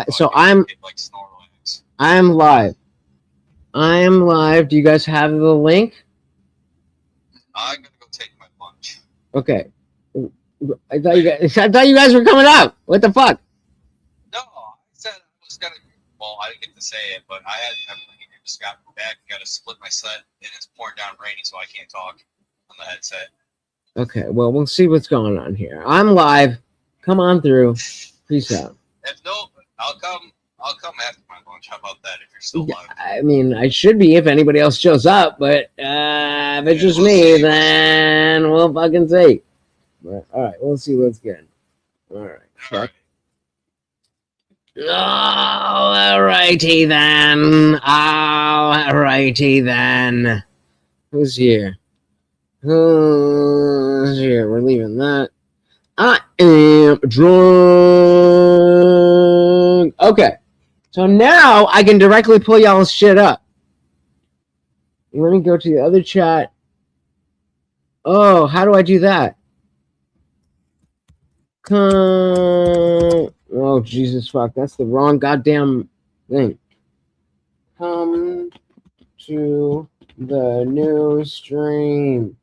So I'm like Snorlax. I'm live. I am live. Do you guys have the link? I'm gonna go take my lunch. Okay. I thought you guys were coming up. What the fuck? No, I said I was gonna. Well, I didn't get to say it, but I just got back and got to split my set, and it's pouring down raining, so I can't talk on the headset. Okay. Well, we'll see what's going on here. I'm live. Come on through. Peace out. If no, I'll come after my lunch. How about that? If you're still live. I mean, I should be if anybody else shows up, but if it's just me, then we'll fucking see. But, all right, we'll see what's good. All right. All right. All righty then. All righty then. Who's here? Who's here? We're leaving that. I am drunk. Okay. So now I can directly pull y'all's shit up. Let me go to the other chat. Oh, how do I do that? Oh, Jesus fuck. That's the wrong goddamn thing. Come to the new stream.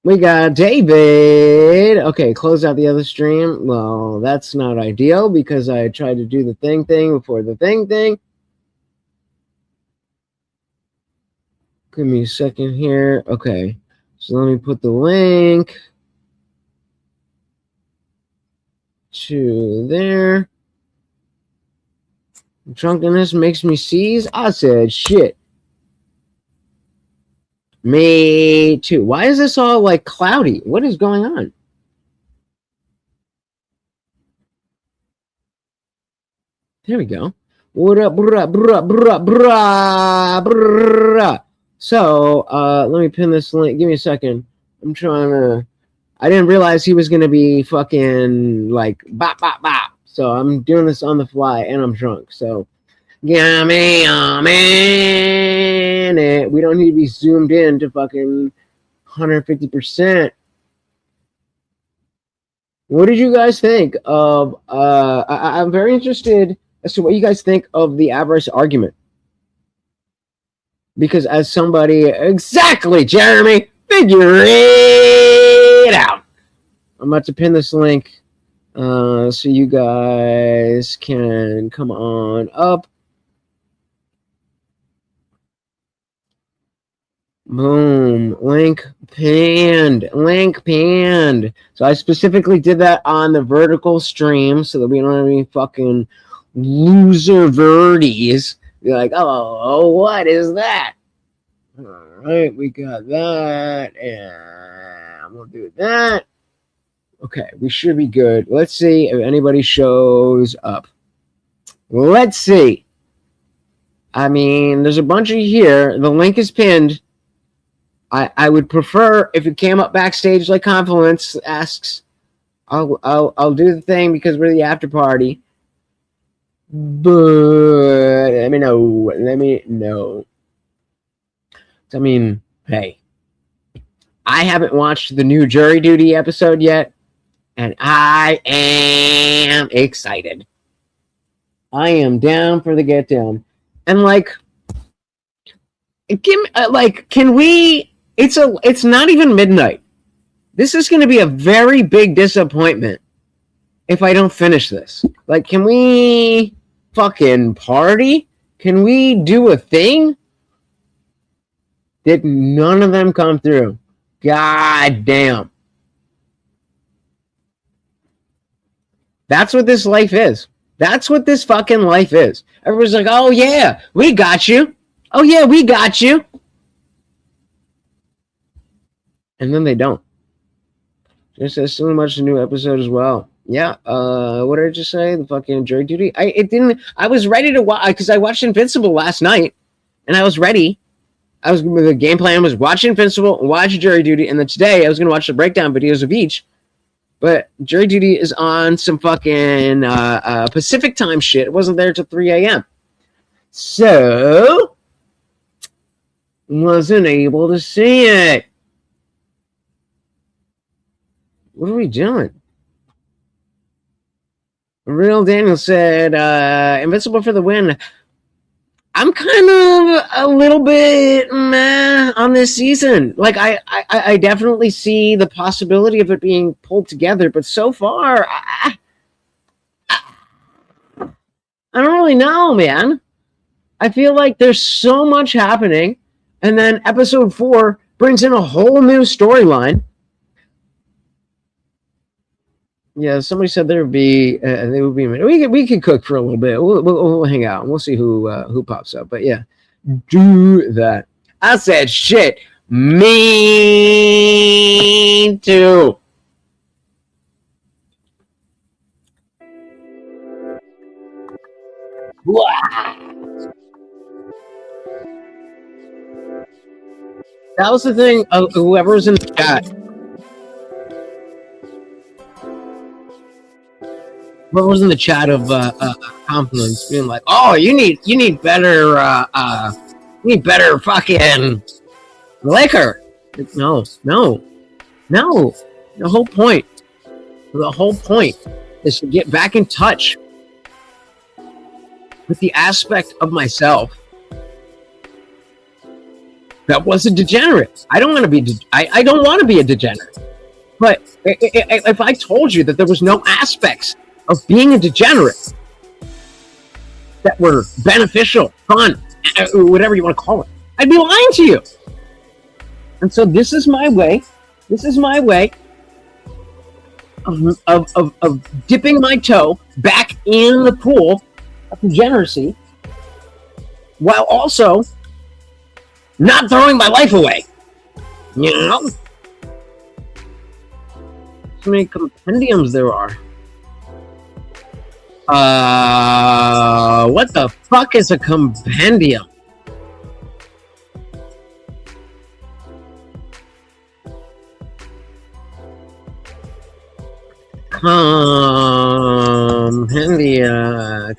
We got David. Okay, close out the other stream. Well, that's not ideal because I tried to do the thing before the thing. Give me a second here. Okay, so let me put the link to there. Drunkenness makes me seize. I said shit. Me too. Why is this all like cloudy? What is going on? There we go. What up, brah, brah, brah, brah, brah. So, let me pin this link. Give me a second. I'm trying to. I didn't realize he was gonna be fucking like bop bop bop. So I'm doing this on the fly and I'm drunk. So, yeah, man, we don't need to be zoomed in to fucking 150%. What did you guys think of? I'm very interested as to what you guys think of the avarice argument. Because as somebody, exactly, Jeremy, figure it out. I'm about to pin this link so you guys can come on up. Boom, link pinned. So I specifically did that on the vertical stream so that we don't have any fucking loser verdies. Be like, oh, what is that? All right, we got that, and we'll do that. Okay, we should be good. Let's see if anybody shows up. Let's see. I mean, there's a bunch of you here. The link is pinned. I would prefer if it came up backstage like Confluence asks. I'll do the thing because we're the after party. But let me know. I mean, hey, I haven't watched the new Jury Duty episode yet, and I am excited. I am down for the get down, and can we? It's not even midnight. This is going to be a very big disappointment if I don't finish this. Like, can we fucking party? Can we do a thing? Did none of them come through? God damn. That's what this life is. That's what this fucking life is. Everyone's like, oh yeah, we got you. Oh yeah, we got you. And then they don't. Just says so much a new episode as well. Yeah. What did I just say? The fucking Jury Duty. I was ready to watch because I watched Invincible last night, and I was ready. The game plan was watch Invincible, watch Jury Duty, and then today I was gonna watch the breakdown videos of each. But Jury Duty is on some fucking Pacific time shit. It wasn't there till 3 a.m. So wasn't able to see it. What are we doing? Real Daniel said, Invincible for the win. I'm kind of a little bit meh on this season. Like, I definitely see the possibility of it being pulled together, but so far, I don't really know, man. I feel like there's so much happening, and then episode 4 brings in a whole new storyline. Yeah, somebody said there would be. They would be. We could cook for a little bit. We'll hang out and we'll see who pops up. But yeah, do that. I said shit. Me too. That was the thing. Whoever's in the chat. What was in the chat of compliments being like, "Oh, you need better fucking liquor." No. The whole point is to get back in touch with the aspect of myself that was a degenerate. I don't want to be. I don't want to be a degenerate. But if I told you that there was no aspects of being a degenerate that were beneficial, fun, whatever you want to call it, I'd be lying to you. And so this is my way of dipping my toe back in the pool of degeneracy while also not throwing my life away. You know? So many compendiums there are. What the fuck is a compendium? Compendium. A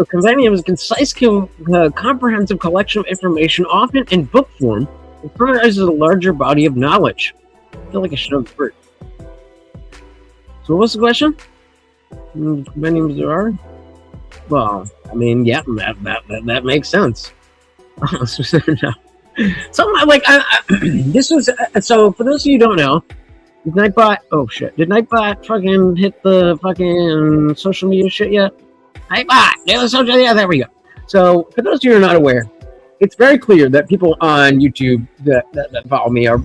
compendium is a concise, comprehensive collection of information, often in book form, that summarizes a larger body of knowledge. I feel like I should have heard. So what's the question? Compendiums there are? Well, I mean, yeah, that makes sense. So, like, this was, so for those of you who don't know, did Nightbot fucking hit the fucking social media shit yet? Yeah, there we go. So, for those of you who are not aware, it's very clear that people on YouTube that follow me are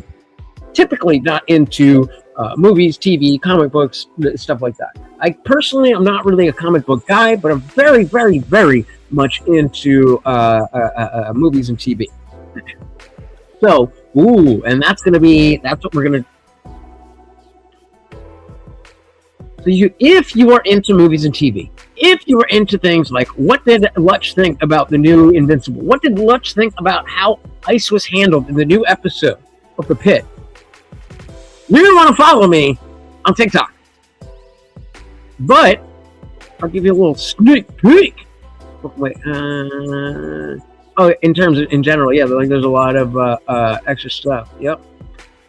typically not into movies, TV, comic books, stuff like that. I personally am not really a comic book guy, but I'm very, very, very much into movies and TV. So, and that's what we're gonna. So if you are into movies and TV, if you are into things like what did Lutch think about the new Invincible? What did Lutch think about how Ice was handled in the new episode of The Pit? You're gonna want to follow me on TikTok, but I'll give you a little sneak peek. Wait, in general, yeah, like there's a lot of extra stuff. Yep,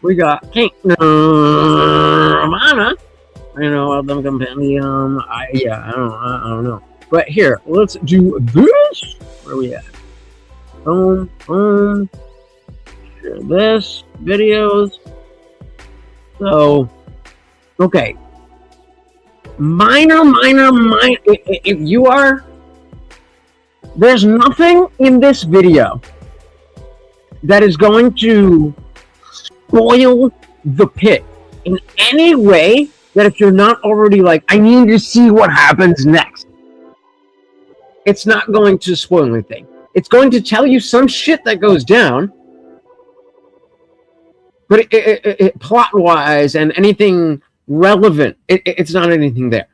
we got King Romana. You know, them compendium. I don't know. But here, let's do this. Where are we at? Boom. Share this videos. So, okay. Minor. If you are, there's nothing in this video that is going to spoil The Pit in any way that if you're not already like, I need to see what happens next. It's not going to spoil anything. It's going to tell you some shit that goes down, but it plot-wise and anything relevant, it's not anything there.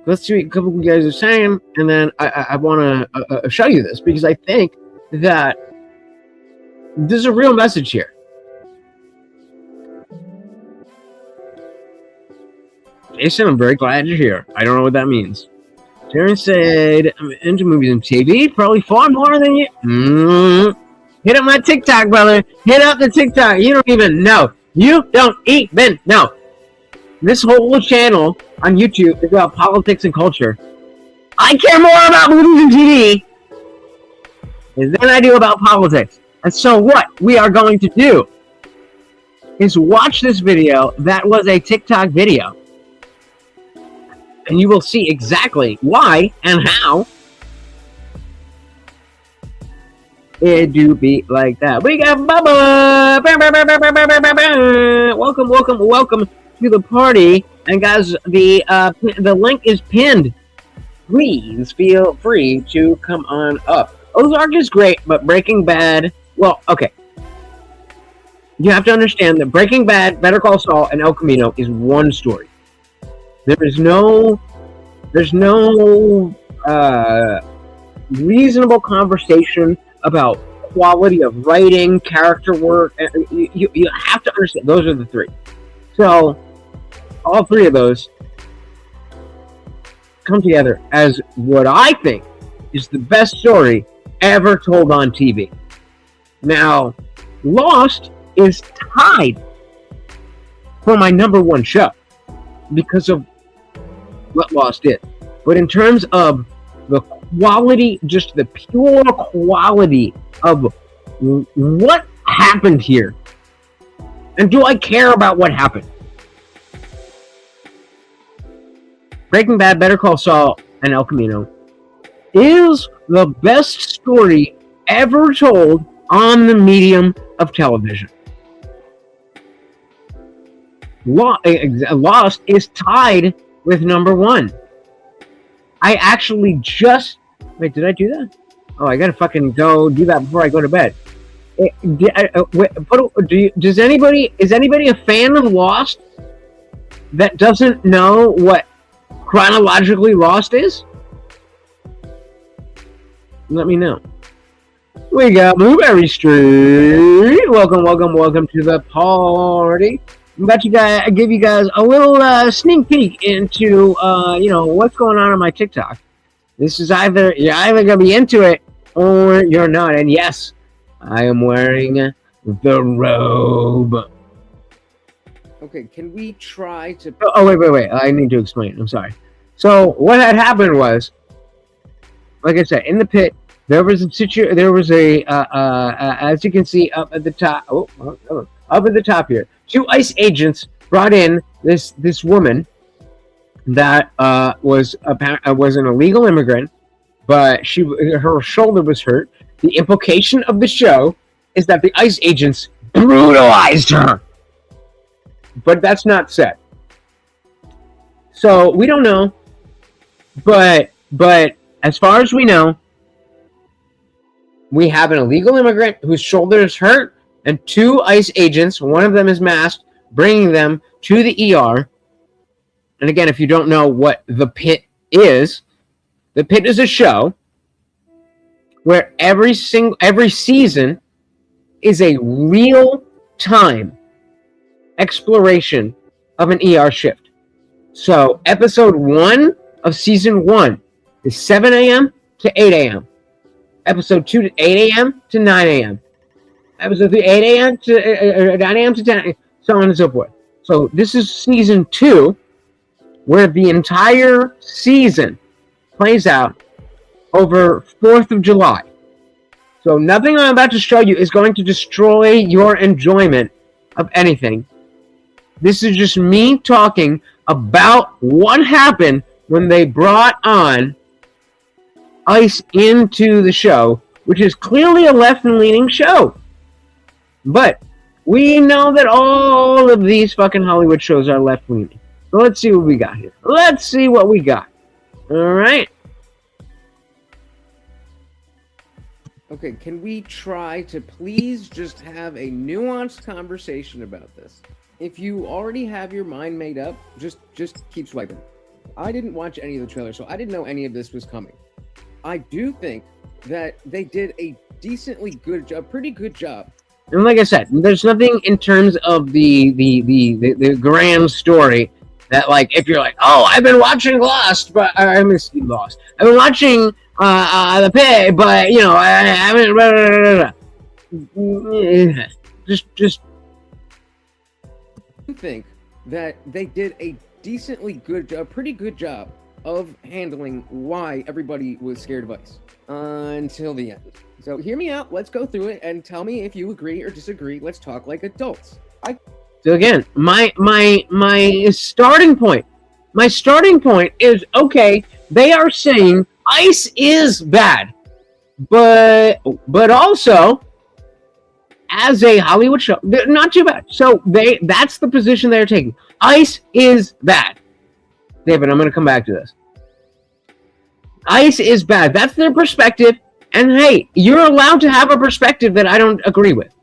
Let's see what a couple of you guys are saying, and then I want to show you this, because I think that there's a real message here. Jason, I'm very glad you're here. I don't know what that means. Terrence said, I'm into movies and TV, probably far more than you. Hit up my TikTok, brother. Hit up the TikTok. You don't even know. You don't even know. This whole channel on YouTube is about politics and culture. I care more about movies and TV than I do about politics. And so what we are going to do is watch this video that was a TikTok video. And you will see exactly why and how it do be like that. We got Bubba! Welcome to the party. And guys, the link is pinned. Please feel free to come on up. Ozark is great, but Breaking Bad, well, okay. You have to understand that Breaking Bad, Better Call Saul, and El Camino is one story. There's no reasonable conversation about quality of writing, character work. You have to understand those are the three. So all three of those come together as what I think is the best story ever told on TV. Now, Lost is tied for my number one show because of what Lost is. But in terms of the quality, just the pure quality of what happened here, and do I care about what happened? Breaking Bad, Better Call Saul, and El Camino is the best story ever told on the medium of television. Lost is tied with number one. I actually just... Wait, did I do that? Oh, I gotta fucking go do that before I go to bed. Is anybody a fan of Lost that doesn't know what chronologically Lost is? Let me know. We got Blueberry Street. Welcome to the party. I'm about to give you guys a little sneak peek into what's going on my TikTok. This is you're either gonna be into it or you're not. And yes, I am wearing the robe. Okay, can we try to? Oh wait! I need to explain. I'm sorry. So what had happened was, like I said, in the pit, there was as you can see up at the top. Up at the top here, 2 ICE agents brought in this woman that was an illegal immigrant, but her shoulder was hurt. The implication of the show is that the ICE agents brutalized her, but that's not said. So we don't know, but as far as we know, we have an illegal immigrant whose shoulder is hurt, and 2 ICE agents, one of them is masked, bringing them to the ER. And again, if you don't know what The Pit is a show where every season is a real-time exploration of an ER shift. So episode 1 of season 1 is 7 a.m. to 8 a.m. Episode 2 to 8 a.m. to 9 a.m. Episode 3, 8 a.m. to 9 a.m. to 10 a.m., so on and so forth. So this is season 2, where the entire season plays out over 4th of July. So nothing I'm about to show you is going to destroy your enjoyment of anything. This is just me talking about what happened when they brought on ICE into the show, which is clearly a left-leaning show. But we know that all of these fucking Hollywood shows are left-leaning. So let's see what we got here. Let's see what we got. All right. Okay, can we try to please just have a nuanced conversation about this? If you already have your mind made up, just keep swiping. I didn't watch any of the trailers, so I didn't know any of this was coming. I do think that they did a pretty good job. And like I said, there's nothing in terms of the grand story that, like, if you're like, oh, I've been watching Lost, but I've been watching The Pit, but I haven't. Blah, blah, blah, blah. just think that they did a pretty good job of handling why everybody was scared of ice until the end. So hear me out. Let's go through it and tell me if you agree or disagree. Let's talk like adults. So again, my starting point is okay. They are saying ice is bad, but also as a Hollywood show, not too bad. So that's the position they're taking. Ice is bad. David, I'm going to come back to this. Ice is bad. That's their perspective. And hey, you're allowed to have a perspective that I don't agree with.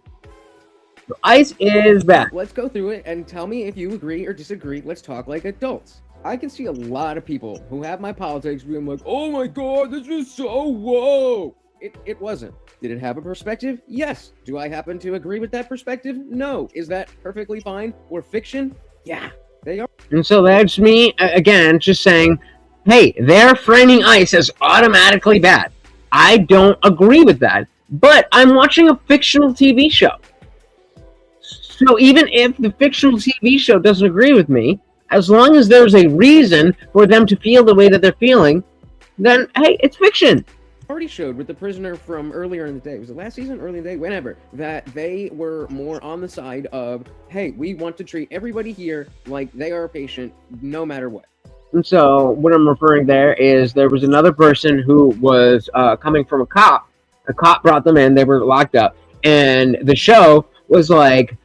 Ice is bad. Let's go through it and tell me if you agree or disagree. Let's talk like adults. I can see a lot of people who have my politics being like, oh my god, this is so whoa. It wasn't. Did it have a perspective? Yes. Do I happen to agree with that perspective? No. Is that perfectly fine? Or fiction? Yeah, they are. And so that's me, again, just saying, hey, they're framing ice as automatically bad. I don't agree with that. But I'm watching a fictional TV show. So even if the fictional TV show doesn't agree with me, as long as there's a reason for them to feel the way that they're feeling, then, hey, it's fiction. Already showed with the prisoner from earlier in the day, was it last season, early in the day, whenever, that they were more on the side of, hey, we want to treat everybody here like they are a patient, no matter what. And so what I'm referring there is there was another person who was coming from a cop. A cop brought them in, they were locked up, and the show was like,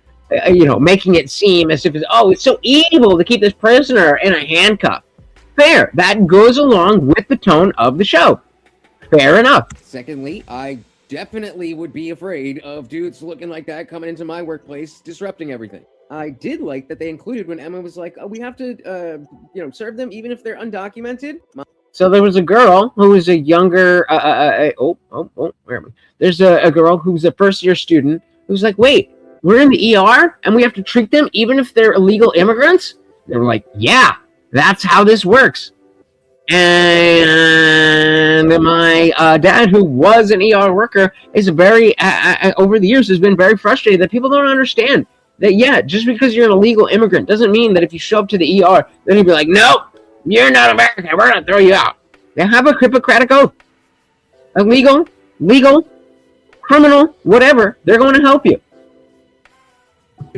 making it seem as if it's so evil to keep this prisoner in a handcuff. Fair. That goes along with the tone of the show. Fair enough. Secondly, I definitely would be afraid of dudes looking like that coming into my workplace, disrupting everything. I did like that they included when Emma was like, oh, we have to, serve them even if they're undocumented. So there was a girl who was a younger, where am I? There's a girl who's a first-year student who's like, wait, we're in the ER and we have to treat them even if they're illegal immigrants? They were like, yeah, that's how this works. And my dad, who was an ER worker, is very, over the years, has been very frustrated that people don't understand that, yeah, just because you're an illegal immigrant doesn't mean that if you show up to the ER, then he'd be like, nope, you're not American, we're going to throw you out. They have a Hippocratic oath. Illegal, legal, criminal, whatever, they're going to help you.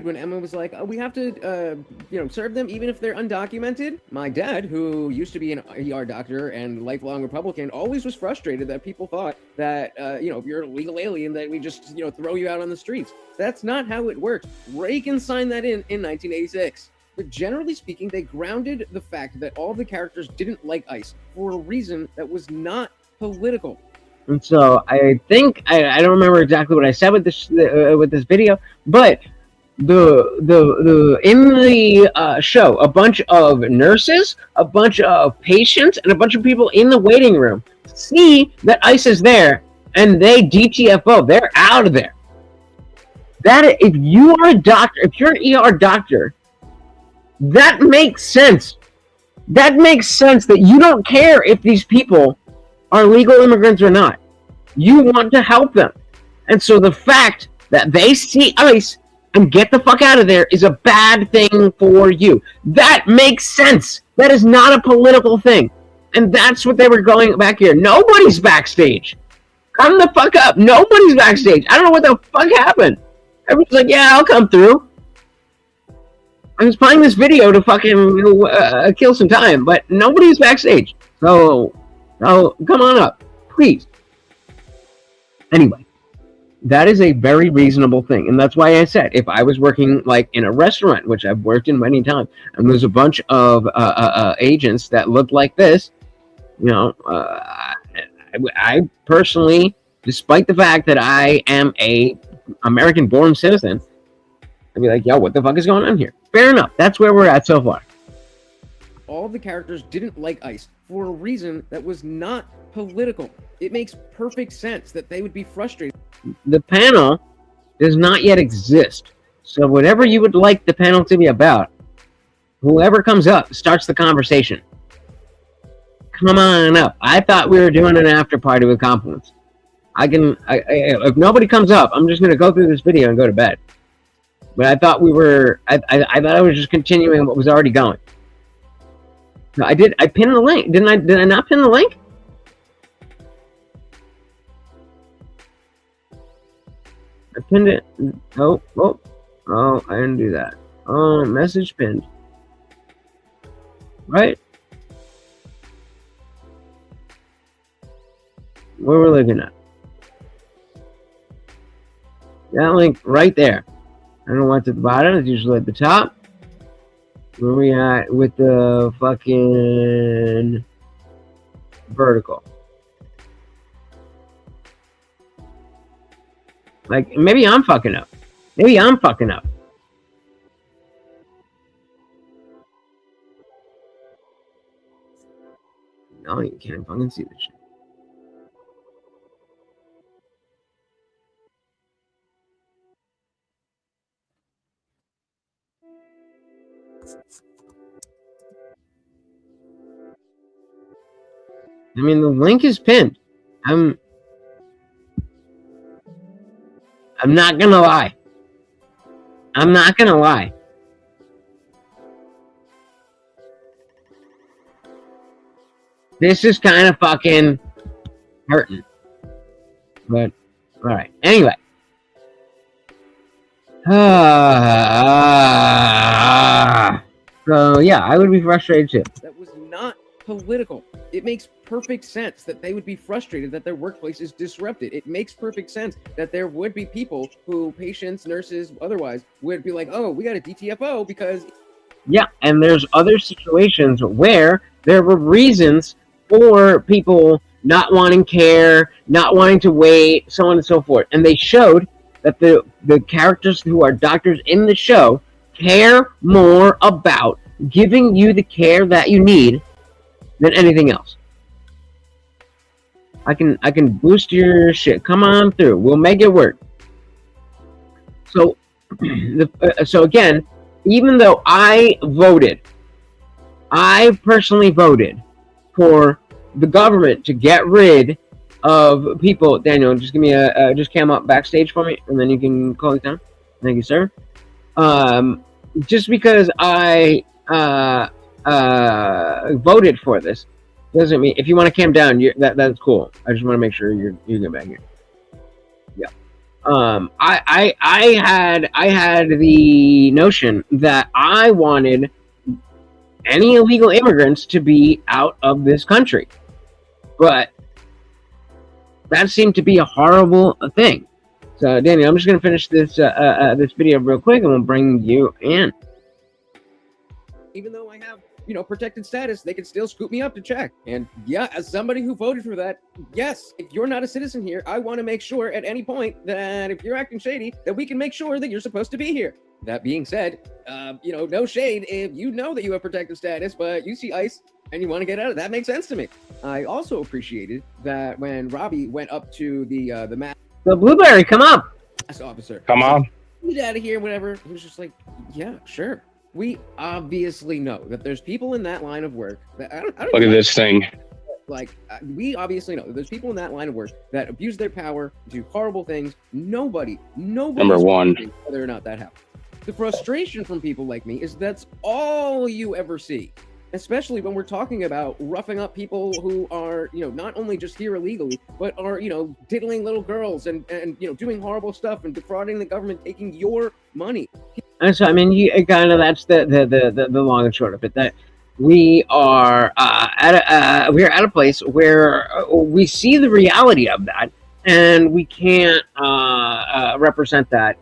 When Emma was like, oh, we have to, serve them even if they're undocumented. My dad, who used to be an ER doctor and lifelong Republican, always was frustrated that people thought that, if you're a legal alien, that we just, throw you out on the streets. That's not how it works. Reagan signed that in 1986. But generally speaking, they grounded the fact that all the characters didn't like ICE for a reason that was not political. And so I think, I don't remember exactly what I said with this video, but the in the show, a bunch of nurses, a bunch of patients, and a bunch of people in the waiting room see that ICE is there, and they DTFO. They're out of there. That if you are a doctor, if you're an ER doctor, that makes sense. That makes sense that you don't care if these people are legal immigrants or not. You want to help them, and so the fact that they see ICE and get the fuck out of there is a bad thing for you. That makes sense. That is not a political thing. And that's what they were going back here. Nobody's backstage. Come the fuck up. Nobody's backstage. I don't know what the fuck happened. Everyone's like, yeah, I'll come through. I was playing this video to fucking kill some time, but nobody's backstage. So come on up, please. Anyway. That is a very reasonable thing. And that's why I said, if I was working like in a restaurant, which I've worked in many times, and there's a bunch of agents that look like this, I personally, despite the fact that I am a American-born citizen, I'd be like, yo, what the fuck is going on here? Fair enough. That's where we're at so far. All the characters didn't like ICE for a reason that was not political. It makes perfect sense that they would be frustrated. The panel does not yet exist. So whatever you would like the panel to be about, whoever comes up starts the conversation. Come on up. I thought we were doing an after party with compliments. if nobody comes up, I'm just gonna go through this video and go to bed. But I thought I thought I was just continuing what was already going. No, I pinned the link. Did I not pin the link? I pinned it. Oh, I didn't do that. Oh, message pinned. Right? Where we're looking at. That link right there. I don't know what's at the bottom. It's usually at the top. Where we at with the fucking vertical? Like, maybe I'm fucking up. Maybe I'm fucking up. No, you can't fucking see this shit. I mean, the link is pinned. I'm not gonna lie. I'm not gonna lie. This is kind of fucking hurting. But, alright. Anyway. So, yeah, I would be frustrated too. That was not political. It makes perfect sense that they would be frustrated that their workplace is disrupted. It makes perfect sense that there would be people who, patients, nurses, otherwise, would be like, oh, we got a DTFO because... Yeah, and there's other situations where there were reasons for people not wanting care, not wanting to wait, so on and so forth. And they showed that the characters who are doctors in the show care more about giving you the care that you need than anything else. I can boost your shit. Come on through. We'll make it work. So, so again, even though I personally voted for the government to get rid of people. Daniel, just give me just cam up backstage for me, and then you can call it down. Thank you, sir. Just because I voted for this doesn't mean if you want to cam down, that's cool. I just want to make sure you get back here. Yeah. I had the notion that I wanted any illegal immigrants to be out of this country, but that seemed to be a horrible thing. So, Daniel, I'm just gonna finish this this video real quick, and we'll bring you in. Even though I have, protected status, they can still scoop me up to check. And yeah, as somebody who voted for that, yes, if you're not a citizen here, I want to make sure at any point that if you're acting shady, that we can make sure that you're supposed to be here. That being said, no shade if you know that you have protected status, but you see ICE and you want to get out of it. That makes sense to me. I also appreciated that when Robbie went up to the Blueberry, come up. Officer. Come on. Get out of here, whatever. He was just like, yeah, sure. We obviously know that there's people in that line of work that I don't Look at this thing. Like, we obviously know that there's people in that line of work that abuse their power, do horrible things. Nobody Number one. Whether or not that happens. The frustration from people like me is that's all you ever see. Especially when we're talking about roughing up people who are, not only just here illegally, but are, diddling little girls and doing horrible stuff and defrauding the government, taking your money. And so, I mean, that's the long and short of it. That we are at a place where we see the reality of that, and we can't represent that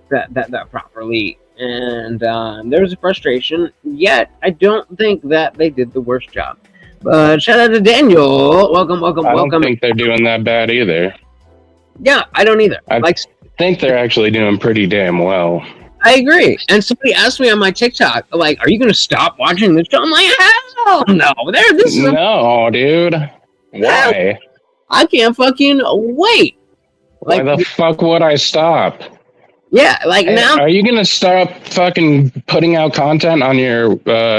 properly. And there was a frustration. Yet, I don't think that they did the worst job. But shout out to Daniel. Welcome. I don't think they're doing that bad either. Yeah, I don't either. I think they're actually doing pretty damn well. I agree. And somebody asked me on my TikTok, like, are you going to stop watching this show? I'm like, hell no. No, dude. Why? I can't fucking wait. Why the fuck would I stop? Yeah, like now. Are you going to stop fucking putting out content on your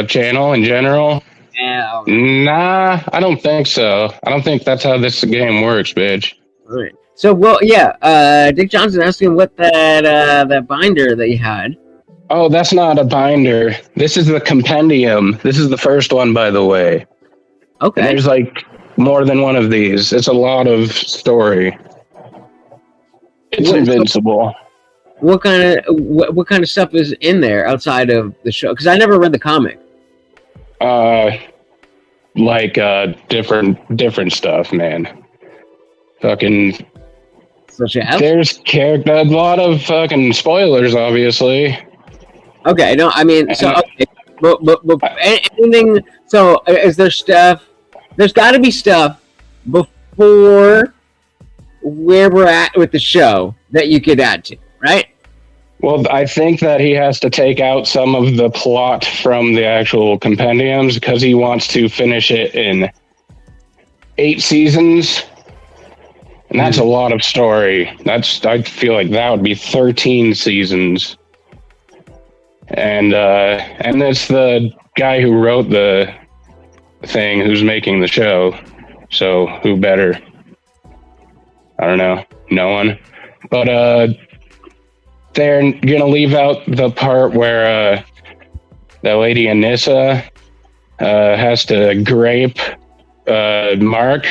channel in general? Yeah. Nah, I don't think so. I don't think that's how this game works, bitch. All right. So, well, yeah. Dick Johnson asking what that binder that you had. Oh, that's not a binder. This is the compendium. This is the first one, by the way. And Okay. there's like more than one of these. It's a lot of story. It's invincible. What kind of stuff is in there outside of the show? Because I never read the comic. Different stuff, man. Fucking. Such as? There's a lot of fucking spoilers, obviously. Okay, no, I mean, so okay, but anything. So, is there stuff? There's got to be stuff before where we're at with the show that you could add to, right? Well, I think that he has to take out some of the plot from the actual compendiums because he wants to finish it in 8 seasons. And that's a lot of story. I feel like that would be 13 seasons. And it's the guy who wrote the thing who's making the show. So who better? I don't know. No one. But they're gonna leave out the part where that lady Anissa has to grape Mark,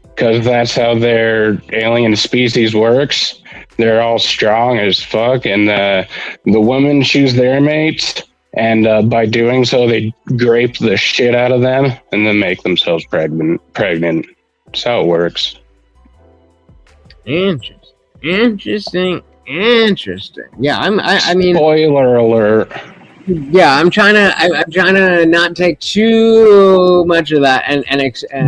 because that's how their alien species works. They're all strong as fuck, and the women choose their mates, and by doing so, they grape the shit out of them and then make themselves pregnant. That's how it works. Interesting. Yeah, I mean, spoiler alert. Yeah, I'm trying to not take too much of that, and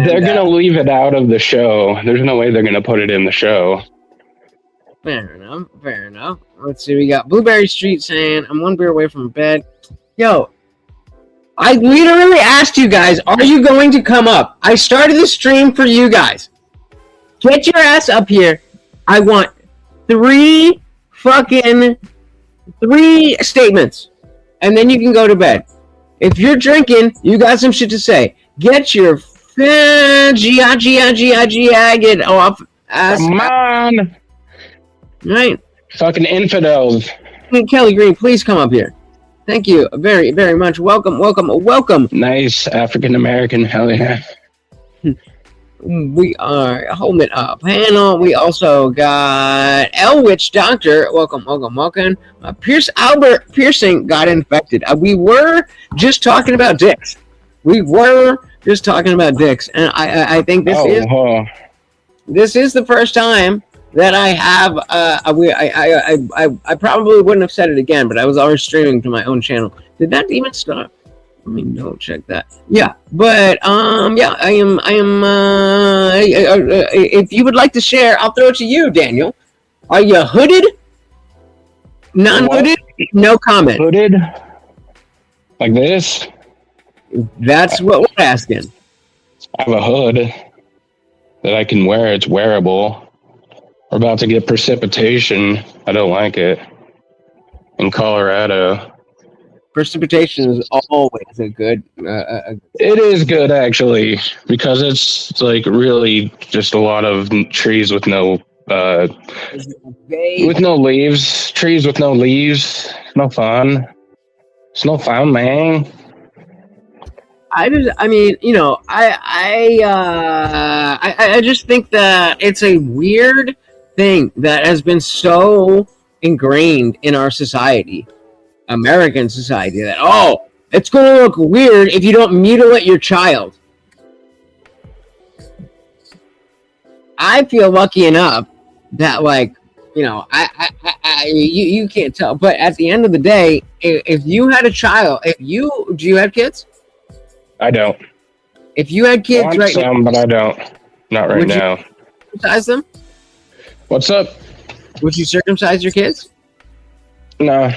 they're gonna leave it out of the show. There's no way they're gonna put it in the show. Fair enough. Let's see. We got Blueberry Street saying, "I'm one beer away from bed." Yo, I literally asked you guys, "Are you going to come up?" I started the stream for you guys. Get your ass up here. I want 3 statements, and then you can go to bed. If you're drinking, you got some shit to say. Get your get off ass. Come on. Right. Fucking infidels. Kelly Green, please come up here. Thank you very, very much. Welcome. Nice African American, hell yeah. We are holding it up panel. We also got Elwitch Doctor. Welcome. Albert Piercing got infected. We were just talking about dicks. And I think this is the first time that I have. I probably wouldn't have said it again, but I was already streaming to my own channel. Did that even start? Let me check that. Yeah, but yeah, I am. If you would like to share, I'll throw it to you, Daniel. Are you hooded? Non-hooded? No comment. Hooded? Like this? That's what we're asking. I have a hood that I can wear. It's wearable. We're about to get precipitation. I don't like it. In Colorado. Precipitation is always a good. It is good, actually, because it's like really just a lot of trees with no leaves. Trees with no leaves. No fun. It's no fun, man. I just think that it's a weird thing that has been so ingrained in our society. American society, that it's going to look weird if you don't mutilate your child. I feel lucky enough that, you can't tell, but at the end of the day, if you had a child, do you have kids? I don't. If you had kids right now, but I don't. Not right now. Would you circumcise them? What's up? Would you circumcise your kids? No.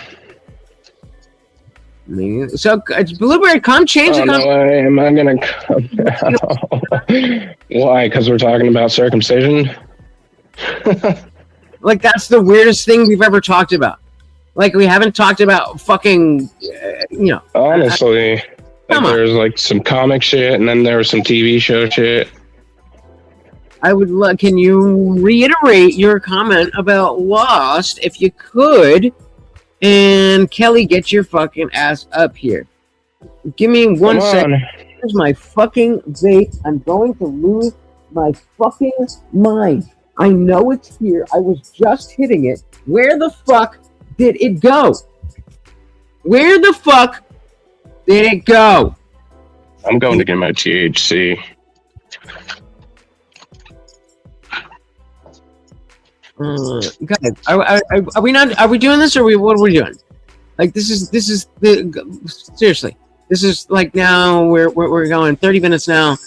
So it's Blueberry. Come change it. Am I gonna come down? Why? Because we're talking about circumcision. That's the weirdest thing we've ever talked about. We haven't talked about fucking. Honestly, there's some comic shit, and then there was some TV show shit. Can you reiterate your comment about Lost if you could? And Kelly, get your fucking ass up here. Give me 1 second. Here's my fucking vape. I'm going to lose my fucking mind. I know it's here. I was just hitting it. Where the fuck did it go? Where the fuck did it go? I'm going to get my THC. Guys, are we not? Are we doing this, or what are we doing? Like this is seriously. This is like now we're going 30 minutes now.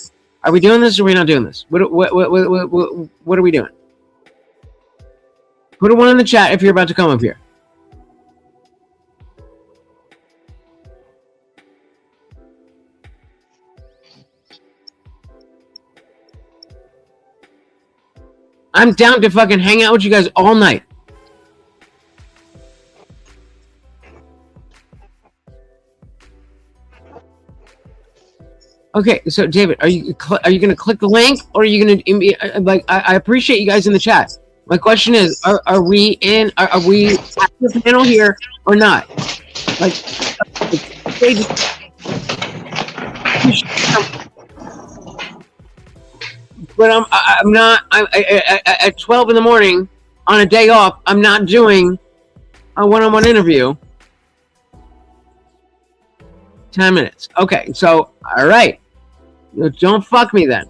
Are we doing this, or are we not doing this? What are we doing? Put a 1 in the chat if you're about to come up here. I'm down to fucking hang out with you guys all night. Okay, so David, are you going to click the link, or are you going to like? I appreciate you guys in the chat. My question is, are we at the panel here or not? Like, but I'm not. At 12 in the morning on a day off. I'm not doing a one-on-one interview. 10 minutes. Okay, so all right. Don't fuck me then.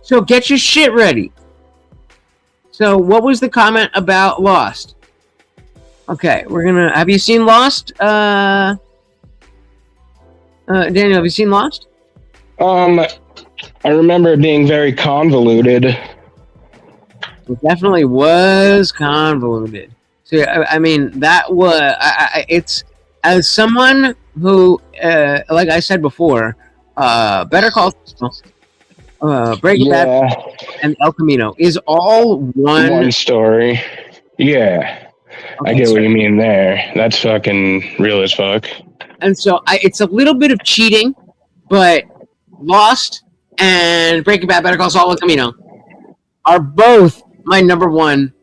So get your shit ready. So what was the comment about Lost? Okay, we're gonna. Have you seen Lost? Daniel, have you seen Lost? I remember it being very convoluted. It definitely was convoluted. So I mean, that was. It's as someone who, like I said before, Better Call Saul, Breaking Bad, and El Camino is all one story. Yeah, okay, I get what you mean there. That's fucking real as fuck. And so it's a little bit of cheating, but Lost and Breaking Bad, Better Call Saul, El Camino are both my number one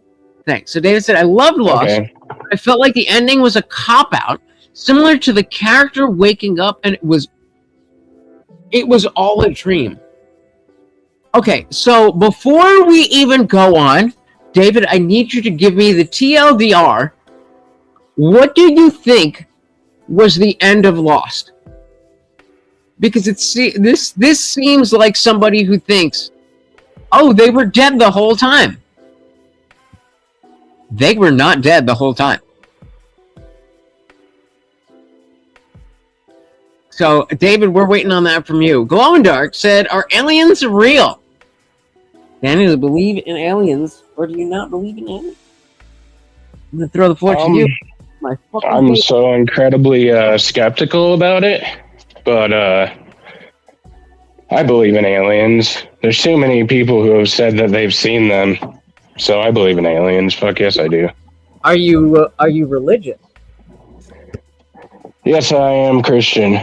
thing. So David said, I loved Lost. Okay. I felt like the ending was a cop-out, similar to the character waking up, and it was all a dream. Okay, so before we even go on, David, I need you to give me the TLDR. What do you think was the end of Lost? Because this seems like somebody who thinks, oh, they were dead the whole time. They were not dead the whole time. So, David, we're waiting on that from you. Glow in Dark said, are aliens real? Danny, do you believe in aliens, or do you not believe in aliens? I'm going to throw the floor to you. I'm so incredibly skeptical about it, but I believe in aliens. There's too many people who have said that they've seen them, so I believe in aliens. Fuck yes, I do. Are you religious? Yes, I am Christian.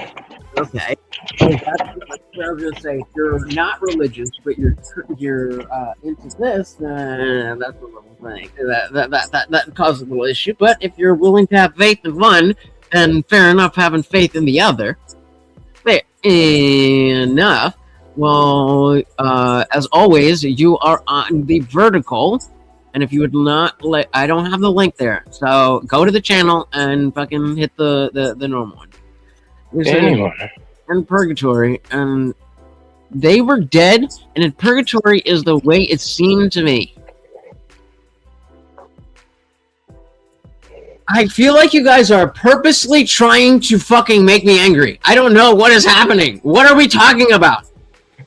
Okay. That's what I was going to say. If you're not religious, but you're into this, then that's a little thing. That causes a little issue. But if you're willing to have faith in one, and fair enough having faith in the other, fair enough. Well, as always, you are on the vertical. And if you would not, I don't have the link there. So go to the channel and fucking hit the normal one. In purgatory, and they were dead, and in purgatory is the way it seemed to me. I feel like you guys are purposely trying to fucking make me angry. I don't know what is happening. What are we talking about?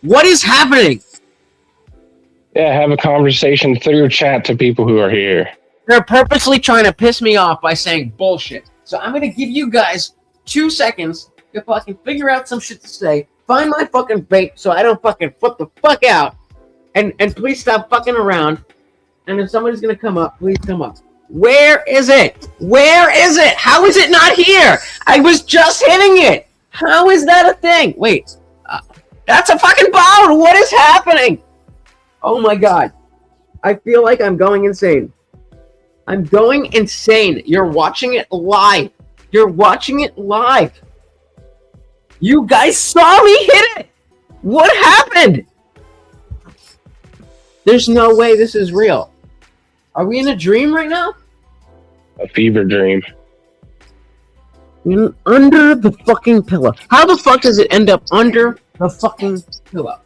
What is happening? Yeah, have a conversation through chat to people who are here. They're purposely trying to piss me off by saying bullshit. So I'm going to give you guys 2 seconds to fucking figure out some shit to say. Find my fucking vape so I don't fucking flip the fuck out. And please stop fucking around. And if somebody's going to come up, please come up. Where is it? Where is it? How is it not here? I was just hitting it. How is that a thing? Wait. That's a fucking boat! What is happening? Oh my god. I feel like I'm going insane. I'm going insane. You're watching it live. You're watching it live. You guys saw me hit it! What happened? There's no way this is real. Are we in a dream right now? A fever dream. Under the fucking pillow. How the fuck does it end up under the fucking pillow?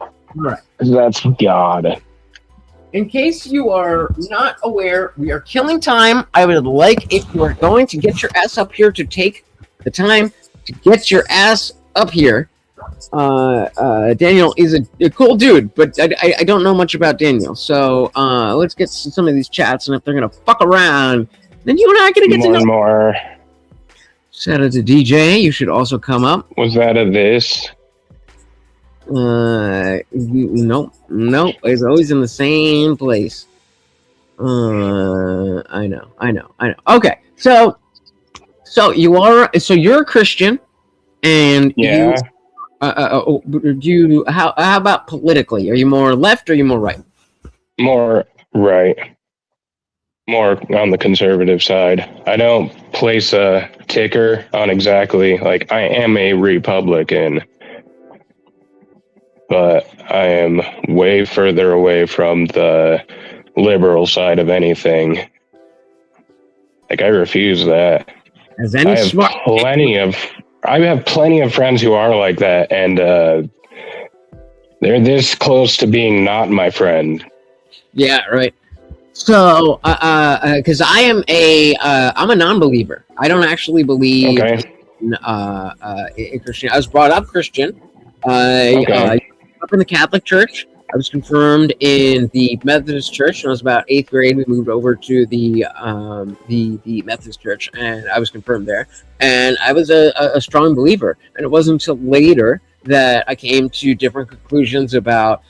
Alright. That's God. In case you are not aware, we are killing time. I would like if you are going to get your ass up here to take the time to get your ass up here. Daniel is a cool dude, but I don't know much about Daniel. So let's get some of these chats, and if they're gonna fuck around, then you and I are gonna get to know more. Shout out to DJ. You should also come up. Was that a this? Nope. It's always in the same place. I know. Okay, so you're a Christian, and yeah. How about politically? Are you more left or are you more right? More right. More on the conservative side. I don't place a ticker on exactly, like, I am a Republican, but I am way further away from the liberal side of anything. Like, I refuse that. As any smart I have plenty of friends who are like that, and they're this close to being not my friend. Yeah, right. So, because I'm a non-believer. I don't actually believe in Christian. I was brought up Christian. I grew up in the Catholic Church. I was confirmed in the Methodist Church. When I was about 8th grade, we moved over to the Methodist Church, and I was confirmed there. And I was a strong believer. And it wasn't until later that I came to different conclusions about,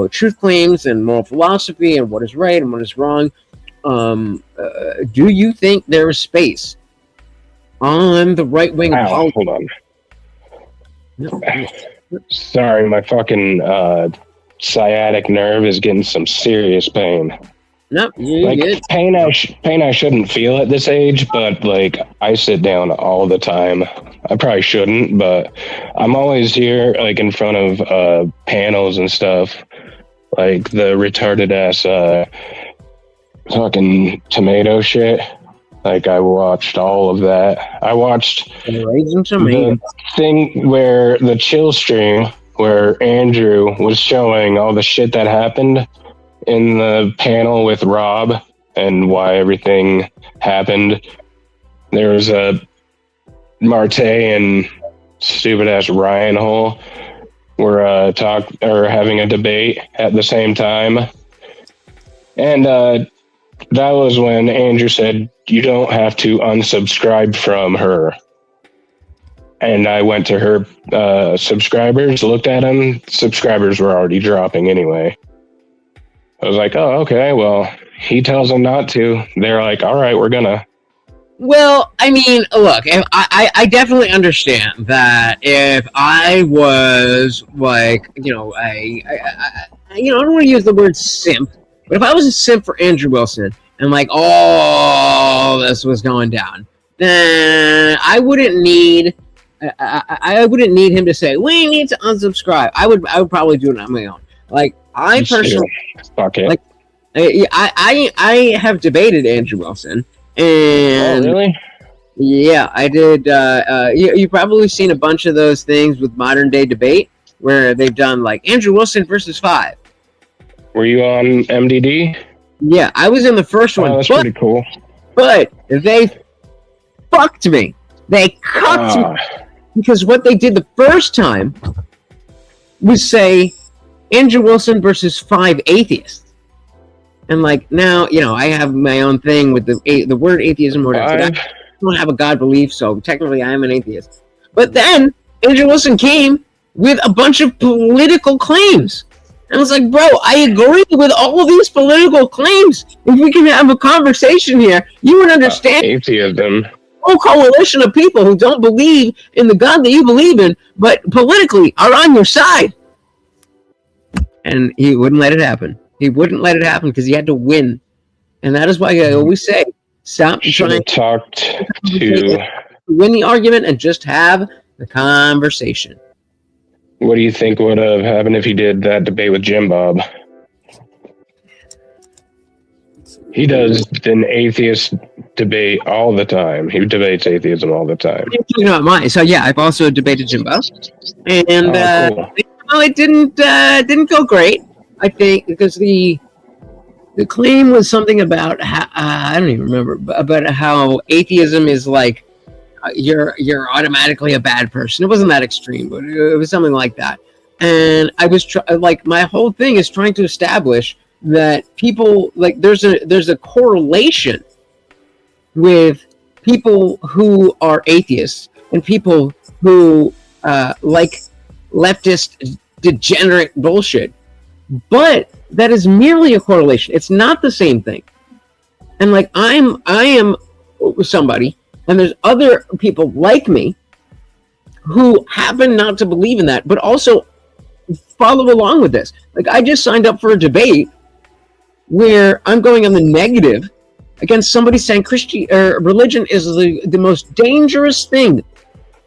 truth claims and moral philosophy and what is right and what is wrong. Do you think there is space on the right wing of politics? Hold on. No. Sorry, my fucking sciatic nerve is getting some serious pain. No, like good. pain I shouldn't feel at this age, but like I sit down all the time. I probably shouldn't, but I'm always here, like in front of panels and stuff, like the retarded ass fucking tomato shit. Like I watched all of that. I watched the thing where the chill stream where Andrew was showing all the shit that happened in the panel with Rob and why everything happened. There was a Marte and stupid ass Ryan Hole were having a debate at the same time, and that was when Andrew said, "You don't have to unsubscribe from her." And I went to her subscribers, looked at them. Subscribers were already dropping anyway. I was like, oh, okay, well, he tells them not to. They're like, all right, we're gonna. Well, I mean, look, I definitely understand that if I was like, I don't want to use the word simp, but if I was a simp for Andrew Wilson and like all this was going down, then I wouldn't need him to say we need to unsubscribe. I would probably do it on my own. Like I personally, like I have debated Andrew Wilson, and oh really? Yeah, I did. You probably seen a bunch of those things with Modern Day Debate where they've done like Andrew Wilson versus 5. Were you on MDD? Yeah, I was in the first one. That's pretty cool. But they fucked me. They cucked me. Because what they did the first time was say Andrew Wilson versus 5 atheists. And like now, I have my own thing with the word atheism or whatever. I don't have a God belief, so technically I am an atheist. But then Andrew Wilson came with a bunch of political claims. And I was like, bro, I agree with all of these political claims. If we can have a conversation here, you would understand. Atheism. whole coalition of people who don't believe in the God that you believe in, but politically are on your side. And he wouldn't let it happen. He wouldn't let it happen because he had to win. And that is why I always say, stop trying to win the argument and just have the conversation. What do you think would have happened if he did that debate with Jim Bob? He does an atheist debate all the time. He debates atheism all the time. You're talking about mine. So yeah, I've also debated Jim Bob, and cool. it didn't go great. I think because the claim was something about how, I don't even remember, about how atheism is like you're automatically a bad person. It wasn't that extreme, but it was something like that. And I was like, my whole thing is trying to establish that people like there's a correlation with people who are atheists and people who like leftist degenerate bullshit. But that is merely a correlation. It's not the same thing. And like I am somebody, and there's other people like me who happen not to believe in that, but also follow along with this. Like I just signed up for a debate where I'm going on the negative against somebody saying religion is the most dangerous thing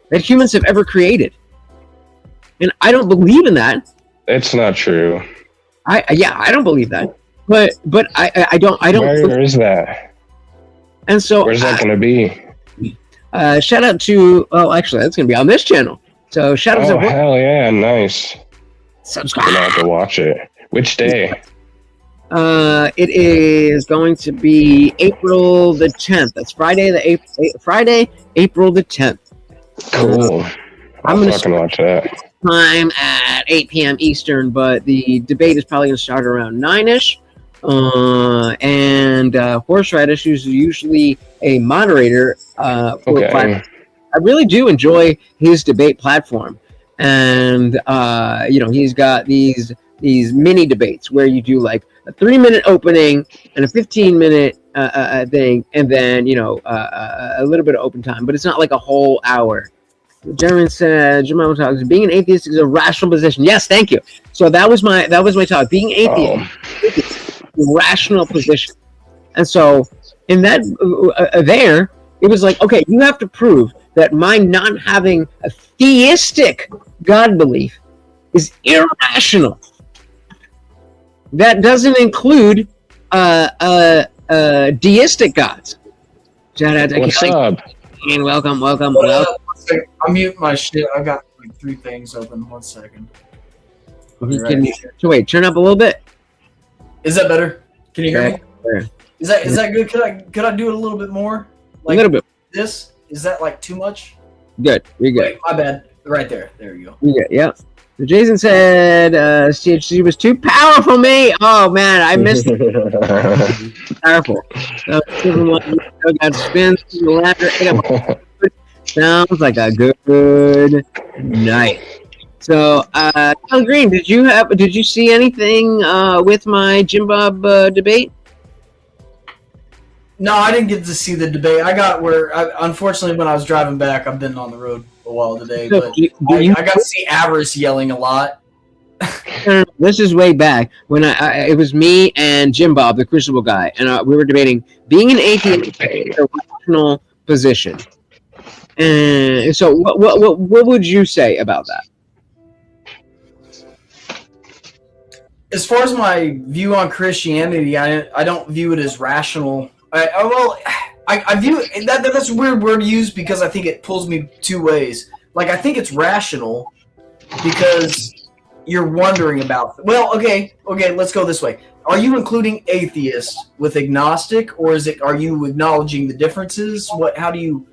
that humans have ever created. And I don't believe in that. It's not true. I don't believe that. But I don't. Where is that? And so where's that going to be? Shout out to. Oh, actually, that's going to be on this channel. So shout out to. Oh hell yeah! Nice. Subscribe. I'm gonna have to watch it. Which day? It is going to be April the 10th. That's Friday April the 10th. Cool. I'm gonna fucking watch that. Time at 8 p.m. Eastern, but the debate is probably going to start around 9ish. And Horseradish is usually a moderator for platform. I really do enjoy his debate platform, and he's got these mini debates where you do like a 3-minute opening and a 15-minute thing, and then a little bit of open time, but it's not like a whole hour. Jeremy said, Jamal talks, being an atheist is a rational position. Yes, thank you. So that was my talk. Being atheist is a rational position. And so in that there, it was like, okay, you have to prove that my not having a theistic God belief is irrational. That doesn't include deistic gods. Shout out to What's up? And welcome. I'm muting my shit. I got like 3 things open. 1 second. Wait, turn up a little bit. Is that better? Can you hear me? Better. Is that good? Could I do it a little bit more? Like a little bit. This is that like too much? Good. You're good. Wait, my bad. Right there. There you go. You're good. Yep. So Jason said CHC was too powerful. Me. Oh man, I missed it. Powerful. So got spins to the ladder. Sounds like a good night. So, Alan Green, did you see anything with my Jim Bob debate? No, I didn't get to see the debate. Unfortunately, when I was driving back, I've been on the road a while today, but I got to see Avarice yelling a lot. This is way back when it was me and Jim Bob, the Crucible guy, and we were debating being an atheist is a rational position. And so, what would you say about that? As far as my view on Christianity, I don't view it as rational. I view it, that's a weird word to use because I think it pulls me 2 ways. Like, I think it's rational because you're wondering about. Well, okay, let's go this way. Are you including atheists with agnostic, or are you acknowledging the differences? How do you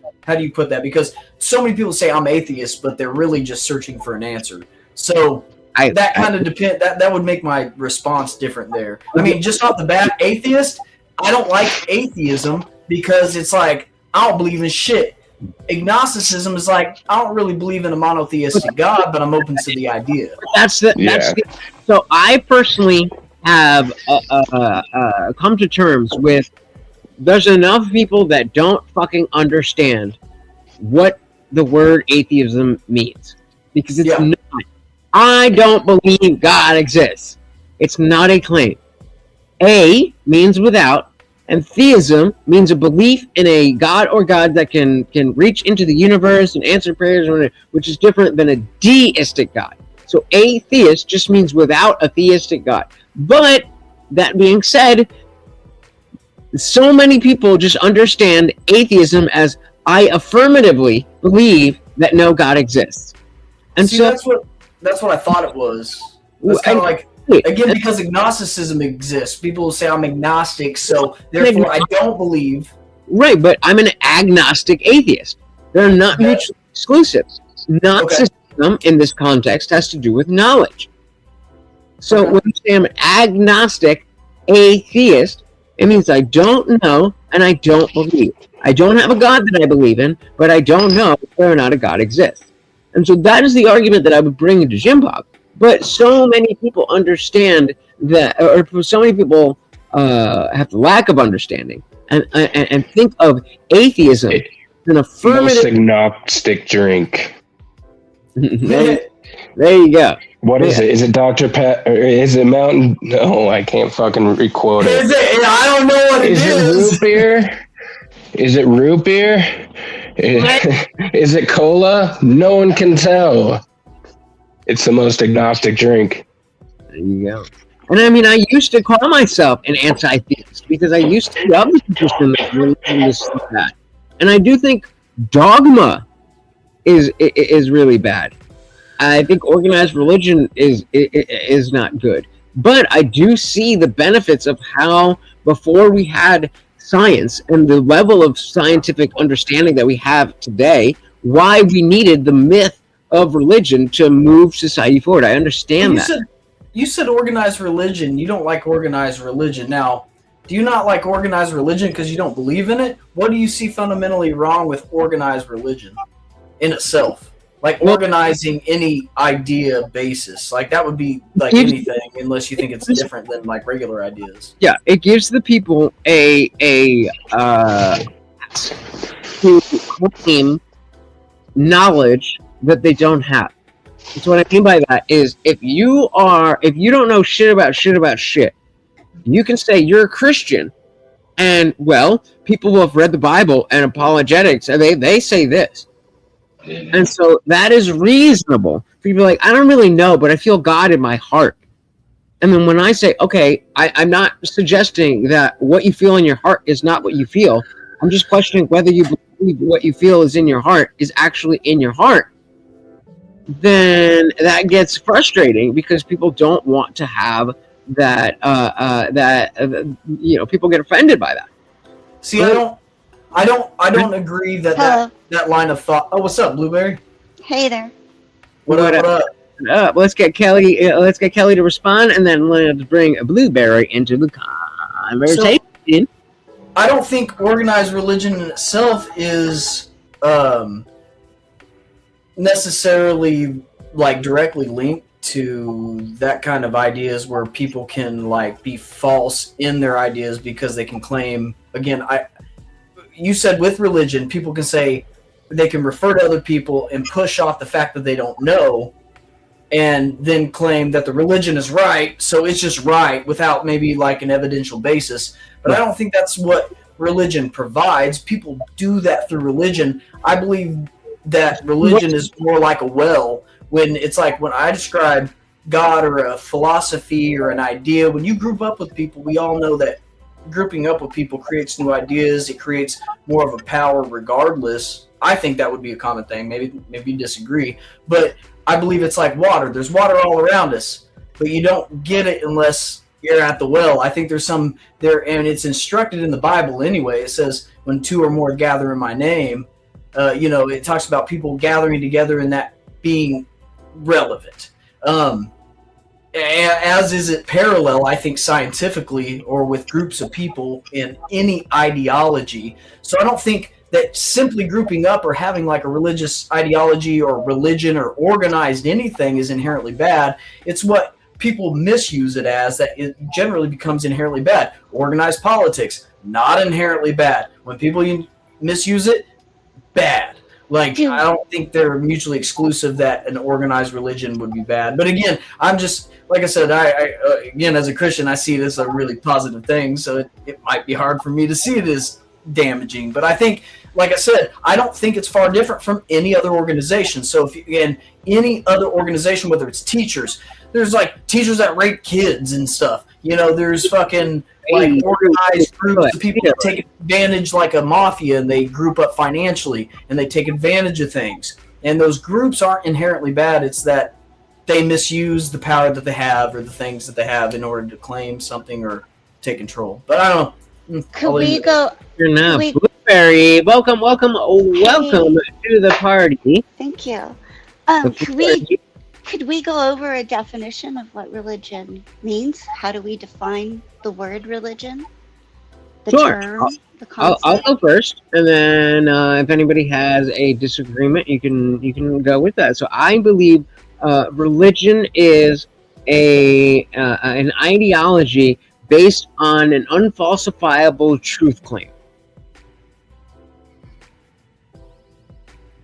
put that? Because so many people say I'm atheist, but they're really just searching for an answer. So that kind of depend. That would make my response different there. I mean, just off the bat, atheist. I don't like atheism because it's like I don't believe in shit. Agnosticism is like I don't really believe in a monotheistic God, but I'm open to the idea. So I personally have come to terms with there's enough people that don't fucking understand what the word atheism means. Because it's not, I don't believe God exists. It's not a claim. A means without, and theism means a belief in a god or gods that can reach into the universe and answer prayers, which is different than a deistic god. So atheist just means without a theistic god. But that being said, so many people just understand atheism as I affirmatively believe that no God exists. And see, that's what I thought it was. It's kind of like, again, because agnosticism exists. People will say I'm agnostic, so therefore I don't believe. Right, but I'm an agnostic atheist. They're not mutually exclusive. Gnosticism in this context has to do with knowledge. So when you say I'm an agnostic atheist, it means I don't know and I don't believe. I don't have a God that I believe in, but I don't know whether or not a God exists. And so that is the argument that I would bring into Jim Bob. But so many people understand that, or so many people have the lack of understanding and think of atheism as an affirmative. Most agnostic drink. There you go. What is it? Is it Dr. Pet? Or is it Mountain? No, I can't fucking requote it. I don't know what it is. Is it root beer? Is it root beer? Is it cola? No one can tell. It's the most agnostic drink. There you go. And I mean, I used to call myself an anti-theist because I used to love the position that religion is bad. And I do think dogma is really bad. I think organized religion is not good. But I do see the benefits of how before we had science and the level of scientific understanding that we have today, why we needed the myth of religion to move society forward. I understand that. You said organized religion. You don't like organized religion. Now, do you not like organized religion because you don't believe in it? What do you see fundamentally wrong with organized religion in itself? Like organizing any idea basis. Like that would be like anything unless you think it's different than like regular ideas. Yeah, it gives the people a to claim knowledge that they don't have. So what I mean by that is if you don't know shit about shit, you can say you're a Christian, and well, people who have read the Bible and apologetics, they say this. And so that is reasonable. People are like, I don't really know, but I feel God in my heart. And then when I say, okay, I'm not suggesting that what you feel in your heart is not what you feel. I'm just questioning whether you believe what you feel is in your heart is actually in your heart. Then that gets frustrating because people don't want to have that, people get offended by that. See, I don't agree that line of thought. Oh, what's up, Blueberry? Hey there. What up? Let's get Kelly to respond, and then let's bring a Blueberry into the conversation. So, I don't think organized religion in itself is necessarily like directly linked to that kind of ideas where people can like be false in their ideas because they can claim. Again, you said with religion, people can say they can refer to other people and push off the fact that they don't know, and then claim that the religion is right, so it's just right without maybe like an evidential basis. But I don't think that's what religion provides. People do that through religion. I believe that religion is more like a well. When it's like when I describe God or a philosophy or an idea, when you group up with people, we all know that grouping up with people creates new ideas. It creates more of a power regardless. I think that would be a common thing. Maybe you disagree. But I believe it's like water. There's water all around us, but you don't get it unless you're at the well. I think there's some there, and it's instructed in the Bible anyway. It says, when two or more gather in my name, it talks about people gathering together and that being relevant. As is it parallel, I think, scientifically or with groups of people in any ideology. So I don't think that simply grouping up or having like a religious ideology or religion or organized anything is inherently bad. It's what people misuse it as that it generally becomes inherently bad. Organized politics. not inherently bad. When people misuse it, bad. Like, I don't think they're mutually exclusive that an organized religion would be bad. But again, I'm just, like I said, I again, as a Christian, I see this as a really positive thing, so it might be hard for me to see it as damaging. But I think, like I said, I don't think it's far different from any other organization. So if, again, any other organization, whether it's teachers, there's like teachers that rape kids and stuff. You know, there's fucking like organized groups of people that take advantage, like a mafia, and they group up financially and they take advantage of things. And those groups aren't inherently bad. It's that they misuse the power that they have or the things that they have in order to claim something or take control. But I don't know. Could we go? You're not Blueberry. Welcome to the party. Thank you. Could we go over a definition of what religion means? How do we define the word religion? The term, the concept? I'll go first, and then if anybody has a disagreement, you can go with that. So I believe religion is an ideology based on an unfalsifiable truth claim.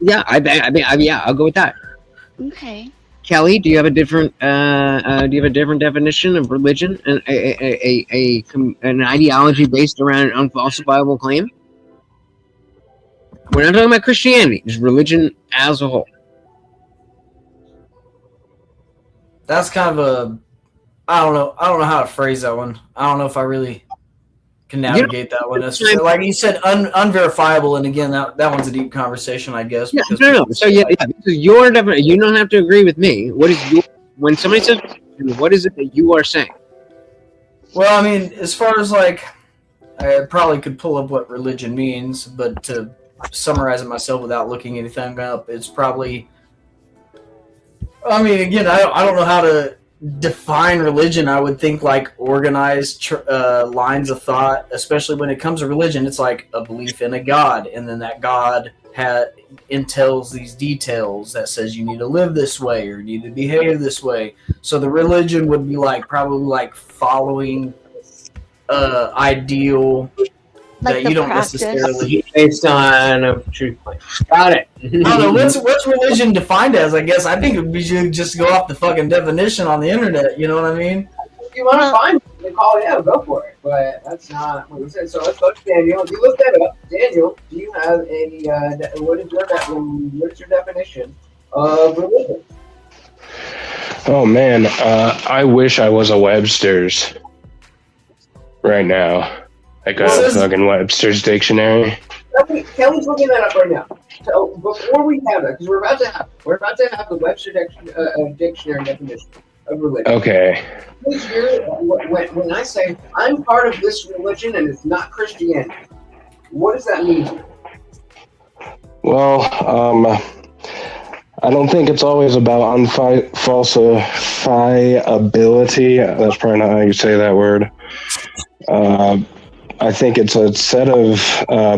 Yeah, I'll go with that. Okay. Kelly, do you have a different definition of religion and an ideology based around an unfalsifiable claim? We're not talking about Christianity, just religion as a whole. That's kind of I don't know how to phrase that one. I don't know if I really can navigate that one. It's like you said, unverifiable, and again, that one's a deep conversation, I guess. Yeah, no. So this is your definition. You don't have to agree with me. What is when somebody says, what is it that you are saying? Well, I mean, as far as like, I probably could pull up what religion means, but to summarize it myself without looking anything up, it's probably. I mean, again, I don't know how to define religion. I would think like organized lines of thought, especially when it comes to religion. It's like a belief in a God, and then that God entails these details that says you need to live this way or you need to behave this way. So the religion would be like probably like following ideal like that you don't practice. necessarily based on a truth claim. Got it. I don't know what's religion defined as. I guess I think we should just go off the fucking definition on the internet. You know what I mean? If you want to find it and call it out, go for it. But that's not what we said. So let's go to Daniel. You look that up. Daniel, do you have any? What is your definition of religion? Oh man, I wish I was a Webster's right now. I got a fucking Webster's dictionary. Kelly's looking that up right now. So before we have that, because we're about to have the Webster dictionary definition of religion. Okay. Please hear when I say I'm part of this religion and it's not Christianity. What does that mean? Well, I don't think it's always about falsifiability. That's probably not how you say that word. I think it's a set of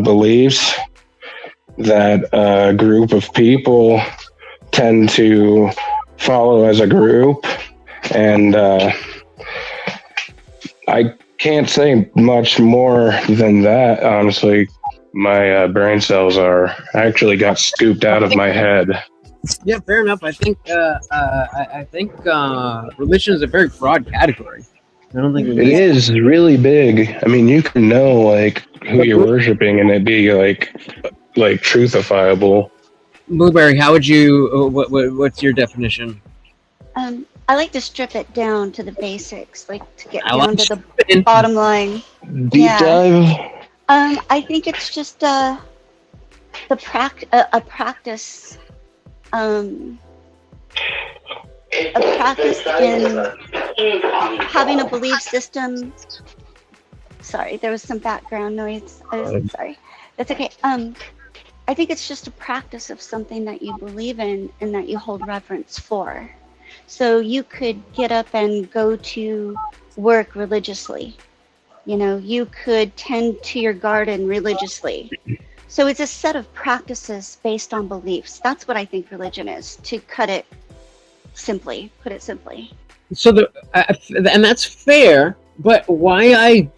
beliefs that a group of people tend to follow as a group. And I can't say much more than that, honestly. My brain cells actually got scooped out of my head. Yeah, fair enough. I think religion is a very broad category. I don't think it is really big. I mean, you can know like who you're worshiping and it be like truthifiable. Blueberry, how would you? What's your definition? I like to strip it down to the basics, like to get down to the bottom line. Deep dive. I think it's just a practice. A practice in having a belief system. Sorry, there was some background noise. Sorry. That's okay. I think it's just a practice of something that you believe in and that you hold reverence for. So you could get up and go to work religiously. You know, you could tend to your garden religiously. So it's a set of practices based on beliefs. That's what I think religion is, to put it simply. So and that's fair, But why I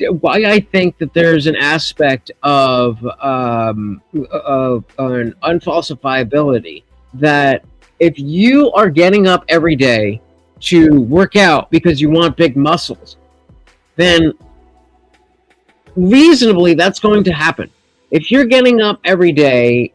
think that there's an aspect of an unfalsifiability that if you are getting up every day to work out because you want big muscles, then reasonably that's going to happen. If you're getting up every day,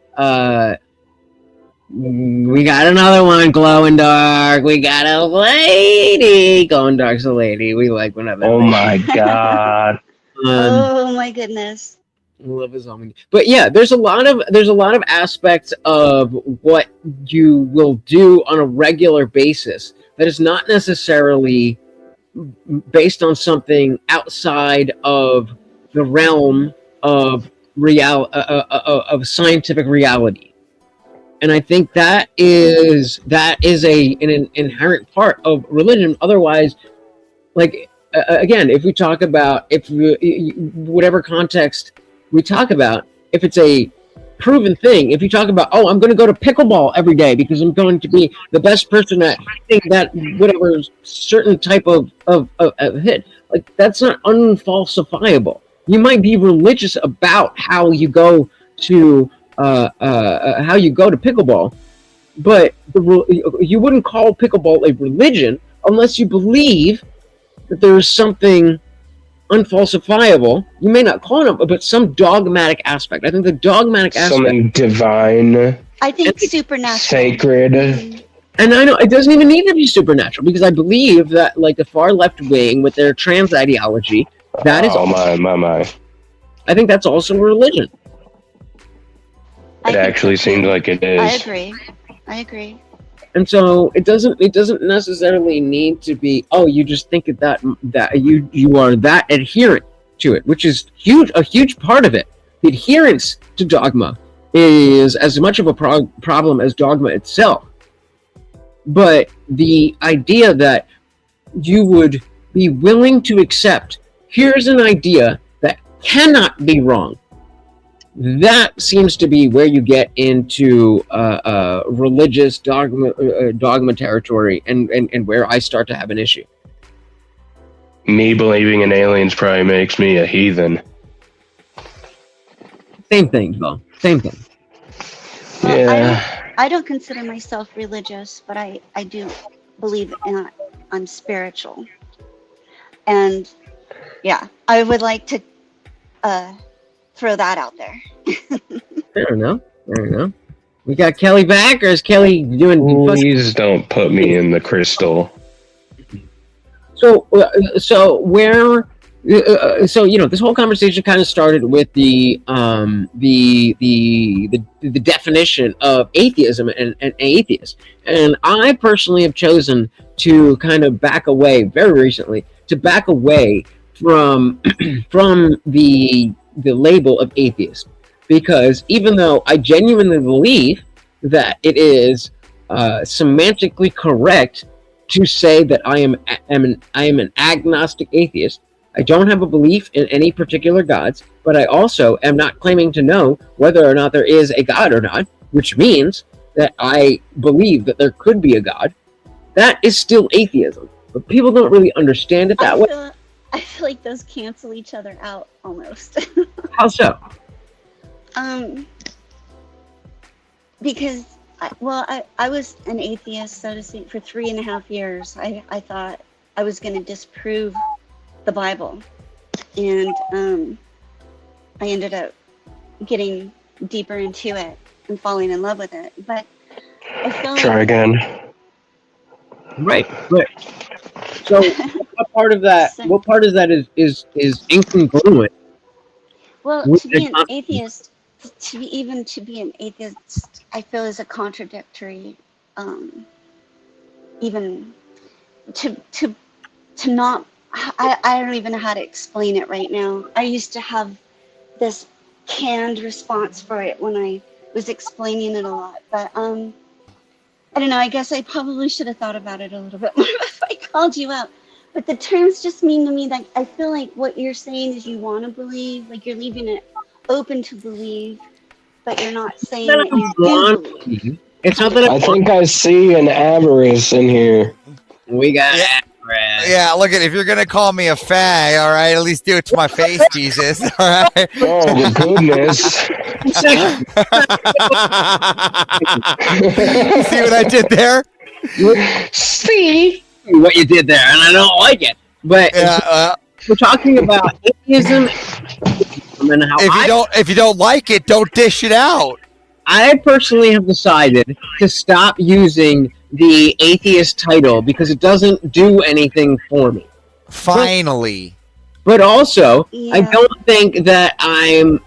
we got another one, glowing dark. We got a lady. Glowing dark's a lady. We like whenever. Oh my god. Oh my goodness. Love is all we need. But yeah, there's a lot of aspects of what you will do on a regular basis that is not necessarily based on something outside of the realm of of scientific reality. And I think that is an inherent part of religion. Otherwise, like again, if we talk about whatever context we talk about, if it's a proven thing, if you talk about, oh, I'm going to go to pickleball every day because I'm going to be the best person at hitting that whatever certain type of hit, like that's not unfalsifiable. You might be religious about how you go to pickleball, but you wouldn't call pickleball a religion unless you believe that there is something unfalsifiable. You may not call it, but some dogmatic aspect. I think the dogmatic aspect, something divine, I think supernatural. sacred. and I know it doesn't even need to be supernatural, because I believe that, like the far left wing with their trans ideology, that is. Oh my. I think that's also a religion. It actually seems like it is. I agree. And so it doesn't necessarily need to be, oh, you just think that you are that adherent to it, which is a huge part of it. The adherence to dogma is as much of a problem as dogma itself. But the idea that you would be willing to accept, here's an idea that cannot be wrong, that seems to be where you get into religious dogma territory, and where I start to have an issue. Me believing in aliens probably makes me a heathen. Same thing, though. Same thing. Well, Yeah. I don't consider myself religious, but I do believe I'm spiritual. And yeah, I would like to throw that out there. I don't know. We got Kelly back, or is Kelly doing? Please don't put me in the crystal. So this whole conversation kind of started with the definition of atheism and atheist, and I personally have chosen to kind of back away very recently from the label of atheist, because even though I genuinely believe that it is semantically correct to say that I am an agnostic atheist, I don't have a belief in any particular gods, but I also am not claiming to know whether or not there is a god or not, which means that I believe that there could be a god. That is still atheism, but people don't really understand it that way. I feel like those cancel each other out almost. How so? Because I was an atheist, so to speak, for 3.5 years. I thought I was going to disprove the Bible, and I ended up getting deeper into it and falling in love with it. But I feel Try like again. Right. So what part of that is incongruent? Well, with to be the an atheist, to be an atheist, I feel is a contradictory. Even to not, I don't even know how to explain it right now. I used to have this canned response for it when I was explaining it a lot, but I don't know. I guess I probably should have thought about it a little bit more if I called you out. But the terms just mean to me that I feel like what you're saying is you want to believe, like you're leaving it open to believe, but you're not saying that you do believe. It's not that I think I see an avarice in here. we got Yeah, look at if you're gonna call me a fag, all right, at least do it to my face, Jesus. All right. Oh goodness! See what I did there? See what you did there, and I don't like it. But Yeah. we're talking about atheism and how If you don't like it, don't dish it out. I personally have decided to stop using the atheist title because it doesn't do anything for me. Finally. But also, Yeah. I don't think that I'm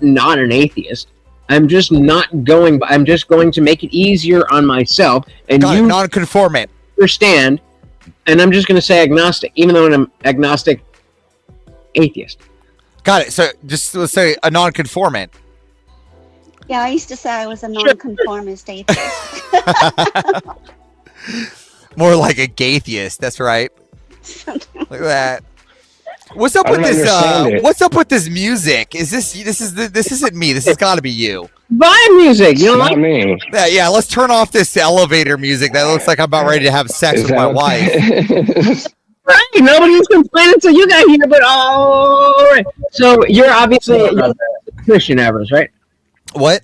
not an atheist. I'm just not going. I'm just going to make it easier on myself, and Got it, you non-conformant. understand. And I'm just going to say agnostic, even though I'm agnostic atheist. Got it. So just let's say a non-conformant. Yeah, I used to say I was a nonconformist atheist. More like a gaytheist. That's right. Look at that. What's up I with don't this? understand it. What's up with this music? This isn't me. This has got to be you. Vibe music, you don't not like? me. Yeah. Let's turn off this elevator music. That looks like I'm about ready to have sex with my wife. Right, nobody was complaining until you got here. But all right, so you're obviously a Christian, Avers, right? What?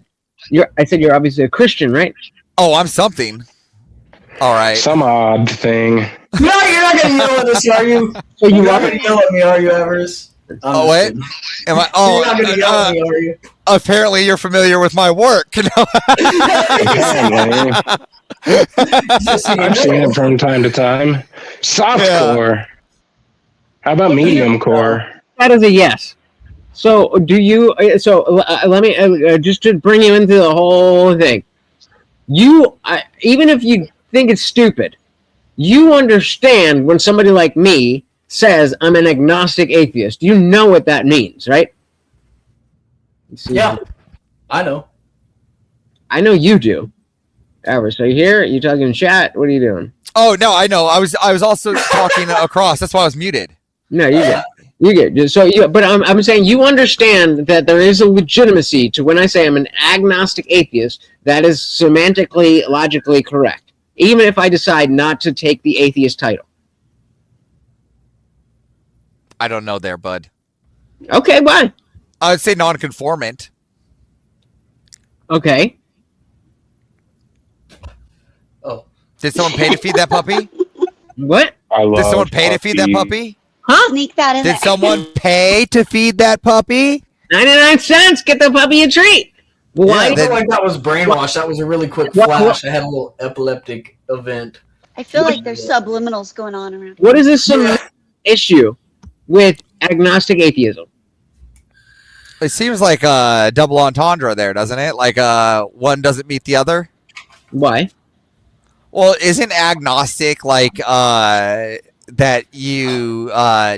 I said you're obviously a Christian, right? Oh, I'm something. All right. Some odd thing. No, you're not gonna yell at us, are you? So You're you not are. gonna yell at me, are you, Evers? Oh, wait. Am I? You're not gonna yell at me, are you? Apparently you're familiar with my work. Apparently. I've seen it from time to time. Softcore. How about medium core? That is a yes. So do you? So let me just to bring you into the whole thing. You even if you think it's stupid, you understand when somebody like me says I'm an agnostic atheist. You know what that means, right? Yeah, I know. I know you do. Albert, so you here? You talking in chat? What are you doing? Oh no, I know. I was also talking across. That's why I was muted. No, you get. You get. So but I'm saying you understand that there is a legitimacy to when I say I'm an agnostic atheist. That is semantically, logically correct. Even if I decide not to take the atheist title. I don't know there, bud. Okay, why? I would say non-conformant. Okay. Oh, Did someone pay to feed that puppy? What? I love Did someone pay to feed that puppy? Huh? Sneak that in Did there. someone pay to feed that puppy? 99 cents. Get the puppy a treat. Why? I Yeah, feel like that was brainwashed. That was a really quick flash. I had a little epileptic event. I feel like there's subliminals going on around. What is this some issue with agnostic atheism? It seems like a double entendre there, doesn't it? Like one doesn't meet the other. Why? Well, isn't agnostic like that you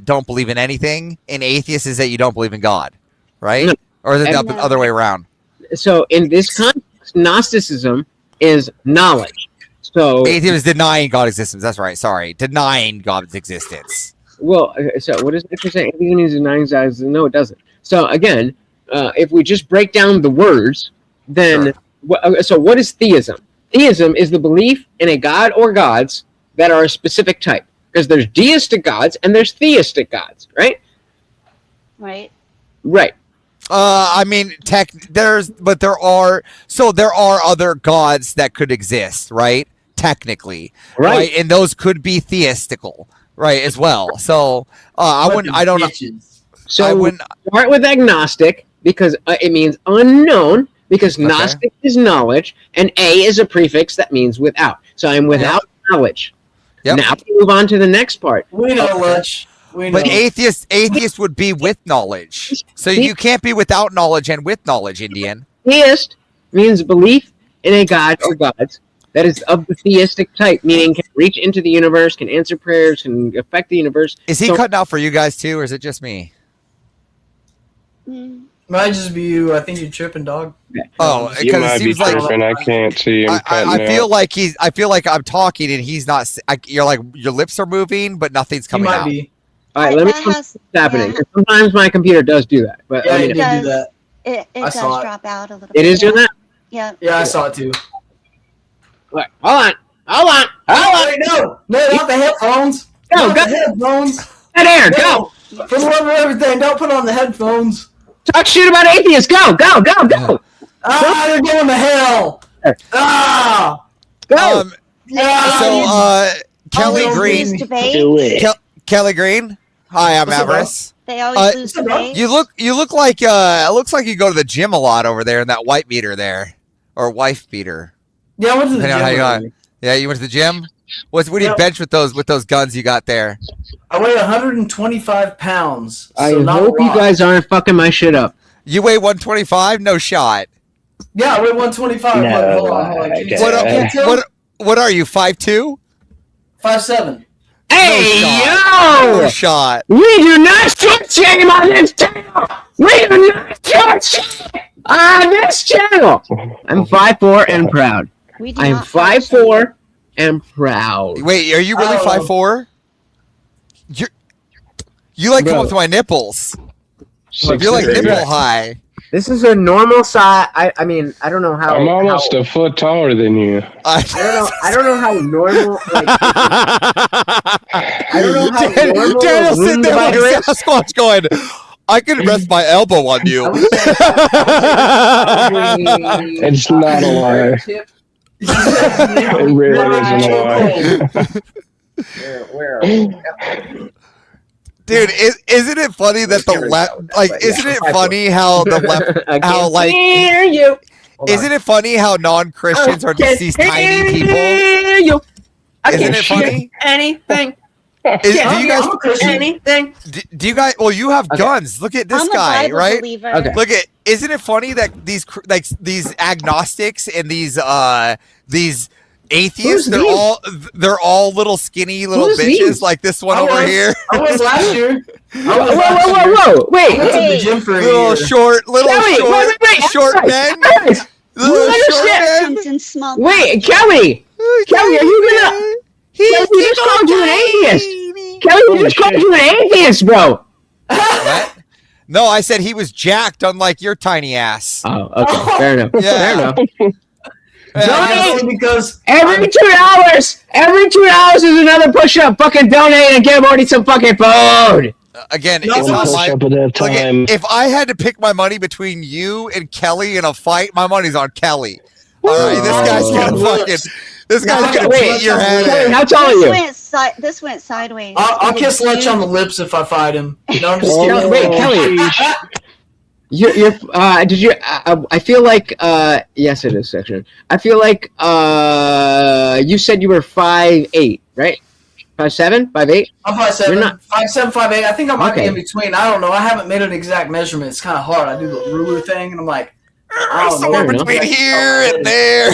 don't believe in anything? And atheist is that you don't believe in God, right? No. Or is it the No. other way around? So in this context, Gnosticism is knowledge. So Atheism is denying God's existence. That's right. Sorry. Denying God's existence. well, so what does it say? Atheism is denying God. No, it doesn't. So again, if we just break down the words, then so what is theism? Theism is the belief in a god or gods that are a specific type. Because there's deistic gods and there's theistic gods, right? Right. Right. I mean, there are other gods that could exist, right? Technically, right? And those could be theistical, right, as well. So I don't know. So I wouldn't. start with agnostic because it means unknown, because Okay. Gnostic is knowledge, and A is a prefix that means without. So I'm without knowledge. Yep. Now we move on to the next part. We know, Lutch. We know. But atheist would be with knowledge. So you can't be without knowledge and with knowledge, Indian. Theist means belief in a god or gods that is of the theistic type, meaning can reach into the universe, can answer prayers, can affect the universe. Is he So- cutting out for you guys too, or is it just me? Mm. Might just be you. I think you're tripping, dog. Oh, You because might it be seems like tripping. I can't see him. I feel like I feel like I'm talking and he's not. You're like your lips are moving, but nothing's You coming might out. be. All right, let me That know has- what's happening. yeah. 'Cause sometimes my computer does do that, but Yeah, I you mean, did does. do that. It I does saw it. drop out a little it bit. is doing that. Yeah. Yeah, I saw it too. All right, hold on. Hold on. Wait, no, not the headphones. Go, Not go. the headphones. Dead air. Go. For the love of everything, don't put on the headphones. Talk shit about atheists. Go. They're going to hell. Go. Kelly Always Green. lose debate. Kelly Green. Hi, I'm What's up, Avarice. They always lose debate. You look like it looks like you go to the gym a lot over there in that white beater there, or wife beater. Yeah, I went to the Depending on how you gym. got. Yeah, you went to the gym. What do you bench with those guns you got there? I weigh 125 pounds. I So not hope a you lot. guys aren't fucking my shit up. You weigh 125? No shot. Yeah, I weigh 125. No, Hold on. Can you okay. What are you? 5'2"? 5'7". Hey, No yo! shot. We do not short shame on this channel! We do not short shame on this channel! I'm 5'4" and proud. We do I'm not 5'4" and proud. Wait, are you really Oh. 5'4"? You like come Bro. up to my nipples. Six You're like three. nipple high. This is a normal size. I mean, I don't know how. I'm almost a foot taller than you. I don't know how normal. Like, I don't know how normal. Daniel's sitting room there like divider is. Sasquatch going, I can rest my elbow on I you. would say probably It's not a lie. tip. It really isn't a lie. Where? Dude, isn't it funny that the left, like, isn't it funny how the left, I how can't like, hear you. isn't it funny how non-Christians are just these tiny people? You. I Isn't can't it hear funny? anything. Do you guys, I'm a Christian. Anything. do you guys, well, you have Okay. guns. Look at this I'm a guy, Bible right? believer. Okay. Look at, isn't it funny that these agnostics and these atheists, Who's these? they're all little skinny little Who's bitches these? like this one I over was- here. I was last year. Whoa! I Wait, went to the gym for a Little year. short, Kelly, wait, short guys, men. guys, Little you short understand? men. Comes in small. Wait, Kelly, Kelly, are you gonna? Kelly, we just called you an atheist. Kelly, we just called you an atheist, bro. What? No, I said he was jacked, unlike your tiny ass. Oh, okay, fair enough. Yeah. Fair enough. Yeah, Only because Every $2 is another push-up. Fucking donate and get Morty some fucking food. again, No, it's no, not Push my. up at that Look at, time. if I had to pick my money between you and Kelly in a fight, my money's on Kelly. All right, this Oh. gonna beat your head Kelly, in. how tall are you? This went sideways. I'll Did kiss you- Lech on the lips if I fight him. No, I'm just Oh, kidding. wait, Kelly. You're did you? I feel like, yes, it is section. I feel like, you said you were 5'8", right? 5'7", 5'8". I'm You're 5'7", not- 5'7", 5'8". I think I might Okay. be in between. I don't know. I haven't made an exact measurement. It's kind of hard. I do the ruler thing, and I'm like, I don't know. Somewhere Fair enough. between here and there.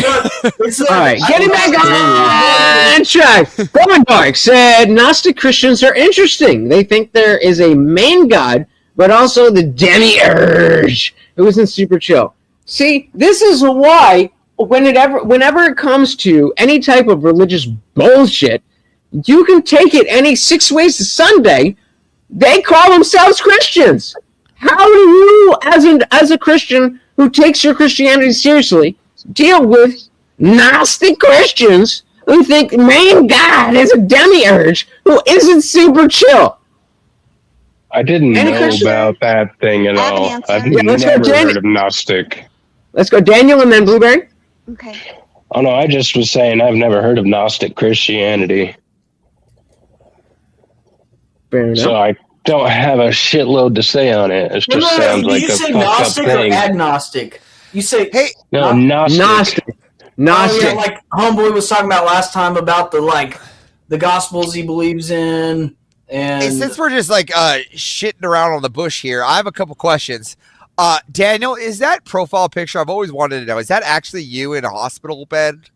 All right, getting back on track. Roman Dark said Gnostic Christians are interesting. They think there is a main god, but also the demiurge, who isn't super chill. See, this is why whenever it comes to any type of religious bullshit, you can take it any 6 ways to Sunday. They call themselves Christians. How do you, as a Christian who takes your Christianity seriously, deal with Gnostic Christians who think main God is a demiurge who isn't super chill? I didn't Any know Christian? about that thing at I have an all. answer. I've Yeah, let's go, never Jen. heard of Gnostic. Let's go Daniel and then Blueberry. Okay. Oh no, I just was saying I've never heard of Gnostic Christianity, Fair enough. so I don't have a shitload to say on it. It just sounds like you a say fucked up Gnostic or thing. agnostic? You say Hey, No, Gnostic. Oh, Gnostic. yeah, like Homeboy was talking about last time about the Gospels he believes in, and hey, since we're just like shitting around on the bush here, I have a couple questions. Daniel, is that profile picture? I've always wanted to know. Is that actually you in a hospital bed?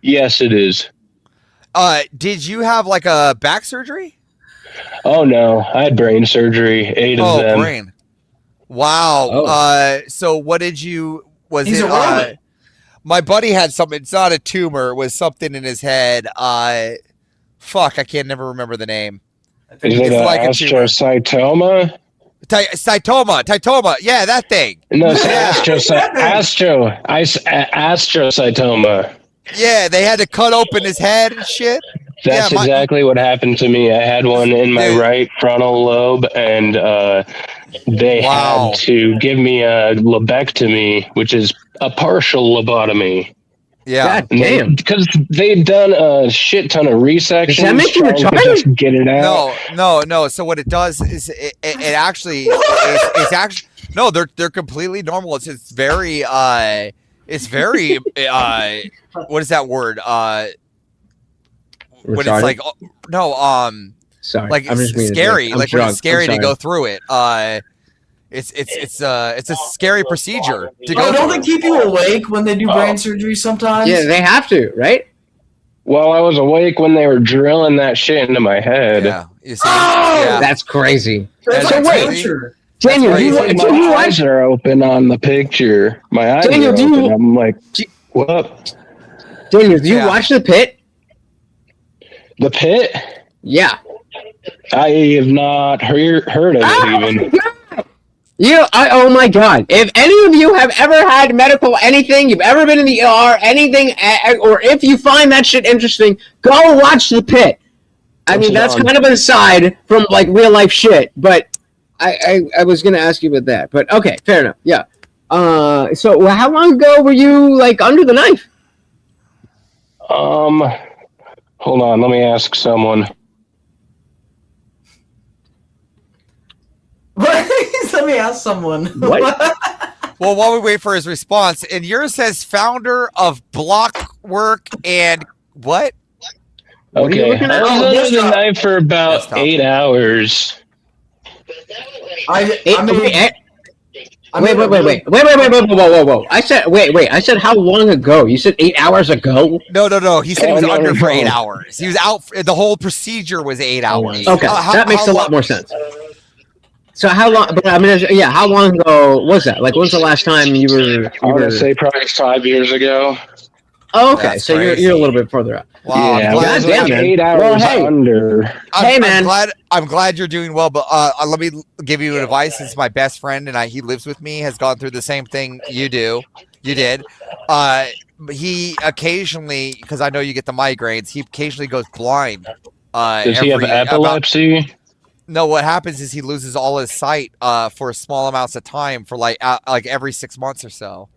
Yes, it is. Did you have like a back surgery? Oh no, I had brain surgery. 8 of them. Brain. Wow. Oh. So what did you? Was He's it? a Roman. My buddy had something. It's not a tumor. It was something in his head. Fuck, I can't never remember the name. Is it It's an like a tumor. astrocytoma? Cytoma. Yeah, that thing. No, it's Yeah. astrocytoma. Yeah, they had to cut open his head and shit. That's Yeah, exactly what happened to me. I had one in my Dude. right frontal lobe, and they Wow. had to give me a lobectomy, which is a partial lobotomy. Yeah. God damn. Because they'd done a shit ton of resections. Does that make you trying to retarded? just get it out. No. So what it does is it actually it's actually no, they're completely normal. It's very what is that word? When it's like Sorry, like I'm just being scary, I'm like when drunk. it's scary I'm to sorry. go through it. It's a scary procedure to go Oh, don't through. they keep you awake when they do brain surgery sometimes? Yeah, they have to, right? Well, I was awake when they were drilling that shit into my head. Yeah, you see, Oh! yeah. That's crazy. That's So like wait. torture. Daniel, crazy. do My you watch? eyes are open on the picture. My eyes Daniel, are do you- open. I'm like, do- what? Daniel, do you Yeah. watch The Pit? The Pit? Yeah. I have not heard of it even. Oh my God! If any of you have ever had medical anything, you've ever been in the ER, anything, or if you find that shit interesting, go watch The Pit. I What's mean, it that's on? kind of an aside from like real life shit, but I was gonna ask you about that, but okay, fair enough. Yeah. So how long ago were you like under the knife? Hold on, let me ask someone. Let me ask someone. What? Well, while we wait for his response, and yours says founder of Blockwork and what? What are you Okay, looking I at? was Oh, under the desktop. knife for about Desktop. 8 hours. I Wait, whoa. I said, wait. I said how long ago? You said 8 hours ago? No. He said he was Oh, no, under for no. 8 hours. He was out. The whole procedure was 8 hours. Okay, that makes a lot more sense. So how long? But I mean, yeah, how long ago was that? Like, when's the last time you were? I want to say probably 5 years ago. Oh, okay, That's so crazy. you're a little bit further up. Wow, Yeah, I'm it glad, was damn, like man. 8 hours Well, hey. under. Hey, man. I'm glad you're doing well. But let me give you advice. Since my best friend and he lives with me, has gone through the same thing you did. He occasionally, because I know you get the migraines, he occasionally goes blind. Does he have epilepsy? No, what happens is he loses all his sight for small amounts of time for like every 6 months or so.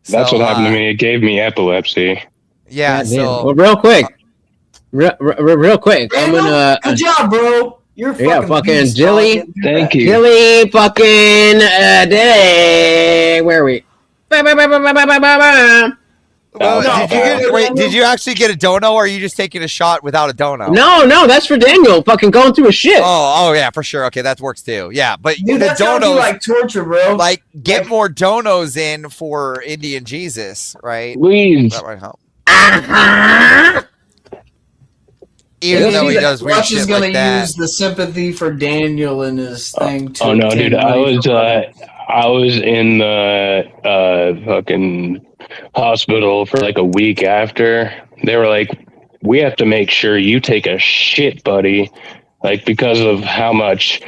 That's So, what happened to me. It gave me epilepsy. Yeah, God damn. so Well, real quick, real quick, I'm gonna. Good job, bro. You're Yeah, fucking beast, Dilly. dog. Thank you. Dilly fucking Dilly. Where are we? well, No, did you actually get a dono, or are you just taking a shot without a dono? No, that's for Daniel. Fucking going through a shit. Oh yeah, for sure. Okay, that works too. Yeah, but Dude, the that's gotta be donos, like torture, bro. like get more donos in for Indian Jesus, right? Please. That might help. Uh-huh. Even though he does weird Rush is shit gonna like that. use the sympathy for Daniel in his thing too. Oh no, dude! I was in the fucking hospital for like a week after. They were like, "We have to make sure you take a shit, buddy," like because of how much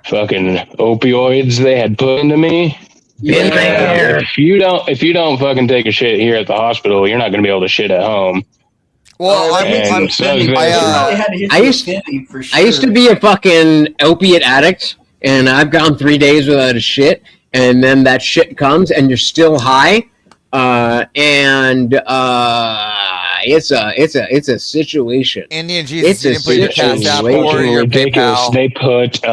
fucking opioids they had put into me. Been there. If you don't fucking take a shit here at the hospital, you're not gonna be able to shit at home. Well, I used to be a fucking opiate addict, and I've gone 3 days without a shit, and then that shit comes, and you're still high, it's a situation. Indian Jesus, you It's didn't put your a cash app situation. or your Ridiculous. PayPal. They put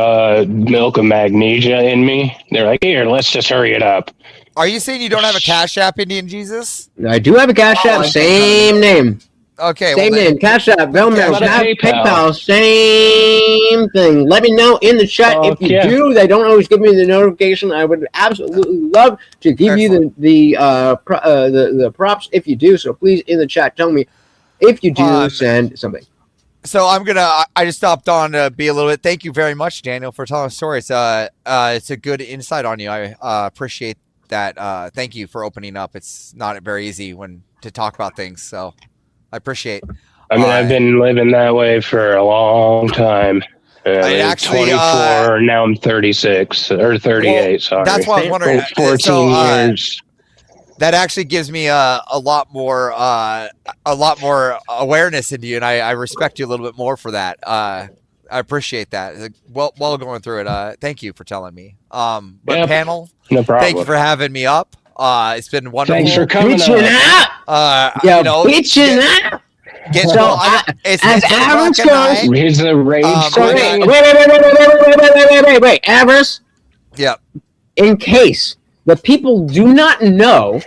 milk of magnesia in me. They're like, "Here, let's just hurry it up." Are you saying you don't have a cash app, Indian Jesus? I do have a Cash App, same name. Okay, Same well, then- name, Cash App, Venmo, What about a PayPal, same thing. Let me know in the chat if you do. They don't always give me the notification. I would absolutely love to give you the props if you do. So please, in the chat, tell me if you do send something. So I just stopped on to be a little bit. Thank you very much, Daniel, for telling a story. It's a good insight on you. I appreciate that. Thank you for opening up. It's not very easy to talk about things. So I appreciate. I mean, I've been living that way for a long time. I actually, 24. Now I'm 36 or 38. Well, sorry. that's what I was wondering. 14 years. that actually gives me a lot more awareness into you, and I respect you a little bit more for that. I appreciate that. While going through it, thank you for telling me. But Yep. panel, No problem. thank you for having me up. It's been wonderful. Thanks for coming Bitching up. out. You Yo, know, bitching out. so it's as 10 o'clock Avarice at goes- night. He's a rage So I wait, got- wait, Avarice. Yep. In case the people do not know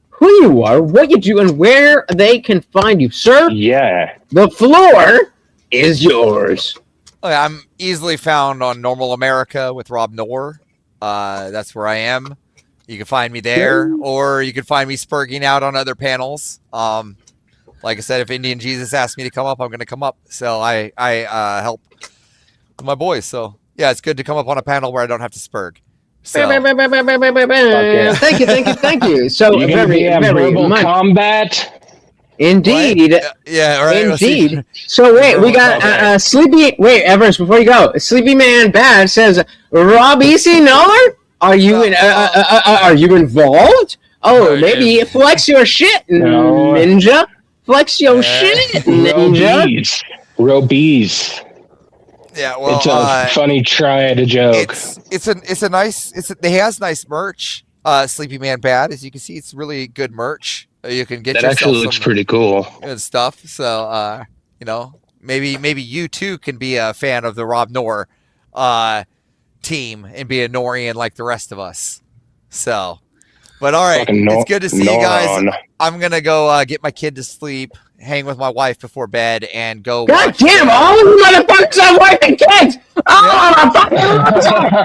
who you are, what you do, and where they can find you, sir, Yeah. the floor is yours. Okay, I'm easily found on Normal America with Rob Noor. That's where I am. You can find me there, or you can find me spurging out on other panels. Like I said, if Indian Jesus asked me to come up, I'm going to come up. So I help my boys. So yeah, it's good to come up on a panel where I don't have to spurg. So yeah. Thank you. So You gonna be very, at very verbal much. combat? Indeed. yeah, right. Let's see. Indeed. So wait, we got Okay. Sleepy. Wait, Everest, before you go, Sleepy Man Bad says, "Rob EC Noller, are you are you involved? Oh, No, maybe yeah. flex your shit, No. Ninja. Flex your Yeah. shit, Ninja." Robees. Yeah, well, It's a funny try at a joke. He has nice merch. Sleepy Man Bad, as you can see, it's really good merch. You can get That yourself actually looks some pretty cool. good stuff. So, you know, maybe you too can be a fan of the Rob Noor team and be a Norian like the rest of us. So, but all right, Fucking it's good to see you guys. Noron. I'm gonna go get my kid to sleep, hang with my wife before bed, and go. God watch damn! the- All of you motherfuckers have wife and kids. Oh,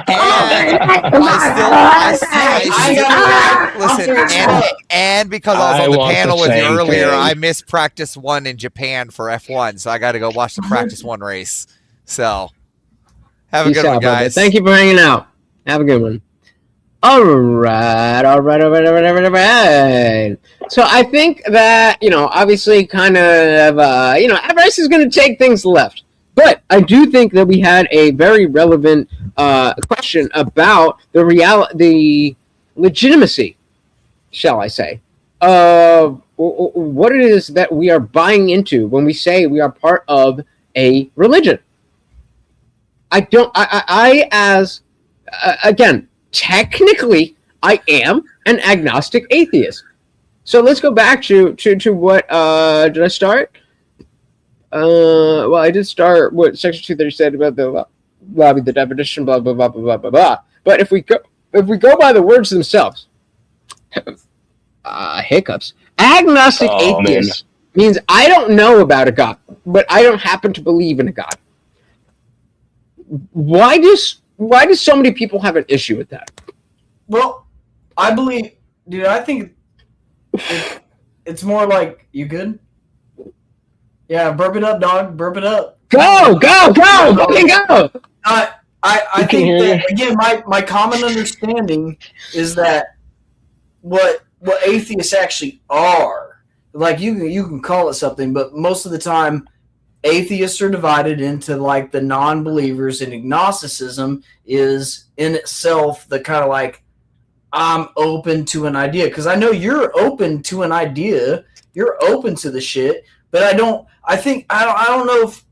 And because I was I on the want panel the with you same earlier, thing. I missed practice 1 in Japan for F1, so I got to go watch the practice 1 race. So, have a Peace good one, out, brother. guys. Thank you for hanging out. Have a good one. All right. So I think that, obviously kind of, Everest is going to take things left. But I do think that we had a very relevant question about the legitimacy, shall I say, of what it is that we are buying into when we say we are part of a religion. Again, technically, I am an agnostic atheist. So let's go back to what did I start? Well, I did start what Section 230 said about the lobby, the definition, blah blah blah blah blah blah blah. But if we go by the words themselves, hiccups. Agnostic atheist means I don't know about a God, but I don't happen to believe in a God. Why do so many people have an issue with that? Well, I believe, dude. I think it's more like, you good? Yeah, burp it up, dog. Burp it up. Go, fucking go! I think that, again, my common understanding is that what atheists actually are, like, you can call it something, but most of the time, atheists are divided into like the non-believers, and agnosticism is in itself the kind of like, I'm open to an idea, because I know you're open to an idea, you're open to the shit, but I don't know if,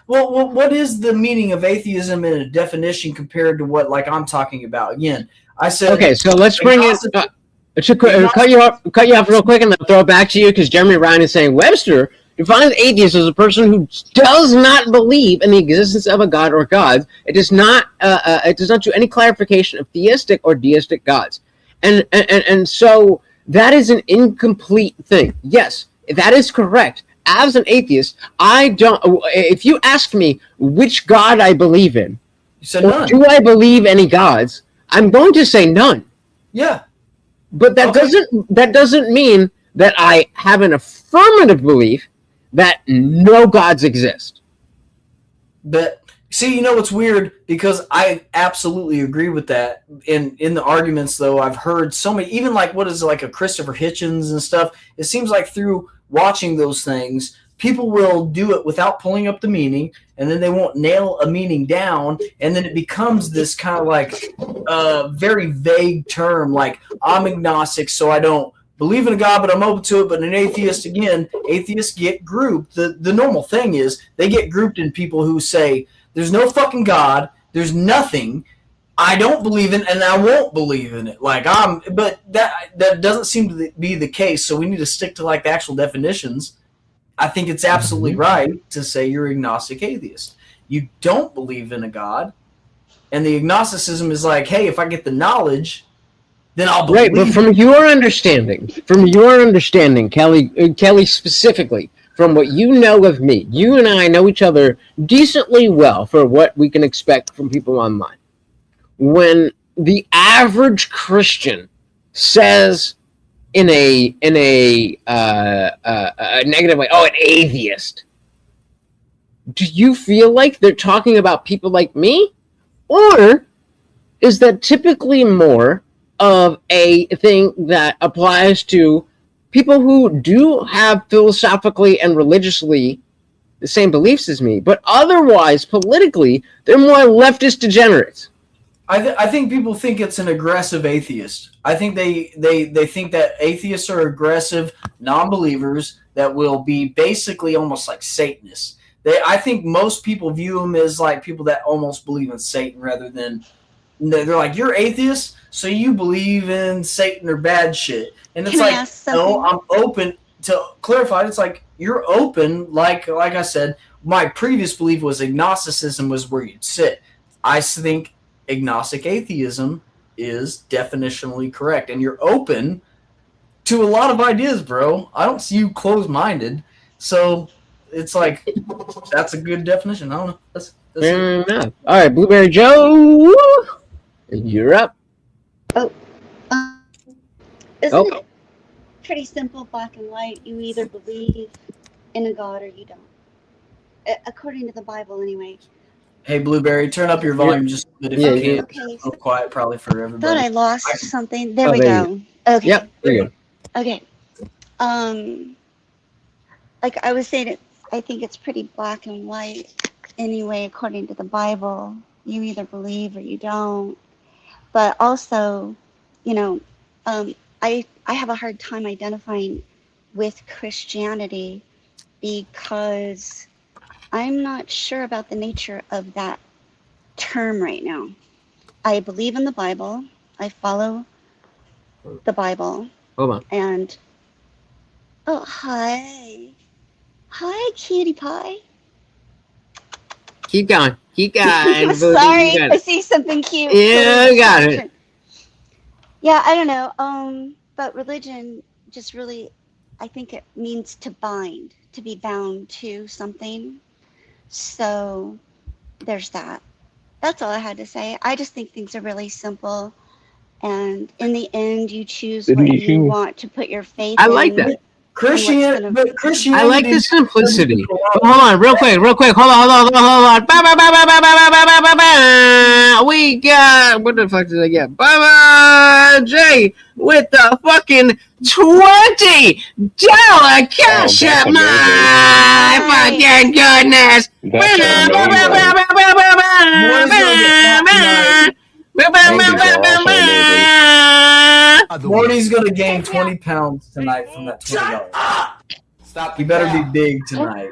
well, what is the meaning of atheism in a definition compared to what like I'm talking about? Again, I said, okay, so let's bring in to cut you off real quick, and then throw it back to you, because Jeremy Ryan is saying Webster defines atheist as a person who does not believe in the existence of a god or gods. It does not do any clarification of theistic or deistic gods, and so that is an incomplete thing. Yes, that is correct. As an atheist, I don't. If you ask me which god I believe in, you said none. Do I believe any gods? I'm going to say none. Yeah, but that doesn't mean that I have an affirmative belief that no gods exist. But see, you know what's weird? Because I absolutely agree with that. In the arguments, though, I've heard so many, even like what is like a Christopher Hitchens and stuff. It seems like through watching those things, people will do it without pulling up the meaning, and then they won't nail a meaning down, and then it becomes this kind of like very vague term, like I'm agnostic, so I don't believe in a God, but I'm open to it. But an atheist, again, atheists get grouped. The normal thing is they get grouped in people who say, there's no fucking God, there's nothing, I don't believe in, and I won't believe in it. But that doesn't seem to be the case. So we need to stick to like the actual definitions. I think it's absolutely right to say you're agnostic atheist. You don't believe in a God, and the agnosticism is like, hey, if I get the knowledge, then I'll believe. Right, but from your understanding, Kelly specifically, from what you know of me, you and I know each other decently well for what we can expect from people online. When the average Christian says in a negative way, oh, an atheist, do you feel like they're talking about people like me? Or is that typically more of a thing that applies to people who do have philosophically and religiously the same beliefs as me, but otherwise, politically, they're more leftist degenerates? I think people think it's an aggressive atheist. I think they think that atheists are aggressive non-believers that will be basically almost like Satanists. I think most people view them as like people that almost believe in Satan rather than they're like, you're atheist, so you believe in Satan or bad shit. And it's like, no, I'm open to clarify. It's like you're open. Like I said, my previous belief was agnosticism was where you'd sit. I think agnostic atheism is definitionally correct, and you're open to a lot of ideas, bro. I don't see you closed-minded, so it's like that's a good definition. I don't know. That's fair enough. All right, Blueberry Joe, you're up. Isn't it pretty simple, black and white? You either believe in a God or you don't, according to the Bible, anyway. Hey, Blueberry, turn up your volume just a bit if you can. Okay. So quiet probably for everybody. Thought I lost something. There we go. Okay. Yep, you're good. Okay. Like I was saying, I think it's pretty black and white anyway, according to the Bible. You either believe or you don't. But also, you know, I have a hard time identifying with Christianity because I'm not sure about the nature of that term right now. I believe in the Bible. I follow the Bible. Hold on. And, oh, hi. Hi, cutie pie. Keep going. I'm sorry. I see something cute. Yeah, I got it. Yeah, I don't know. But religion just really, I think it means to bind, to be bound to something. So there's that. That's all I had to say. I just think things are really simple. And in the end, you choose what you want to put your faith in. I like that. Christianity. I like the simplicity. But hold on, real quick. Hold on. We got, what the fuck did I get? Baba J with the fucking $20 cash out. My fucking goodness. Morty's gonna gain 20 pounds tonight from that $20. Stop! You better be big tonight.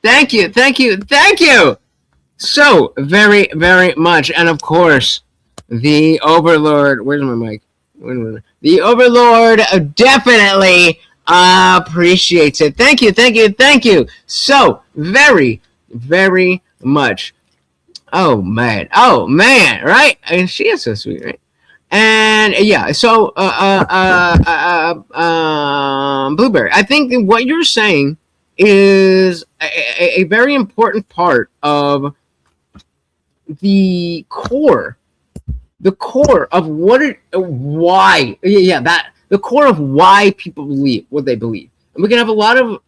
Thank you. So very, very much, and of course, the Overlord. Where's my mic? The Overlord definitely appreciates it. Thank you. So very, very much. Oh man, right? And she is so sweet, right? And yeah, so Blueberry, I think what you're saying is a very important part of the core of the core of why people believe what they believe. And we can have a lot of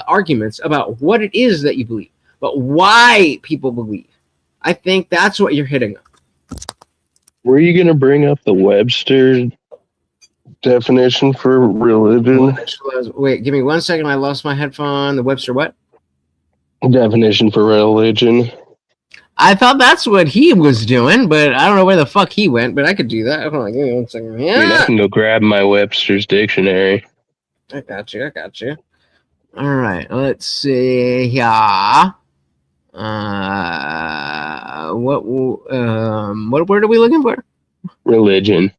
arguments about what it is that you believe, but why people believe. I think that's what you're hitting on. Were you going to bring up the Webster definition for religion? Wait, give me 1 second. I lost my headphone. The Webster what? Definition for religion. I thought that's what he was doing, but I don't know where the fuck he went. But I could do that. Hold on, give me 1 second. I mean, I Yeah, can go grab my Webster's dictionary. I got you. All right, let's see here. What word are we looking for? Religion.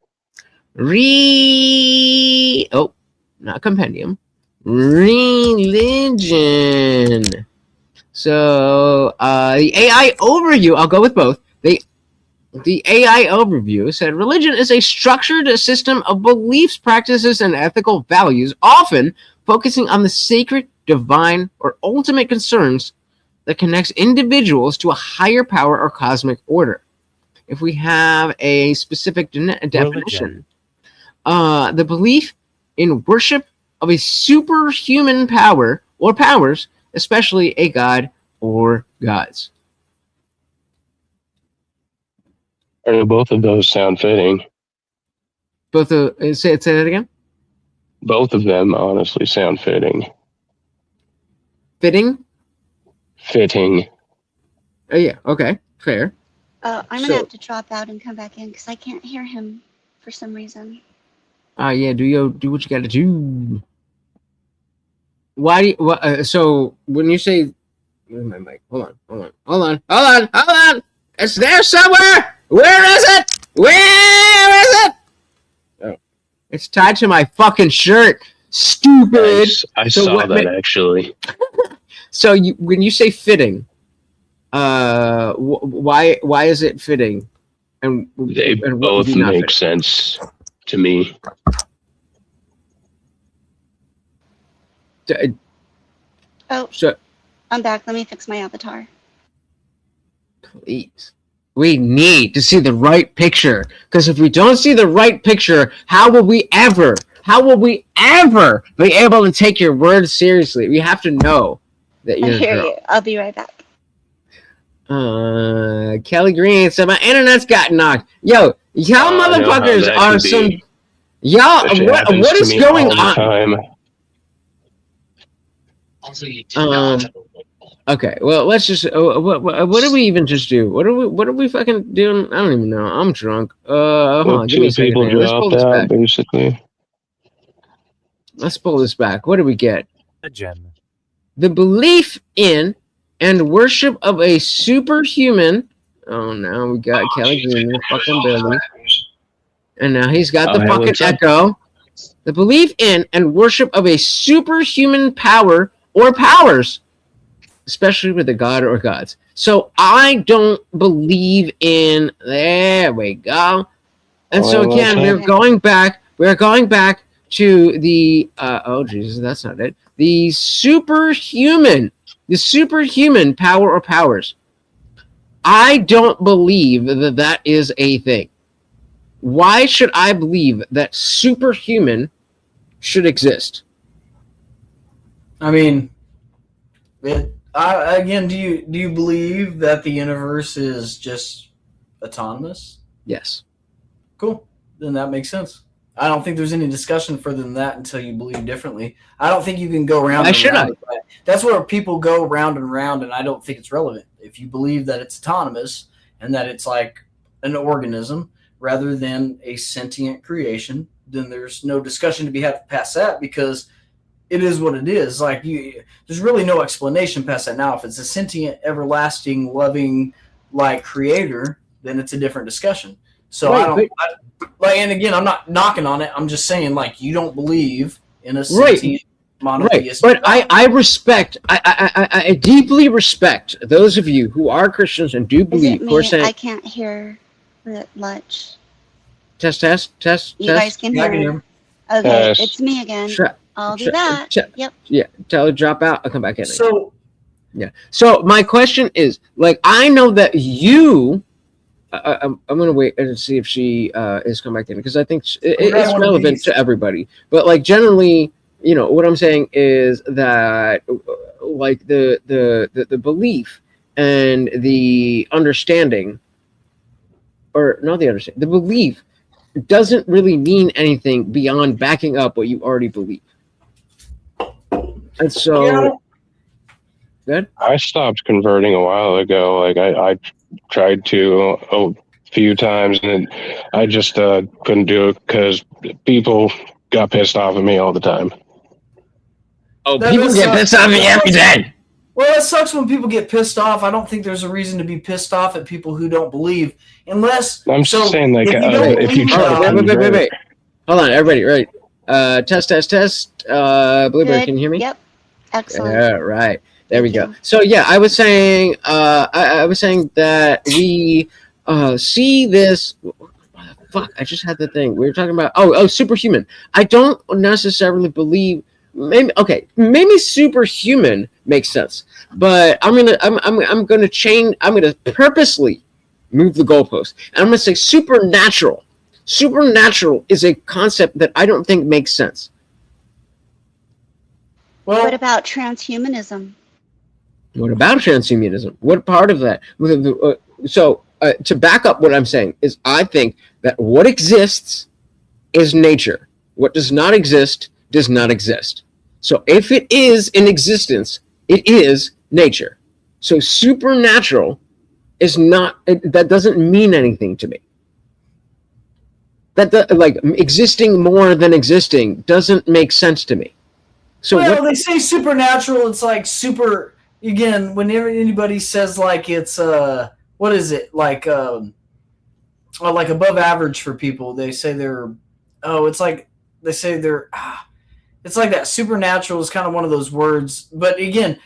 Not compendium. Religion. So the AI overview, I'll go with both. The AI overview said religion is a structured system of beliefs, practices, and ethical values, often focusing on the sacred, divine, or ultimate concerns that connects individuals to a higher power or cosmic order. If we have a specific definition, the belief in worship of a superhuman power or powers, especially a god or gods. Both of those sound fitting. Say that again. Both of them honestly sound fitting. Fitting. Oh yeah. Okay. Fair. I'm gonna have to drop out and come back in because I can't hear him for some reason. Yeah. Do what you got to do. Why do you, so when you say, where's my mic? Hold on. It's there somewhere. Where is it? Oh, it's tied to my fucking shirt. Stupid. I saw that actually. So when you say fitting, why is it fitting? And they both make sense to me. So I'm back. Let me fix my avatar. Please. We need to see the right picture. Because if we don't see the right picture, how will we ever be able to take your words seriously? We have to know that you're I hear you. I'll be right back. Kelly Green said my internet's got knocked. Yo, y'all motherfuckers are some. Y'all, what is going on? Okay, well, let's just. What did we even just do? What are we fucking doing? I don't even know. I'm drunk. Hold on, give me a second. Let's pull this back. Basically. Let's pull this back. What do we get? A gem. The belief in and worship of a superhuman. Oh, now we got Kelly Green in the fucking building. And now he's got the fucking echo. The belief in and worship of a superhuman power or powers, especially with a god or gods. So I don't believe in. There we go. And so again, we're going back to the. Oh Jesus, that's not it. The superhuman power or powers. I don't believe that is a thing. Why should I believe that superhuman should exist? I mean, again, do you believe that the universe is just autonomous? Yes. Cool. Then that makes sense. I don't think there's any discussion further than that until you believe differently. I don't think you can go round and round. That's where people go round and round, and I don't think it's relevant. If you believe that it's autonomous and that it's like an organism rather than a sentient creation, then there's no discussion to be had past that because it is what it is. Like there's really no explanation past that. Now, if it's a sentient, everlasting, loving, like creator, then it's a different discussion. So and again, I'm not knocking on it. I'm just saying, like, you don't believe in a sentient monotheist. Right. But I respect, I deeply respect those of you who are Christians and do believe. I can't hear that much. Test. You guys can hear me. Okay, it's me again. I'll do that. Yep. Yeah. Tell her to drop out. I'll come back in. So. Yeah. So my question is, like, I know that you. I'm gonna wait and see if she is come back in because I think it's relevant to everybody. But like generally, you know, what I'm saying is that like the belief and the understanding, or not the understanding, the belief doesn't really mean anything beyond backing up what you already believe. And so, good. I stopped converting a while ago. Like I tried to a few times, and I just couldn't do it because people got pissed off at me all the time. Oh, That people does get suck. pissed off at you every day. Well, it sucks when people get pissed off. I don't think there's a reason to be pissed off at people who don't believe, unless. I'm so saying, like, if you don't if you believe try to God- Wait. Hold on, everybody, right? Test. Blueberry, Good. can you hear me? Yep. Excellent. Yeah, right. There we Thank go. you. So yeah, I was saying, I was saying that we see this. Fuck! I just had the thing. We were talking about superhuman. I don't necessarily believe. Maybe superhuman makes sense, but I'm gonna purposely move the goalpost, and I'm gonna say supernatural. Supernatural is a concept that I don't think makes sense. Well, What about transhumanism? What about transhumanism? What part of that? To back up what I'm saying is, I think that what exists is nature. What does not exist does not exist. So if it is in existence, it is nature. So supernatural is not. That doesn't mean anything to me. Like existing more than existing doesn't make sense to me. So well, they say supernatural. It's like super. Again, whenever anybody says like it's what is it like above average for people, they say they're it's like they say they're it's like that. Supernatural is kind of one of those words, but again,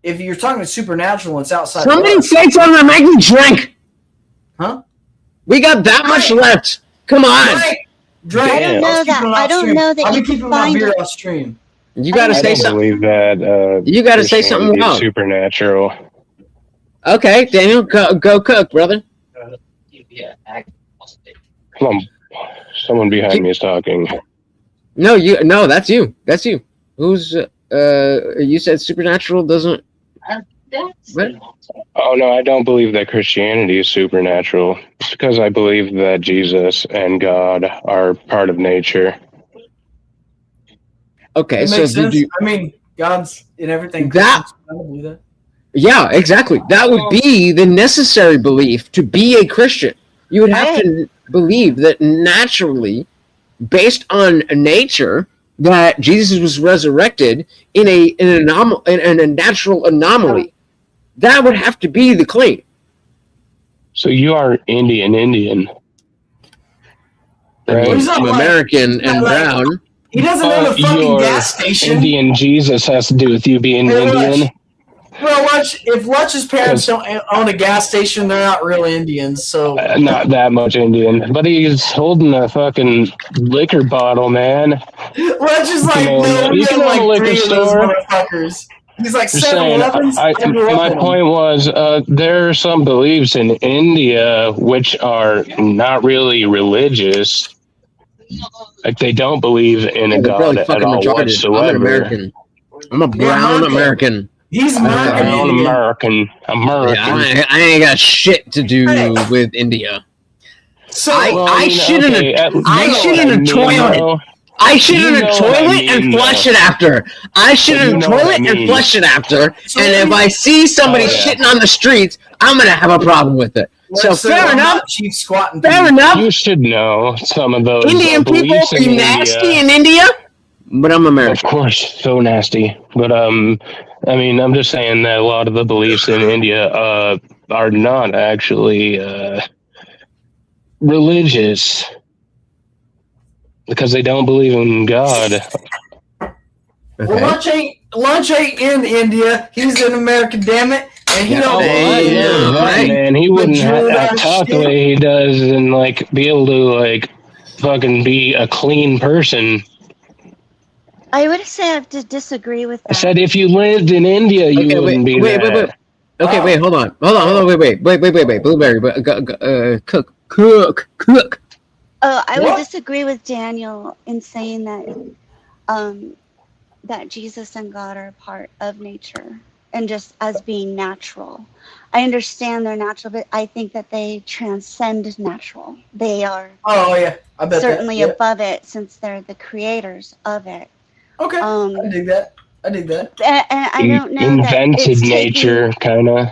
if you're talking supernatural, it's outside. Somebody say something to make me drink. Huh? We got that much left. Come on. Drink. I don't know that. I don't know that I'll you be can keeping my find beer it. off stream. You got to I say don't something. believe that. You got to say something Christianity is wrong. supernatural. Okay, Daniel, go cook, brother. Come on, someone behind me is talking. No, that's you. That's you. Who's you said supernatural doesn't what? Oh no, I don't believe that Christianity is supernatural. It's because I believe that Jesus and God are part of nature. Okay, It so makes did sense. you I mean, God's in everything. That- I don't believe that. Yeah, exactly. That would be the necessary belief to be a Christian. You would have to believe that naturally, based on nature, that Jesus was resurrected in a natural anomaly. That would have to be the claim. So you are Indian, I right? mean, He's not I'm like- American he's not and like- brown. He doesn't own a fucking your gas station. Indian Jesus has to do with you being Hey, Indian. Lutch. Well, if Lutch's parents 'Cause- don't own a gas station, they're not real Indians. So Not that much Indian, but he's holding a fucking liquor bottle, man. Lutch is like, You know, no, you we can own own a like liquor 3 of those store. motherfuckers. He's like Just saying, 7-Elevens. I grew up my in them. point was, there are some beliefs in India which are not really religious. Like they don't believe in a Yeah, they're god really at fucking all retarded. whatsoever. I'm an American. I'm a brown American. American. He's American Brown Indian. American. Yeah, I ain't got shit to do with India. So I shit in a I toilet. I shit You in a know what I toilet mean, and flush though. it after. I shit But in you a know what I toilet and mean. flush it after. So And if I see somebody Oh, yeah. shitting on the streets, I'm gonna have a problem with it. So fair I'm enough. not Chief squatting. Fair people. enough. You should know some of those Indian people beliefs in be nasty India. in India, but I'm Of American. course, so nasty. But I mean, I'm just saying that a lot of the beliefs in India are not actually religious because they don't believe in God. Well, Okay. Lunch ain't in India. He's in America, damn it, and he Yeah, don't. right. Man, he wouldn't Majority have of talk the shit. way he does and like be able to like fucking be a clean person. I would say I have to disagree with I that. said if you lived in India, you Okay, wouldn't be wait. that. Okay, wait, hold on, wait, Blueberry, cook. Oh, I would What? disagree with Daniel in saying that that Jesus and God are part of nature and just as being natural. I understand they're natural, but I think that they transcend natural. They are Oh yeah, I bet certainly that. Yeah. above it since they're the creators of it. Okay, I dig that. And I don't know that Invented it's nature, kind of.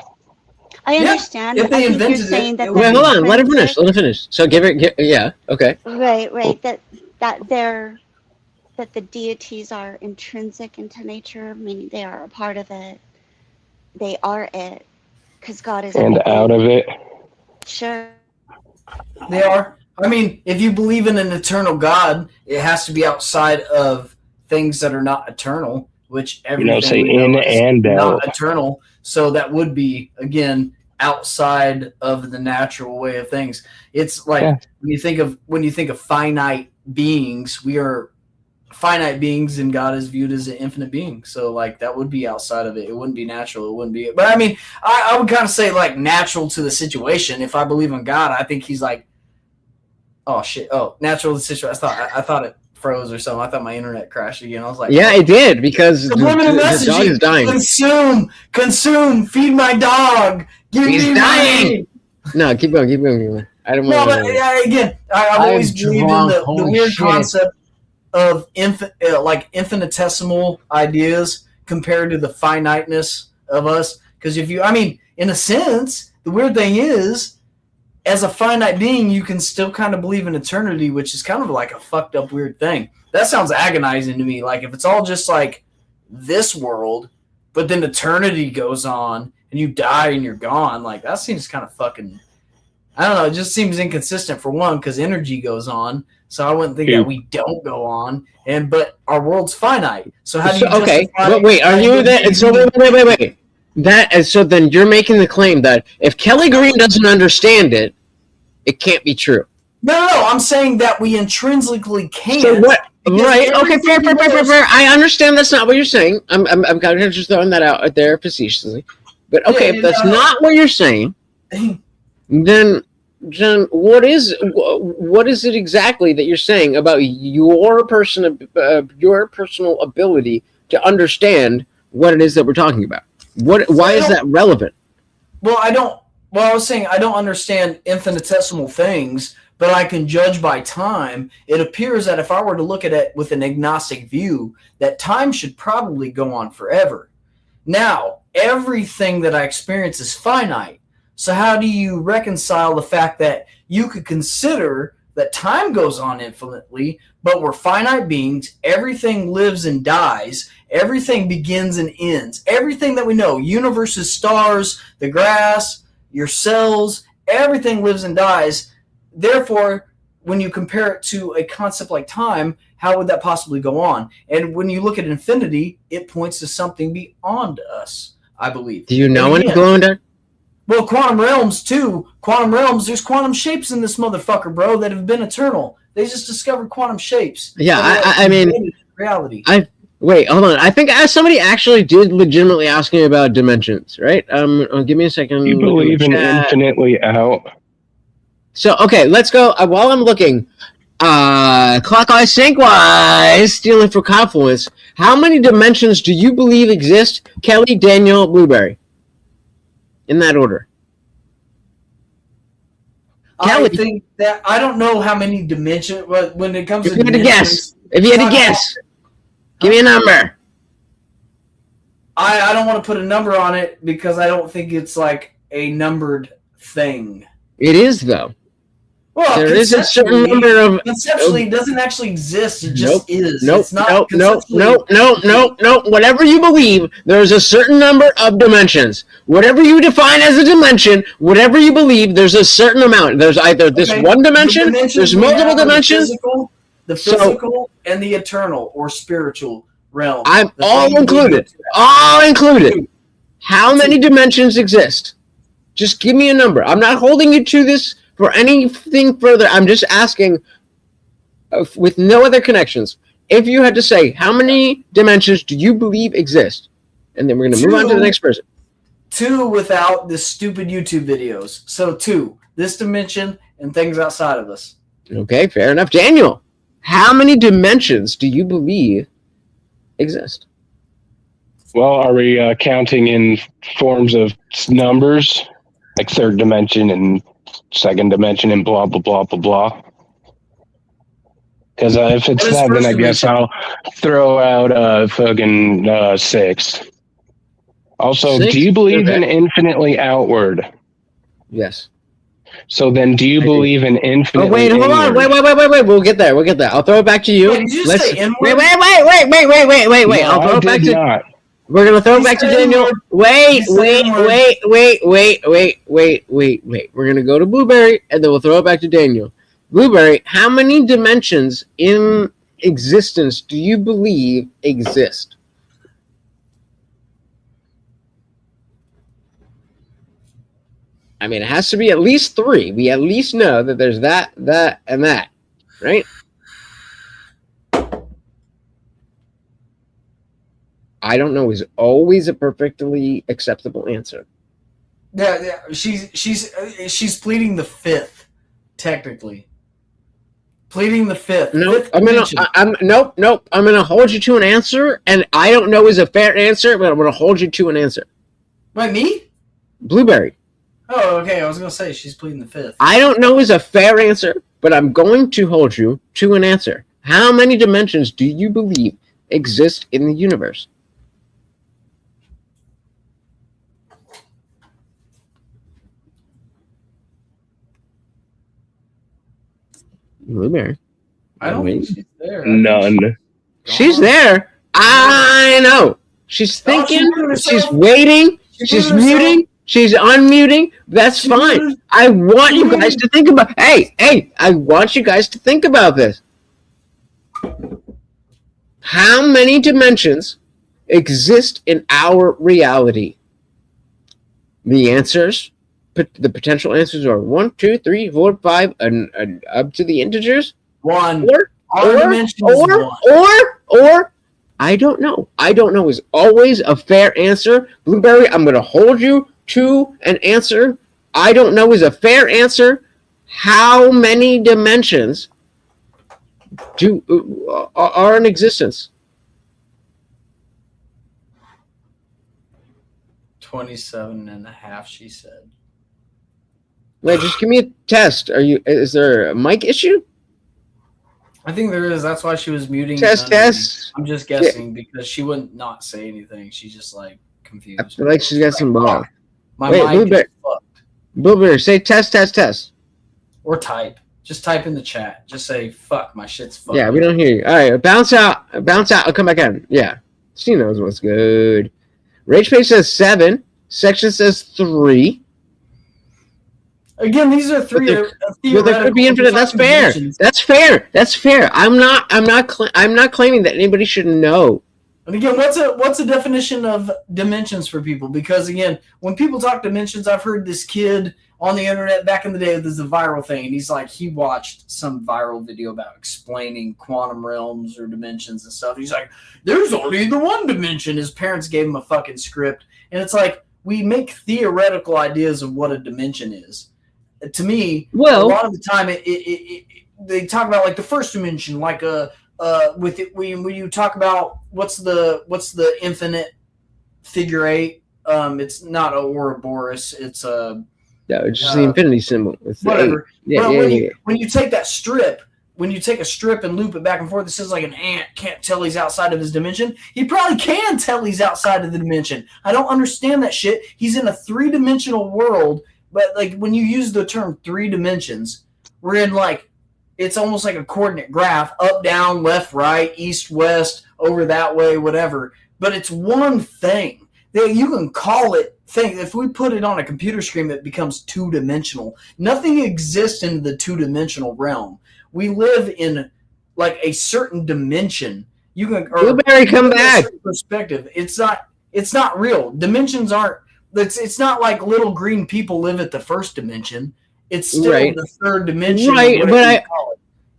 I understand. if they I think you're invented it, saying that it Wait, that's hold on. Let him finish. intrinsic. Let him finish. So yeah. Okay. Right. That the deities are intrinsic into nature, meaning they are a part of it. They are it, because God is And everything. out of it. Sure. They are. I mean, if you believe in an eternal God, it has to be outside of things that are not eternal, which everything say we know in is and not out. eternal. So that would be, again, outside of the natural way of things. It's like Yeah. when you think of finite beings, we are finite beings, and God is viewed as an infinite being. So like that would be outside of it. It wouldn't be natural. It wouldn't be. But I mean, I would kind of say like natural to the situation. If I believe in God, I think He's like, oh shit, oh natural to the situation. I thought it froze or something. I thought my internet crashed again. I was like, Yeah, it did because subliminal the dog is messaging. dying. Consume, feed my dog. Give He's me dying! money. No, keep going. I don't No, want but to. again, I've always believed in drunk. the Holy weird shit. concept of infinitesimal ideas compared to the finiteness of us. Because in a sense, the weird thing is, as a finite being, you can still kind of believe in eternity, which is kind of like a fucked up weird thing. That sounds agonizing to me. Like if it's all just like this world, but then eternity goes on and you die and you're gone, like that seems kind of fucking, I don't know, it just seems inconsistent for one, because energy goes on. So I wouldn't think that we don't go on, but our world's finite. So how do you okay? justify? Wait, are you that? So wait. So then you're making the claim that if Kelly Green doesn't understand it, it can't be true. No. I'm saying that we intrinsically can't. So what? Right? Okay, everything fair. I understand that's not what you're saying. I'm kind of just throwing that out there facetiously. But okay, if that's not what you're saying, then what is it exactly that you're saying about your personal ability to understand what it is that we're talking about? Why is that relevant? Well, I was saying I don't understand infinitesimal things, but I can judge by time. It appears that if I were to look at it with an agnostic view, that time should probably go on forever. Now, everything that I experience is finite. So how do you reconcile the fact that you could consider that time goes on infinitely, but we're finite beings, everything lives and dies, everything begins and ends, everything that we know, universes, stars, the grass, your cells, everything lives and dies. Therefore, when you compare it to a concept like time, how would that possibly go on? And when you look at infinity, it points to something beyond us, I believe. Do you know any glow in dark? Well, quantum realms, too. Quantum realms, there's quantum shapes in this motherfucker, bro, that have been eternal. They just discovered quantum shapes. Yeah, I mean, reality. Wait, hold on. I think somebody actually did legitimately ask me about dimensions, right? Give me a second. You believe in infinitely out? So, okay, let's go. While I'm looking, clockwise, sync-wise, stealing for confluence, how many dimensions do you believe exist? Kelly, Daniel, Blueberry. In that order. I think that I don't know how many dimensions, but when it comes to dimensions, if you had to guess, give me a number. I don't want to put a number on it because I don't think it's like a numbered thing. It is, though. Well, there is a certain number of conceptually it doesn't actually exist. It just is. Nope. It's not Nope. Whatever you believe, there's a certain number of dimensions. Whatever you define as a dimension, whatever you believe, there's a certain amount. There's either this one dimension, there's multiple dimensions. The physical and the eternal or spiritual realm. I'm all included. All included. How many dimensions exist? Just give me a number. I'm not holding you to this for anything further. I'm just asking, with no other connections, if you had to say, how many dimensions do you believe exist? And then we're going to move on to the next person. 2 without the stupid YouTube videos. So 2, this dimension and things outside of us. Okay, fair enough. Daniel, how many dimensions do you believe exist? Well, are we counting in forms of numbers, like third dimension and second dimension and blah, blah, blah, blah, blah? Because if it's that, then I guess I'll throw out fucking 6. Also, 6? Do you believe in infinitely outward? Yes. So then, do you believe in infinite? Oh wait, hold on, wait. We'll get there. I'll throw it back to you. Wait, did you just say N-word? Wait. No, I'll throw I it back did to. not. We're gonna throw it He back to said Daniel. N-word. Wait. He said N-word. Wait. We're gonna go to Blueberry, and then we'll throw it back to Daniel. Blueberry, how many dimensions in existence do you believe exist? I mean, it has to be at least 3. We at least know that there's that, and that, right? I don't know is always a perfectly acceptable answer. Yeah. She's pleading the 5th, technically. Pleading the 5th. Nope. Fifth I'm dimension. nope. I'm gonna hold you to an answer, and I don't know is a fair answer, but I'm gonna hold you to an answer. Wait, me? Blueberry. Oh, okay. I was gonna say she's pleading the 5th. I don't know is a fair answer, but I'm going to hold you to an answer. How many dimensions do you believe exist in the universe? Blueberry. I don't think she's there. None. She's there. I know. She's thinking. She's waiting. She's muting. She's unmuting. That's fine. I want you guys to think about. Hey! I want you guys to think about this. How many dimensions exist in our reality? The answers, the potential answers are 1, 2, 3, 4, 5, and up to the integers. 1. Or I don't know. I don't know is always a fair answer. Blueberry, I'm going to hold you to an answer. I don't know is a fair answer. How many dimensions are in existence? 27.5, she said. Wait, just give me a test. Is there a mic issue? I think there is. That's why she was muting. Test. I'm just guessing because she wouldn't not say anything. She's just like confused. I feel like she's got some ball. My Wait, mic is fucked. Blueberry, say test. Or type. Just type in the chat. Just say, fuck, my shit's fucked. Yeah, we don't hear you. All right, bounce out. I'll come back in. Yeah, she knows what's good. Rage Page says 7. Section says 3. Again, these are 3 But there could be infinite. That's fair. That's fair. I'm not claiming that anybody should know. And again, what's a definition of dimensions for people? Because again, when people talk dimensions, I've heard this kid on the internet back in the day. There's a viral thing, and he's like, he watched some viral video about explaining quantum realms or dimensions and stuff. He's like, there's only the one dimension. His parents gave him a fucking script, and it's like we make theoretical ideas of what a dimension is. To me, a lot of the time, they talk about like the first dimension, like when you talk about what's the infinite figure 8. It's not a Ouroboros. It's a it's just the infinity symbol. It's whatever. Yeah. When you take that strip, when you take a strip and loop it back and forth, it says like an ant can't tell he's outside of his dimension. He probably can tell he's outside of the dimension. I don't understand that shit. He's in a 3-dimensional world. But like when you use the term 3 dimensions, we're in like it's almost like a coordinate graph: up, down, left, right, east, west, over that way, whatever. But it's one thing. You can call it thing. If we put it on a computer screen, it becomes 2-dimensional. Nothing exists in the 2-dimensional realm. We live in like a certain dimension. You can Blueberry, come back. Perspective. It's not real. Dimensions aren't. It's not like little green people live at the first dimension. It's still the 3rd dimension. Right, but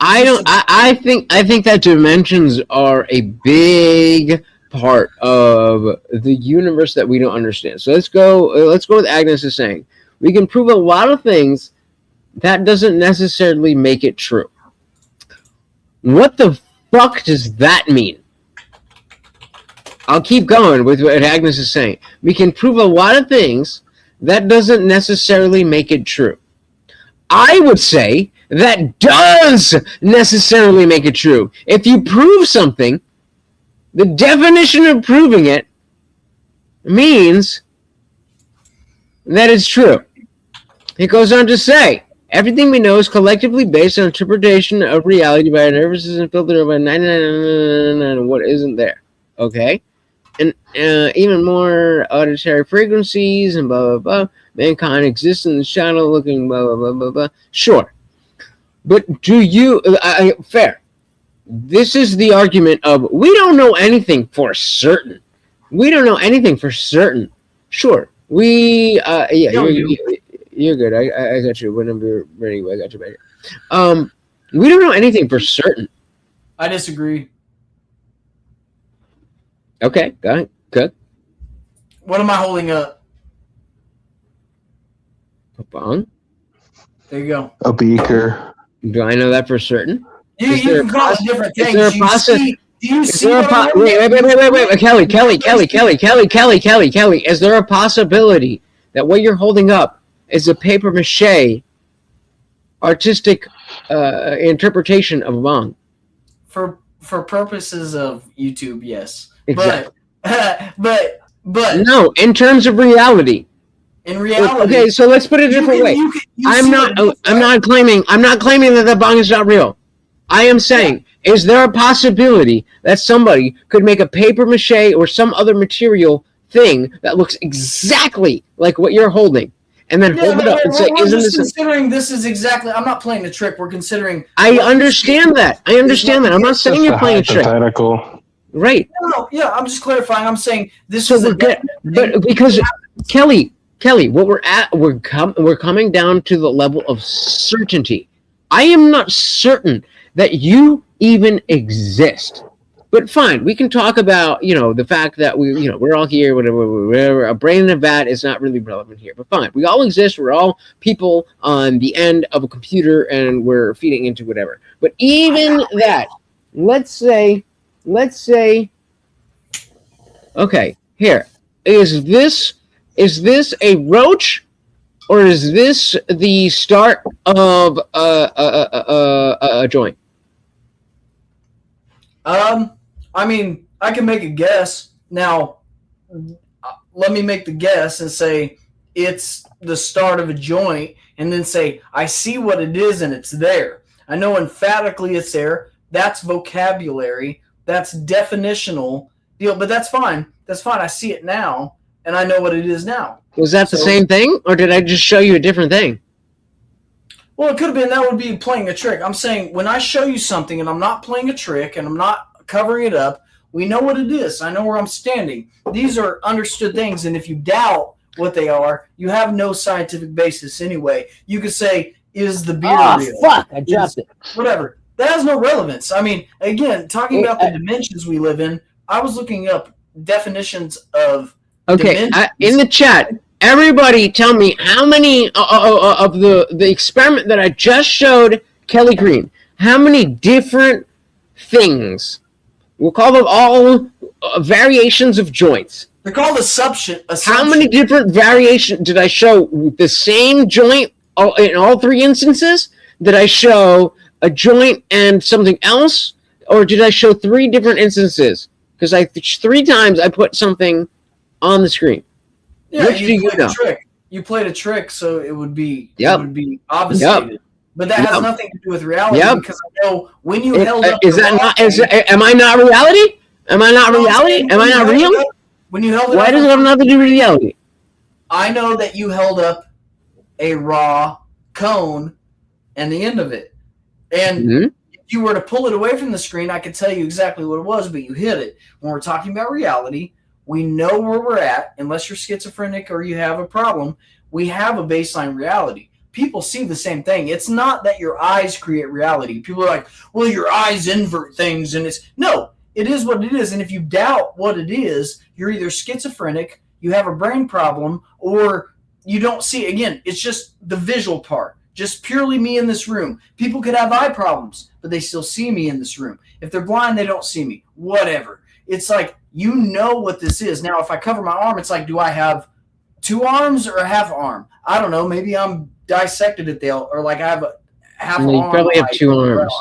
I think that dimensions are a big part of the universe that we don't understand. So let's go with Agnes is saying. We can prove a lot of things. That doesn't necessarily make it true. What the fuck does that mean? I'll keep going with what Agnes is saying. We can prove a lot of things. That doesn't necessarily make it true. I would say that does necessarily make it true. If you prove something, the definition of proving it means that it's true. It goes on to say, everything we know is collectively based on interpretation of reality by our nervous system filtered by 99 what isn't there. Okay? And even more auditory frequencies and blah, blah, blah. Mankind exists in the shadow looking blah, blah, blah, blah, blah. Sure. But do you... fair. This is the argument of, we don't know anything for certain. We don't know anything for certain. Sure. You're good. I got you. Whenever you're ready, I got you back here. We don't know anything for certain. I disagree. Okay, go ahead. Good. What am I holding up? A bong? There you go. A beaker. Do I know that for certain? You can call it different things. Is there a process? Do you see Wait. Kelly. Is there a possibility that what you're holding up is a paper mache artistic interpretation of a bong? For purposes of YouTube, yes. Exactly. But no, in terms of reality. In reality, okay. So let's put it a different way. I'm not claiming that the bong is not real. I am saying, is there a possibility that somebody could make a paper mache or some other material thing that looks exactly like what you're holding, and then hold it up and say, "Isn't this?" Considering this is exactly, I'm not playing the trick. We're considering. I understand that. I'm not saying you're playing a trick. Hypothetical. Right. No, yeah, I'm just clarifying. I'm saying this So is we're good, but because Kelly, what we're coming down to the level of certainty. I am not certain that you even exist. But fine, we can talk about, the fact that we're all here, whatever. A brain in a vat is not really relevant here. But fine, we all exist. We're all people on the end of a computer, and we're feeding into whatever. But even that, let's say, okay, here, is this a roach, or is this the start of a joint? I mean, I can make a guess. Now, let me make the guess and say it's the start of a joint, and then say, I see what it is, and it's there. I know emphatically it's there. That's vocabulary. That's definitional deal, but that's fine. That's fine. I see it now, and I know what it is now. Was that the same thing, or did I just show you a different thing? Well, it could have been. That would be playing a trick. I'm saying when I show you something and I'm not playing a trick and I'm not covering it up, we know what it is. I know where I'm standing. These are understood things, and if you doubt what they are, you have no scientific basis anyway. You could say, is the beer real? Fuck, I dropped it. Whatever. That has no relevance. I mean, again, talking about the dimensions we live in, I was looking up definitions of dimensions. In the chat, everybody tell me how many of the experiment that I just showed Kelly Green, how many different things, we'll call them all variations of joints. They're called assumption. How many different variations did I show the same joint in all three instances? Did I show a joint and something else? Or did I show three different instances? Because 3 times I put something on the screen. Yeah, Which do you know? You played a trick, so it would be Yep. obfuscated. But that has nothing to do with reality, because I know when you held up. Am I not reality? Am I not reality? Am I not real? When you held it Why does it have nothing to do with reality? I know that you held up a raw cone and the end of it. And if you were to pull it away from the screen, I could tell you exactly what it was, but you hit it. When we're talking about reality, we know where we're at. Unless you're schizophrenic or you have a problem, we have a baseline reality. People see the same thing. It's not that your eyes create reality. People are like, well, your eyes invert things. And no, it is what it is. And if you doubt what it is, you're either schizophrenic, you have a brain problem, or you don't see. Again, it's just the visual part. Just purely me in this room. People could have eye problems, but they still see me in this room. If they're blind, they don't see me. Whatever. It's like, you know what this is. Now, if I cover my arm, it's like, do I have 2 arms or a half arm? I don't know. Maybe I'm dissected at the, or like I have a half arm. You probably have 2 arms.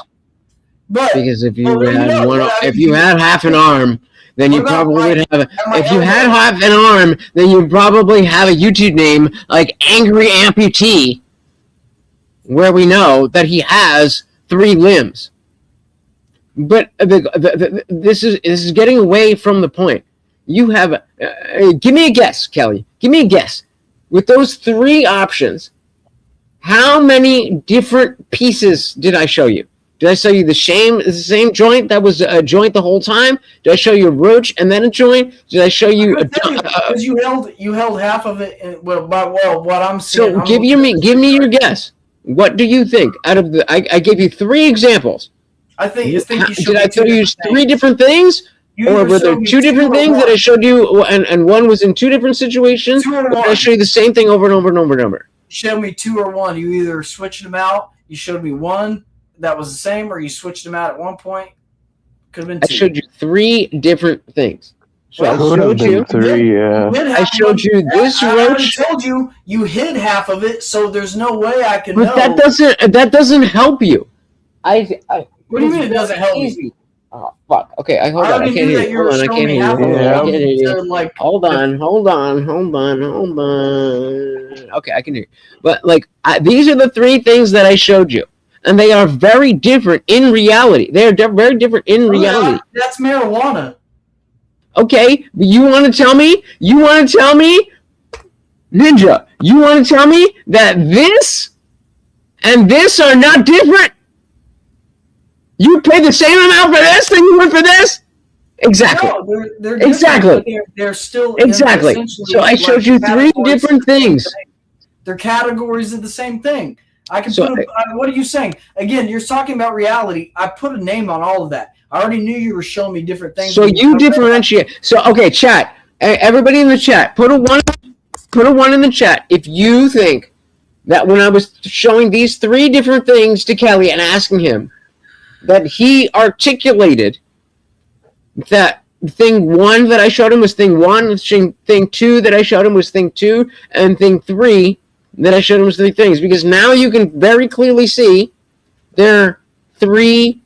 But because if you had half an arm, then you probably would have. If you had half an arm, then you probably have a YouTube name like Angry Amputee. where we know that he has 3 limbs. But this is getting away from the point. You have give me a guess, Kelly. Give me a guess. With those 3 options, how many different pieces did I show you? Did I show you the same joint that was a joint the whole time? Did I show you a roach and then a joint? Did I show you? Because you held half of it. What I'm saying. So give me your guess. What do you think? Out of the, I gave you 3 examples. I think you did I tell you 3 different things? Or were there 2 different things that I showed you, and one was in 2 different situations? Or did I show you the same thing over and over and over and over? You showed me 2 or 1. You either switched them out. You showed me 1 that was the same, or you switched them out at one point. Could have been 2. I showed you 3 different things. So I showed you 3. Yeah. I showed you this roach. I told you you hid half of it, so there's no way I can know. But that doesn't help you. What do you mean it doesn't help me? Oh fuck! Okay, hold on. I can't hear you. Hold on, I can't hear you. Hold on. Okay, I can hear you. But these are the 3 things that I showed you, and they are very different in reality. They are very different in reality. That's marijuana. Okay, but you want to tell me? Ninja, you want to tell me that this and this are not different? You pay the same amount for this than you would for this? Exactly. No, they're exactly. They're still exactly. So I showed you 3 different things. They're categories of the same thing. I can what are you saying? Again, you're talking about reality. I put a name on all of that. I already knew you were showing me different things. So you differentiate. So okay, chat. Everybody in the chat, put a 1 in the chat if you think that when I was showing these 3 different things to Kelly and asking him that he articulated that thing 1 that I showed him was thing 1, thing 2 that I showed him was thing 2, and thing 3 that I showed him was 3 things. Because now you can very clearly see there are 3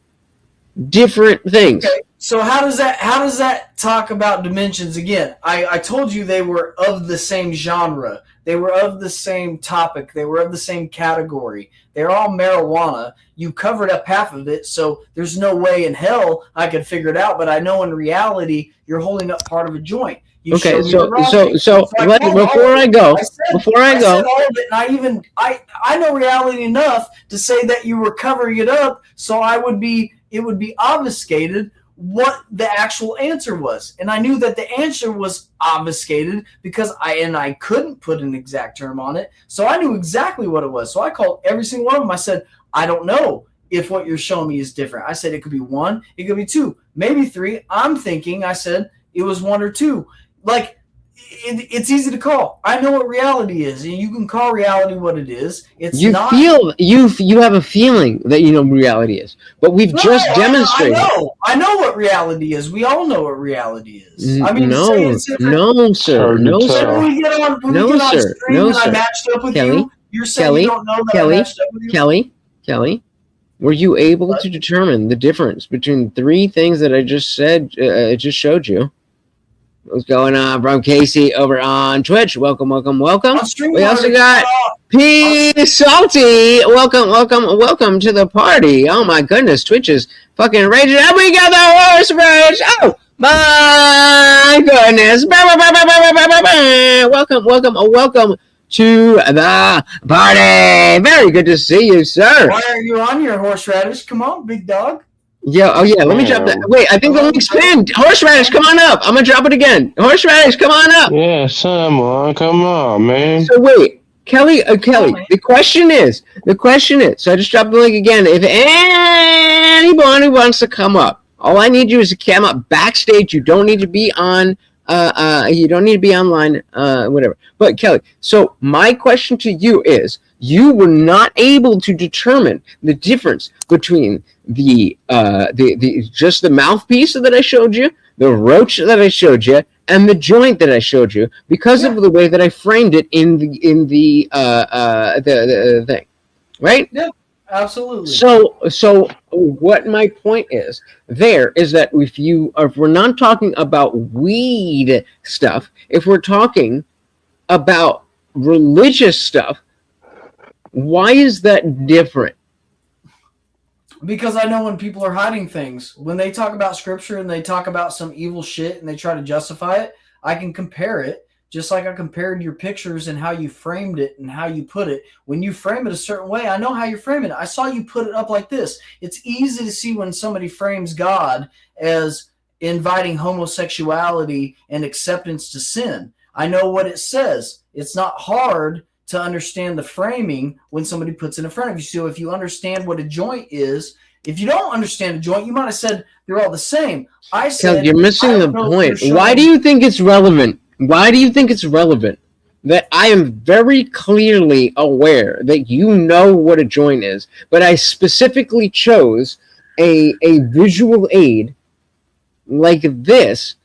different things. Okay. So how does that talk about dimensions again? I told you they were of the same genre. They were of the same topic. They were of the same category. They're all marijuana. You covered up half of it, so there's no way in hell I could figure it out. But I know in reality, you're holding up part of a joint. Before I go, I know reality enough to say that you were covering it up, so it would be obfuscated what the actual answer was. And I knew that the answer was obfuscated because I couldn't put an exact term on it. So I knew exactly what it was. So I called every single one of them. I said, I don't know if what you're showing me is different. I said, it could be 1, it could be 2, maybe 3. I'm thinking, I said, it was 1 or 2. It's easy to call. I know what reality is, and you can call reality what it is. You have a feeling that you know what reality is, but we've just demonstrated. I know what reality is. We all know what reality is. I mean, no, sir. I matched up with Kelly, you. You're saying you don't know that I matched up with you? Kelly, were you able to determine the difference between 3 things that I just said? I just showed you. What's going on from Casey over on Twitch? Welcome. We also got P Salty. Welcome to the party. Oh my goodness, Twitch is fucking raging. And we got the horse rage. Oh my goodness. Welcome to the party. Very good to see you, sir. Why are you on your horseradish? Come on, big dog. Yeah, let me drop that. Wait, I think the link's pinned. Horseradish, come on up. I'm gonna drop it again. Horseradish, come on up. Yeah, someone, come on, man. So wait, Kelly, the question is, so I just dropped the link again. If anybody wants to come up, all I need you is to come up backstage. You don't need to be on, you don't need to be online, whatever. But Kelly, so my question to you is, you were not able to determine the difference between the just the mouthpiece that I showed you, the roach that I showed you, and the joint that I showed you because of the way that I framed it in the thing, right? Yeah, absolutely. So what my point is that if we're not talking about weed stuff, if we're talking about religious stuff, Why is that different? Because I know when people are hiding things, when they talk about scripture and they talk about some evil shit and they try to justify it, I can compare it just like I compared your pictures and how you framed it and how you put it. When you frame it a certain way, I know how you're framing it. I saw you put it up like this. It's easy to see when somebody frames God as inviting homosexuality and acceptance to sin. I know what it says. It's not hard to understand the framing when somebody puts it in front of you. So if you understand what a joint is, if you don't understand a joint, you might have said they're all the same. I said You're missing the point. Why do you think it's relevant? Why do you think it's relevant that I am very clearly aware that you know what a joint is, but I specifically chose a visual aid like this?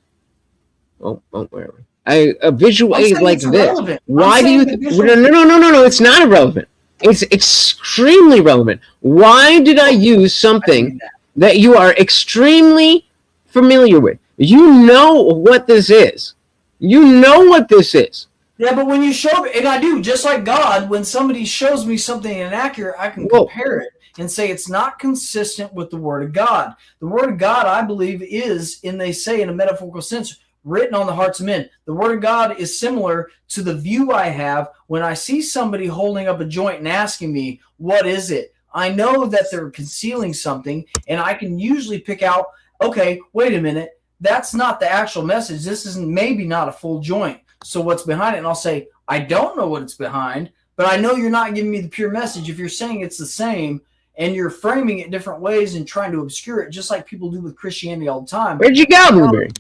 Where are we? A visual aid like this. Irrelevant. Why do you think? No, it's not irrelevant. It's extremely relevant. Why did I use something that you are extremely familiar with? You know what this is. You know what this is. Yeah, but when you show me, and I do, just like God, when somebody shows me something inaccurate, I can compare it and say it's not consistent with the Word of God. The Word of God, I believe, is, and they say in a metaphorical sense, written on the hearts of men. The Word of God is similar to the view I have when I see somebody holding up a joint and asking me, what is it? I know that they're concealing something, and I can usually pick out, okay, wait a minute, that's not the actual message. This is maybe not a full joint. So what's behind it? And I'll say, I don't know what it's behind, but I know you're not giving me the pure message. If you're saying it's the same and you're framing it different ways and trying to obscure it, just like people do with Christianity all the time. Where'd you go, Blueberry?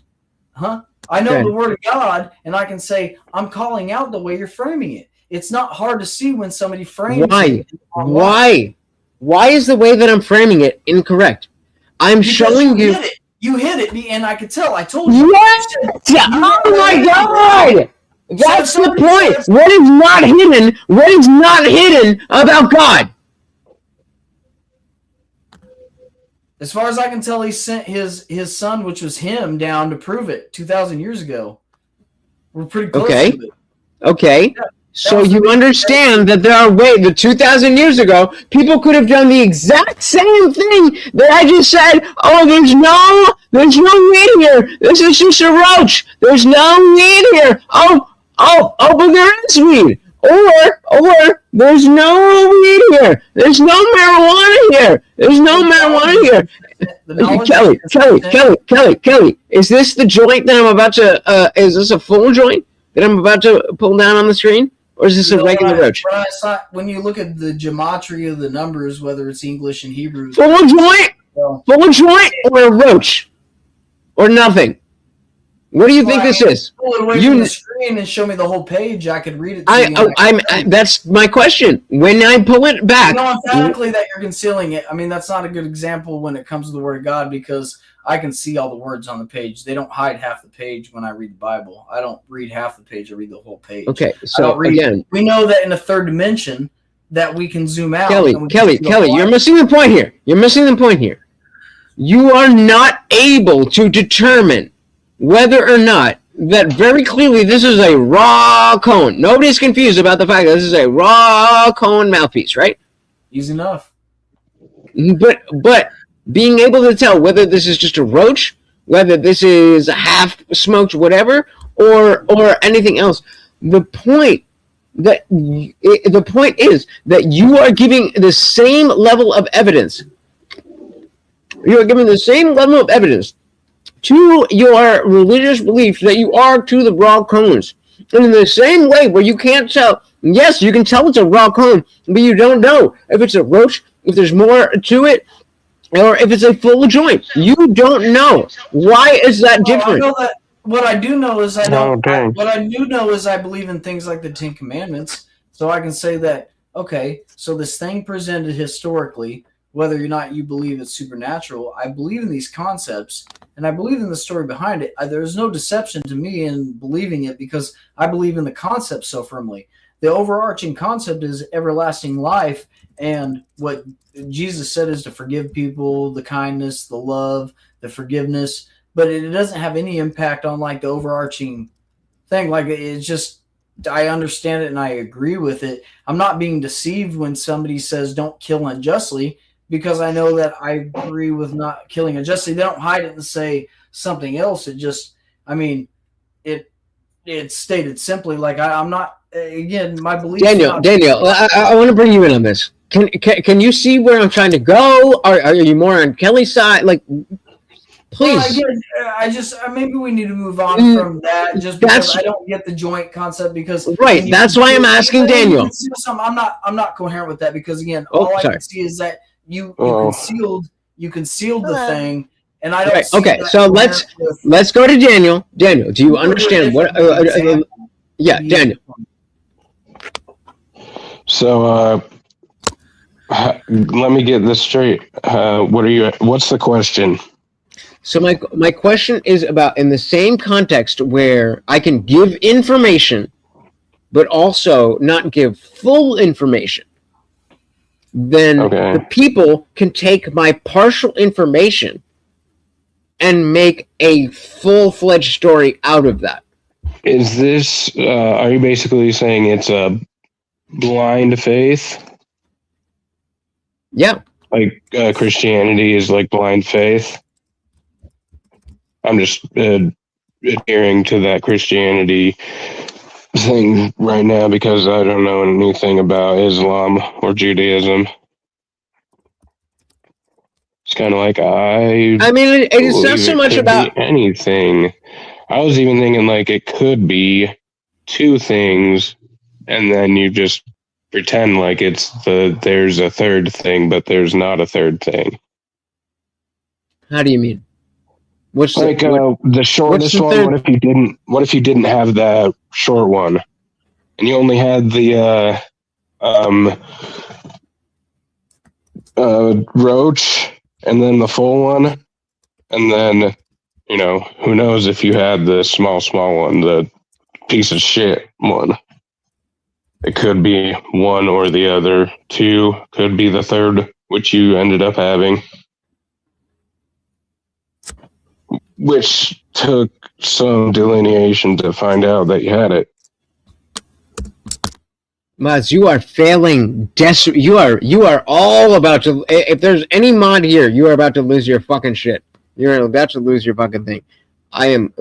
I know the Word of God, and I can say, I'm calling out the way you're framing it. It's not hard to see when somebody frames it. Why is the way that I'm framing it incorrect? I'm showing you. You hit it, and I could tell. I told you. What? Oh my God! That's the point. What is not hidden? What is not hidden about God? As far as I can tell, he sent his son, which was him, down to prove it 2,000 years ago. We're pretty close to it. Okay. Yeah. So you understand that there are ways that 2,000 years ago, people could have done the exact same thing that I just said. Oh, there's no weed here. This is just a roach. There's no weed here. But there is weed. Or there's no weed here. There's no marijuana here. There's no marijuana here. Kelly, is this the joint that I'm about to, is this a full joint that I'm about to pull down on the screen? Or is this a regular roach? When you look at the gematria of the numbers, whether it's English and Hebrew. Full joint? Full joint or a roach? Or nothing? What do you think this is? Pull it away from the screen and show me the whole page. I could read it. That's my question. When I pull it back, you know emphatically that you're concealing it. I mean, that's not a good example when it comes to the Word of God because I can see all the words on the page. They don't hide half the page when I read the Bible. I don't read half the page. I read the whole page. Okay, so again, we know that in the third dimension that we can zoom out. Kelly, you're missing the point here. You are not able to determine whether or not that very clearly this is a raw cone. Nobody's confused about the fact that this is a raw cone mouthpiece, right? Easy enough. But being able to tell whether this is just a roach, whether this is a half smoked whatever, or anything else, the point is that you are giving the same level of evidence. You are giving the same level of evidence to your religious beliefs that you are to the raw cones. And in the same way where you can't tell, yes, you can tell it's a raw cone, but you don't know if it's a roach, if there's more to it, or if it's a full joint. You don't know. Why is that different? What I do know is I believe in things like the Ten Commandments. So I can say that, okay, so this thing presented historically, whether or not you believe it's supernatural, I believe in these concepts, and I believe in the story behind it. There's no deception to me in believing it because I believe in the concept so firmly. The overarching concept is everlasting life, and what Jesus said is to forgive people, the kindness, the love, the forgiveness, but it doesn't have any impact on like the overarching thing. Like it's just I understand it and I agree with it. I'm not being deceived when somebody says don't kill unjustly, because I know that I agree with not killing unjustly. They don't hide it and say something else. It just, I mean, it's stated simply. Like I'm not. Again, my beliefs. Daniel, I want to bring you in on this. Can you see where I'm trying to go? Are you more on Kelly's side? Like, please. Well, again, maybe we need to move on from that, just because I don't get the joint concept. Because right, that's why I'm asking Daniel. I'm not coherent with that, because again, all I can see is that you concealed the thing, and I don't. Right. See okay, that so let's go to Daniel. Daniel, do you understand what? Yeah, Daniel. So let me get this straight. What's the question? So my question is about, in the same context where I can give information, but also not give full information, then the people can take my partial information and make a full-fledged story out of that. Is this, are you basically saying it's a blind faith? Yeah. Like Christianity is like blind faith? I'm just adhering to that Christianity thing right now because I don't know anything about Islam or Judaism. It's kind of like I mean, it's not so much about anything. I was even thinking like it could be two things, and then you just pretend like there's a third thing, but there's not a third thing. How do you mean? What's like the short? This one. Third? What if you didn't have that short one, and you only had the roach, and then the full one, and then who knows if you had the small one, the piece of shit one. It could be one or the other. Two could be the third, which you ended up having. Which took some delineation to find out that you had it. Maz, you are failing. You are all about to. If there's any mod here, you are about to lose your fucking shit. You're about to lose your fucking thing. I am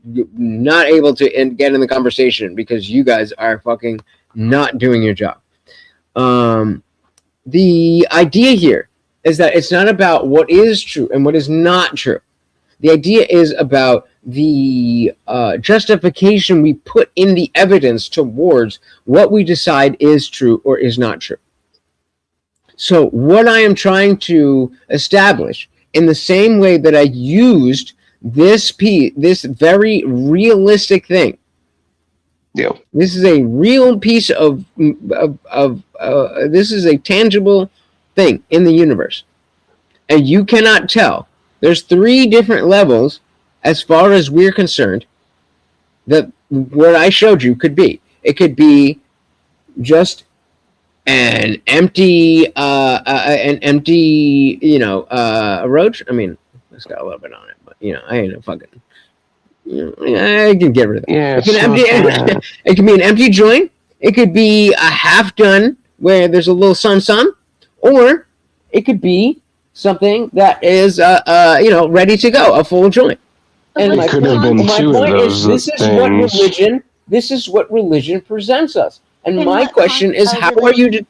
not able to get in the conversation because you guys are fucking not doing your job. The idea here is that it's not about what is true and what is not true. The idea is about the justification we put in the evidence towards what we decide is true or is not true. So what I am trying to establish, in the same way that I used this very realistic thing. Yeah. This is a real piece of this is a tangible thing in the universe. And you cannot tell. There's 3 different levels, as far as we're concerned, that what I showed you could be. It could be just an empty, roach. I mean, it's got a little bit on it, but I ain't a fucking. I can get rid of it. Yeah, it can be an empty joint. It could be a half done where there's a little sun, or it could be something that is, ready to go, a full joint. And my point is, this is what religion presents us. And my question is, how are you to...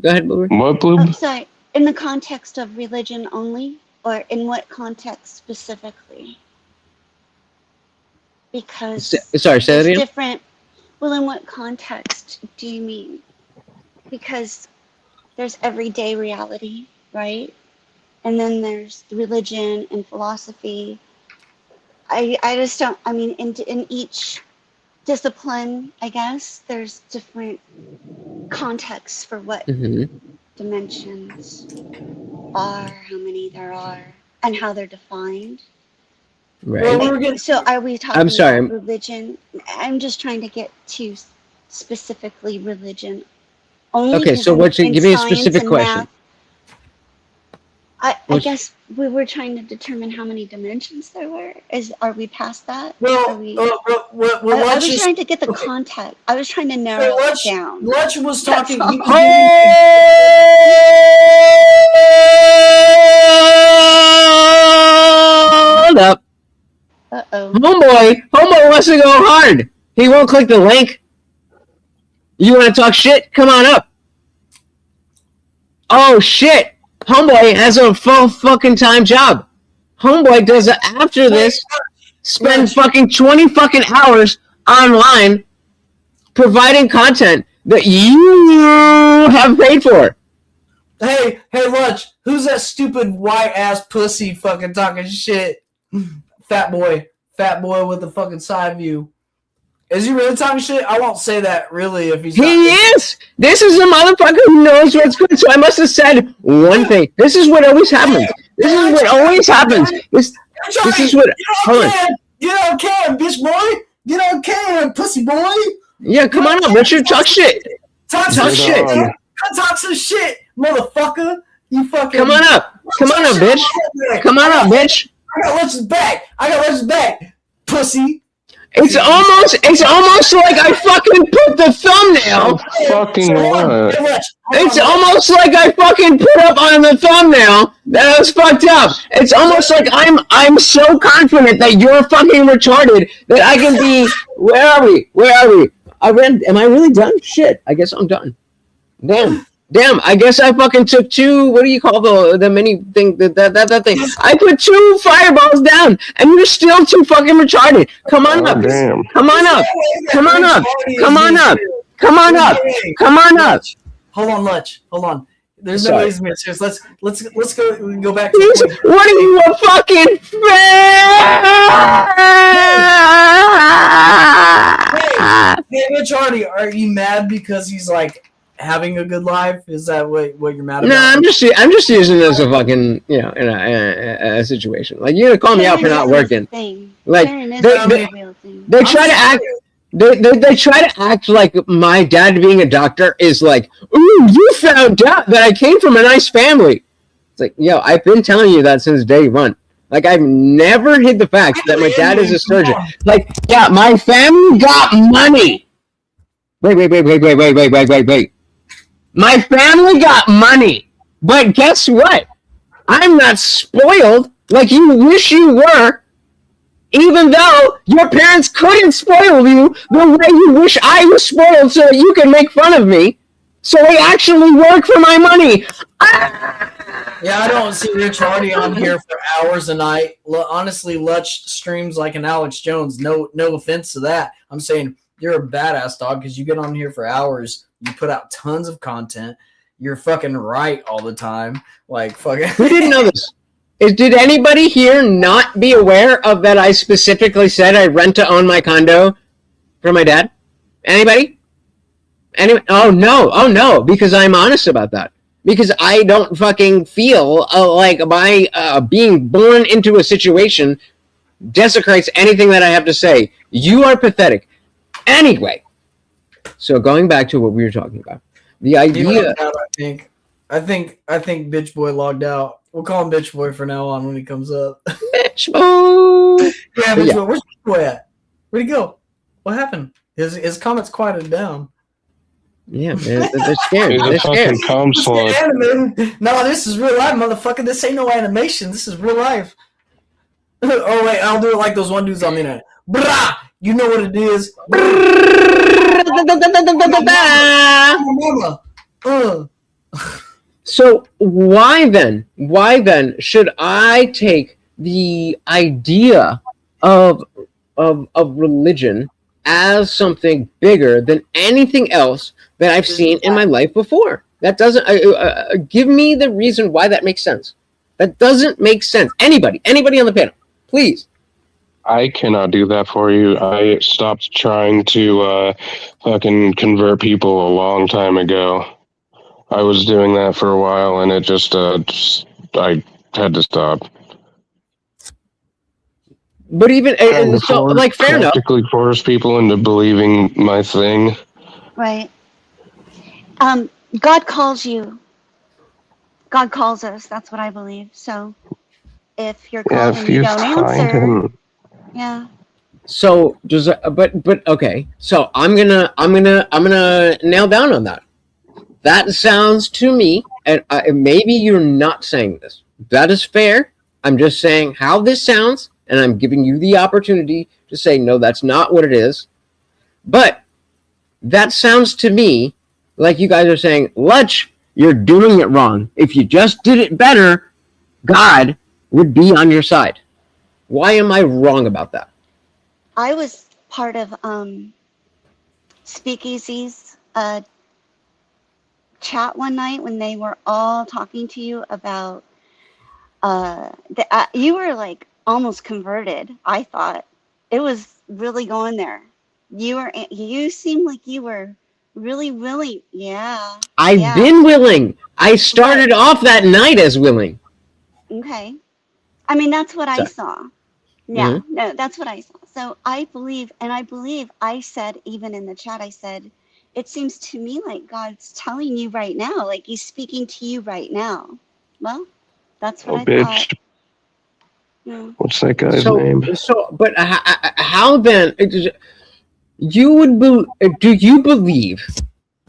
Go ahead, Blue. What, Blue? I'm sorry, in the context of religion only, or in what context specifically? Because sorry, say that again? Different. Well, in what context do you mean? Because there's everyday reality, right? And then there's religion and philosophy. I just don't, I mean, in each discipline, I guess, there's different contexts for what dimensions are, how many there are, and how they're defined. Right. So are we talking about religion? I'm just trying to get to specifically religion. Only okay, so give me a specific question. I guess we were trying to determine how many dimensions there were. Are we past that? Well, Are we, well, I was trying to get the contact. I was trying to narrow it down. Lutch was talking. That's He all. was giving Hold up. Uh-oh. Homeboy wants to go hard. He won't click the link. You want to talk shit? Come on up. Oh shit. Homeboy has a full fucking time job. Homeboy does it after this. Spend fucking 20 fucking hours online providing content that you have paid for. Hey, Lutch, who's that stupid white ass pussy fucking talking shit? Fat boy with the fucking side view. Is he really talking shit? I won't say that really if he's. He is. This is a motherfucker who knows what's good. So I must have said one thing. This is what always happens. This is what always happens. This is what. Hold on. Get on cam, bitch boy. Get on cam, pussy boy. Yeah, come on up, Richard. Talk shit. Talk shit. Talk some shit, motherfucker. You fucking. Come on up. Come on up, bitch. Come on up, bitch. I got Lutch's back. Pussy. It's almost like I fucking put the thumbnail. Fucking what? It's almost like I fucking put up on the thumbnail that I was fucked up. It's almost like I'm so confident that you're fucking retarded that I can be. Where are we? Am I really done? Shit. I guess I'm done. Damn, I guess I fucking took two, what do you call the mini thing, that thing? I put 2 fireballs down, and you're still too fucking retarded. Come on up. Damn. Come on up. Hold on, Lutch. Hold on. There's no ways to be serious. Let's go back to Please, what are you, a fucking fan? Hey, Rich Hardy, are you mad because he's like having a good life? Is that what you're mad about? No, I'm just using it as a fucking, in a situation. Like, you're gonna call me out for not working. Like, they try to act. They try to act like my dad being a doctor is like, ooh, you found out that I came from a nice family. It's like, yo, I've been telling you that since day one. Like, I've never hid the fact that my dad is a surgeon. Like, yeah, my family got money. Wait. My family got money. But guess what? I'm not spoiled like you wish you were. Even though your parents couldn't spoil you the way you wish I was spoiled so that you can make fun of me. So I actually work for my money. Yeah, I don't see Rich Hardy on here for hours a night. Honestly, Lutch streams like an Alex Jones. No offense to that. I'm saying you're a badass dog because you get on here for hours. You put out tons of content. You're fucking right all the time. Like, fucking. Who didn't know this? Did anybody here not be aware of that I specifically said I rent to own my condo for my dad? Anybody? Oh no, because I'm honest about that. Because I don't fucking feel like my being born into a situation desecrates anything that I have to say. You are pathetic. Anyway, so going back to what we were talking about. The idea... I think Bitch Boy logged out. We'll call him Bitch Boy from now on when he comes up. Bitch Boy! Yeah, Bitch Boy. Where's Bitch Boy at? Where'd he go? What happened? His comments quieted down. Yeah, they're scared. He's They're a scared. fucking cum slut. No, this is real life, motherfucker. This ain't no animation. This is real life. Oh, wait. I'll do it like those one dudes on the internet. Brah! You know what it is. So why then should I take the idea of religion as something bigger than anything else that I've seen in my life before? That doesn't give me the reason why that makes sense. That doesn't make sense. Anybody on the panel, please. I cannot do that for you. I stopped trying to fucking convert people a long time ago. I was doing that for a while, and it just I had to stop. But even so, like, fair enough. Practically force people into believing my thing. Right. God calls you. God calls us. That's what I believe. So if you're Yeah, called if and you you don't find answer, him. yeah. So does but okay. So I'm gonna nail down on that. That sounds to me, and maybe you're not saying this. That is fair. I'm just saying how this sounds, and I'm giving you the opportunity to say no. That's not what it is. But that sounds to me like you guys are saying, Lutch, you're doing it wrong. If you just did it better, God would be on your side. Why am I wrong about that? I was part of Speakeasy's chat one night when they were all talking to you about you were like almost converted. I thought it was really going there. You seemed like you were really willing. Yeah, I've yeah, been willing. I right. started off that night as willing. Okay. I mean, that's what I So, saw. Yeah, mhm. no, that's what I saw. So I believe, and I believe I said, even in the chat, I said, it seems to me like God's telling you right now, like he's speaking to you right now. Well, that's what Oh, I thought. bitch. Yeah. What's that guy's So, name? but how then? You would do you believe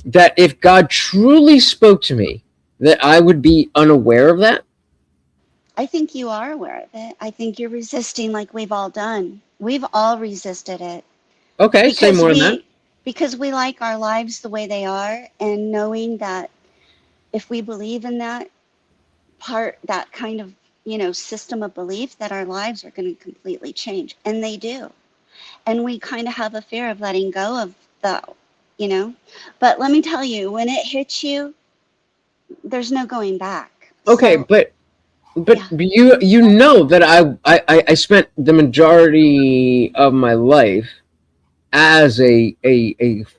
that if God truly spoke to me, that I would be unaware of that? I think you are aware of it. I think you're resisting like we've all done. We've all resisted it Okay, say because more on that. we like our lives the way they are, and knowing that if we believe in that kind of, system of belief, that our lives are going to completely change, and they do. And we kind of have a fear of letting go of that, you know. But let me tell you, when it hits you, there's no going back. Okay, So, but yeah. you know that I spent the majority of my life as a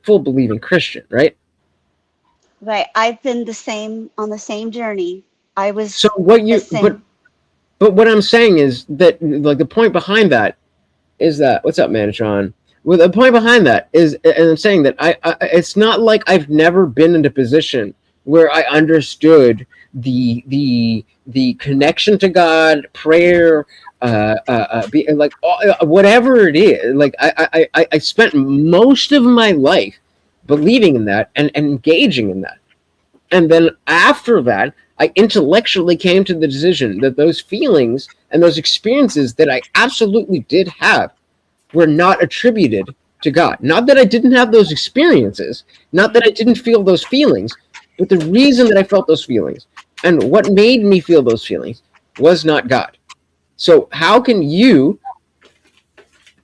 full believing Christian, right? Right. I've been on the same journey. I So was what the you same. but what I'm saying is that like the point behind that is that what's up, Manatron? Well, the point behind that is, and I'm saying that it's not like I've never been in a position where I understood the connection to God, prayer, like whatever it is. Like I spent most of my life believing in that and engaging in that, and then after that, I intellectually came to the decision that those feelings and those experiences that I absolutely did have were not attributed to God. Not that I didn't have those experiences, not that I didn't feel those feelings, but the reason that I felt those feelings and what made me feel those feelings was not God. So how can you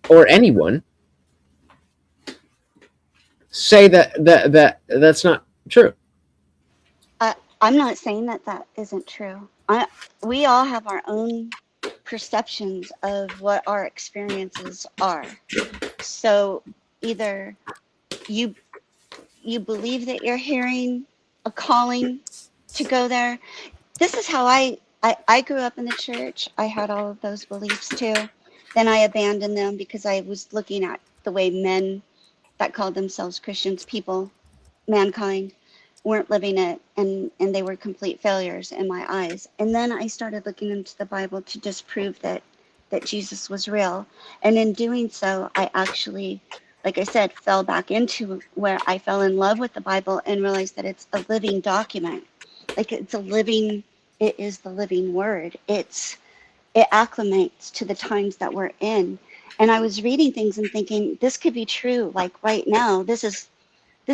or anyone say that's not true? I'm not saying that isn't true. We all have our own perceptions of what our experiences are. So either you you believe that you're hearing a calling to go there. This is how I grew up in the church. I had all of those beliefs too. Then I abandoned them because I was looking at the way men that called themselves Christians, mankind, weren't living it, and they were complete failures in my eyes. And then I started looking into the Bible to disprove that Jesus was real. And in doing so, I actually, like I said, fell back into where I fell in love with the Bible and realized that it's a living document. Like it is the living word. It acclimates to the times that we're in. And I was reading things and thinking, this could be true. Like right now, this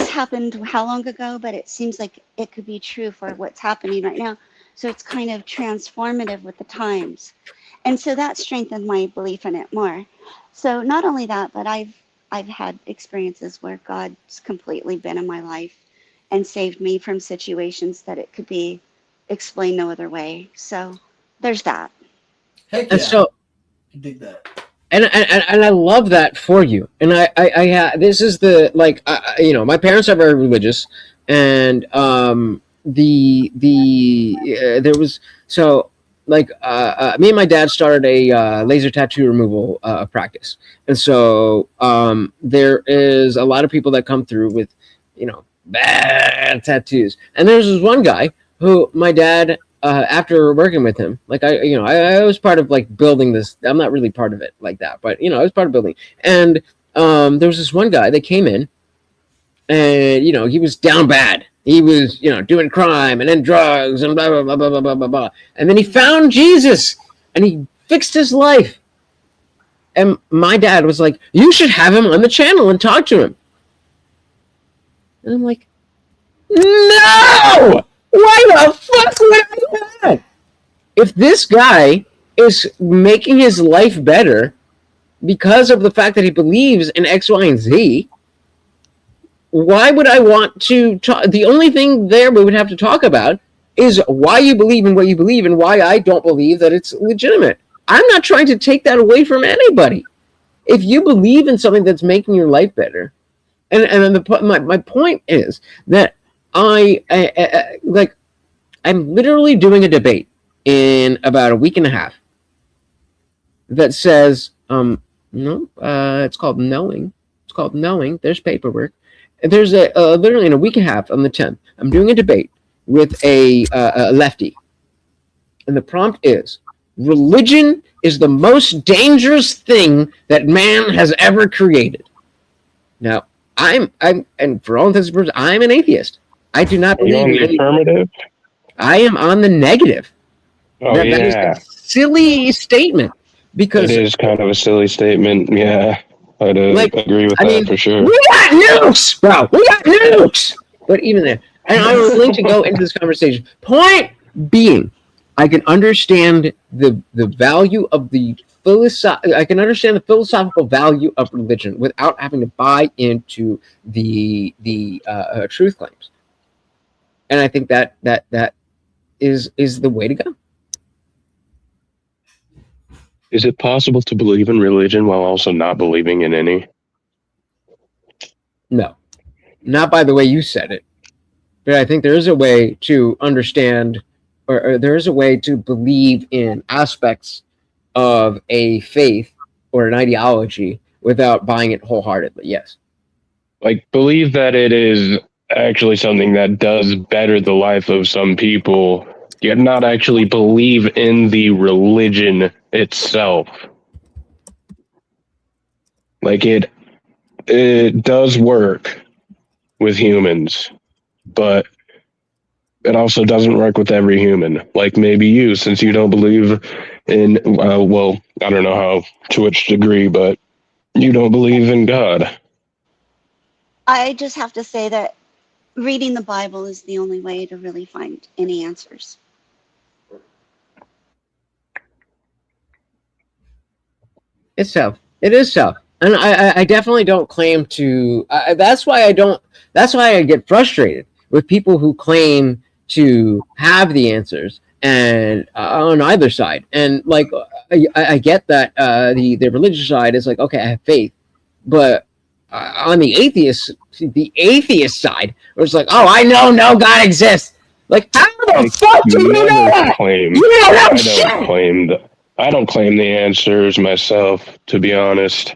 happened how long ago, but it seems like it could be true for what's happening right now. So it's kind of transformative with the times. And so that strengthened my belief in it more. So not only that, but I've had experiences where God's completely been in my life and saved me from situations that it could be explained no other way. So there's that. Heck And yeah. so I dig that. and I love that for you. And this is the like my parents are very religious, and there was so like me and my dad started a laser tattoo removal practice, and so there is a lot of people that come through with bad tattoos, and there's this one guy who my dad after working with him. Like I was part of like building this. I'm not really part of it like that, but I was part of building. And there was this one guy that came in, and he was down bad. He was doing crime and then drugs and blah blah blah blah blah blah blah. And then he found Jesus, and he fixed his life. And my dad was like, "You should have him on the channel and talk to him." And I'm like, "No! Why the fuck would I do that? If this guy is making his life better because of the fact that he believes in X, Y, and Z, why would I want to talk? The only thing there we would have to talk about is why you believe in what you believe and why I don't believe that it's legitimate. I'm not trying to take that away from anybody. If you believe in something that's making your life better, and then my point is that I'm literally doing a debate in about a week and a half that says, no, it's called knowing. It's called knowing. There's paperwork. There's literally in a week and a half on the 10th, I'm doing a debate with a lefty. And the prompt is, religion is the most dangerous thing that man has ever created. Now, and for all intents and purposes, I'm an atheist. I do not believe in the affirmative. I am on the negative. Oh, that is a silly statement because it is kind of a silly statement. Yeah, I'd agree with that for sure. We got nukes, bro. We got nukes. But even there, and I'm willing to go into this conversation. Point being, I can understand the value of the I can understand the philosophical value of religion without having to buy into the truth claims. And I think that is the way to go. Is it possible to believe in religion while also not believing in any? No, not by the way you said it. But I think there is a way to understand, or there is a way to believe in aspects of a faith or an ideology without buying it wholeheartedly. Yes. Like, believe that it is actually something that does better the life of some people, yet not actually believe in the religion itself. Like, it does work with humans, but it also doesn't work with every human. Like maybe you, since you don't believe in, well, I don't know how, to which degree, but you don't believe in God. I just have to say that reading the Bible is the only way to really find any answers. It's so. It is so. And I definitely don't claim to. That's why I get frustrated with people who claim to have the answers and on either side. And like, I get that the religious side is like, okay, I have faith, but on the atheist side, where it's like, oh, I know no God exists. Like, how the fuck do you know that? I don't claim the answers myself, to be honest.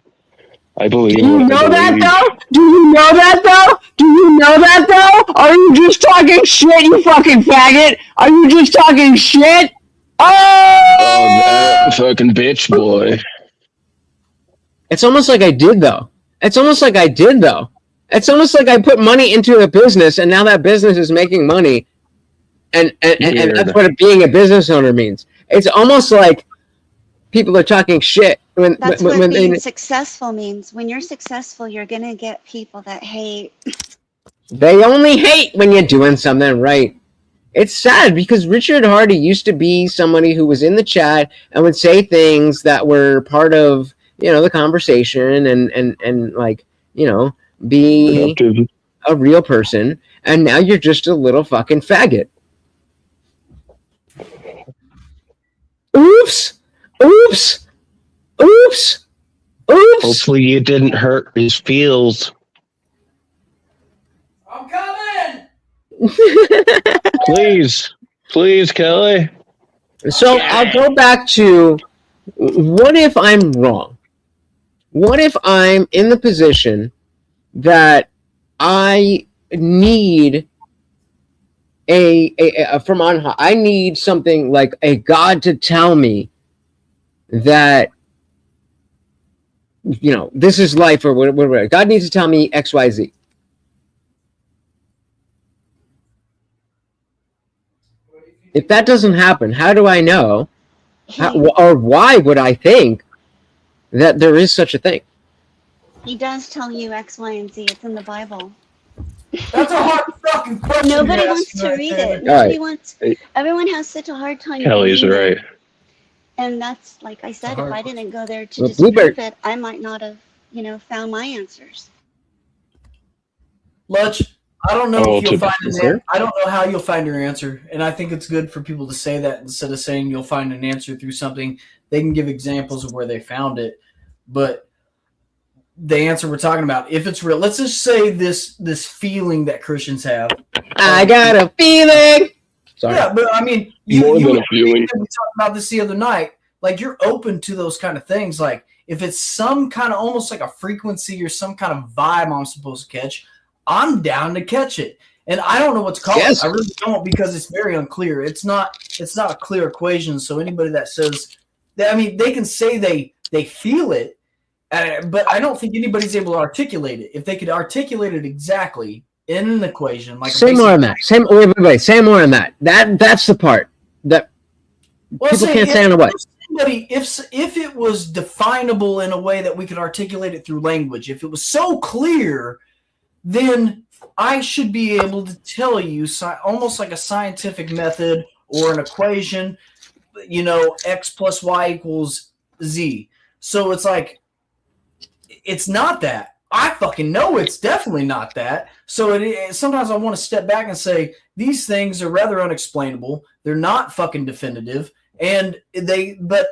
I believe. Do you know that though? Do you know that though? Do you know that though? Are you just talking shit, you fucking faggot? Are you just talking shit? Oh, that fucking bitch boy. It's almost like I did though. It's almost like I put money into a business and now that business is making money. And that's what being a business owner means. It's almost like people are talking shit. That's what being successful means. When you're successful, you're going to get people that hate. They only hate when you're doing something right. It's sad because Richard Hardy used to be somebody who was in the chat and would say things that were part of, the conversation and like, be a real person. And now you're just a little fucking faggot. Oops. Oops. Oops. Oops. Hopefully it didn't hurt his feels. I'm coming! Please, Kelly. So I'll go back to, what if I'm wrong? What if I'm in the position that I need from on high. I need something like a God to tell me that, you know, this is life or whatever. God needs to tell me X, Y, Z. If that doesn't happen, how do I know, or why would I think that there is such a thing? He does tell you X, Y, and Z. It's in the Bible. That's a hard fucking question. Nobody to wants ask to right read there. it. Nobody wants. Everyone has such a hard time. Kelly's reading right. it. And that's, like I said, if I didn't go there to Well, disprove it, I might not have, you know, found my answers. Lutch, I don't know Oh, if you'll to- find Is an there? I don't know how you'll find your answer, and I think it's good for people to say that instead of saying you'll find an answer through something. They can give examples of where they found it, but the answer we're talking about, if it's real, let's just say this feeling that Christians have. I got a feeling. Sorry. Yeah, but I mean, More you than a feeling. we talked about this the other night. Like, you're open to those kind of things. Like, if it's some kind of almost like a frequency or some kind of vibe I'm supposed to catch, I'm down to catch it. And I don't know what to call Yes. it. I really don't, because it's very unclear. It's not a clear equation. So anybody that says that, I mean, they can say they feel it, but I don't think anybody's able to articulate it. If they could articulate it exactly in an equation, like Say more on that. Say more on that. That's the part that people can't say on a what. If it was definable in a way that we could articulate it through language, if it was so clear, then I should be able to tell you, almost like a scientific method or an equation, you know, X plus Y equals Z. So it's like, it's not that. I fucking know it's definitely not that. So sometimes I want to step back and say, these things are rather unexplainable. They're not fucking definitive. And but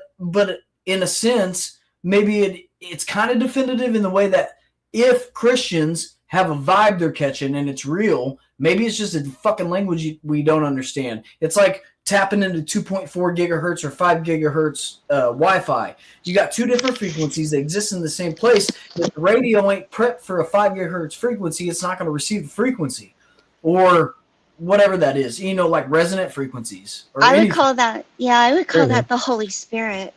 in a sense, maybe it's kind of definitive in the way that if Christians have a vibe they're catching and it's real, maybe it's just a fucking language we don't understand. It's like tapping into 2.4 gigahertz or 5 gigahertz Wi-Fi. You got two different frequencies that exist in the same place. If the radio ain't prepped for a 5 gigahertz frequency, it's not going to receive the frequency, or whatever that is. You know, like resonant frequencies. Or I would anything. call that, yeah, I would call that the Holy Spirit.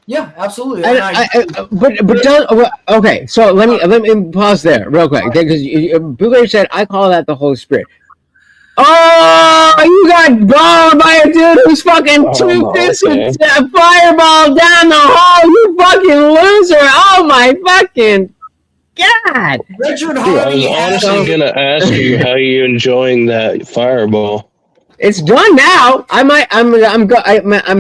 Yeah, absolutely. But don't. Okay, so let me pause there real quick, because Booger said I call that the Holy Spirit. Oh, you got bombed by a dude who's fucking two-fisted fireball down the hole. You fucking loser! Oh my fucking god! Richard I was honestly gonna ask you how you enjoying that fireball. It's done now. I'm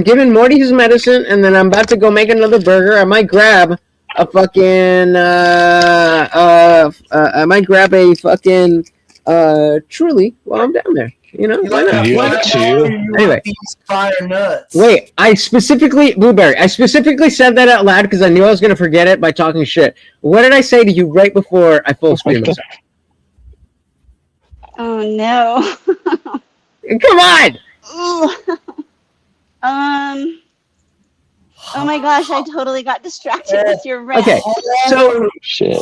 giving Morty his medicine, and then I'm about to go make another burger. I might grab a fucking I might grab a fucking Truly while I'm down there. You know, why not? You Why have not? two? Anyway, these fire nuts. wait. I specifically said that out loud because I knew I was gonna forget it by talking shit. What did I say to you right before I full screened myself? Oh no. Come on! Oh my gosh, I totally got distracted with your rant. Okay, so Shit.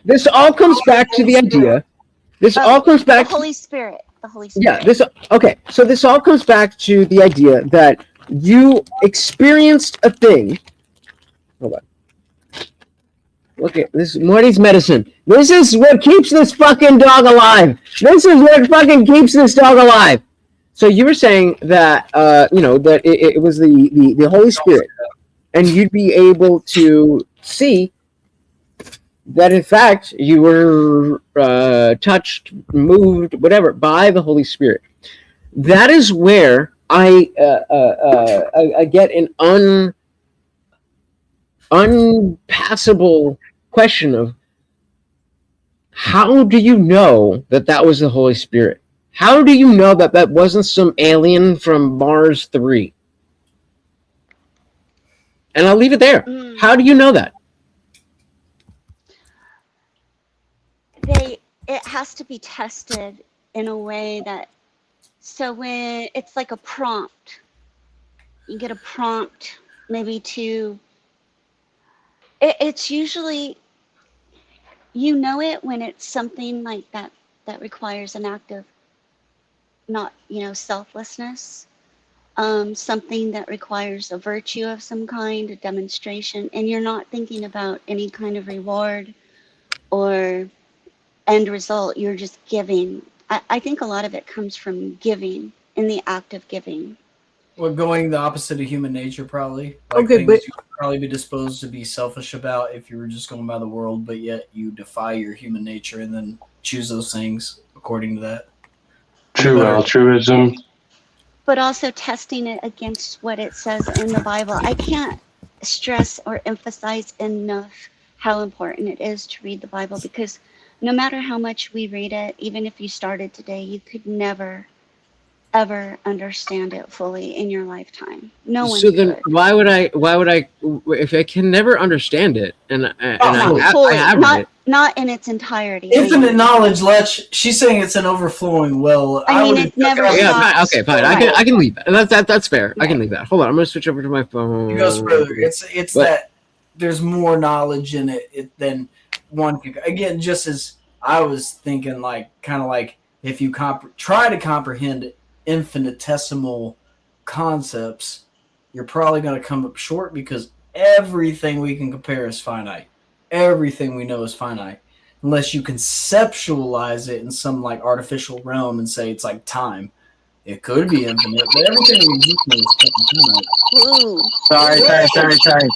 this all comes back to the idea. This all comes back. The Holy Spirit. The Holy Spirit. Yeah. So this all comes back to the idea that you experienced a thing. Hold on. Okay, this is Morty's medicine. This is what keeps this fucking dog alive. This is what fucking keeps this dog alive. So you were saying that that it was the Holy Spirit, and you'd be able to see that in fact you were touched, moved, whatever, by the Holy Spirit. That is where I get an unpassable question of how do you know that was the Holy Spirit? How do you know that wasn't some alien from Mars 3? And I'll leave it there. How do you know that? It has to be tested in a way that, so when it's like a prompt, you get a prompt maybe to, it's usually, you know it when it's something like that requires an active not selflessness, something that requires a virtue of some kind, a demonstration, and you're not thinking about any kind of reward or end result. You're just giving. I think a lot of it comes from giving, in the act of giving. Well, going the opposite of human nature, probably. Like Okay, things but- you would probably be disposed to be selfish about if you were just going by the world, but yet you defy your human nature and then choose those things according to that. True altruism. But also testing it against what it says in the Bible. I can't stress or emphasize enough how important it is to read the Bible, because no matter how much we read it, even if you started today, you could never, ever understand it fully in your lifetime. No one So then, could. why would I? If I can never understand it, and Fully, I have read it. not in its entirety. Infinite knowledge, Letch. She's saying it's an overflowing well. I mean, would've it never took it out- Yeah, stops. okay, fine. Right. I can leave that. That's fair. I can Right. leave that. Hold on, I'm gonna switch over to my phone. It goes further. It's But- that there's more knowledge in it than one can. Again, just as I was thinking, kind of like if you try to comprehend infinitesimal concepts, you're probably going to come up short, because everything we can compare is finite. Everything we know is finite, unless you conceptualize it in some artificial realm and say it's like time. It could be infinite, but everything we exist in is fucking finite. Ooh. Sorry.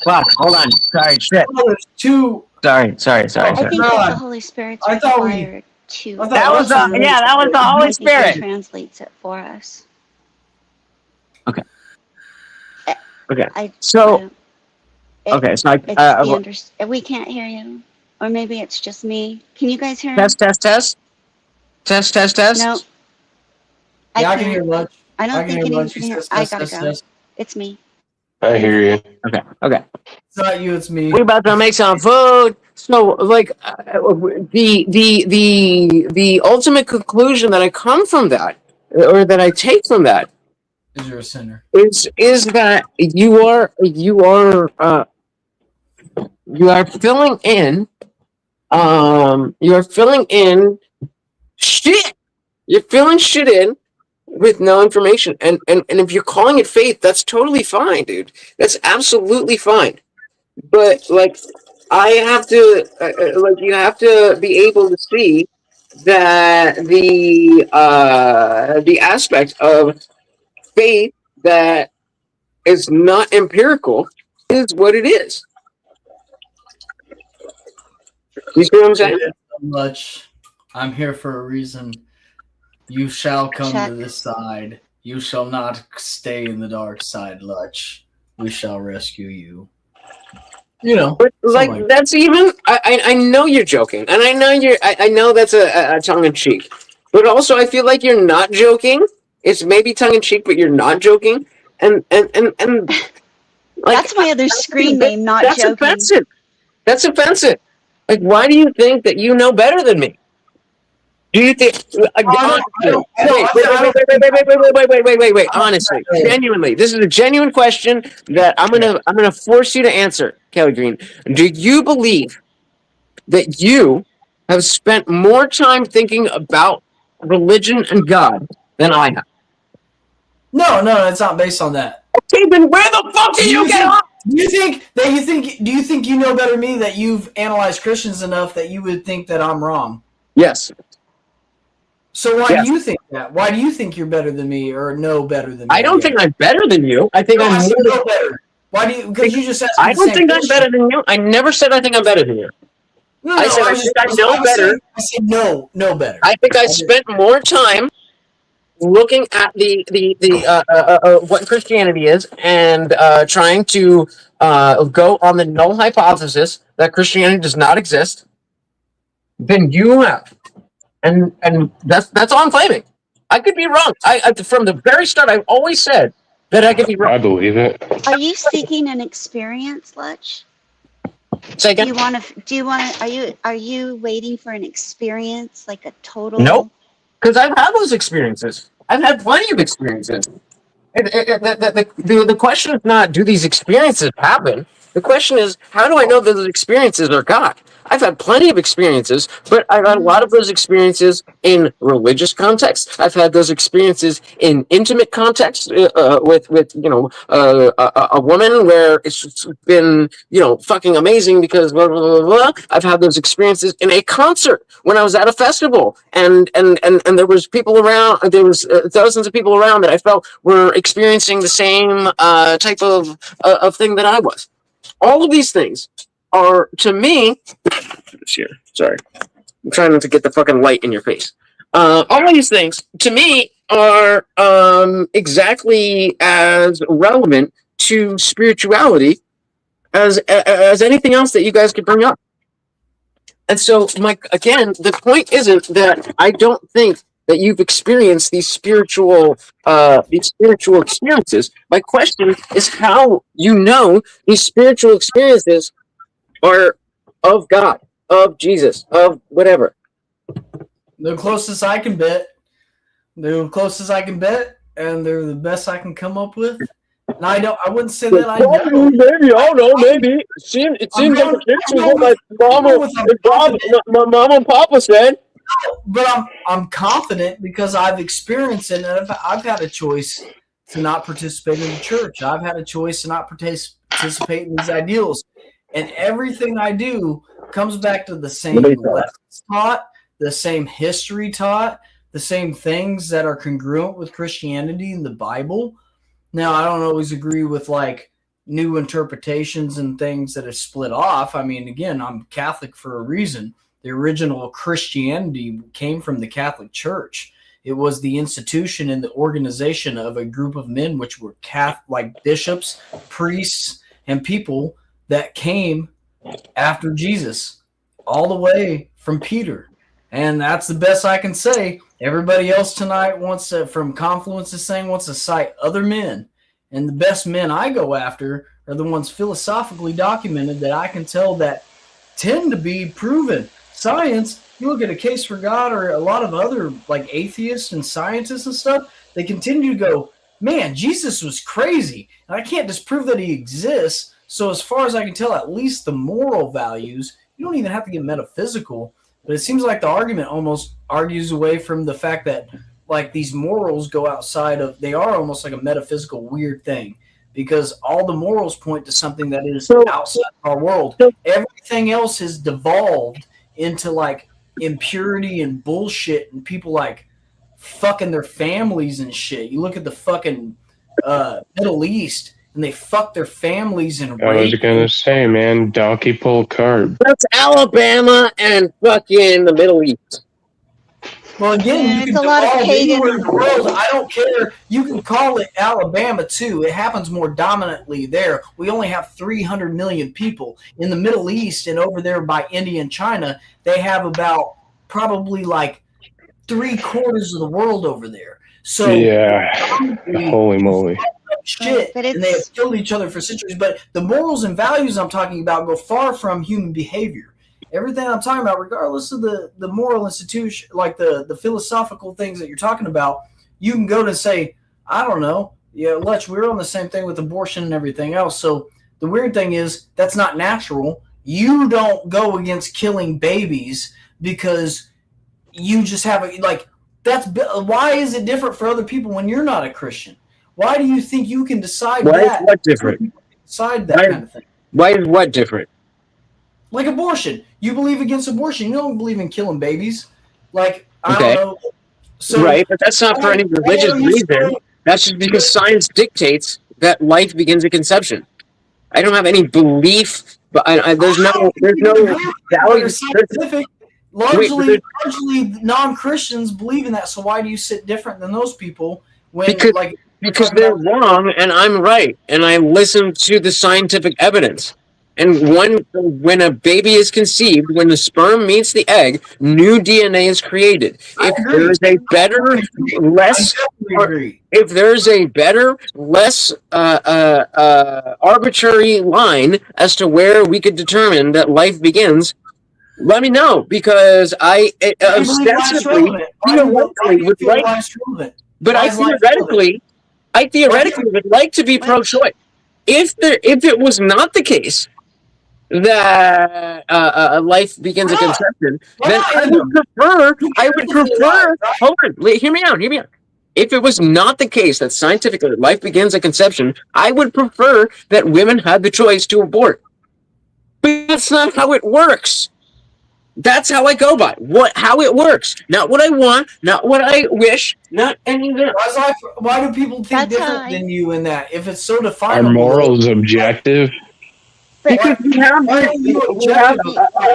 Fuck. Hold on. Sorry. Shit. Well, there's two. Sorry. I think No, that the Holy Spirit's I thought we- required to. I thought That was Letch the that was the I Holy think he Spirit. translates it for us. Okay. I- Okay. I- So it- okay. So It's the we can't hear you, or maybe it's just me. Can you guys hear him? test. No. Yeah, I can can't. hear Letch. I don't I can think hear anyone Letch. can She hear. says I test, gotta test, go. test. It's me. I hear you. Okay. It's not you, it's me. We're about to make some food. So, the ultimate conclusion that I come from that, or that I take from that, Is you're a sinner. is that you are filling in shit. You're filling shit in with no information, and if you're calling it faith, that's totally fine, dude. That's absolutely fine. But I have to you have to be able to see that the aspect of faith that is not empirical is what it is. You see what I'm saying? Much. I'm here for a reason. You shall come Check. to this side. You shall not stay in the dark side, Lutch. We shall rescue you. But Something. that's even. I know you're joking, and I know I know that's a tongue in cheek, but also I feel like you're not joking. It's maybe tongue in cheek, but you're not joking, and That's my other screen name. Not that's joking. offensive. That's offensive. Why do you think that you know better than me? Do you think? Wait. Honestly, genuinely, this is a genuine question that I'm gonna force you to answer, Kelly Green. Do you believe that you have spent more time thinking about religion and God than I have? No, it's not based on that. Okay, then where the fuck did you get off? Do you think you know better than me, that you've analyzed Christians enough that you would think that I'm wrong? Yes. So why Yes. do you think that? Why do you think you're better than me or know better than me? I don't think I'm better than you. I think No, I I'm. said no better. Why do you? Because you just asked me I the don't same think I'm question. better than you. I never said I think I'm better than you. No, I said I think I know better. I said no better. I think I spent more time looking at the what Christianity is, and trying to go on the null hypothesis that Christianity does not exist than you have, and that's all I'm claiming. I could be wrong. I from the very start, I've always said that I could be I wrong. believe it. Are you seeking an experience, Lutch? Say Do again? you want to? Are you waiting for an experience, like a total? Nope. Because I've had those experiences. I've had plenty of experiences. The question is not, do these experiences happen? The question is, how do I know that those experiences are God? I've had plenty of experiences, but I've had a lot of those experiences in religious context. I've had those experiences in intimate context with a woman where it's been fucking amazing because blah blah blah blah. I've had those experiences in a concert when I was at a festival, and there was people around. There was thousands of people around that I felt were experiencing the same type of thing that I was. All of these things are, to me, here. Sorry, I'm trying not to get the fucking light in your face. All of these things, to me, are exactly as relevant to spirituality as anything else that you guys could bring up. And so, again, the point isn't that I don't think that you've experienced these spiritual experiences. My question is how you know these spiritual experiences are of God, of Jesus, of whatever. The closest I can bet. They're the closest I can bet, and they're the best I can come up with. And I wouldn't say that I know. Maybe, I don't know, maybe. It seems like a picture of what my mom and papa said. But I'm confident because I've experienced it, and I've had a choice to not participate in the church. I've had a choice to not participate in these ideals. And everything I do comes back to the same lessons taught, the same history taught, the same things that are congruent with Christianity and the Bible. Now, I don't always agree with like new interpretations and things that are split off. I mean, again, I'm Catholic for a reason. The original Christianity came from the Catholic Church. It was the institution and the organization of a group of men, which were like bishops, priests, and people that came after Jesus, all the way from Peter. And that's the best I can say. Everybody else tonight wants to, from Confluence is saying, wants to cite other men. And the best men I go after are the ones philosophically documented that I can tell that tend to be proven. Science, you look at a case for God or a lot of other like atheists and scientists and stuff, they continue to go, man, Jesus was crazy. And I can't disprove that he exists. So as far as I can tell, at least the moral values, you don't even have to get metaphysical. But it seems like the argument almost argues away from the fact that like these morals go outside of, they are almost like a metaphysical weird thing because all the morals point to something that is outside of our world. Everything else has devolved into like impurity and bullshit and people like fucking their families and shit. You look at the fucking Middle East and they fuck their families and I was gonna say, man, donkey pull cart. That's Alabama and fucking the Middle East. Well, again, you it's a lot of pagan. In the world. I don't care. You can call it Alabama too. It happens more dominantly there. We only have 300 million people in the Middle East, and over there by India and China, they have about probably like 3/4 of the world over there. So yeah, holy moly. Shit, and they have killed each other for centuries. But the morals and values I'm talking about go far from human behavior. Everything I'm talking about, regardless of the moral institution, like the philosophical things that you're talking about, you can go to say, I don't know, yeah, Lech, we're on the same thing with abortion and everything else. So the weird thing is that's not natural. You don't go against killing babies because you just have a, like, that's, why is it different for other people when you're not a Christian? Why do you think you can decide why that? Is what different? Decide that kind of thing. Why is what different? Like abortion. You believe against abortion. You don't believe in killing babies. Like, I don't know. So, right, but that's not for any religious reason. That's just because science dictates that life begins at conception. I don't have any belief, but there's no value. Scientific. Largely non-Christians believe in that. So why do you sit different than those people when because they're wrong and I'm right, and I listen to the scientific evidence. And when a baby is conceived, when the sperm meets the egg, new DNA is created. If there's a better, less arbitrary line as to where we could determine that life begins, let me know, because I ostensibly, theoretically would like, but I theoretically would like to be pro-choice. if it was not the case that life begins at conception, then I would prefer. Hold on, hear me out. If it was not the case that scientifically life begins at conception, I would prefer that women had the choice to abort. But that's not how it works. That's how I go by how it works. Not what I want, not what I wish, not any of that. Why do people think That's different how I- than you in that? If it's so Are definable, morals objective? Because we have, why are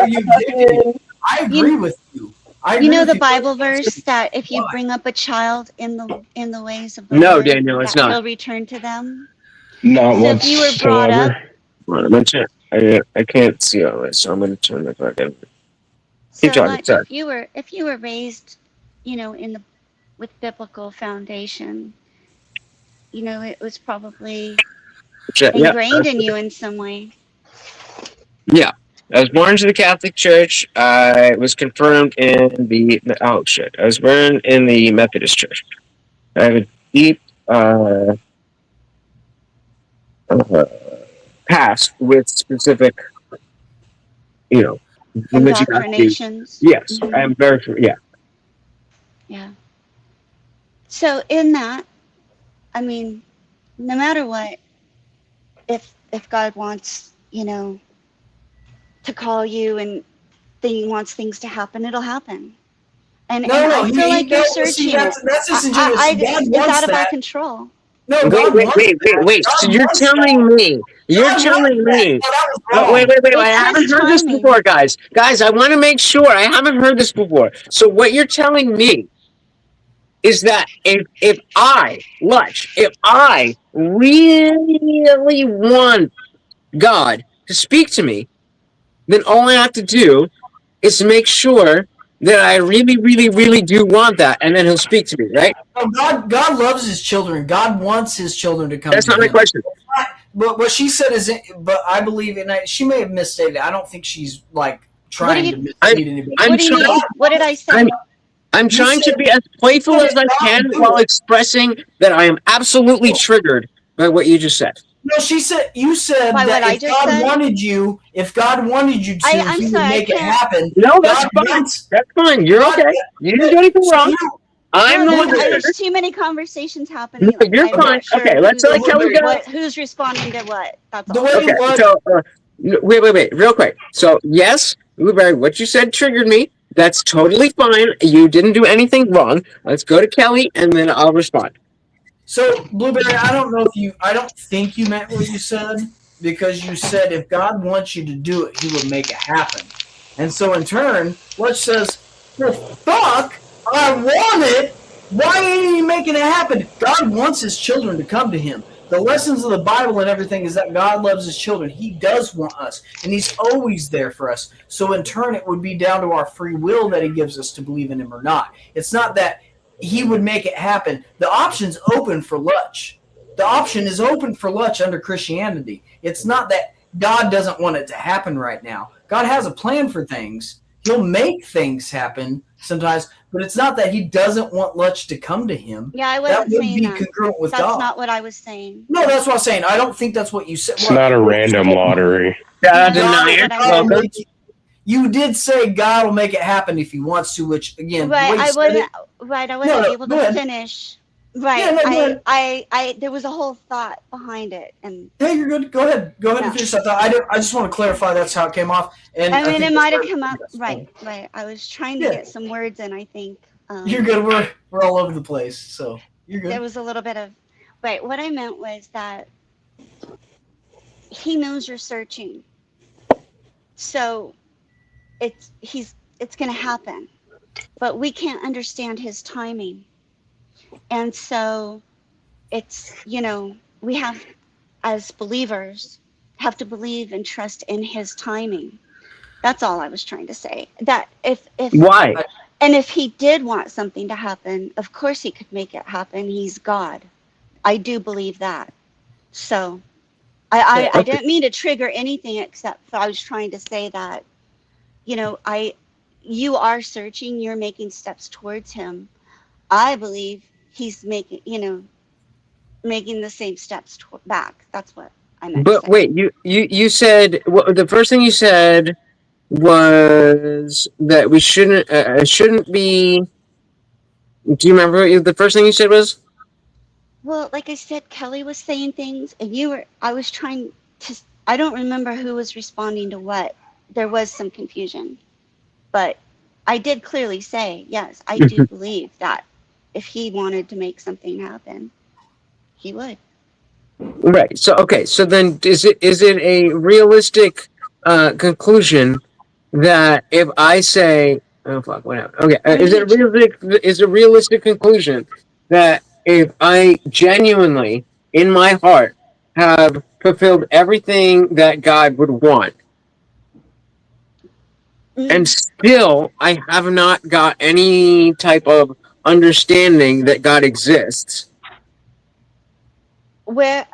you addicted? I agree with you. You know the Bible verse that if you bring up a child in the ways of the No, Lord, Daniel, it's that not. He'll return to them. Not So if you were brought up, whatsoever. I can't see all this, so I'm going to turn the fucking. so Keep talking, like sorry. if you were raised, with biblical foundation, it was probably ingrained in you in some way. Yeah. I was born into the Catholic Church. I was confirmed in the I was born in the Methodist Church. I have a deep past with specific, religiosity. Indoctrinations. Yes, Mhm. I'm very sure. Yeah. Yeah. So in that, I mean, no matter what, if God wants, to call you and he wants things to happen, it'll happen. And I feel like you're searching. That's disingenuous. God it's wants out of our that. control. No, Wait. So you're telling me. Oh, wait. I haven't heard this before, guys. Guys, I want to make sure. I haven't heard this before. So what you're telling me is that if I really want God to speak to me, then all I have to do is make sure that I really, really, really do want that, and then he'll speak to me, right? No, God loves his children. God wants his children to come That's to not him. my question. But what she said is, but I believe, and she may have misstated. I don't think she's like trying to mislead anybody. What do you mean? What did I say? I'm trying to be as playful as I can while expressing that I am absolutely triggered by what you just said. No, you said By that what I if just God said? wanted you, I'm he would sorry, make I it can't- happen. No, that's God fine. wants- That's fine. You're okay. You didn't do anything wrong. I'm the one There's too many conversations happening. No, you're I'm fine. not sure Okay, let's let Kelly go. who's responding to what. That's The all. way Okay, so wait, real quick. So yes, Blueberry, what you said triggered me. That's totally fine. You didn't do anything wrong. Let's go to Kelly, and then I'll respond. So, Blueberry, I don't think you meant what you said, because you said if God wants you to do it, he will make it happen. And so in turn, what says, well, fuck, I want it. Why ain't he making it happen? God wants his children to come to him. The lessons of the Bible and everything is that God loves his children. He does want us, and he's always there for us. So in turn, it would be down to our free will that he gives us to believe in him or not. It's not that he would make it happen. The option's open for Lutch. The option is open for Lutch under Christianity. It's not that God doesn't want it to happen right now. God has a plan for things. He'll make things happen sometimes, but it's not that he doesn't want Lutch to come to him. Yeah, I wasn't that would saying be that. congruent with That's God. not what I was saying. No, that's what I'm saying. I don't think that's what you said. It's not a random lottery. You did say God will make it happen if he wants to, which again, Right, I wasn't able to ahead. finish. Right. Yeah, no, go ahead. I there was a whole thought behind it, and hey, you're good. Go ahead and finish that thought. I just want to clarify that's how it came off. And I mean, think it might have that's come up fine. right. I was trying to get some words in. I think You're good. We're all over the place, so you're good. there was a little bit of right. What I meant was that he knows you're searching, so it's going to happen, but we can't understand his timing. And so it's, we have, as believers, have to believe and trust in his timing. That's all I was trying to say. That if Why? And if he did want something to happen, of course he could make it happen. He's God. I do believe that. So I didn't mean to trigger anything, except for I was trying to say that, you are searching, you're making steps towards him. I believe he's making the same steps back. That's what I meant But to say. wait, you said the first thing you said was that we shouldn't be. Do you remember what the first thing you said was? Well, like I said, Kelly was saying things, and I was trying to. I don't remember who was responding to what. There was some confusion, but I did clearly say, yes, I do believe that if he wanted to make something happen, he would. Right. So okay. So then, is it a realistic conclusion that if I say, oh fuck, whatever. Okay. Is it a realistic conclusion that if I genuinely, in my heart, have fulfilled everything that God would want, and still I have not got any type of understanding that God exists,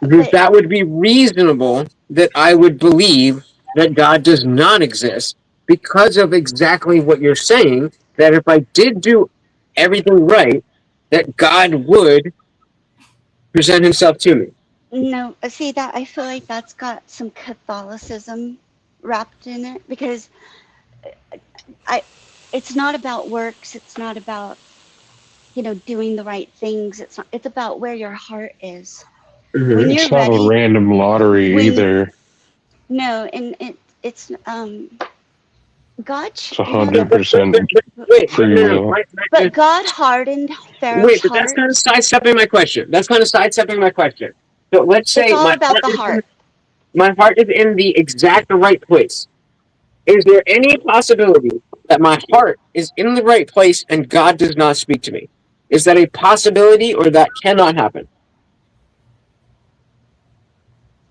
that would be reasonable that I would believe that God does not exist because of exactly what you're saying, that if I did do everything right, that God would present himself to me. No, see that I feel like that's got some Catholicism wrapped in it because I it's not about works, it's not about, doing the right things. It's about where your heart is. When Mm-hmm. you're It's not a ready, random lottery when either. no, and it's God, It's Yeah, but, but, 100% but, but wait, but free no, no, will. but God hardened Pharaoh's wait, but that's kind of heart. sidestepping my question. So let's It's say all about the heart. my heart is in the exact right place. Is there any possibility that my heart is in the right place and God does not speak to me? Is that a possibility or that cannot happen?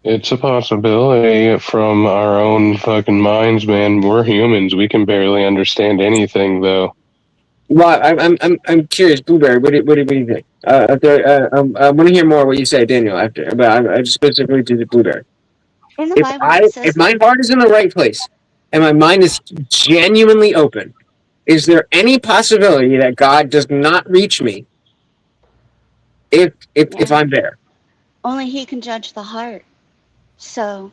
It's a possibility from our own fucking minds, man. We're humans. We can barely understand anything, though. Well, I'm curious, Blueberry. What do you think? I want to hear more what you say, Daniel. After, but I just specifically to the Blueberry. In the If Bible, I it if says, my heart is in the right place and my mind is genuinely open, is there any possibility that God does not reach me if well, I'm there? only He can judge the heart. So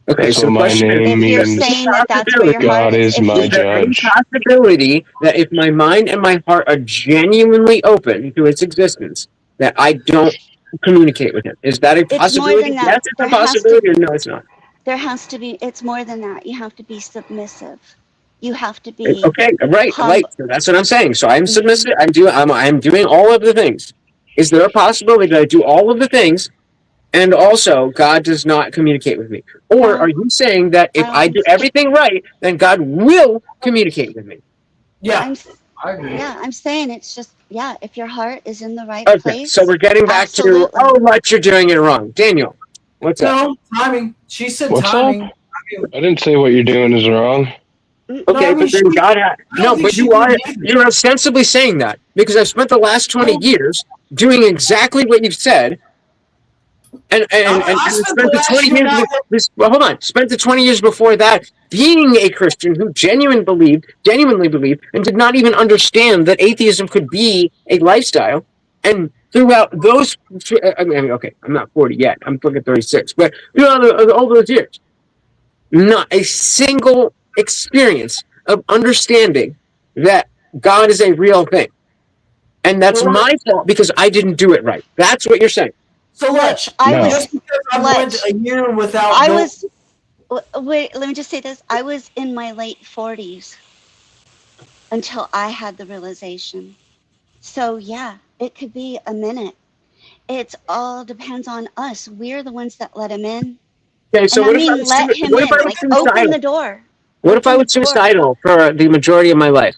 Okay, That's so what the my question is: name if you're means. saying that that's where your heart God is, is if my is He, there any judge. possibility that if my mind and my heart are genuinely open to its existence, that I don't communicate with him? Is that a it's more possibility? than that. Yes, it's a possibility, or no, it's not. It's more than that. You have to be submissive. You have to be Okay, right, right. humble. So that's what I'm saying. So I'm Hmm. submissive. I'm doing all of the things. Is there a possibility that I do all of the things and also God does not communicate with me? Or No, are you saying that I if don't I think do so. everything right, then God will communicate with me? Yeah, I'm I agree. yeah, I'm saying it's just yeah, if your heart is in the right Okay, so place, we're getting back to, absolutely. oh, what, you're doing it wrong. Daniel, what's up? No, timing. She said What's up? timing. I didn't say what you're doing is wrong. No, I Okay, mean, but then God had, I don't no, think but she did either. you're ostensibly saying that because I've spent the last 20 No, years doing exactly what you've said, and I spent the spent the last 20 year years, not. well, hold on, spent the 20 years before that being a Christian who genuinely believed, and did not even understand that atheism could be a lifestyle. And throughout those, okay, I'm not 40 yet, I'm fucking 36, but throughout all those years, not a single experience of understanding that God is a real thing. And that's So, my fault because I didn't do it right. That's what you're saying. so Fletch, Letch, I No. was just because I went Fletch. a year without I going. was wait, let me just say this. I was in my late 40s until I had the realization. So yeah, it could be a minute. It's all depends on us. We're the ones that let him in. Okay, And so I mean let him what if I in. was Like open suicidal? the door. What if I Open the was door. suicidal for the majority of my life?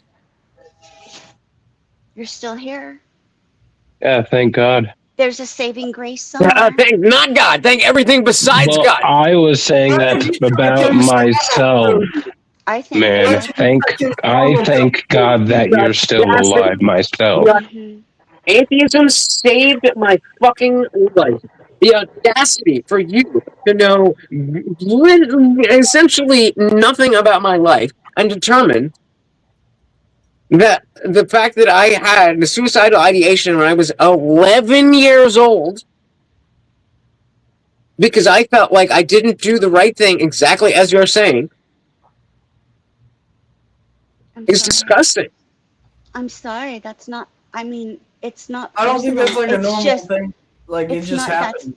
You're still here. Yeah, thank God. There's a saving grace somewhere. Thank not God. Thank everything besides Well, God. I was saying Why that did you about try to myself, I thank man. God. I thank God The that you're still alive audacity, myself. Hmm. atheism saved my fucking life. The audacity for you to know essentially nothing about my life and determine that the fact that I had the suicidal ideation when I was 11 years old because I felt like I didn't do the right thing exactly as you're saying is disgusting. I'm sorry. That's not. I mean, it's not. I don't think that's like a It's normal just- thing. Like it it's just not- happened.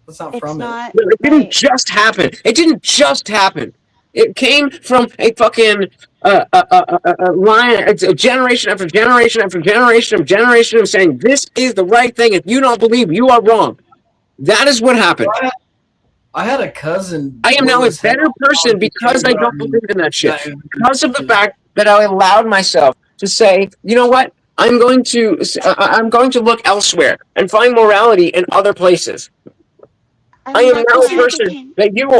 That's not It's from it. not. No, it didn't right. just happen. It didn't just happen. It came from a fucking line. It's a generation after generation after generation of saying this is the right thing. If you don't believe, you are wrong. That is what happened. I had a cousin. I am now a better person because I don't believe in that shit. Because of the fact that I allowed myself to say, you know what? I'm going to look elsewhere and find morality in other places. I am now a person that you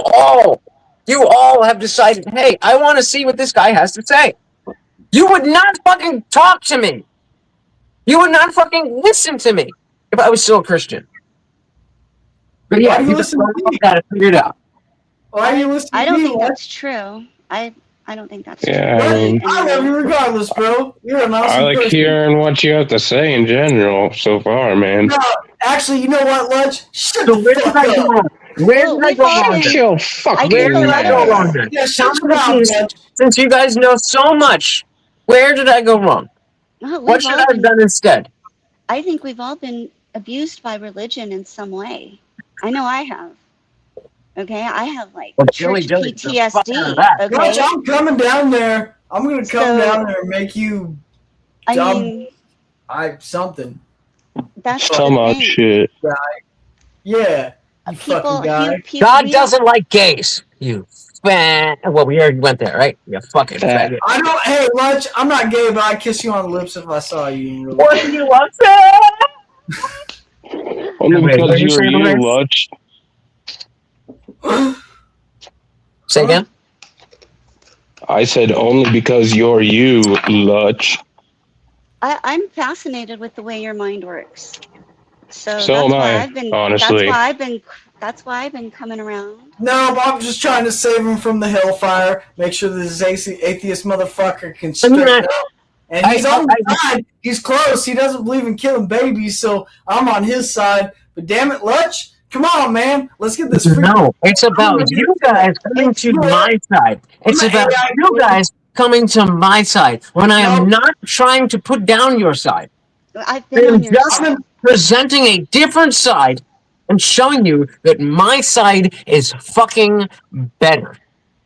all have decided, hey, I want to see what this guy has to say. You would not fucking talk to me. You would not fucking listen to me if I was still a Christian. But yeah, you just got it figured out. Why are you listening I to don't me? think What? that's true. I don't think that's Yeah, true. I mean, I love you regardless, bro. You're an awesome I like person. hearing what you have to say in general so far, man. No, actually, you know what, Lunch? Shut So the where did fuck I go up. wrong? Where Well, did I we've go all wrong? been- Yo, fuck I you, think Where did I go of wrong us- then? Yeah, Tell shut me your mouth, please, Lunch. since you guys know so much, where did I go wrong? Well, What we've should all I have been- done instead? I think we've all been abused by religion in some way. I know I have. Okay, I have like Well, church Dilly, the fuck out of PTSD. that. Lunch, Okay, I'm coming down there. I'm gonna come So- down there and make you I dumb. mean something. that's So the much thing. shit. Yeah, you fucking guy. God doesn't like gays. You fan. Well, we already went there, right? You fucking Fat. faggot. I don't. Hey, Lunch, I'm not gay, but I'd kiss you on the lips if I saw you in real What life. do you want, Sam? Only Wait, because what did you you're say, you, Lawrence? Lutch. Say again? I said only because you're you, Lutch. I'm fascinated with the way your mind works. So So that's am why I, I've been. honestly. That's why I've been coming around. No, but I'm just trying to save him from the hellfire. Make sure this atheist motherfucker can I mean, straighten out. And he's I- on my side. He's close. He doesn't believe in killing babies, so I'm on his side. But damn it, Lutch, come on, man. Let's get this. No, it's about you guys coming to my side. It's about you guys coming to my side when I am not trying to put down your side. I've I been am on your just side. presenting a different side and showing you that my side is fucking better.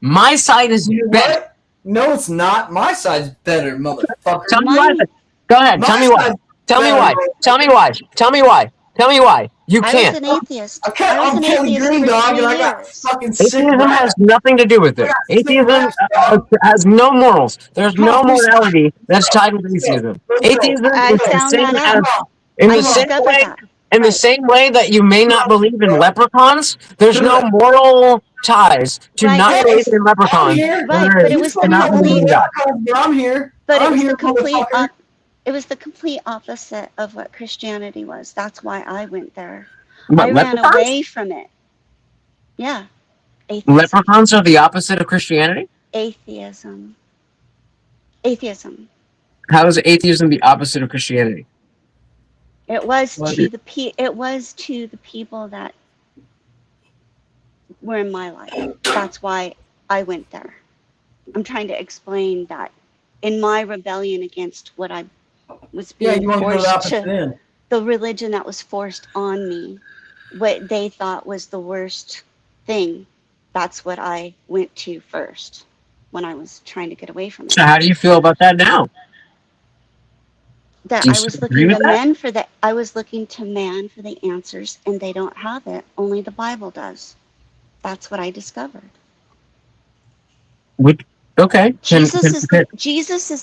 My side is You know better. what? No, it's not. My side's better, motherfucker. Tell me why. Go ahead. My Tell me why. side's Tell me better, why. bro. Tell me why. Tell me why. Tell me why. You I was can't. an atheist. I was I'm an Kelly atheist Green for Dog, 3 and I got years. fucking sick. Atheism rap. has nothing to do with it. Yeah, Atheism has no morals. There's no morality that's tied with atheism. Atheism I is the found same that as out. in I the same discovered way. that. In the Right. same way that you may not believe in leprechauns, there's no moral ties to Right, not but believe it's- in leprechauns. I'm here. Right, whereas but it was to the not believe in complete- God. But I'm here. But I'm it was here, the complete motherfucker. it was the complete opposite of what Christianity was. That's why I went there. What, I ran leprechauns? away from it. Yeah. Atheism. Leprechauns are the opposite of Christianity? Atheism. Atheism. How is atheism the opposite of Christianity? It was What? to the people that were in my life. That's why I went there. I'm trying to explain that in my rebellion against what I was Yeah, being you want to go to the forced opposite to, end. the religion that was forced on me, what they thought was the worst thing. That's what I went to first when I was trying to get away from it. So how do you feel about that now? That Do you I was agree looking with to that? men for the I was looking to man for the answers, and they don't have it. Only the Bible does. That's what I discovered. Okay. Jesus is can-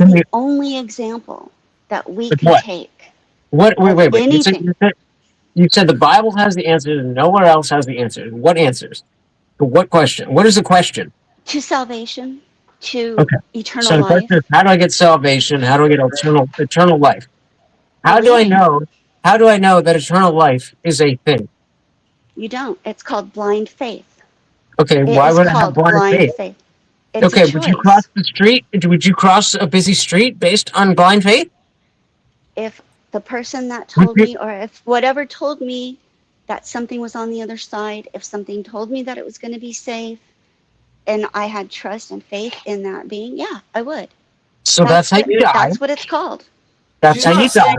the only example that we With can what? take. wait. Anything. You said the Bible has the answers and nowhere else has the answers. What answers? For what question? What is the question? To salvation, to Okay. eternal So the life. question is, how do I get salvation? How do I get eternal life? How do I know that eternal life is a thing? You don't. It's called blind faith. Okay, It why is would I have called blind faith? It's Okay, a choice. would you cross the street? Would you cross a busy street based on blind faith? If the person that told me, or if whatever told me that something was on the other side, if something told me that it was going to be safe, and I had trust and faith in that being, yeah, I would. So that's how you die. That's what it's called. That's how you die.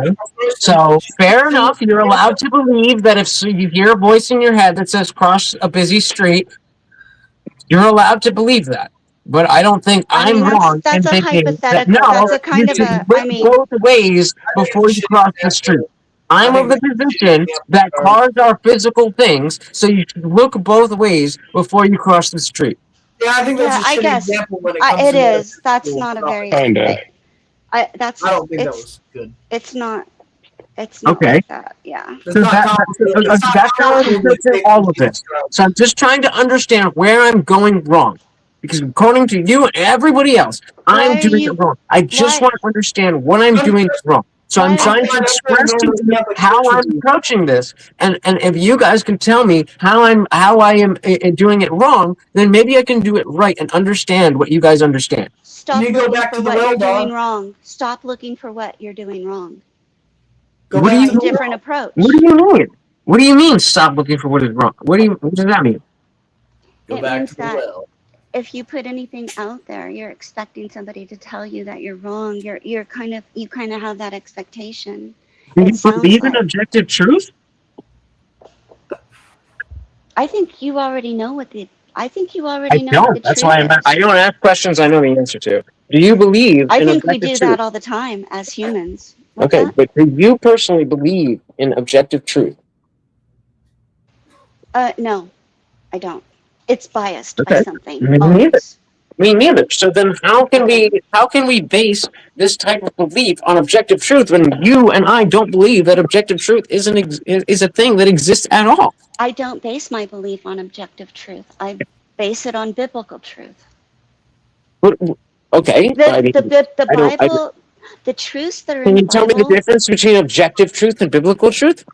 So fair enough. You're allowed to believe that if you hear a voice in your head that says cross a busy street, you're allowed to believe that. But I don't think I'm wrong in That's a thinking that hypothetical. no, That's a kind you of should a. look I mean, both ways before you cross the street. I'm of the position that cars are physical things, so you should look both ways before you cross the street. Yeah, I think that's a I shitty guess example when it comes it to is. That's not a very. Kinda. I don't think that was good. It's not. It's not Okay. like that. Yeah. So that's how I'm interpreting all of this. So I'm just trying to understand where I'm going wrong. Because according to you and everybody else, I'm doing it wrong. I just want to understand what I'm doing wrong. So I'm trying to express to you how I'm approaching this, and if you guys can tell me how I am doing it wrong, then maybe I can do it right and understand what you guys understand. Stop looking for what you're doing wrong. Stop looking for what you're doing wrong. What do you mean? Different approach. What do you mean? What do you mean? Stop looking for what is wrong. What does that mean? It means that if you put anything out there, you're expecting somebody to tell you that you're wrong. You kind of have that expectation. Do you believe in objective truth? I think you already know what the. I think you already know. I don't. That's why I don't ask questions I know the answer to. Do you believe? I think we do that all the time as humans. Okay, but do you personally believe in objective truth? No, I don't. It's biased by something. Me neither. So then how can we base this type of belief on objective truth when you and I don't believe that objective truth is a thing that exists at all? I don't base my belief on objective truth. I base it on biblical truth. Okay. The Bible, the truths that are in the Bible. Can you tell me the difference between objective truth and biblical truth?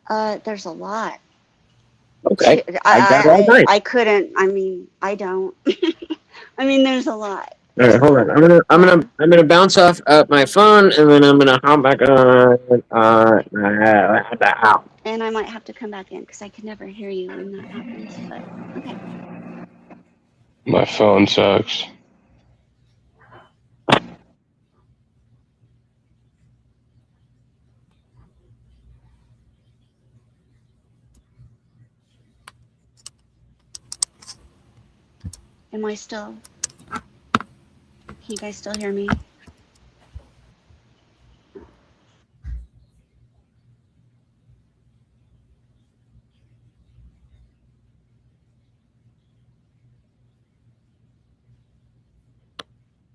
There's a lot. Okay. I couldn't. I mean, I don't. I mean, there's a lot. All right, hold on. I'm gonna bounce off my phone, and then I'm gonna hop back out. And I might have to come back in because I can never hear you when that happens. But okay. My phone sucks. Am I still? Can you guys still hear me?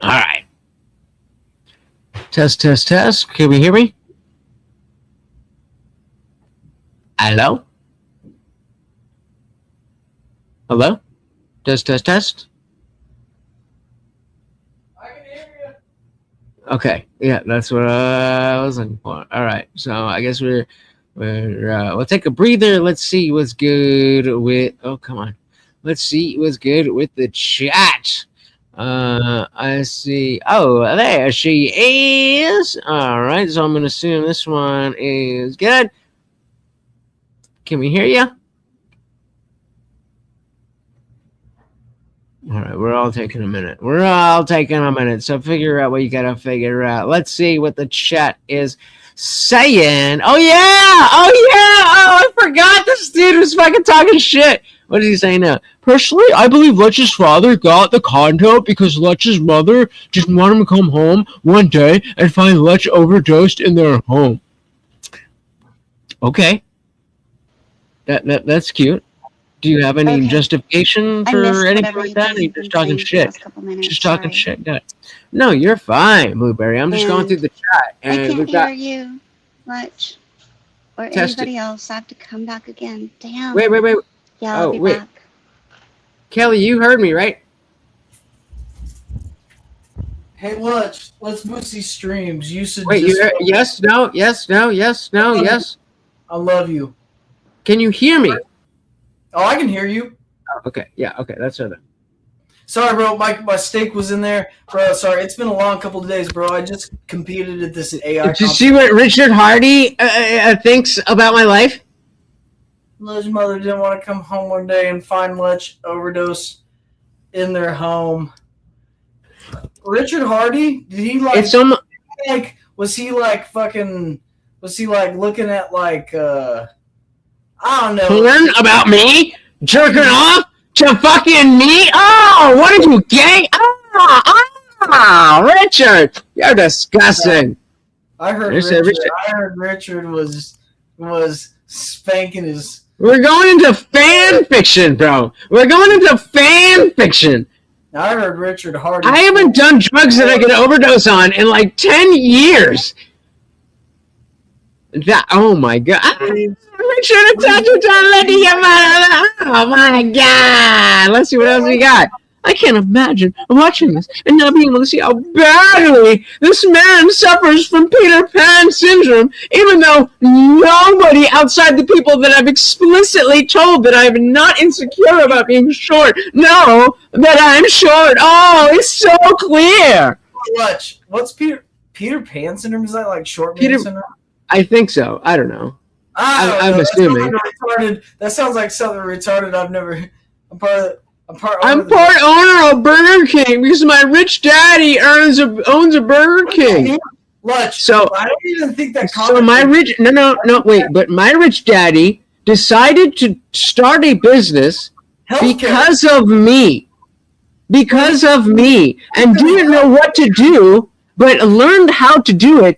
All right. Test. Can we hear me? Hello? Hello? Test. I can hear you. Okay, yeah, that's what I was looking for. All right, so I guess we'll take a breather. Let's see what's good with. Oh, come on. Let's see what's good with the chat. I see. Oh, there she is. All right, so I'm gonna assume this one is good. Can we hear you? All right, we're all taking a minute. So figure out what you gotta figure out. Let's see what the chat is saying. Oh yeah! Oh, I forgot this dude was fucking talking shit. What is he saying now? Personally, I believe Lutch's father got the condo because Lutch's mother just wanted him to come home one day and find Lutch overdosed in their home. Okay. That's cute. Do you have any justification for anything like that? Or are you just talking shit? Just talking shit. No, you're fine, Blueberry. I'm just going through the chat. And I can't hear you much. Or anybody else. I have to come back again. Damn. Wait. Yeah, I'll be back. Kelly, you heard me, right? Hey, let's boost these streams. You should. Wait, you heard, yes. I love you. Can you hear me? Oh, I can hear you. Oh, okay. Yeah. Okay. That's her then. Sorry, bro. My steak was in there, bro. Sorry, it's been a long couple of days, bro. I just competed at this AI. Did you see what Richard Hardy thinks about my life? His mother didn't want to come home one day and find Lutch overdose in their home. Richard Hardy? Did he like? It's some. Like, was he like fucking? Was he like looking at like? I don't know. Learn about me jerking off to fucking me. Oh, what did you gay? Oh, Richard, you're disgusting. I heard Richard was spanking his. We're going into fan fiction, bro. We're going into fan fiction. I heard Richard Hardy. I haven't done drugs that I could overdose on in like 10 years. Oh my god. Richard, oh my god. Let's see what else we got. I can't imagine watching this and not being able to see how badly this man suffers from Peter Pan syndrome, even though nobody outside the people that I've explicitly told that I'm not insecure about being short know that I'm short. Oh, it's so clear. What's Peter Pan syndrome? Is that like short man syndrome? I think so. I don't know. I'm assuming. That sounds like something retarded. I'm part owner of Burger King because my rich daddy owns a Burger King. So I don't even think that. So my rich but my rich daddy decided to start a business because of me, and didn't know what to do, but learned how to do it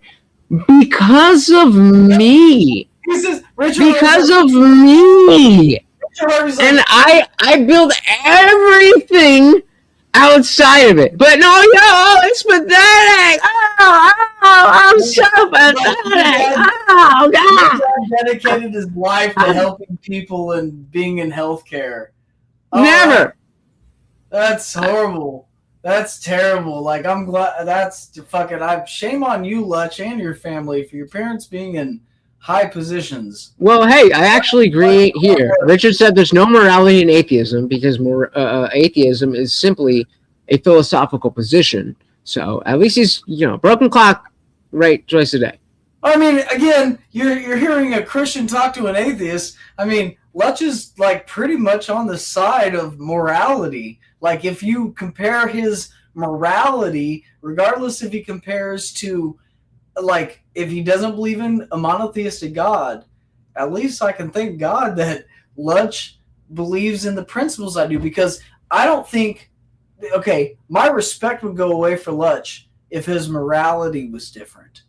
because of me. Because of me. And I build everything outside of it. But no, it's pathetic. I'm so pathetic. Oh, God. He dedicated his life to helping people and being in healthcare. Never. That's horrible. That's terrible. Like, I'm glad that's fucking. Shame on you, Lutch, and your family for your parents being in high positions. Well, hey, I actually agree here. Richard said there's no morality in atheism because atheism is simply a philosophical position. So at least he's, broken clock, right, twice a day. I mean, again, you're hearing a Christian talk to an atheist. I mean, Lutch is like pretty much on the side of morality. Like, if you compare his morality, regardless if he compares to, like, if he doesn't believe in a monotheistic God, at least I can thank God that Lutch believes in the principles I do, because I don't think, my respect would go away for Lutch if his morality was different.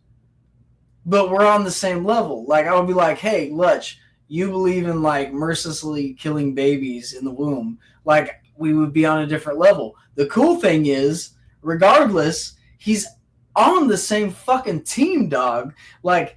But we're on the same level. Like, I would be like, hey, Lutch, you believe in, like, mercilessly killing babies in the womb. Like, we would be on a different level. The cool thing is, regardless, he's on the same fucking team, dog. Like,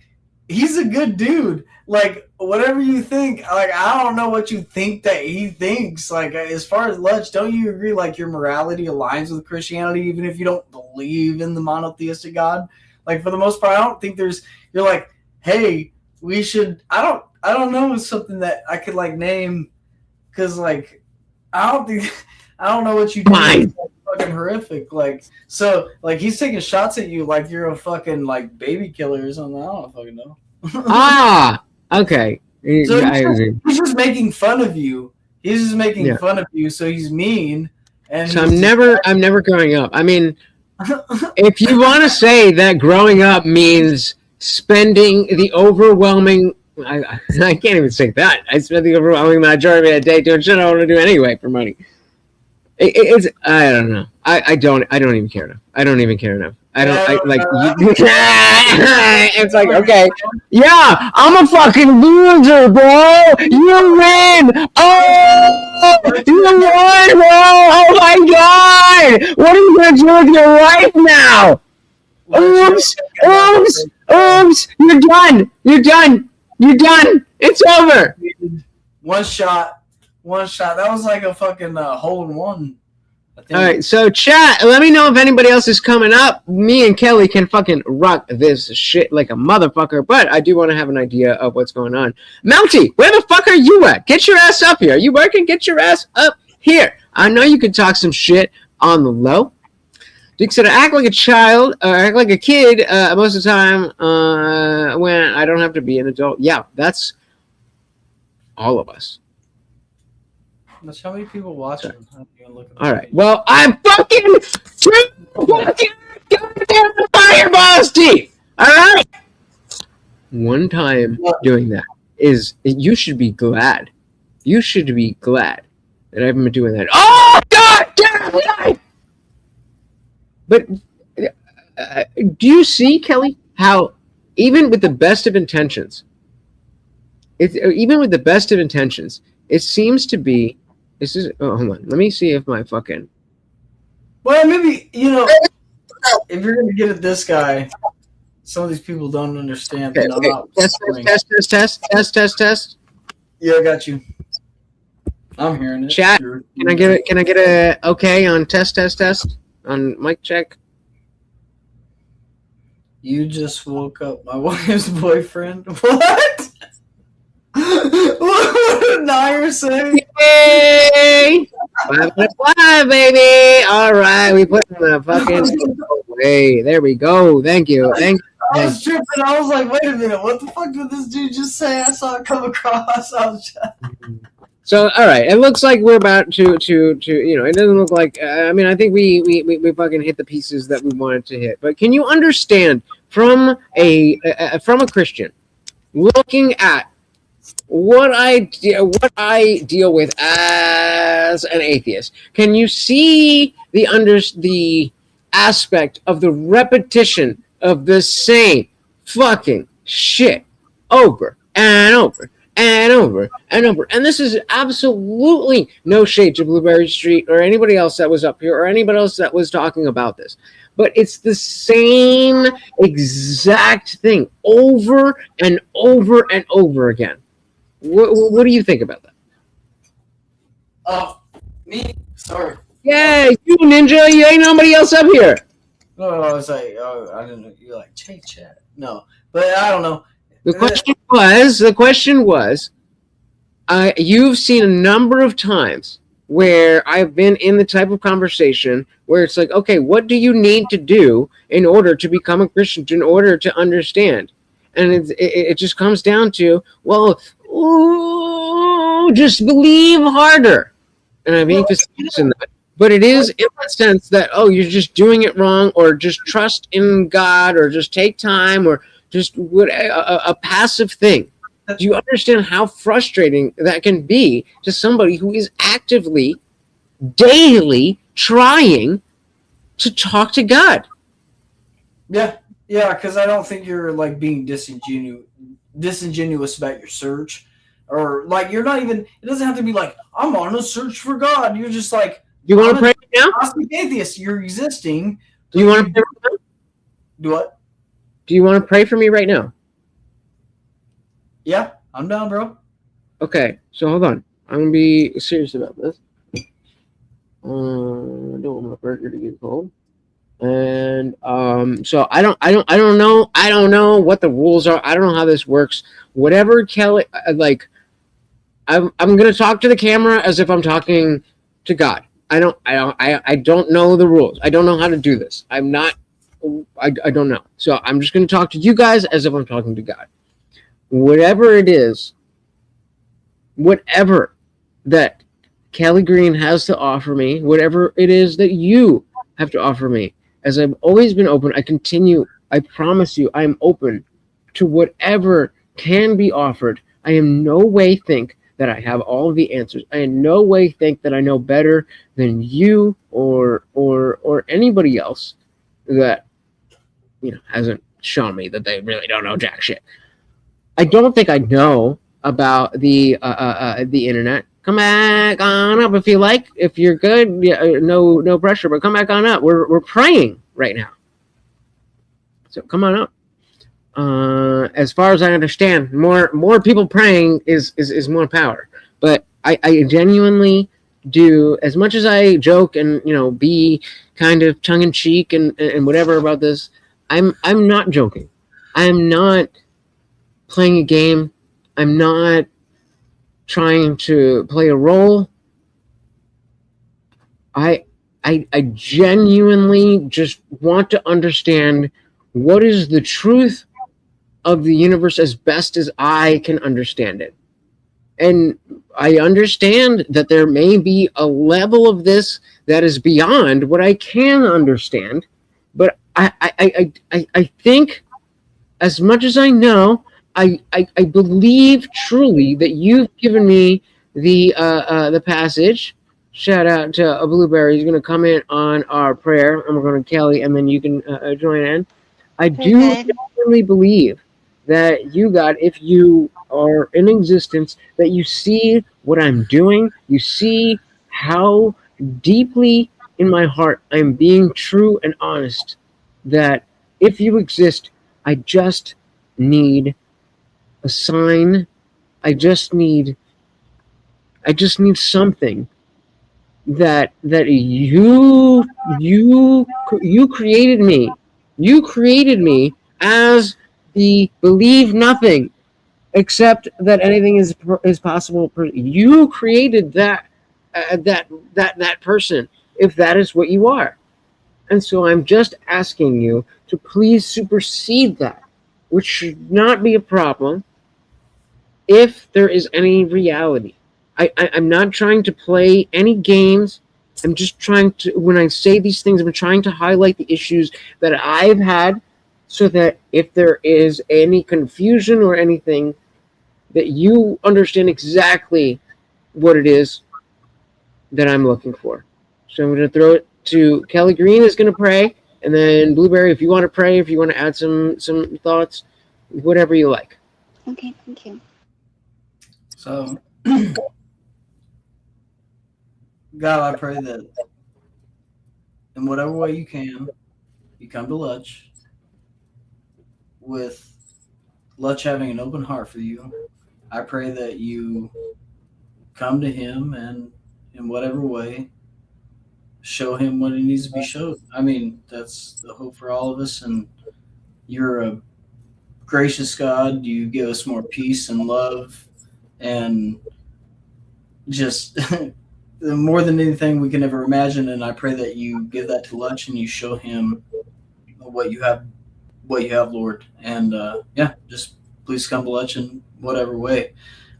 he's a good dude. Like, whatever you think, like, I don't know what you think that he thinks. Like, as far as Lutch, don't you agree, like, your morality aligns with Christianity, even if you don't believe in the monotheistic God? Like, for the most part, I don't think you're like, hey, we should, I don't know something that I could, like, name, because, like, I don't know what you do. It's fucking horrific. Like, so, like, he's taking shots at you like you're a fucking, like, baby killer or something. I don't fucking know. Okay. So he's just making fun of you. He's just making fun of you, so he's mean. And so I'm never growing up. I mean, if you want to say that growing up means spending the overwhelming, I can't even say that. I spend the overwhelming majority of the day doing shit I want to do anyway for money. It's I don't know. I don't even care enough. I don't even care enough. It's like, okay, yeah, I'm a fucking loser, bro. You win. Oh, you won, bro. Oh my god. What are you gonna do with your life now? Oops. You're done. It's over. One shot. That was like a fucking hole-in-one. All right, so chat, let me know if anybody else is coming up. Me and Kelly can fucking rock this shit like a motherfucker, but I do want to have an idea of what's going on. Mountie, where the fuck are you at? Get your ass up here. Are you working? Get your ass up here. I know you can talk some shit on the low. Dick said, I act like a child, or act like a kid most of the time when I don't have to be an adult. Yeah, that's all of us. That's how many people watching. All right. Well, I'm fucking goddamn fireballs teeth. All right. One time doing that is you should be glad. You should be glad that I've been doing that. Oh God damn it! But do you see, Kelly, how even with the best of intentions, it seems to be. This is. Oh, hold on. Let me see if my fucking. Well, maybe if you're gonna get at this guy, some of these people don't understand. Okay, test. Yeah, I got you. I'm hearing it. Chat. Can I get it? Can I get a okay on test on mic check? You just woke up my wife's boyfriend. What? What did Nair say? Yay! 5 out of 5, baby. All right, we put in the fucking way. There we go. Thank you. I was tripping. I was like, wait a minute. What the fuck did this dude just say? I saw it come across. So, all right. It looks like we're about to it doesn't look like. I mean, I think we fucking hit the pieces that we wanted to hit. But can you understand from a Christian looking at what I deal with as an atheist? Can you see the aspect of the repetition of the same fucking shit over and over and over and over? And this is absolutely no shade to Blueberry Street or anybody else that was up here or anybody else that was talking about this. But it's the same exact thing over and over and over again. What do you think about that? Oh, me? Sorry. Yeah, you ninja. You ain't nobody else up here. No, I was like, oh, I didn't know. You're like, chat. No, but I don't know. The question was, you've seen a number of times where I've been in the type of conversation where it's like, okay, what do you need to do in order to become a Christian, in order to understand? And it just comes down to, well, just believe harder. And I'm being facetious in that. But it is in that sense that, you're just doing it wrong, or just trust in God, or just take time, or just a passive thing. Do you understand how frustrating that can be to somebody who is actively, daily trying to talk to God? Yeah, because I don't think you're like being disingenuous about your search, or like you're not even. It doesn't have to be like I'm on a search for God. You're just like, do you want to pray right now? Atheist, you're existing. Do you want to pray right now? Do what? Do you want to pray for me right now? Yeah, I'm down, bro. Okay, so hold on. I'm gonna be serious about this. I don't want my burger to get cold. And so I don't know what the rules are. I don't know how this works. Whatever Kelly, like, I'm gonna talk to the camera as if I'm talking to God. I don't know the rules. I don't know how to do this. I don't know. So I'm just gonna talk to you guys as if I'm talking to God. Whatever it is, whatever that Kelly Green has to offer me, whatever it is that you have to offer me, as I've always been open, I promise you, I am open to whatever can be offered. I in no way think that I have all of the answers. I in no way think that I know better than you or anybody else that hasn't shown me that they really don't know jack shit. I don't think I know about the internet. Come back on up if you like. If you're good, yeah, no pressure, but come back on up. We're praying right now, so come on up. As far as I understand, more people praying is more power. But I genuinely do, as much as I joke and be kind of tongue in cheek and whatever about this. I'm not joking. I'm not playing a game. I'm not trying to play a role. I genuinely just want to understand what is the truth of the universe as best as I can understand it. And I understand that there may be a level of this that is beyond what I can understand, but I think, as much as I know, I believe truly that you've given me the passage. Shout out to Blueberry. He's going to comment on our prayer, and we're going to Kelly, and then you can join in. I Very do good. genuinely believe that you, God, if you are in existence, that you see what I'm doing, you see how deeply in my heart I'm being true and honest, that if you exist, I just need a sign. I just need something that you created me. You created me as the believe nothing except that anything is possible. You created that person, if that is what you are. And so I'm just asking you to please supersede that, which should not be a problem if there is any reality. I'm not trying to play any games. I'm just trying to, when I say these things, I'm trying to highlight the issues that I've had so that if there is any confusion or anything, that you understand exactly what it is that I'm looking for. So I'm going to throw it to Kelly Green is going to pray, and then Blueberry, if you want to pray, if you want to add some thoughts, whatever you like. Okay, thank you. So, God, I pray that in whatever way you can, you come to Lutch with Lutch having an open heart for you. I pray that you come to him and in whatever way show him what he needs to be showed. I mean, that's the hope for all of us. And you're a gracious God. You give us more peace and love and just more than anything we can ever imagine. And I pray that you give that to Lutch and you show him what you have, Lord. And yeah, just please come to Lutch in whatever way.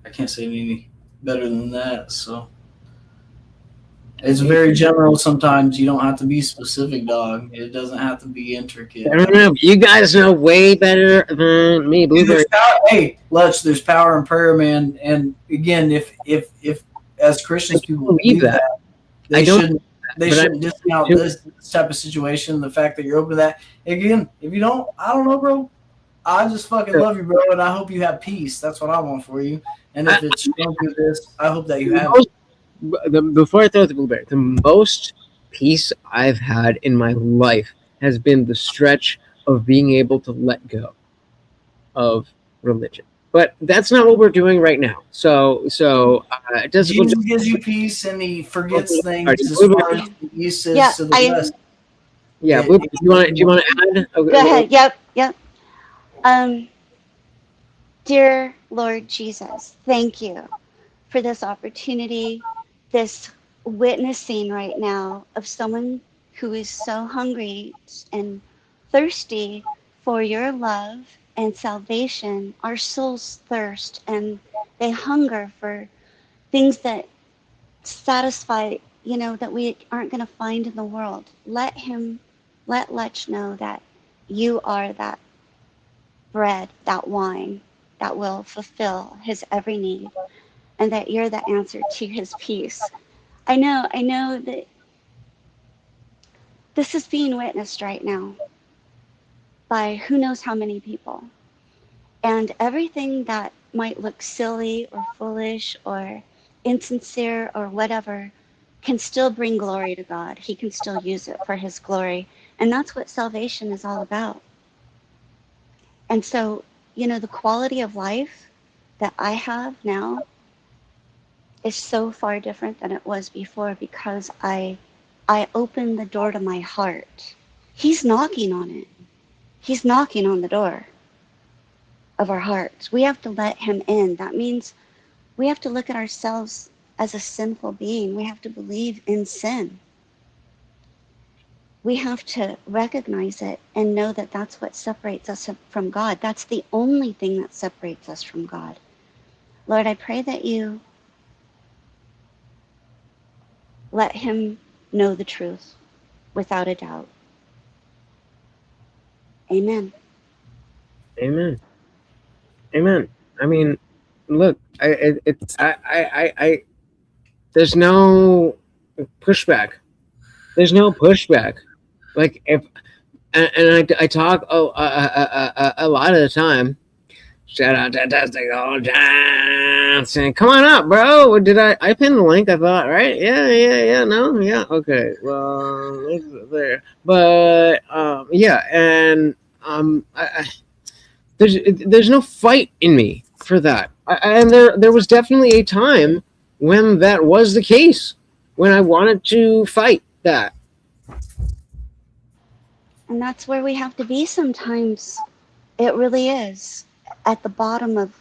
I can't say any better than that. So it's very general. Sometimes you don't have to be specific, dog. It doesn't have to be intricate. I don't know. You guys know way better than me, Blueberry. Hey, Lutch, there's power in prayer, man. And again, if as Christians people believe that, they shouldn't discount this type of situation. The fact that you're open to that. Again, if you don't, I don't know, bro. I just fucking love you, bro, and I hope you have peace. That's what I want for you. And if it's going through this, I hope that you have it. Before I throw it to Blueberry, the most peace I've had in my life has been the stretch of being able to let go of religion. But that's not what we're doing right now. So it doesn't. Jesus gives you peace, and he forgets things as far as the east is to the west. Yeah, do you want to add? Go ahead. Yep. Dear Lord Jesus, thank you for this opportunity, this witnessing right now of someone who is so hungry and thirsty for your love and salvation. Our souls thirst and they hunger for things that satisfy, that we aren't going to find in the world. Let Lutch know that you are that bread, that wine that will fulfill his every need, and that you're the answer to his peace. I know that this is being witnessed right now by who knows how many people. And everything that might look silly or foolish or insincere or whatever can still bring glory to God. He can still use it for his glory. And that's what salvation is all about. And so, the quality of life that I have now is so far different than it was before because I opened the door to my heart. He's knocking on it. He's knocking on the door of our hearts. We have to let him in. That means we have to look at ourselves as a sinful being. We have to believe in sin. we have to recognize it and know that that's what separates us from God. That's the only thing that separates us from God. Lord, I pray that you let him know the truth without a doubt. Amen. Amen. Amen. I mean, look, there's no pushback. There's no pushback. Like if, I talk a lot of the time. Shout out to Testing Old Johnson. Come on up, bro. Did I pinned the link? I thought, right? Yeah. No, yeah. Okay. Well, there. But yeah, and there's no fight in me for that. And there was definitely a time when that was the case, when I wanted to fight that. And that's where we have to be sometimes. It really is. At the bottom of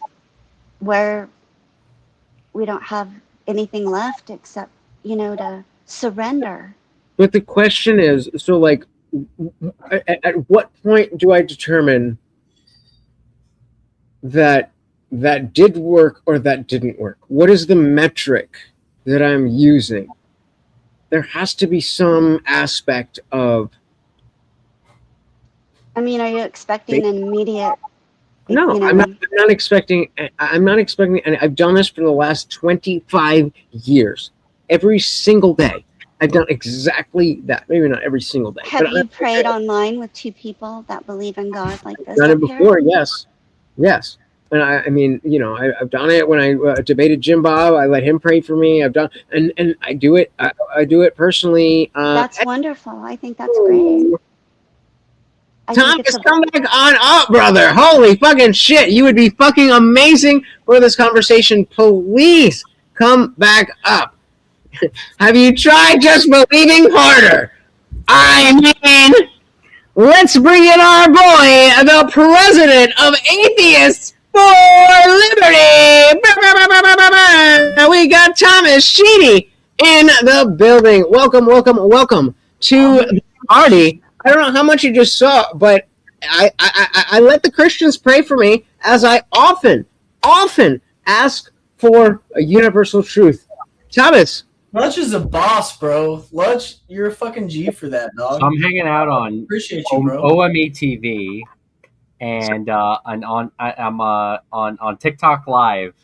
where we don't have anything left except, to surrender. But the question is, so like, at what point do I determine that did work or that didn't work? What is the metric that I'm using? There has to be some aspect of. I mean, are you expecting an immediate? No, I'm not expecting. I'm not expecting, and I've done this for the last 25 years. Every single day, I've done exactly that. Maybe not every single day. Have you prayed online with two people that believe in God like this? Done it before, yes. And I mean, I've done it when I debated Jim Bob. I let him pray for me. I've done, and I do it. I do it personally. That's wonderful. I think that's great. Thomas, come back on up, brother. Holy fucking shit. You would be fucking amazing for this conversation. Please come back up. Have you tried just believing harder? I mean, let's bring in our boy, the president of Atheists for Liberty. We got Thomas Sheedy in the building. Welcome to the party. I don't know how much you just saw, but I let the Christians pray for me, as I often ask for a universal truth. Thomas. Lutch is a boss, bro. Lutch, you're a fucking G for that, dog. I'm hanging out on Appreciate you, bro. OME TV, and I'm on TikTok Live.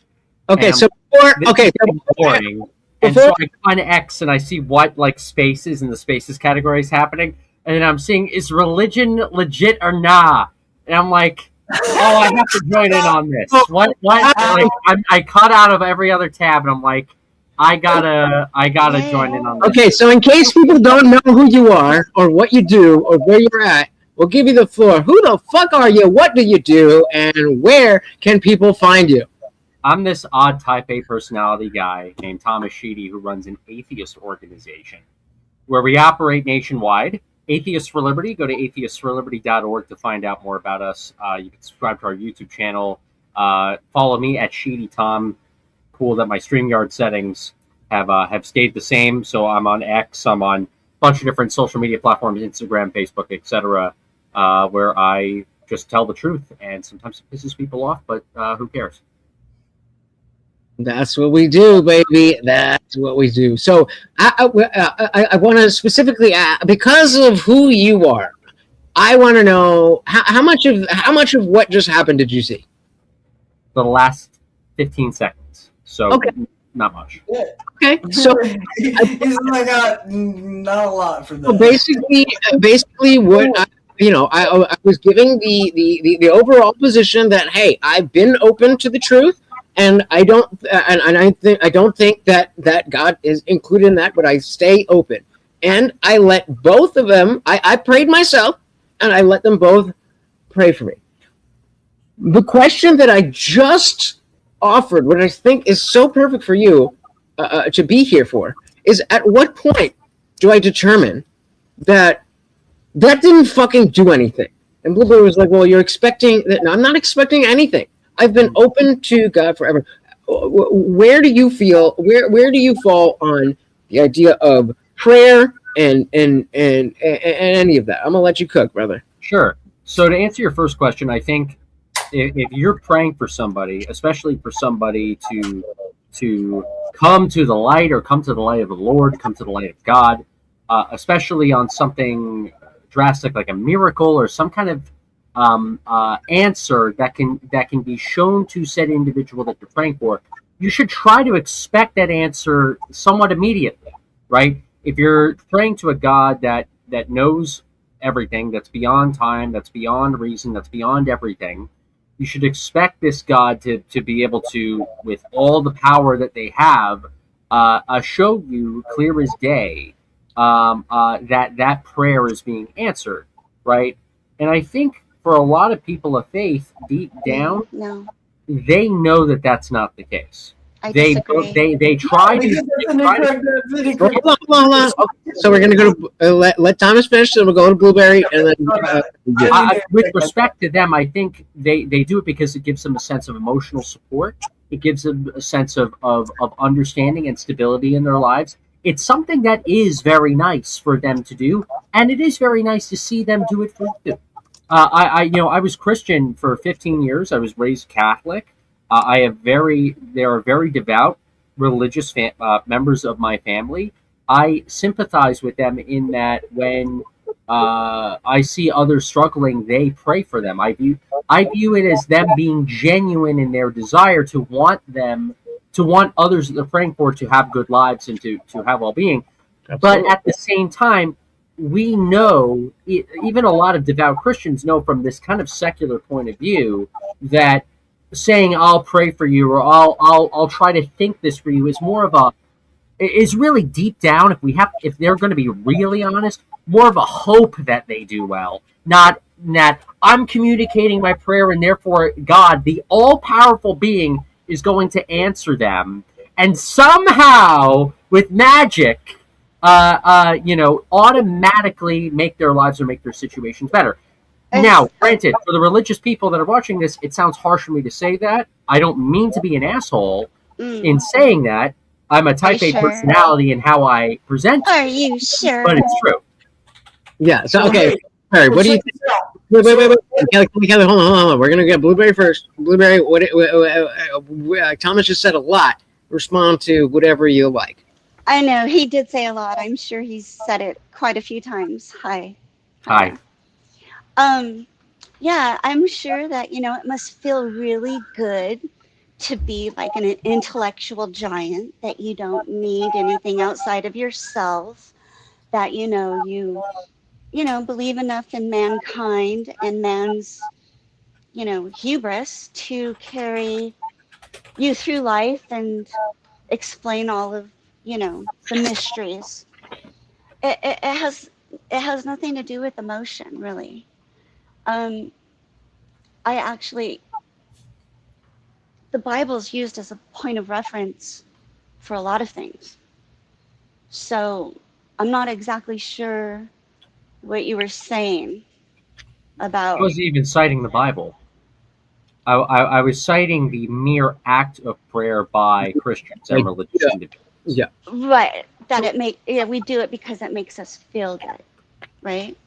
Okay, so boring. And so I go on X and I see what spaces and the spaces category is happening. And then I'm seeing, is religion legit or nah? And I'm like, oh, I have to join in on this. What? I cut out of every other tab, and I'm like, I gotta join in on this. Okay, so in case people don't know who you are, or what you do, or where you're at, we'll give you the floor. Who the fuck are you? What do you do? And where can people find you? I'm this odd type A personality guy named Thomas Sheedy who runs an atheist organization where we operate nationwide. Atheists for Liberty. Go to atheistsforliberty.org to find out more about us. You can subscribe to our YouTube channel. Follow me at Sheedy Tom. Cool that my StreamYard settings have stayed the same. So I'm on X. I'm on a bunch of different social media platforms, Instagram, Facebook, etc., where I just tell the truth. And sometimes it pisses people off, but who cares? That's what we do, baby. That's what we do. So I want to specifically, because of who you are, I want to know how much of what just happened did you see? The last 15 seconds. So okay. Not much. Yeah. Okay, so he's like not a lot for that. So basically, what I was giving the overall position that, hey, I've been open to the truth. And I don't think that God is included in that, but I stay open. And I let both of them, I prayed myself, and I let them both pray for me. The question that I just offered, what I think is so perfect for you to be here for, is at what point do I determine that didn't fucking do anything? And Blueberry was like, well, you're expecting that. No, I'm not expecting anything. I've been open to God forever. Where do you feel? Where do you fall on the idea of prayer and any of that. I'm gonna let you cook, brother. Sure. So to answer your first question, I think if you're praying for somebody, especially for somebody to come to the light or come to the light of the Lord, come to the light of God, especially on something drastic like a miracle or some kind of answer that can be shown to said individual that you're praying for, you should try to expect that answer somewhat immediately, right? If you're praying to a God that knows everything, that's beyond time, that's beyond reason, that's beyond everything, you should expect this God to be able to, with all the power that they have, show you clear as day that prayer is being answered, right? And I think for a lot of people of faith, deep down, No, they know that that's not the case. I They disagree. they try to. Hold on, hold on. Okay, so we're gonna go to let Thomas finish, then we'll go to Blueberry, and then With respect to them, I think they do it because it gives them a sense of emotional support. It gives them a sense of understanding and stability in their lives. It's something that is very nice for them to do, and it is very nice to see them do it for you. I was Christian for 15 years. I was raised Catholic. There are very devout religious members of my family. I sympathize with them in that when I see others struggling, they pray for them. I view it as them being genuine in their desire to want others that they're praying for to have good lives and to have well-being. But at the same time, we know, even a lot of devout Christians know from this kind of secular point of view, that saying "I'll pray for you" or "I'll try to think this for you" is more of is really deep down, if they're going to be really honest, more of a hope that they do well, not that I'm communicating my prayer and therefore God, the all-powerful being, is going to answer them and somehow with magic automatically make their lives or make their situations better. Now, granted, for the religious people that are watching this, it sounds harsh for me to say that. I don't mean to be an asshole in saying that. I'm a type A personality in how I present. Are you sure? But it's true. Yeah. So okay, Barry, what do you think? Wait. Kelly, hold on. We're gonna get Blueberry first. Blueberry, Thomas just said a lot. Respond to whatever you like. I know he did say a lot. I'm sure he's said it quite a few times. Hi. Yeah, I'm sure that it must feel really good to be like an intellectual giant, that you don't need anything outside of yourself, that you believe enough in mankind and man's hubris to carry you through life and explain all of the mysteries. It has nothing to do with emotion, really. The Bible's used as a point of reference for a lot of things. So I'm not exactly sure what you were saying about. I wasn't even citing the Bible. I was citing the mere act of prayer by Christians and religious individuals. Yeah. Right. That we do it because it makes us feel good, right?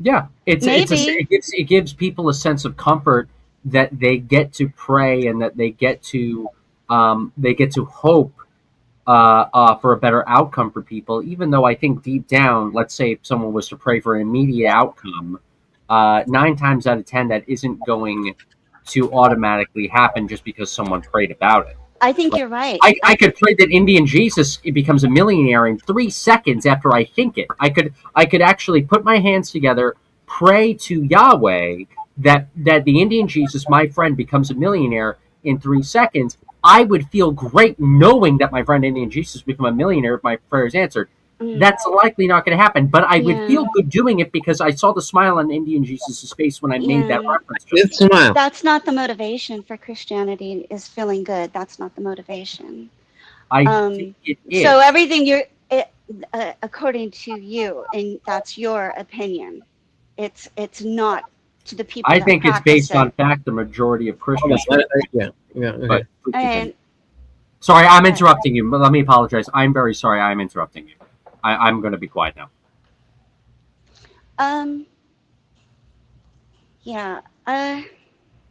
Yeah, it gives people a sense of comfort that they get to pray and that they get to hope for a better outcome for people. Even though I think deep down, let's say if someone was to pray for an immediate outcome, 9 times out of 10 that isn't going to automatically happen just because someone prayed about it. I think you're right. I could pray that Indian Jesus becomes a millionaire in 3 seconds after I think it. I could actually put my hands together, pray to Yahweh that the Indian Jesus, my friend, becomes a millionaire in 3 seconds. I would feel great knowing that my friend Indian Jesus become a millionaire if my prayer is answered. That's likely not going to happen, but I would feel good doing it because I saw the smile on Indian Jesus' face when I made that reference. Smile. That's not the motivation for Christianity, is feeling good. That's not the motivation. I think it is. So everything according to you, and that's your opinion. It's not to the people. I think it's based on fact. The majority of Christians. Yeah. And sorry, I'm interrupting you. But let me apologize. I'm very sorry. I'm interrupting you. I'm going to be quiet now. Um. Yeah.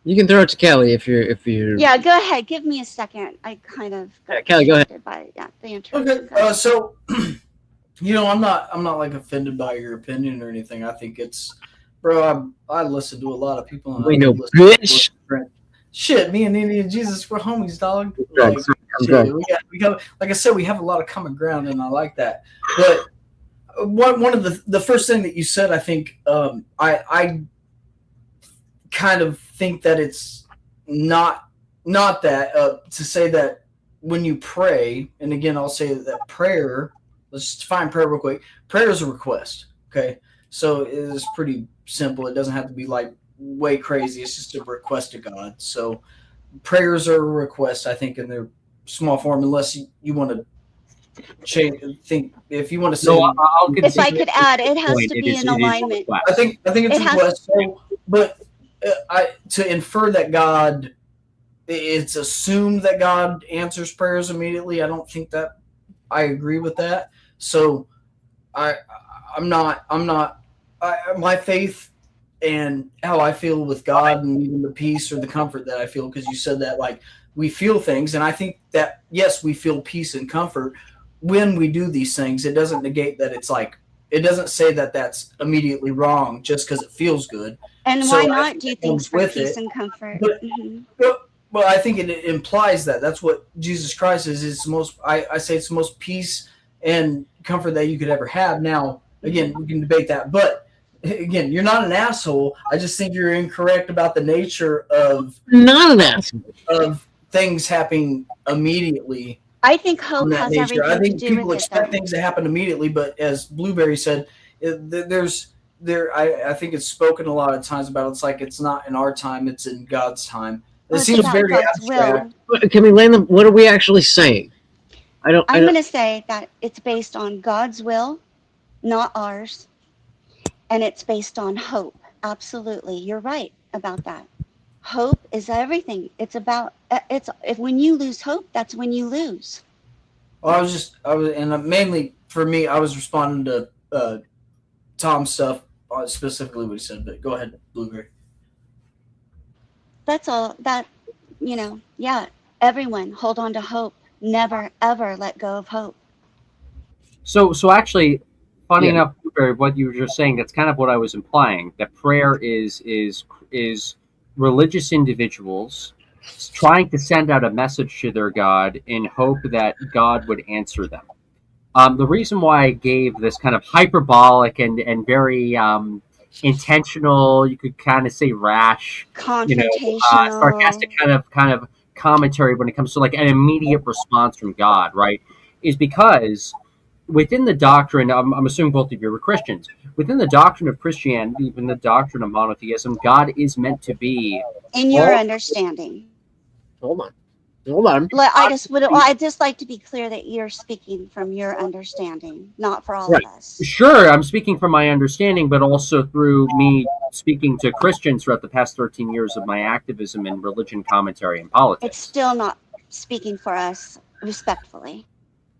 You can throw it to Kelly if you're. Yeah. Go ahead. Give me a second. I kind of got Kelly, go ahead. distracted by the Okay. interruption. Go ahead. So, I'm not like offended by your opinion or anything. I think it's, bro. I listen to a lot of people, and We I know, listen to bitch. shit. Me and Indian Jesus, we're homies, dog. Right, Like, I'm shit, good. we got, like I said, we have a lot of common ground, and I like that. But one of the first thing that you said, I think, I kind of think that it's not that to say that when you pray, and again, I'll say that prayer. Let's just define prayer real quick. Prayer is a request. Okay, so it is pretty simple. It doesn't have to be like way crazy. It's just a request to God. So prayers are a request, I think, in their small form, unless you want to change. Think if you want to say. No, I'll If I concede could add, it has point. to It be is- in it is a alignment. request. I think it's It a has- request. So, but to infer that God, it's assumed that God answers prayers immediately. I don't think that I agree with that. So I'm not my faith and how I feel with God and even the peace or the comfort that I feel, because you said that like we feel things, and I think that yes, we feel peace and comfort when we do these things. It doesn't negate that it's like, it doesn't say that that's immediately wrong just because it feels good. And So why I not think do it things comes for with peace it. and comfort? But- Mhm. Well, I think it implies that that's what Jesus Christ is. It's the most, I say it's the most peace and comfort that you could ever have. Now, again, we can debate that, but again, you're not an asshole. I just think you're incorrect about the nature Not an asshole. of things happening immediately. I think On hope that has nature, everything I to think do people with it, expect though. things to happen immediately, but as Blueberry said, I think it's spoken a lot of times about. It's like it's not in our time; it's in God's time. It Well, it's seems about very God's abstract. will. Can we land them? What are we actually saying? I I'm don't. going to say that it's based on God's will, not ours, and it's based on hope. Absolutely, you're right about that. Hope is everything. It's about it's if when you lose hope, that's when you lose. Well, and mainly for me, I was responding to Tom's stuff, specifically what he said. But go ahead, Blueberry. That's all. Yeah. Everyone, hold on to hope. Never ever let go of hope. So actually, funny Yeah. enough, Barry, what you were just saying, that's kind of what I was implying. That prayer is religious individuals trying to send out a message to their God in hope that God would answer them. The reason why I gave this kind of hyperbolic and very intentional, you could kind of say rash, Confrontational. sarcastic kind of commentary when it comes to like an immediate response from God, right? Is because within the doctrine, I'm assuming both of you are Christians. Within the doctrine of Christianity, even the doctrine of monotheism, God is meant to be. In your all- understanding. Hold on. I just like to be clear that you're speaking from your understanding, not for all Right. of us. Sure, I'm speaking from my understanding, but also through me speaking to Christians throughout the past 13 years of my activism in religion, commentary, and politics. It's still not speaking for us respectfully.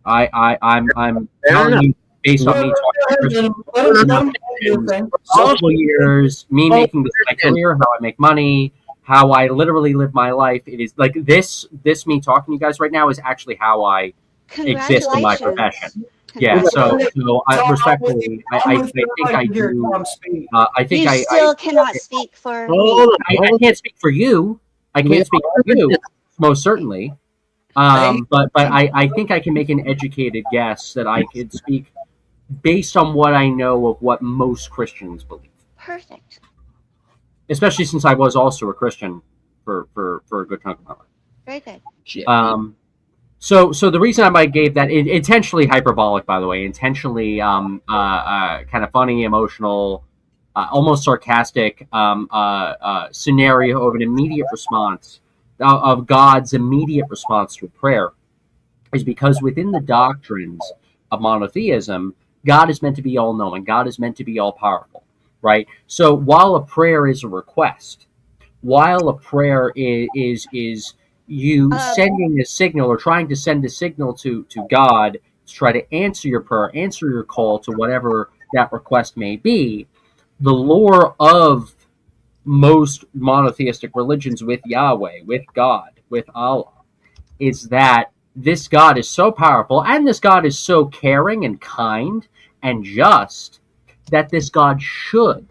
I'm Fair telling enough. you based on me talking to Christians Let him do the thing. multiple years, me making this my career, how I make money, how I literally live my life. It is like this me talking to you guys right now is actually how I exist in my profession. Yeah, so I respectfully, I think I do. I think You I still cannot speak for Hold me. on. I can't speak for you. I can't speak for you, most certainly. But I think I can make an educated guess that I could speak based on what I know of what most Christians believe. Perfect. Especially since I was also a Christian for a good chunk of my life. Very good. Shit. So the reason I might gave that intentionally hyperbolic, by the way, intentionally kind of funny, emotional, almost sarcastic scenario of an immediate response of God's immediate response to prayer is because within the doctrines of monotheism, God is meant to be all-knowing. God is meant to be all-powerful, right? So while a prayer is a request, while a prayer is you sending a signal or trying to send a signal to God to try to answer your prayer, answer your call to whatever that request may be, the lore of most monotheistic religions with Yahweh, with God, with Allah, is that this God is so powerful and this God is so caring and kind and just that this God should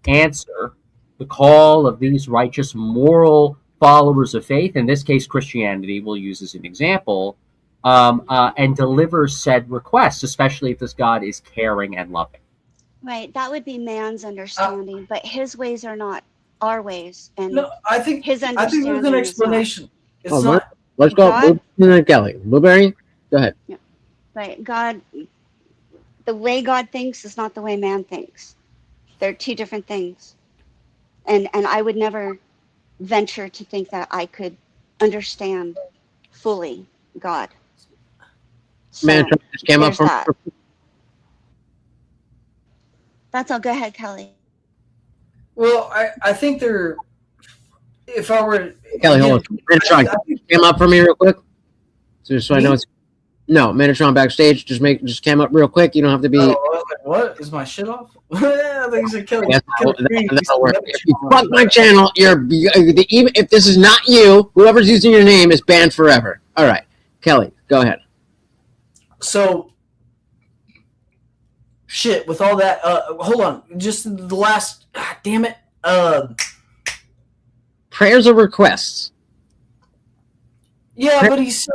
answer the call of these righteous, moral followers of faith. In this case, Christianity we'll use as an example, and deliver said requests, especially if this God is caring and loving. Right, that would be man's understanding, but his ways are not our ways, and No, I think his there's understanding an is not. explanation. It's Oh, not. let's go. God- Kelly. Blueberry, go ahead. Right, God, the way God thinks is not the way man thinks. They're two different things, and I would never venture to think that I could understand fully God. So Man, just came up there's from. that. That's all. Go ahead, Kelly. Well, I think they're. If I were Kelly, hold on. Metatron, came up for me real quick. So I know Me? it's. No, Metatron backstage. Just came up real quick. You don't have to be. Oh, I was like, what? Is my shit off? I think you said Kelly. That'll work. If you fuck my channel, even if this is not you, whoever's using your name is banned forever. All right, Kelly, go ahead. So, shit. With all that, hold on. Just the last. Damn it. Prayers or requests? Yeah, but he said.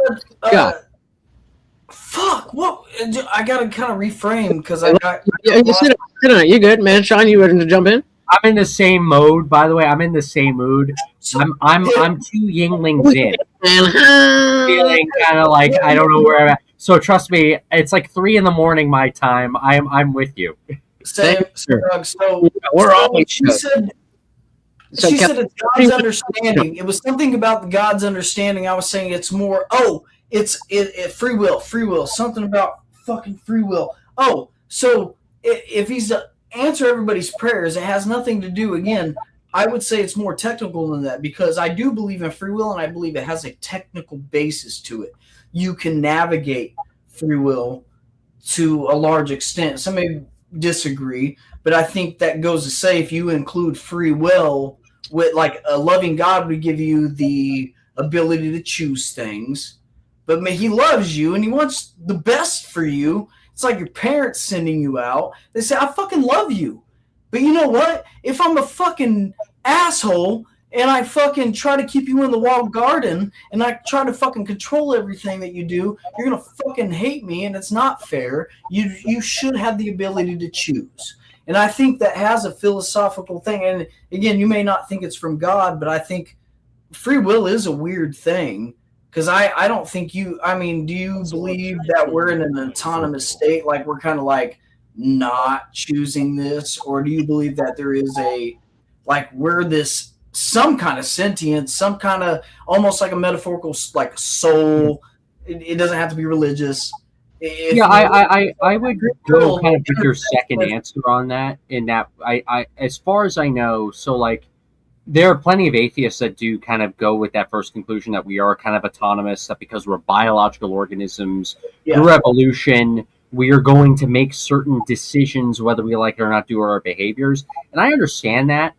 God. Fuck. What? I gotta kind of reframe because I got. You sit on it. You good, man? Sean, you ready to jump in? I'm in the same mode, by the way. I'm in the same mood. I'm 2 Yinglings in, feeling kind of like I don't know where I'm at. So trust me, it's like 3 a.m. my time. I'm with you. Same, Doug. So we're all. She said it's God's understanding. It was something about God's understanding. I was saying it's more. Oh, it's free will. Something about fucking free will. Oh, so if he's to answer everybody's prayers, it has nothing to do. Again, I would say it's more technical than that because I do believe in free will, and I believe it has a technical basis to it. You can navigate free will to a large extent. Some may disagree, but I think that goes to say if you include free will with like a loving God would give you the ability to choose things, but he loves you and he wants the best for you. It's like your parents sending you out. They say, I fucking love you. But you know what? If I'm a fucking asshole and I fucking try to keep you in the walled garden and I try to fucking control everything that you do, you're going to fucking hate me and it's not fair. You should have the ability to choose. And I think that has a philosophical thing. And again, you may not think it's from God, but I think free will is a weird thing. Because I don't think do you believe that we're in an autonomous state, like we're kind of like not choosing this? Or do you believe that there is we're this some kind of sentient, some kind of almost like a metaphorical like soul? It doesn't have to be religious. I would go kind of with your second answer on that. In that, I as far as I know, so like there are plenty of atheists that do kind of go with that first conclusion that we are kind of autonomous, that because we're biological organisms through evolution, we are going to make certain decisions whether we like it or not, due to our behaviors. And I understand that.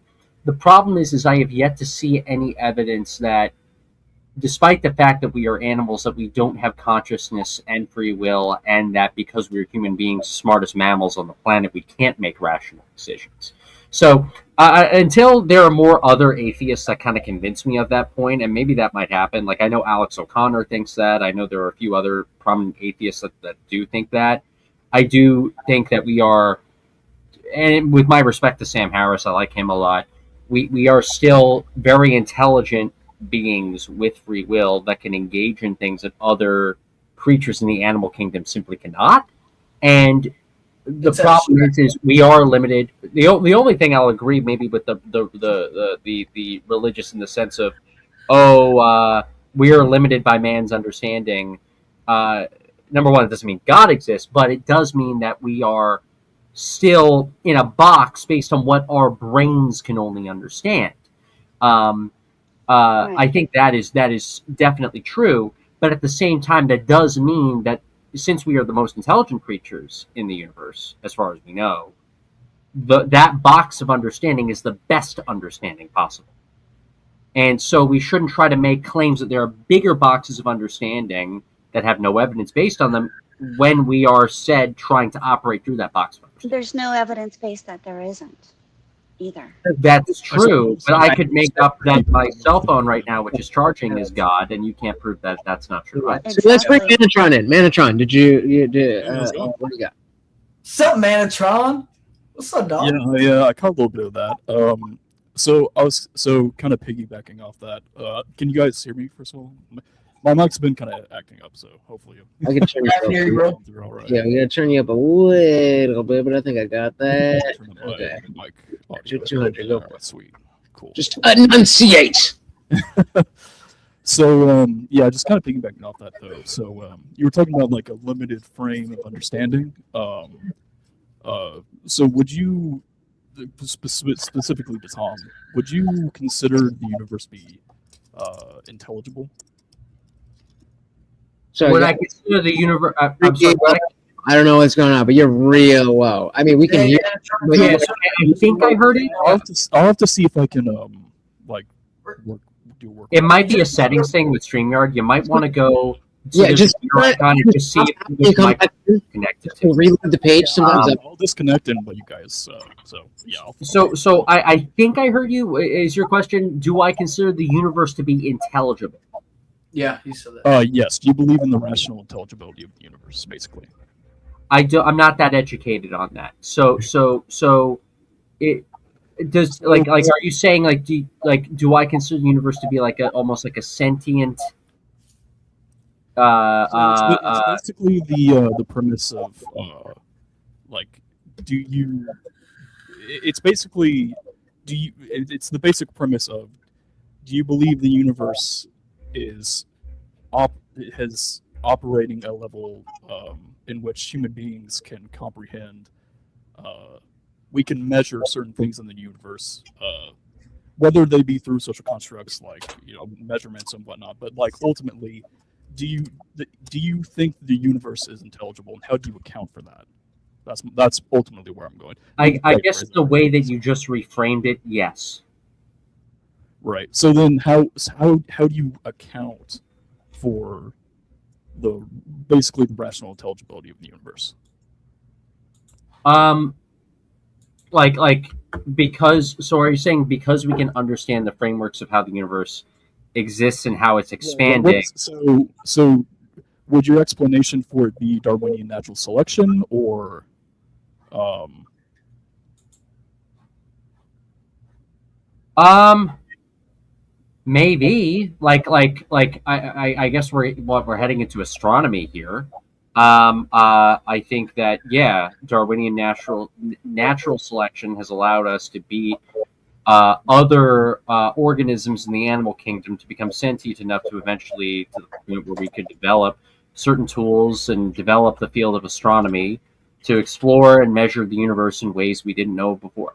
The problem is I have yet to see any evidence that, despite the fact that we are animals, that we don't have consciousness and free will, and that because we're human beings, smartest mammals on the planet, we can't make rational decisions. So until there are more other atheists that kind of convince me of that point, and maybe that might happen. Like I know Alex O'Connor thinks that. I know there are a few other prominent atheists that do think that. I do think that we are, and with my respect to Sam Harris, I like him a lot. We are still very intelligent beings with free will that can engage in things that other creatures in the animal kingdom simply cannot. And the problem is we are limited. The only thing I'll agree maybe with the religious in the sense of, we are limited by man's understanding. Number one, it doesn't mean God exists, but it does mean that we are still in a box based on what our brains can only understand. I think that is definitely true, but at the same time, that does mean that since we are the most intelligent creatures in the universe, as far as we know, that box of understanding is the best understanding possible. And so we shouldn't try to make claims that there are bigger boxes of understanding that have no evidence based on them when we are said trying to operate through that box of understanding. There's no evidence based that there isn't either. That's true, but I could make up that my cell phone right now, which is charging, is God, and you can't prove that that's not true. Right. So let's bring Manatron in. Manatron, what do you got? What's up, Manatron? What's up, dog? Yeah, I caught a little bit of that. So I was kind of piggybacking off that. Can you guys hear me first of all? My mic's been kind of acting up, so hopefully I can turn you up. all right. Yeah, we gotta turn you up a little bit, but I think I got that. Okay. Mic 200. Go. Right, sweet. Cool. Just enunciate. So yeah, just kind of piggybacking off that though. So you were talking about like a limited frame of understanding. So would you specifically to Tom, would you consider the universe be intelligible? So Would I consider the universe? I'm sorry. I don't know what's going on, but you're real low. I mean, we can hear. Yeah, so I think I heard it. I'll have to see if I can like work. It might be a settings thing with StreamYard. You might want to go. Yeah, just icon and just see if it might be connected to. Reload the page. Sometimes I'll disconnect and let you guys. So yeah. So I think I heard you. Is your question? Do I consider the universe to be intelligible? Yeah, you said that. Yes. Do you believe in the rational intelligibility of the universe, basically? I do. I'm not that educated on that. So it does like are you saying do I consider the universe to be almost like a sentient? It's basically the premise of do you? It's basically It's the basic premise of do you believe the universe is operating at a level in which human beings can comprehend. We can measure certain things in the universe, whether they be through social constructs like measurements and whatnot. But ultimately, do you think the universe is intelligible, and how do you account for that? That's ultimately where I'm going. I guess the way that you just reframed it, yes. Right. So then, how do you account for basically the rational intelligibility of the universe? Because are you saying because we can understand the frameworks of how the universe exists and how it's expanding? So would your explanation for it be Darwinian natural selection or maybe I guess we're heading into astronomy here. I think that Darwinian natural selection has allowed us to beat other organisms in the animal kingdom to become sentient enough to eventually to the point where we could develop certain tools and develop the field of astronomy to explore and measure the universe in ways we didn't know before.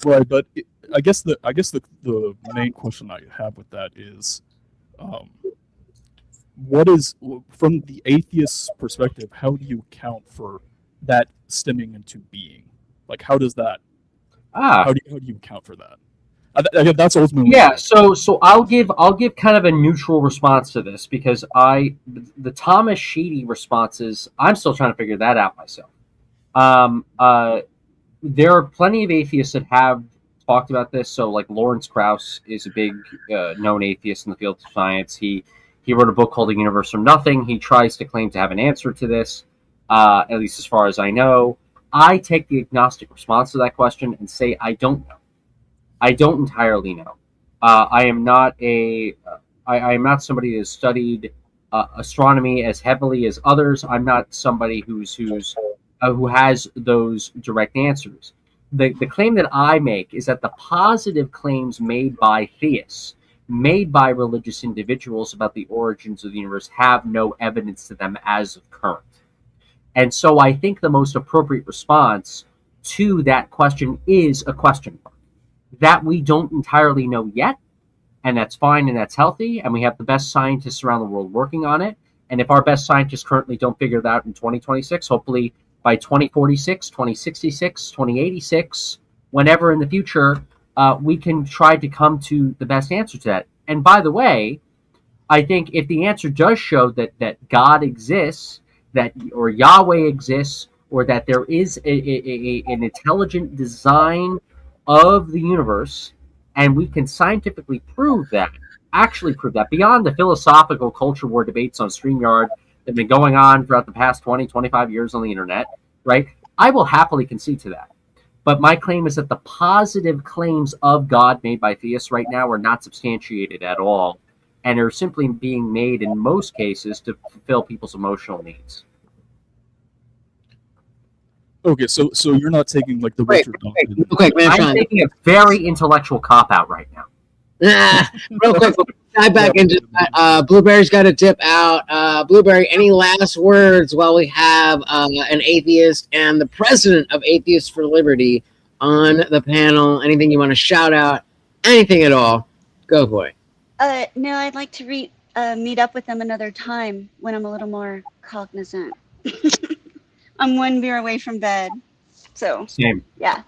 Right, but I guess the main question I have with that is, what is, from the atheist perspective, how do you account for that stemming into being? How does that? How do you account for that? That's ultimately So I'll give kind of a neutral response to this because the Thomas Sheedy responses, I'm still trying to figure that out myself. There are plenty of atheists that have talked about this. So Lawrence Krauss is a big known atheist in the field of science. He wrote a book called The Universe from Nothing. He tries to claim to have an answer to this, at least as far as I know. I take the agnostic response to that question and say I don't know. I don't entirely know. I am not somebody who has studied astronomy as heavily as others. I'm not somebody who has those direct answers. The claim that I make is that the positive claims made by theists, made by religious individuals about the origins of the universe, have no evidence to them as of current. And so I think the most appropriate response to that question is a question mark. That we don't entirely know yet, and that's fine and that's healthy, and we have the best scientists around the world working on it. And if our best scientists currently don't figure that out in 2026, hopefully by 2046, 2066, 2086, whenever in the future, we can try to come to the best answer to that. And by the way, I think if the answer does show that God exists, or Yahweh exists, or that there is an intelligent design of the universe, and we can scientifically actually prove that, beyond the philosophical culture war debates on StreamYard that have been going on throughout the past 20, 25 years on the internet, right? I will happily concede to that. But my claim is that the positive claims of God made by theists right now are not substantiated at all, and are simply being made in most cases to fulfill people's emotional needs. Okay, so you're not taking like the Richard Dawkins. Okay, man, I'm taking a very intellectual cop-out right now. Real quick, dive back into Blueberry's got to dip out. Blueberry, any last words while we have an atheist and the president of Atheists for Liberty on the panel? Anything you want to shout out? Anything at all? Go for it. No, I'd like to meet up with them another time when I'm a little more cognizant. I'm one beer away from bed, so same. Yeah.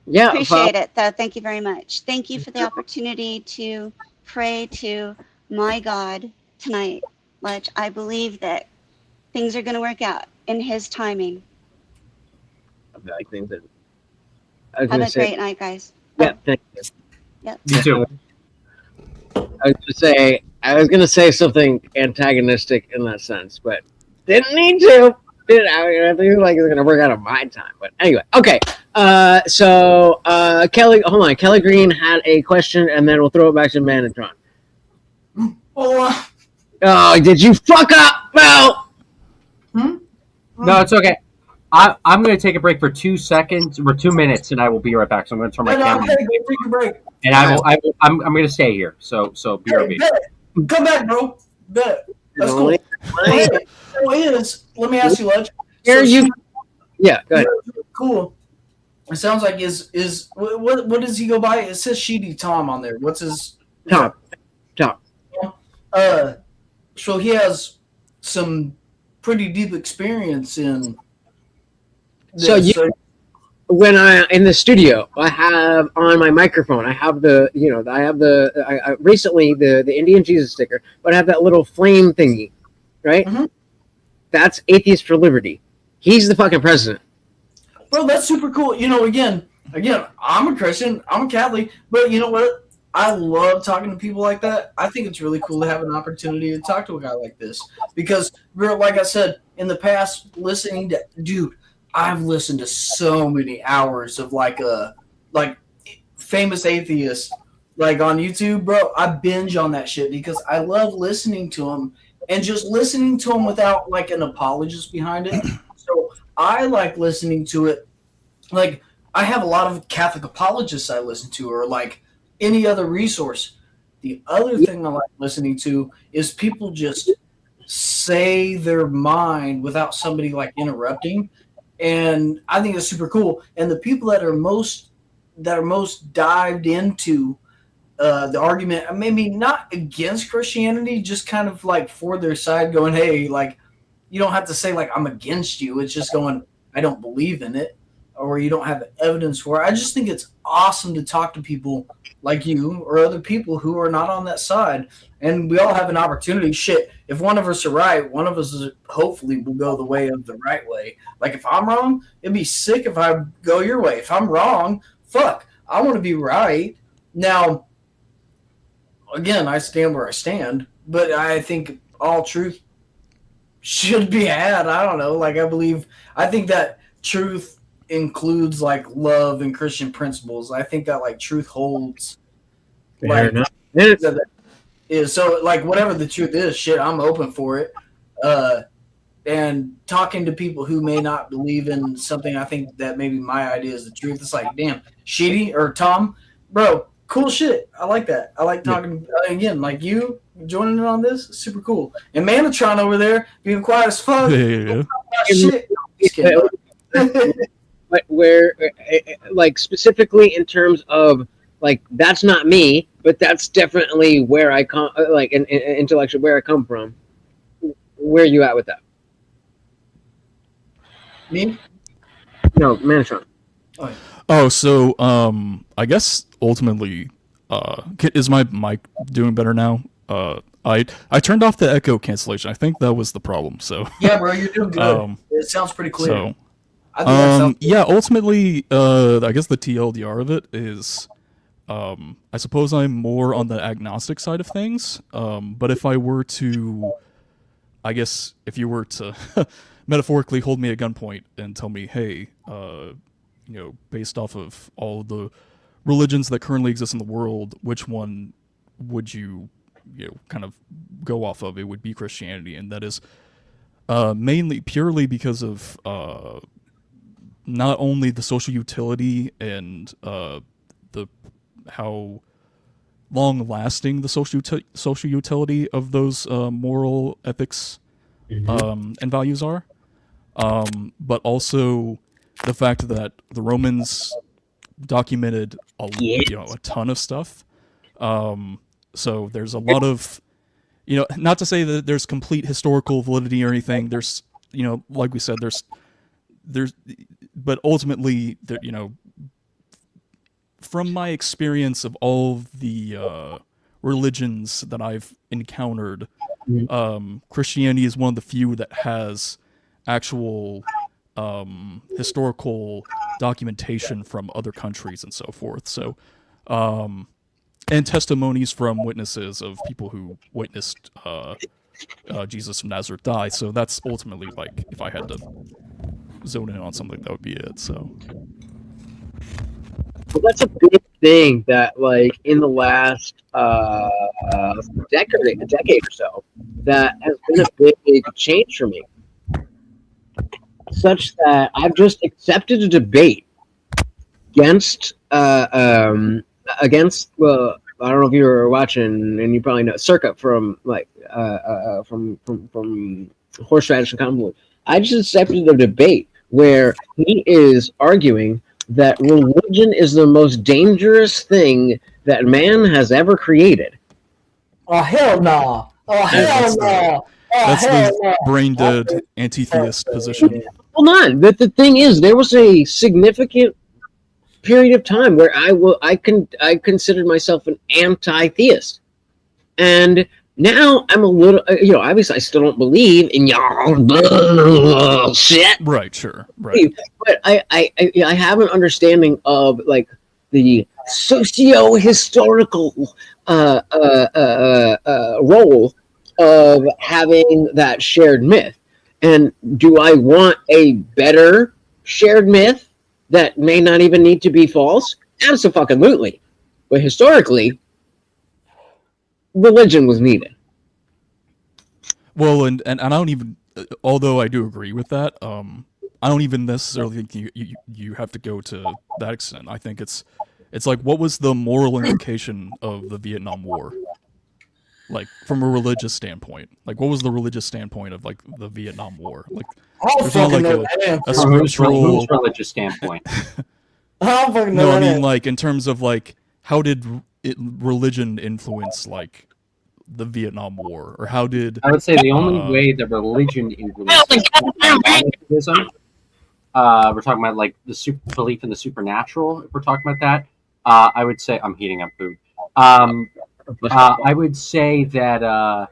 Appreciate it, though. Thank you very much. Thank you for the opportunity to pray to my God tonight, which I believe that things are going to work out in His timing. I think that. Have a great night, guys. Yeah, thank you. Yep. You too. I was gonna say something antagonistic in that sense, but didn't need to. I think like it's gonna work out on my time. But anyway, okay. So Kelly, hold on. Kelly Green had a question, and then we'll throw it back to Manatron. Oh, did you fuck up, Mel? No, it's okay. I'm going to take a break for 2 seconds or 2 minutes, and I will be right back. So I'm going to turn my camera. Okay, go take a break. And I'm going to stay here. So be right back. Come back, bro. Bet. That's cool. Let me ask you, Ledge. Yeah, go ahead. Cool. It sounds like what does he go by? It says Sheedy Tom on there. What's his Tom? So he has some pretty deep experience in this. When in the studio, I have on my microphone, I have recently the Indian Jesus sticker, but I have that little flame thingy, right? Mm-hmm. That's Atheist for Liberty. He's the fucking president. Bro, that's super cool. Again, I'm a Christian, I'm a Catholic, but you know what? I love talking to people like that. I think it's really cool to have an opportunity to talk to a guy like this because, like I said, in the past, I've listened to so many hours of like famous atheists like on YouTube, bro. I binge on that shit because I love listening to them and just listening to them without like an apologist behind it. So I like listening to it. Like I have a lot of Catholic apologists I listen to, or like any other resource. The other thing I like listening to is people just say their mind without somebody like interrupting. And I think it's super cool. And the people that are most dived into the argument, maybe not against Christianity, just kind of like for their side, going, hey, like you don't have to say like I'm against you. It's just going, I don't believe in it, or you don't have evidence for it. I just think it's awesome to talk to people like you or other people who are not on that side. And we all have an opportunity. Shit, if one of us are right, one of us hopefully will go the way of the right way. Like if I'm wrong, it'd be sick if I go your way. If I'm wrong, fuck, I want to be right. Now, again, I stand where I stand, but I think all truth should be had. I don't know. Like I think that truth includes like love and Christian principles. I think that like truth holds. Like, so like whatever the truth is, shit, I'm open for it. And talking to people who may not believe in something, I think that maybe my idea is the truth. It's like, damn, Sheedy or Tom, bro, cool shit. I like that. I like talking again, like you joining in on this, super cool. And Manatron over there being quiet as fuck. Shit. But where, like specifically in terms of like that's not me, but that's definitely where I come, like in intellectual where I come from. Where are you at with that? Me? No, Manatron. Oh, so I guess ultimately, is my mic doing better now? I turned off the echo cancellation. I think that was the problem. So Yeah, bro, you're doing good. It sounds pretty clear. So, I think that sounds yeah, ultimately, I guess the TLDR of it is, I suppose I'm more on the agnostic side of things. But if I were to, I guess, if you were to metaphorically hold me at gunpoint and tell me, hey, based off of all the religions that currently exist in the world, which one would you, kind of go off of? It would be Christianity, and that is mainly purely because of not only the social utility and the how long-lasting the social utility of those moral ethics and values are, but also the fact that the Romans documented a ton of stuff. So there's a lot of, not to say that there's complete historical validity or anything. There's, like we said, there's, but ultimately, from my experience of all the religions that I've encountered, Christianity is one of the few that has actual historical documentation from other countries and so forth. So, and testimonies from witnesses of people who witnessed Jesus from Nazareth die. So that's ultimately, like, if I had to zone in on something, that would be it. So. Well, that's a big thing that, like, in the last decade or so, that has been a big change for me. Such that I've just accepted a debate against well, I don't know if you were watching, and you probably know Circa from from Horseradish and Common. I just accepted a debate where he is arguing that religion is the most dangerous thing that man has ever created. Oh, hell no! Oh, hell no! That's the brain dead anti-theist position. Hold on, but the thing is, there was a significant period of time where I considered myself an anti-theist, and now I'm a little, obviously I still don't believe in y'all shit. Right, sure, right. But I have an understanding of, like, the socio-historical role of having that shared myth. And do I want a better shared myth that may not even need to be false? Absolutely. But historically, religion was needed. Well, and I don't even, although I do agree with that, I don't even necessarily think you have to go to that extent. I think it's like, what was the moral implication of the Vietnam War? Like, from a religious standpoint, like, what was the religious standpoint of, like, the Vietnam War? Like, there's not like a scriptural religious standpoint. No, I mean, like, in terms of, like, how did religion influence, like, the Vietnam War, or how did I would say the only way that religion influenced monotheism, we're talking about, like, the belief in the supernatural. If we're talking about that, I would say I'm heating up food. I would say that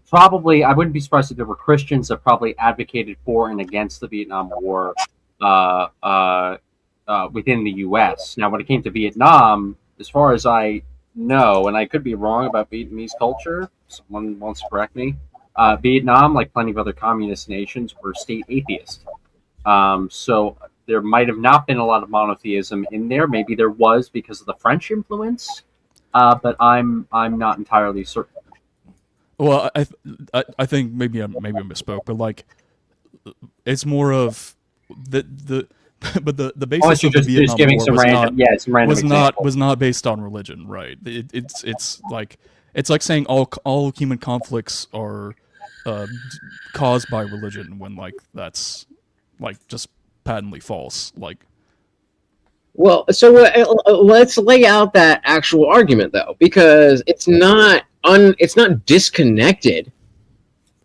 probably I wouldn't be surprised if there were Christians that probably advocated for and against the Vietnam War within the U.S. Now, when it came to Vietnam, as far as I know, and I could be wrong about Vietnamese culture, someone wants to correct me, Vietnam, like plenty of other communist nations, were state atheist. So there might have not been a lot of monotheism in there. Maybe there was because of the French influence. But I'm not entirely certain. Well, I think maybe I misspoke, but, like, it's more of the basis of the Vietnam War was not based on religion, right? It's like saying all human conflicts are caused by religion when, like, that's, like, just patently false. Like, well, so let's lay out that actual argument, though, because it's not disconnected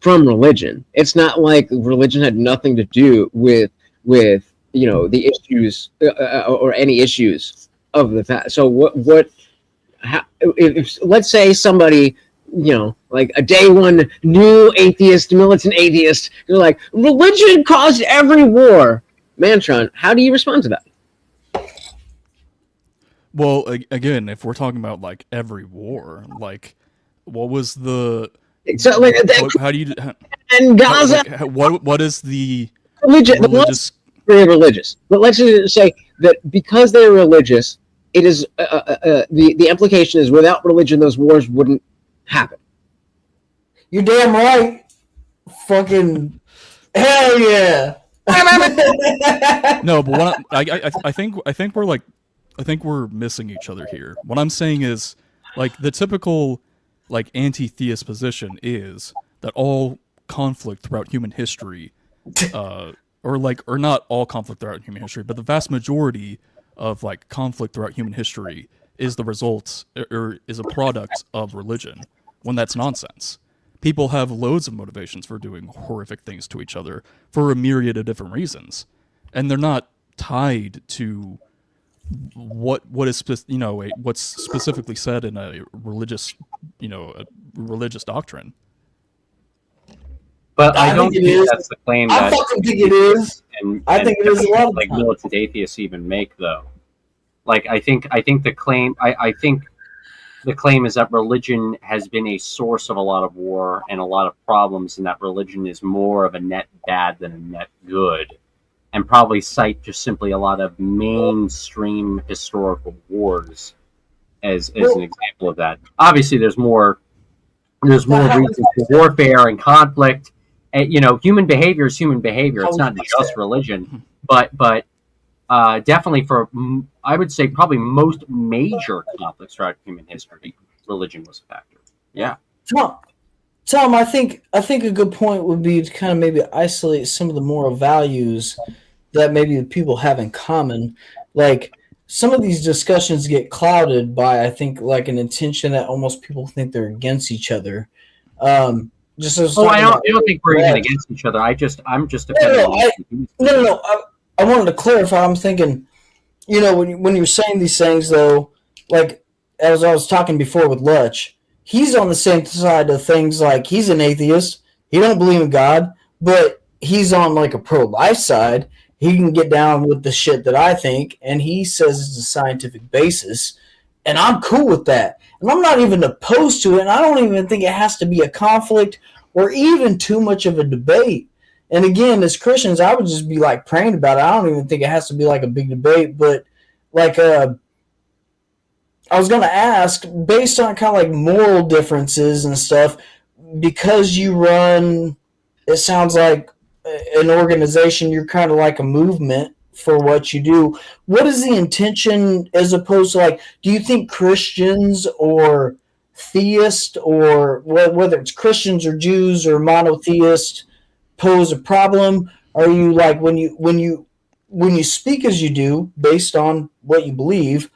from religion. It's not like religion had nothing to do with with the issues or any issues of the past. So if let's say somebody like a day one new atheist, militant atheist, you're like, religion caused every war. Mantron, how do you respond to that? Well, again, if we're talking about like every war, like what was the So like how do you and Gaza what is the religious? Very religious, but let's just say that because they're religious, it is the implication is without religion, those wars wouldn't happen. You're damn right. Fucking hell yeah. No, but what I think we're missing each other here. What I'm saying is, like, the typical like anti-theist position is that all conflict throughout human history, or not all conflict throughout human history, but the vast majority of like conflict throughout human history is the result or is a product of religion. When that's nonsense. People have loads of motivations for doing horrific things to each other for a myriad of different reasons, and they're not tied to what's specifically said in a religious doctrine. But I don't think that's the claim I fucking think it is. I think it is a lot of like militant atheists even make, though. Like I think the claim the claim is that religion has been a source of a lot of war and a lot of problems, and that religion is more of a net bad than a net good, and probably cite just simply a lot of mainstream historical wars as an example of that. Obviously, there's more reasons for warfare and conflict. And, human behavior is human behavior. It's not just religion, but definitely for, I would say, probably most major conflicts throughout human history, religion was a factor. Yeah. Tom, I think a good point would be to kind of maybe isolate some of the moral values that maybe the people have in common. Like, some of these discussions get clouded by, I think, like an intention that almost people think they're against each other. I don't think we're even against each other. I'm just defending. No. I wanted to clarify. I'm thinking, when you're saying these things, though, like as I was talking before with Lutch, he's on the same side of things. Like, he's an atheist. He don't believe in God, but he's on like a pro-life side. He can get down with the shit that I think, and he says it's a scientific basis, and I'm cool with that. And I'm not even opposed to it, and I don't even think it has to be a conflict or even too much of a debate. And again, as Christians, I would just be like praying about it. I don't even think it has to be like a big debate, but like I was going to ask, based on kind of like moral differences and stuff, because you run, it sounds like an organization, you're kind of like a movement for what you do. What is the intention as opposed to, like, do you think Christians or theists, or whether it's Christians or Jews or monotheist, pose a problem? Are you like, when you speak as you do based on what you believe,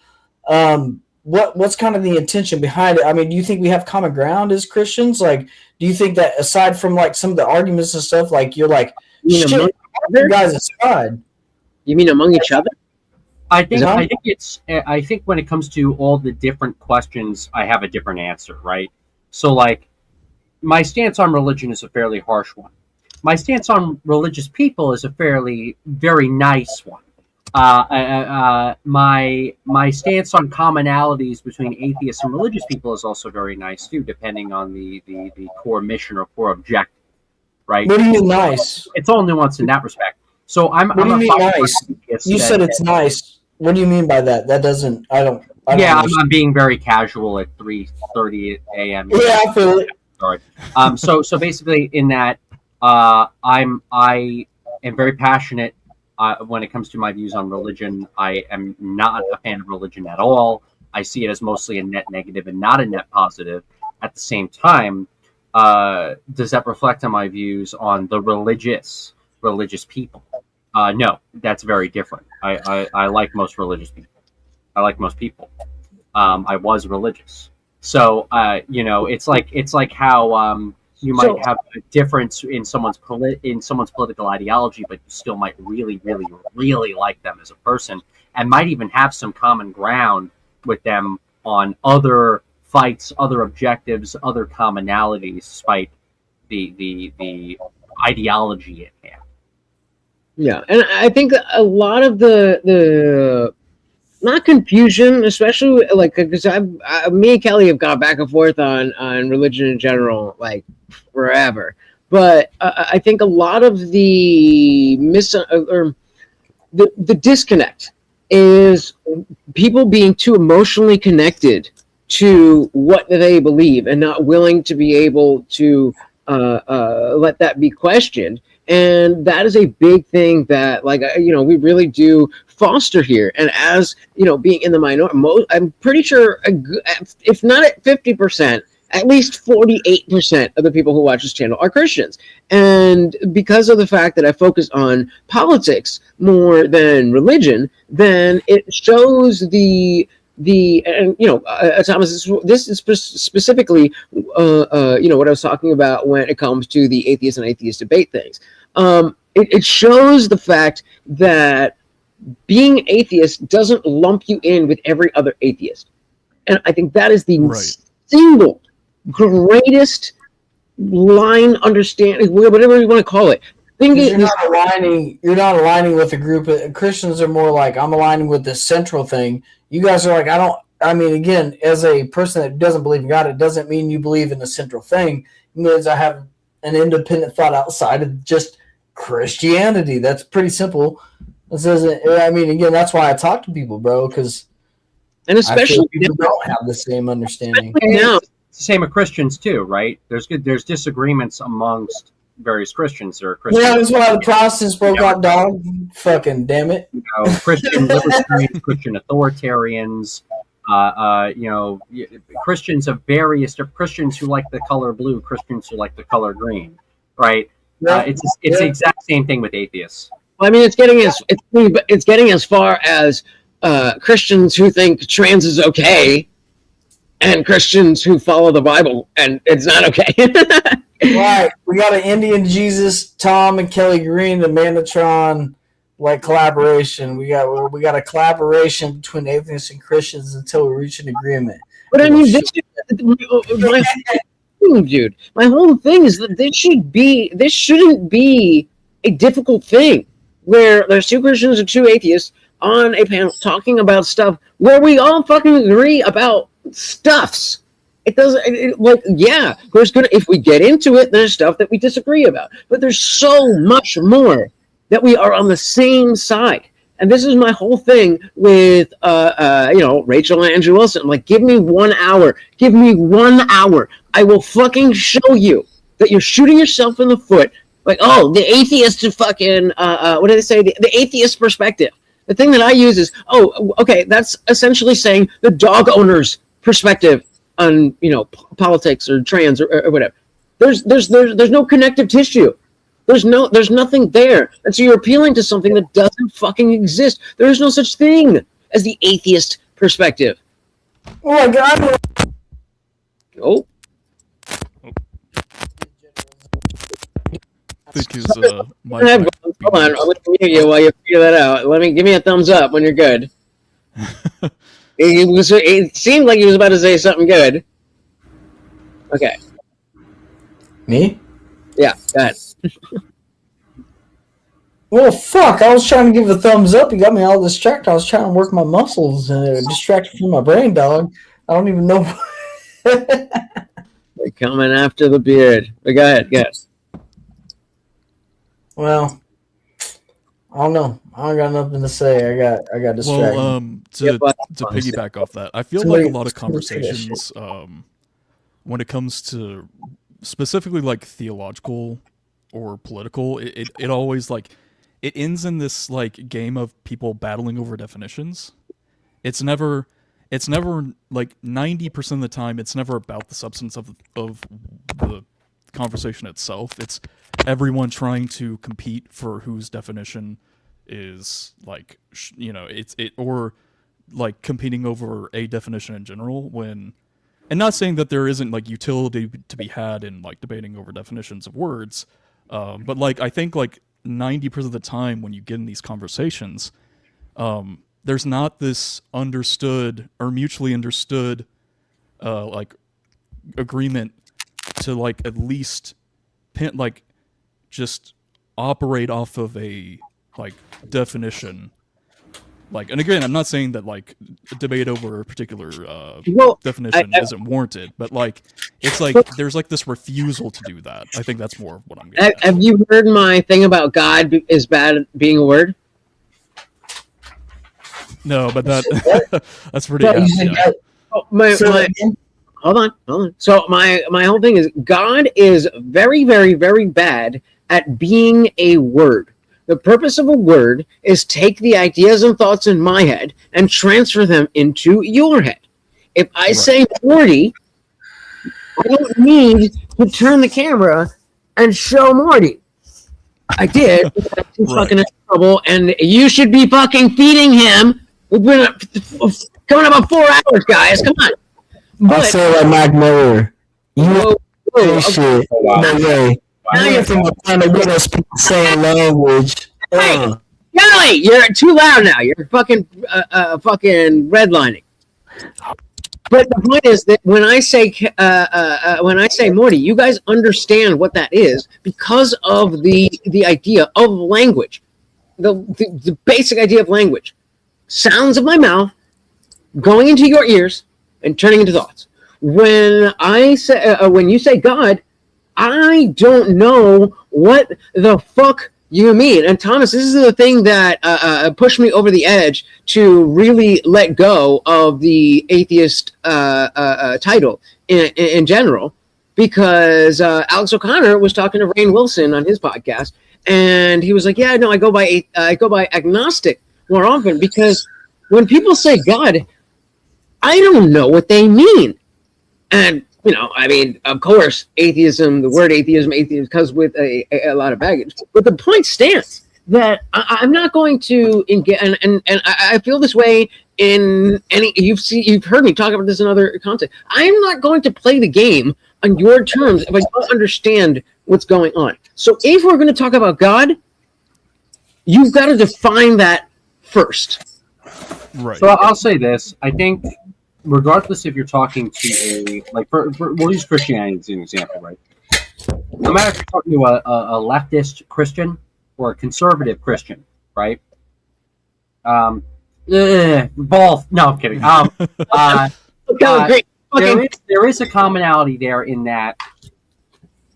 what's kind of the intention behind it? I mean, do you think we have common ground as Christians? Like, do you think that aside from like some of the arguments and stuff, like you're like, shit, you guys aside? You mean among each other? I think when it comes to all the different questions, I have a different answer, right? So like, my stance on religion is a fairly harsh one. My stance on religious people is a very nice one. My stance on commonalities between atheists and religious people is also very nice too, depending on the core mission or core objective, right? What do you mean nice? It's all nuanced in that respect. So what do you mean nice? You said it's nice. What do you mean by that? That doesn't. I don't. I'm being very casual at 3:30 a.m. Yeah, I feel it. Sorry. So basically, in that. I am very passionate when it comes to my views on religion. I am not a fan of religion at all. I see it as mostly a net negative and not a net positive. At the same time, does that reflect on my views on the religious people? No, that's very different. I like most religious people. I like most people. I was religious. So, it's like how You might have a difference in someone's political ideology, but you still might really, really, really like them as a person, and might even have some common ground with them on other fights, other objectives, other commonalities, despite the ideology at hand. Yeah, and I think a lot of the not confusion, especially like because me and Kelly have gone back and forth on religion in general, like forever. But I think a lot of the or the disconnect is people being too emotionally connected to what they believe and not willing to be able to let that be questioned. And that is a big thing that, like, we really do foster here. And as being in the minority, I'm pretty sure, if not at 50%, at least 48% of the people who watch this channel are Christians. And because of the fact that I focus on politics more than religion, then it shows and Thomas, this is specifically what I was talking about when it comes to the atheist and atheist debate things. It shows the fact that being atheist doesn't lump you in with every other atheist, and I think that is the single greatest line understanding, whatever you want to call it. You're not aligning with a group. Christians are more like, I'm aligning with this central thing. You guys are like, again, as a person that doesn't believe in God, it doesn't mean you believe in the central thing. It means I have an independent thought outside of just Christianity. That's pretty simple. Again, that's why I talk to people, bro, because especially people don't have the same understanding. It's the same with Christians too, right? There's disagreements amongst various Christians or Christians. Yeah, that's why the Protestants broke out, dog. Fucking damn it. Christian libertarians, Christian authoritarians, Christians of various, Christians who like the color blue, Christians who like the color green, right? Yeah. It's the exact same thing with atheists. Well, I mean, it's getting as far as Christians who think trans is okay, and Christians who follow the Bible and it's not okay. Right, we got an Indian Jesus, Tom and Kelly Green, the Manatron collaboration. We got a collaboration between atheists and Christians until we reach an agreement. But I mean, my whole thing is that this shouldn't be a difficult thing where there's two Christians and two atheists on a panel talking about stuff where we all fucking agree about stuffs. It doesn't there's gonna, if we get into it, there's stuff that we disagree about, but there's so much more that we are on the same side. And this is my whole thing with Rachel and Andrew Wilson. Like, give me 1 hour. Give me 1 hour. I will fucking show you that you're shooting yourself in the foot. Like, oh, the atheist fucking what do they say? The atheist perspective. The thing that I use is, oh, okay, that's essentially saying the dog owner's perspective on politics or trans or whatever. There's no connective tissue. There's nothing there, and so you're appealing to something that doesn't fucking exist. There is no such thing as the atheist perspective. Oh my god! Oh. I think his Hold on, I'll mute you while you figure that out. Give me a thumbs up when you're good. It seemed like he was about to say something good. Okay. Me? Yeah, go ahead. Well, fuck, I was trying to give a thumbs up. You got me all distracted. I was trying to work my muscles and distracted from my brain, dog. I don't even know. They're coming after the beard. But go ahead, yes. Well, I don't know. I don't got nothing to say. I got distracted. Well, to piggyback off that, I feel like a lot of conversations, when it comes to specifically like theological or political, it always it ends in this game of people battling over definitions. It's never like 90% of the time. It's never about the substance of the conversation itself. It's everyone trying to compete for whose definition is or competing over a definition in general, when and not saying that there isn't like utility to be had in like debating over definitions of words, but like I think like 90% of the time when you get in these conversations, there's not this understood or mutually understood like agreement to like at least like just operate off of a like definition. Like, and again, I'm not saying that like a debate over a particular definition isn't warranted, but like it's like there's like this refusal to do that. I think that's more of what I'm getting at. Have you heard my thing about God is bad at being a word? No, but that that's pretty. Yeah. Hold on. So my whole thing is God is very, very, very bad at being a word. The purpose of a word is take the ideas and thoughts in my head and transfer them into your head. If I say Morty, I don't need to turn the camera and show Morty. I did. I'm fucking in trouble, and you should be fucking feeding him. We've been coming about 4 hours, guys. Come on. I say like Mac Miller. You shit. No way. Now you're trying to get us people saying language. Hey, Kelly, you're too loud now. You're fucking redlining. But the point is that when I say Morty, you guys understand what that is because of the idea of language, the basic idea of language, sounds of my mouth going into your ears and turning into thoughts. When I say when you say God, I don't know what the fuck you mean. And Thomas, this is the thing that pushed me over the edge to really let go of the atheist title in general, because Alex O'Connor was talking to Rainn Wilson on his podcast, and he was like, "Yeah, no, I go by agnostic more often, because when people say God, I don't know what they mean." And you know, I mean, of course, atheism, the word atheism comes with a lot of baggage. But the point stands that I'm not going to engage, and I feel this way in any. You've heard me talk about this in other content. I'm not going to play the game on your terms if I don't understand what's going on. So if we're going to talk about God, you've got to define that first. Right. So I'll say this. I think, regardless if you're talking to a, like, we'll use Christianity as an example, right? No matter if you're talking to a leftist Christian or a conservative Christian, right? Both. No, I'm kidding. There is a commonality there in that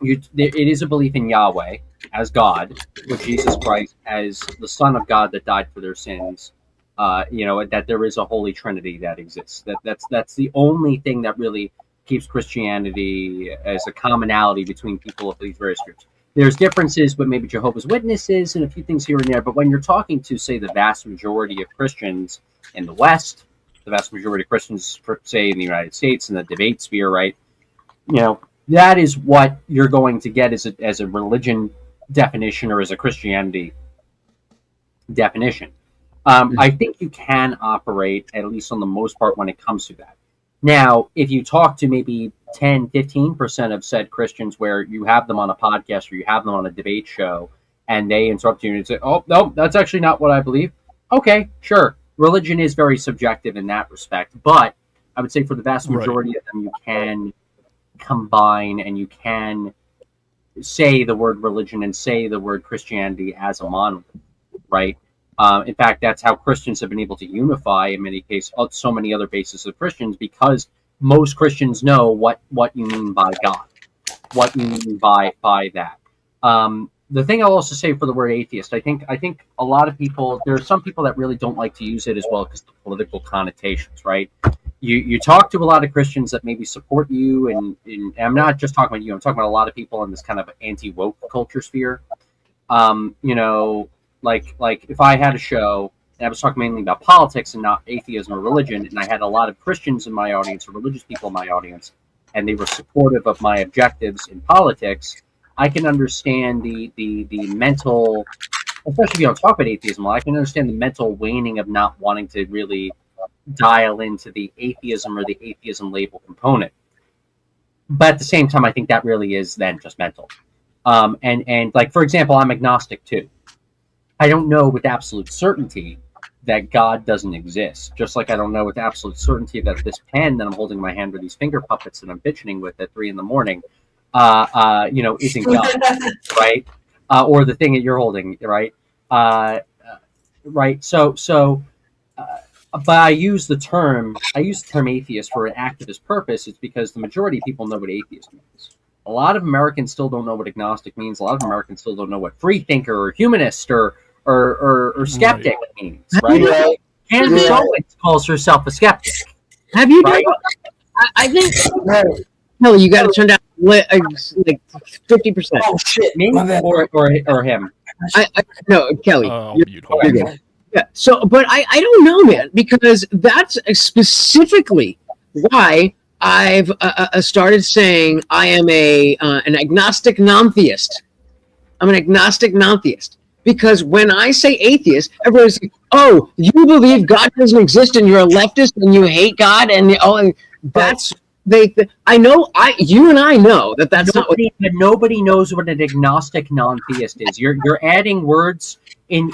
it is a belief in Yahweh as God, with Jesus Christ as the Son of God that died for their sins. That there is a Holy Trinity that exists. That's the only thing that really keeps Christianity as a commonality between people of these various groups. There's differences with maybe Jehovah's Witnesses and a few things here and there, but when you're talking to, say, the vast majority of Christians in the West, the vast majority of Christians, say, in the United States, in the debate sphere, right? That is what you're going to get as a religion definition or as a Christianity definition. I think you can operate, at least on the most part, when it comes to that. Now, if you talk to maybe 10, 15% of said Christians where you have them on a podcast or you have them on a debate show and they interrupt you and say, "Oh, no, that's actually not what I believe." Okay, sure. Religion is very subjective in that respect. But I would say for the vast majority of them, you can combine and you can say the word religion and say the word Christianity as a monolith, right? In fact, that's how Christians have been able to unify, in many cases, so many other bases of Christians, because most Christians know what you mean by God, what you mean by that. The thing I'll also say for the word atheist, I think a lot of people, there are some people that really don't like to use it as well because of the political connotations, right? You talk to a lot of Christians that maybe support you, and I'm not just talking about you, I'm talking about a lot of people in this kind of anti-woke culture sphere. Like if I had a show and I was talking mainly about politics and not atheism or religion, and I had a lot of Christians in my audience or religious people in my audience, and they were supportive of my objectives in politics, I can understand the mental, especially if you don't talk about atheism, I can understand the mental waning of not wanting to really dial into the atheism or the atheism label component. but at the same time, I think that really is then just mental. And like, for example, I'm agnostic too. I don't know with absolute certainty that God doesn't exist. Just like I don't know with absolute certainty that this pen that I'm holding in my hand with these finger puppets that I'm bitching with at 3 a.m, isn't God, right? Or the thing that you're holding, right? Right. But I use the term atheist for an activist purpose. It's because the majority of people know what atheist means. A lot of Americans still don't know what agnostic means. A lot of Americans still don't know what free thinker or humanist or skeptic means. Right? Candace Owens calls herself a skeptic. Have you done? I think. Kelly, you got to turn down like 50%. Oh shit! Me or him? No, Kelly. You're good. Yeah. So, but I don't know, man, because that's specifically why I've started saying I am an agnostic non-theist. I'm an agnostic non-theist. Because when I say atheist, everybody's like, "Oh, you believe God doesn't exist, and you're a leftist, and you hate God, and that's I know. You and I know that that's not what. But nobody knows what an agnostic non-theist is. You're adding words in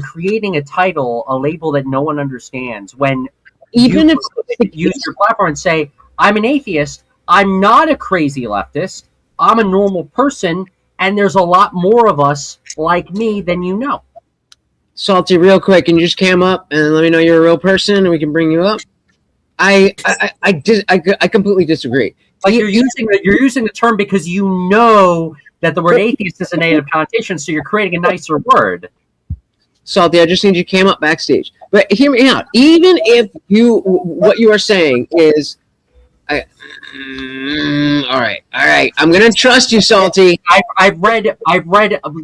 creating a title, a label that no one understands. When even if you use your platform and say, "I'm an atheist. I'm not a crazy leftist. I'm a normal person." And there's a lot more of us like me than you know. Salty, real quick, can you just cam up and let me know you're a real person and we can bring you up? I completely disagree. Like you're using the term because you know that the word atheist is a negative connotation, so you're creating a nicer word. Salty, I just need you to cam up backstage. But hear me out. Even if what you are saying is, all right. I'm gonna trust you, Salty. I've read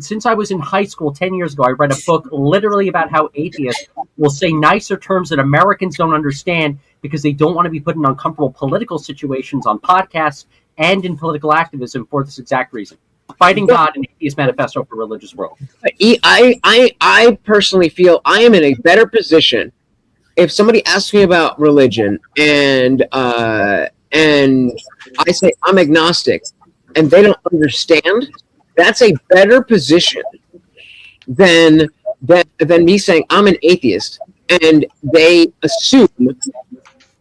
since I was in high school 10 years ago. I read a book literally about how atheists will say nicer terms that Americans don't understand because they don't want to be put in uncomfortable political situations on podcasts and in political activism for this exact reason. Fighting God and Atheist Manifesto for Religious World. I personally feel I am in a better position if somebody asks me about religion and I say I'm agnostic and they don't understand, that's a better position than me saying I'm an atheist and they assume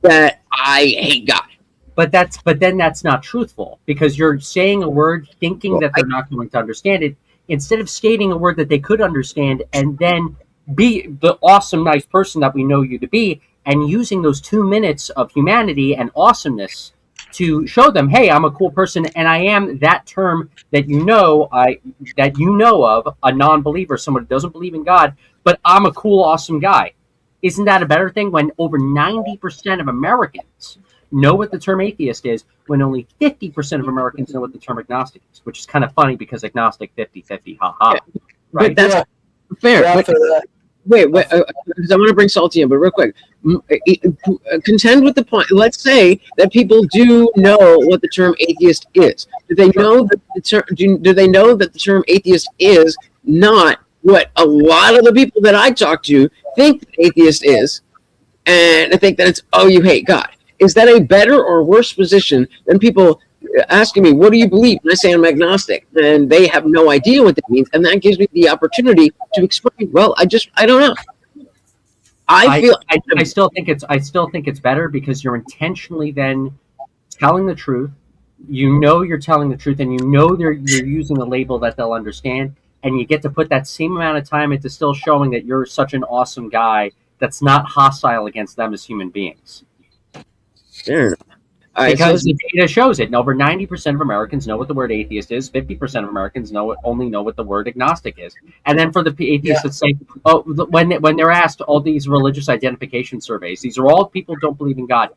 that I hate God. But then that's not truthful because you're saying a word thinking that they're not going to understand it instead of stating a word that they could understand and then be the awesome, nice person that we know you to be, and using those 2 minutes of humanity and awesomeness to show them, hey, I'm a cool person, and I am that term that you know of, a non-believer, someone who doesn't believe in God, but I'm a cool, awesome guy. Isn't that a better thing when over 90% of Americans know what the term atheist is, when only 50% of Americans know what the term agnostic is, which is kind of funny because agnostic 50-50, haha. Right? But that's fair. Wait, because I want to bring Salty in, but real quick, contend with the point. Let's say that people do know what the term atheist is. Do they know that do they know that the term atheist is not what a lot of the people that I talk to think that atheist is, and I think that it's, oh, you hate God? Is that a better or worse position than people asking me, what do you believe? And I say I'm agnostic, and they have no idea what that means, and that gives me the opportunity to explain. Well, I don't know. I still think it's better because you're intentionally then telling the truth. You know you're telling the truth, and you know you're using a label that they'll understand, and you get to put that same amount of time into still showing that you're such an awesome guy that's not hostile against them as human beings. Fair enough. Because the data shows it. And over 90% of Americans know what the word atheist is. 50% of Americans only know what the word agnostic is. And then for the atheists that say, oh, when they're asked all these religious identification surveys, these are all people who don't believe in God.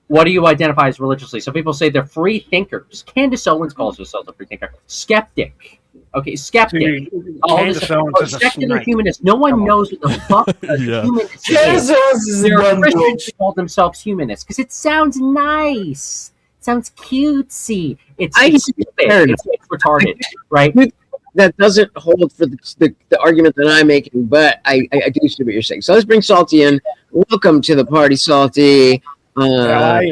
What do you identify as religiously? So people say they're free thinkers. Candace Owens calls herself a free thinker. Skeptic. Okay, skeptic. Secular humanist. No one knows what the fuck a humanist is. They're Christians who call themselves humanists because it sounds nice. It sounds cutesy. It's stupid. It's retarded, right? That doesn't hold for the argument that I'm making, but I do see what you're saying. So let's bring Salty in. Welcome to the party, Salty. Go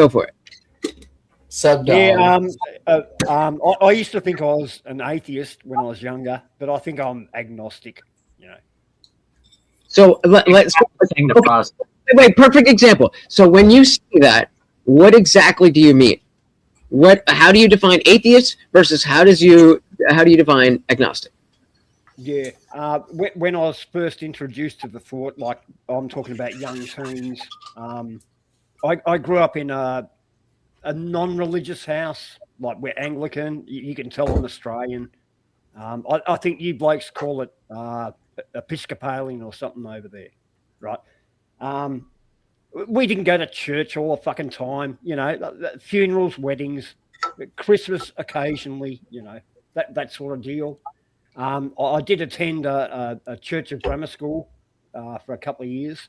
for it. Yeah, I used to think I was an atheist when I was younger, but I think I'm agnostic. You know. So let's wait. Perfect example. So when you say that, what exactly do you mean? How do you define atheist versus how do you define agnostic? Yeah, when I was first introduced to the thought, like I'm talking about young teens, I grew up in a non-religious house, like we're Anglican. You can tell I'm Australian. I think you blokes call it Episcopalian or something over there, right? We didn't go to church all the fucking time, you know, funerals, weddings, Christmas occasionally, you know, that sort of deal. I did attend a church of grammar school for a couple of years.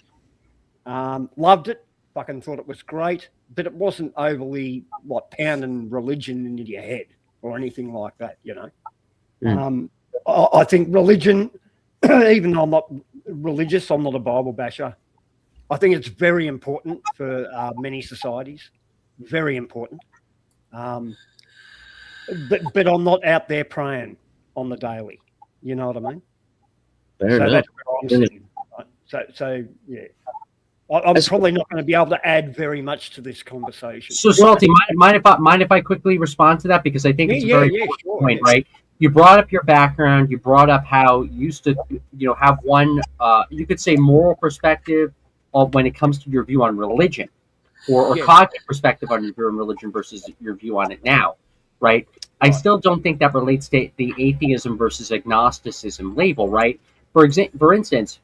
Loved it. Fucking thought it was great, but it wasn't overly like pounding religion into your head or anything like that, you know. I think religion, even though I'm not religious, I'm not a Bible basher. I think it's very important for many societies, very important. But I'm not out there praying on the daily. You know what I mean? Fair enough. That's where I'm sitting. Right? So yeah, I'm probably not going to be able to add very much to this conversation. So Salty, mind if I quickly respond to that, because I think it's a very important point, right? You brought up your background. You brought up how you used to, have one, you could say, moral perspective of when it comes to your view on religion, or cognitive perspective on your view on religion versus your view on it now, right? I still don't think that relates to the atheism versus agnosticism label, right? For instance,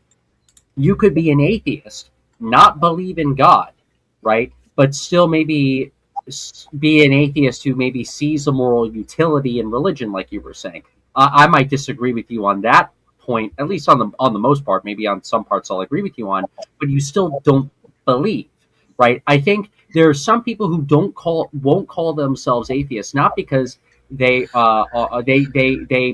you could be an atheist, not believe in God, right? But still maybe be an atheist who maybe sees a moral utility in religion, like you were saying. I might disagree with you on that point, at least on the most part. Maybe on some parts I'll agree with you on, but you still don't believe, right? I think there are some people who won't call themselves atheists, not because they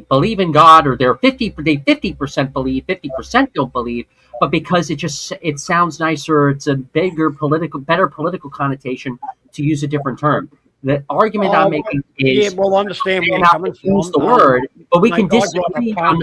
believe in God, or they 50% believe, 50% don't believe, but because it sounds nicer, it's a better political connotation to use a different term. The argument I'm making is, I understand where you're coming from. Use the word, but we can disagree on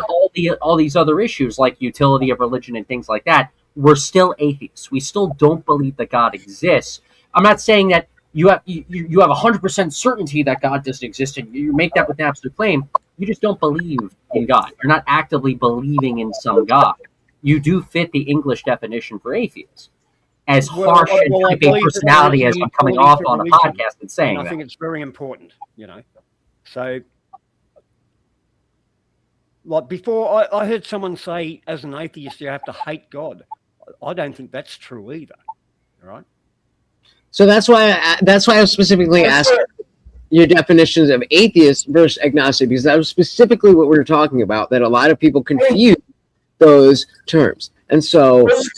all these other issues like utility of religion and things like that. We're still atheists. We still don't believe that God exists. I'm not saying that you have 100% certainty that God doesn't exist, and you make that with an absolute claim. You just don't believe in God. You're not actively believing in some God. You do fit the English definition for atheist. As harsh and type A personality as I'm coming off on a podcast and saying that. I think it's very important, So, like before, I heard someone say, as an atheist, you have to hate God. I don't think that's true either. All right. So that's why I was specifically asking your definitions of atheist versus agnostic, because that was specifically what we were talking about. That a lot of people confuse those terms. And so let's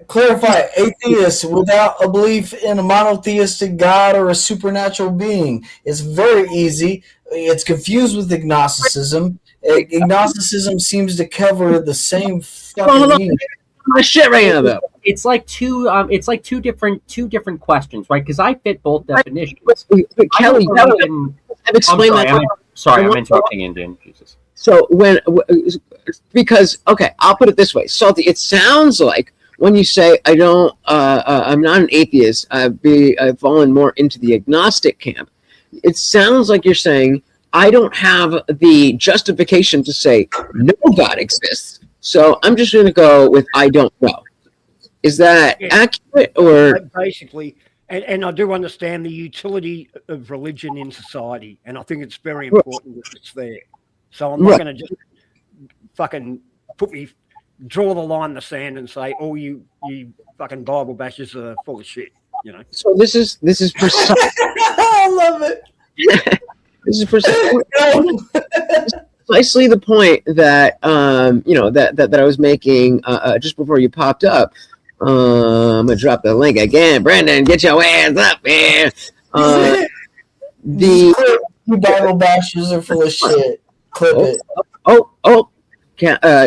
clarify atheist without a belief in a monotheistic God or a supernatural being. It's very easy. It's confused with agnosticism. Agnosticism seems to cover the same fucking meaning. My shit right now, though. It's like two different questions, right? Because I fit both definitions. But Kelly, I've explained that. I'm interrupting Indian. Jesus. So because I'll put it this way, Salty. It sounds like when you say I'm not an atheist, I've fallen more into the agnostic camp. It sounds like you're saying I don't have the justification to say no God exists, so I'm just going to go with I don't know. Is that accurate, or basically? And I do understand the utility of religion in society, and I think it's very important that it's there. So I'm not going to just fucking draw the line in the sand and say, "Oh, you fucking Bible bashers are full of shit," So this is precise. I love it. This is precisely the point that that I was making just before you popped up. I'm gonna drop the link again. Brandon, get your ass up, man. The Bible bashers are full of shit. Clip it.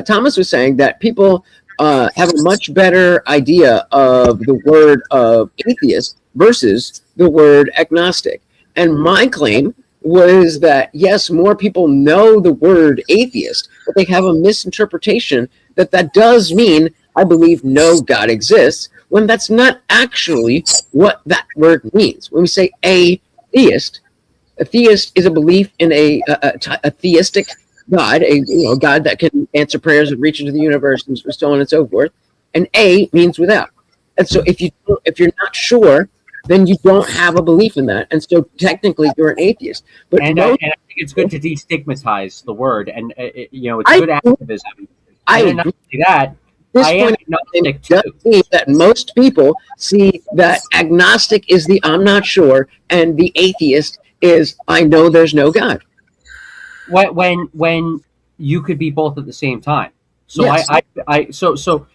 Thomas was saying that people have a much better idea of the word of atheist versus the word agnostic. And my claim was that, yes, more people know the word atheist, but they have a misinterpretation that does mean I believe no God exists, when that's not actually what that word means. When we say a theist is a belief in a theistic God, a God that can answer prayers and reach into the universe and so on and so forth. And a means without. And so if you're not sure, then you don't have a belief in that, and so technically you're an atheist. But And I think it's good to destigmatize the word, and it's good activism. And not only that, I am agnostic too. does mean that most people see that agnostic is the I'm not sure, and the atheist is I know there's no God. When you could be both at the same time. So Yes.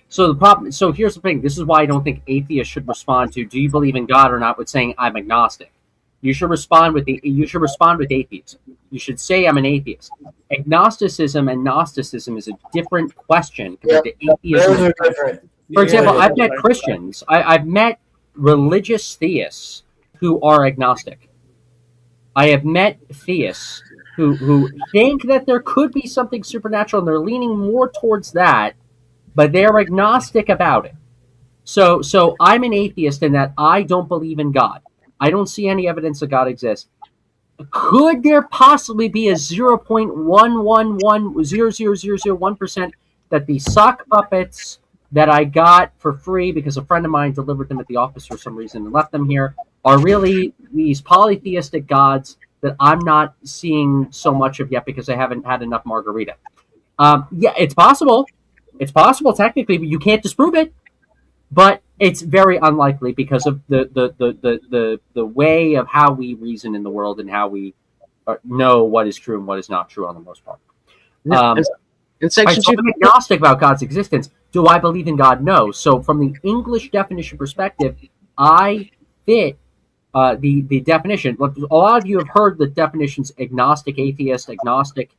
So the problem. So here's the thing. This is why I don't think atheists should respond to "Do you believe in God or not?" with saying "I'm agnostic." You should respond with atheism. You should say I'm an atheist. Agnosticism and Gnosticism is a different question compared to atheism. Those are different. For example, I've met Christians. I've met religious theists who are agnostic. I have met theists who think that there could be something supernatural, and they're leaning more towards that, but they're agnostic about it. So I'm an atheist in that I don't believe in God. I don't see any evidence that God exists. Could there possibly be a 0.111000001% that the sock puppets that I got for free because a friend of mine delivered them at the office for some reason and left them here are really these polytheistic gods that I'm not seeing so much of yet because I haven't had enough margarita? Yeah, it's possible. It's possible technically, but you can't disprove it. But it's very unlikely because of the way of how we reason in the world and how we know what is true and what is not true on the most part. In section I'm agnostic about God's existence. Do I believe in God? No. So from the English definition perspective, I fit the definition. Look, a lot of you have heard the definitions: agnostic atheist, agnostic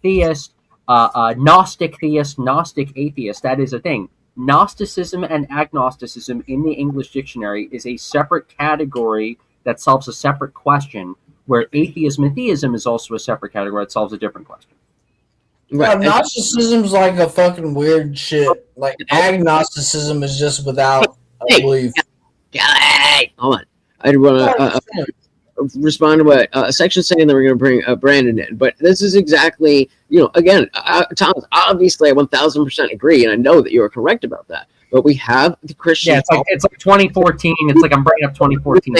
theist, Gnostic theist, Gnostic atheist. That is a thing. Gnosticism and agnosticism in the English dictionary is a separate category that solves a separate question, where atheism and theism is also a separate category that solves a different question. Right. Gnosticism's like a fucking weird shit. Like agnosticism is just without a belief. Hey, hold on. I want to respond to what section saying that we're going to bring Brandon in, but this is exactly, again, Thomas, obviously I 1000% agree, and I know that you are correct about that. But we have the Christian. Yeah, it's like 2014. It's like I'm bringing up 2014.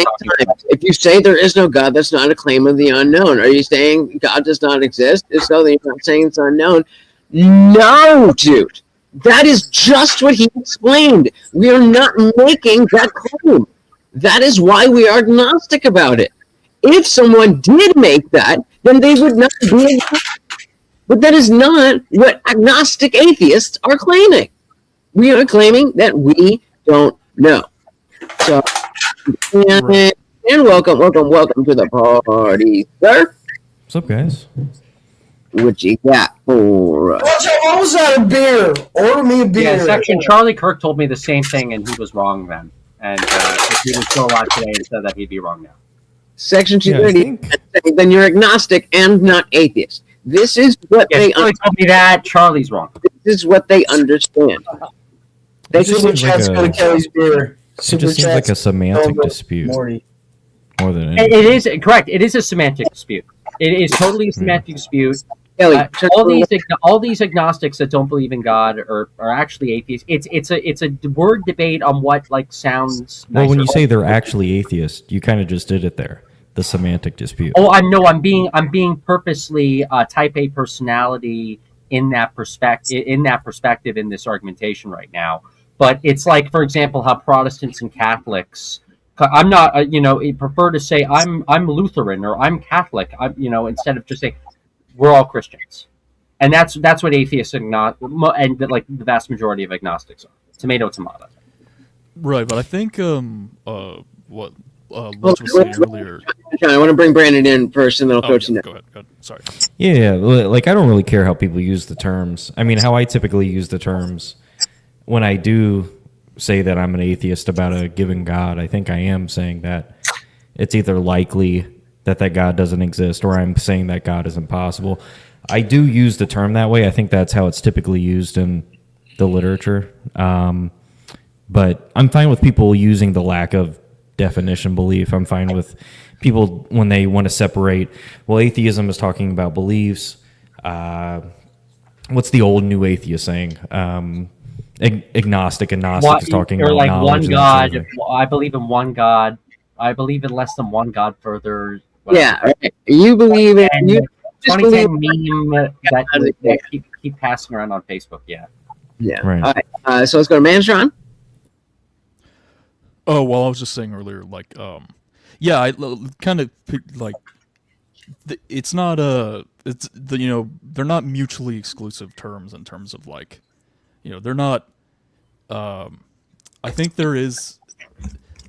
If you say there is no God, that's not a claim of the unknown. Are you saying God does not exist? If so, then you're not saying it's unknown. No, dude. That is just what he explained. We are not making that claim. That is why we are agnostic about it. If someone did make that, then they would not be agnostic. But that is not what agnostic atheists are claiming. We are claiming that we don't know. So, and welcome to the party, sir. What's up, guys? What you got for us? What was that, a beer? Order me a beer. Yeah, section Charlie Kirk told me the same thing, and he was wrong then. And if he was still alive today and said that, he'd be wrong now. Section 230, then you're agnostic and not atheist. This is what they told me that. Charlie's wrong. This is what they understand. It just seems like a semantic dispute. More than anything. It is correct. It is a semantic dispute. It is totally a semantic dispute. All these agnostics that don't believe in God are actually atheists. It's a word debate on what sounds. Well, when you say they're actually atheists, you kind of just did it there. The semantic dispute. Oh, I'm being purposely type A personality in that perspective in this argumentation right now. But it's like, for example, how Protestants and Catholics. I'm not, prefer to say I'm Lutheran or I'm Catholic. Instead of just saying we're all Christians, and that's what atheists and the vast majority of agnostics are. Tomato. Right, but I think what Lutz was saying earlier. John, I want to bring Brandon in first, and then I'll coach you. Go ahead. Sorry. Yeah, I don't really care how people use the terms. I mean, how I typically use the terms when I do say that I'm an atheist about a given God, I think I am saying that it's either likely that God doesn't exist, or I'm saying that God is impossible. I do use the term that way. I think that's how it's typically used in the literature. But I'm fine with people using the lack of definition belief. I'm fine with people when they want to separate. Well, atheism is talking about beliefs. What's the old new atheist saying? Agnostic is talking or about like knowledge one and that God. sort of thing. I believe in one God. I believe in less than one God further. Yeah, right. You believe it. And You the just believe 2010 meme that keep passing around on Facebook. Yeah. Yeah. Right. All right. So let's go to Manstron. Oh, well, I was just saying earlier, like, yeah, I kind of like, it's not it's the they're not mutually exclusive terms in terms of like, they're not. I think there is.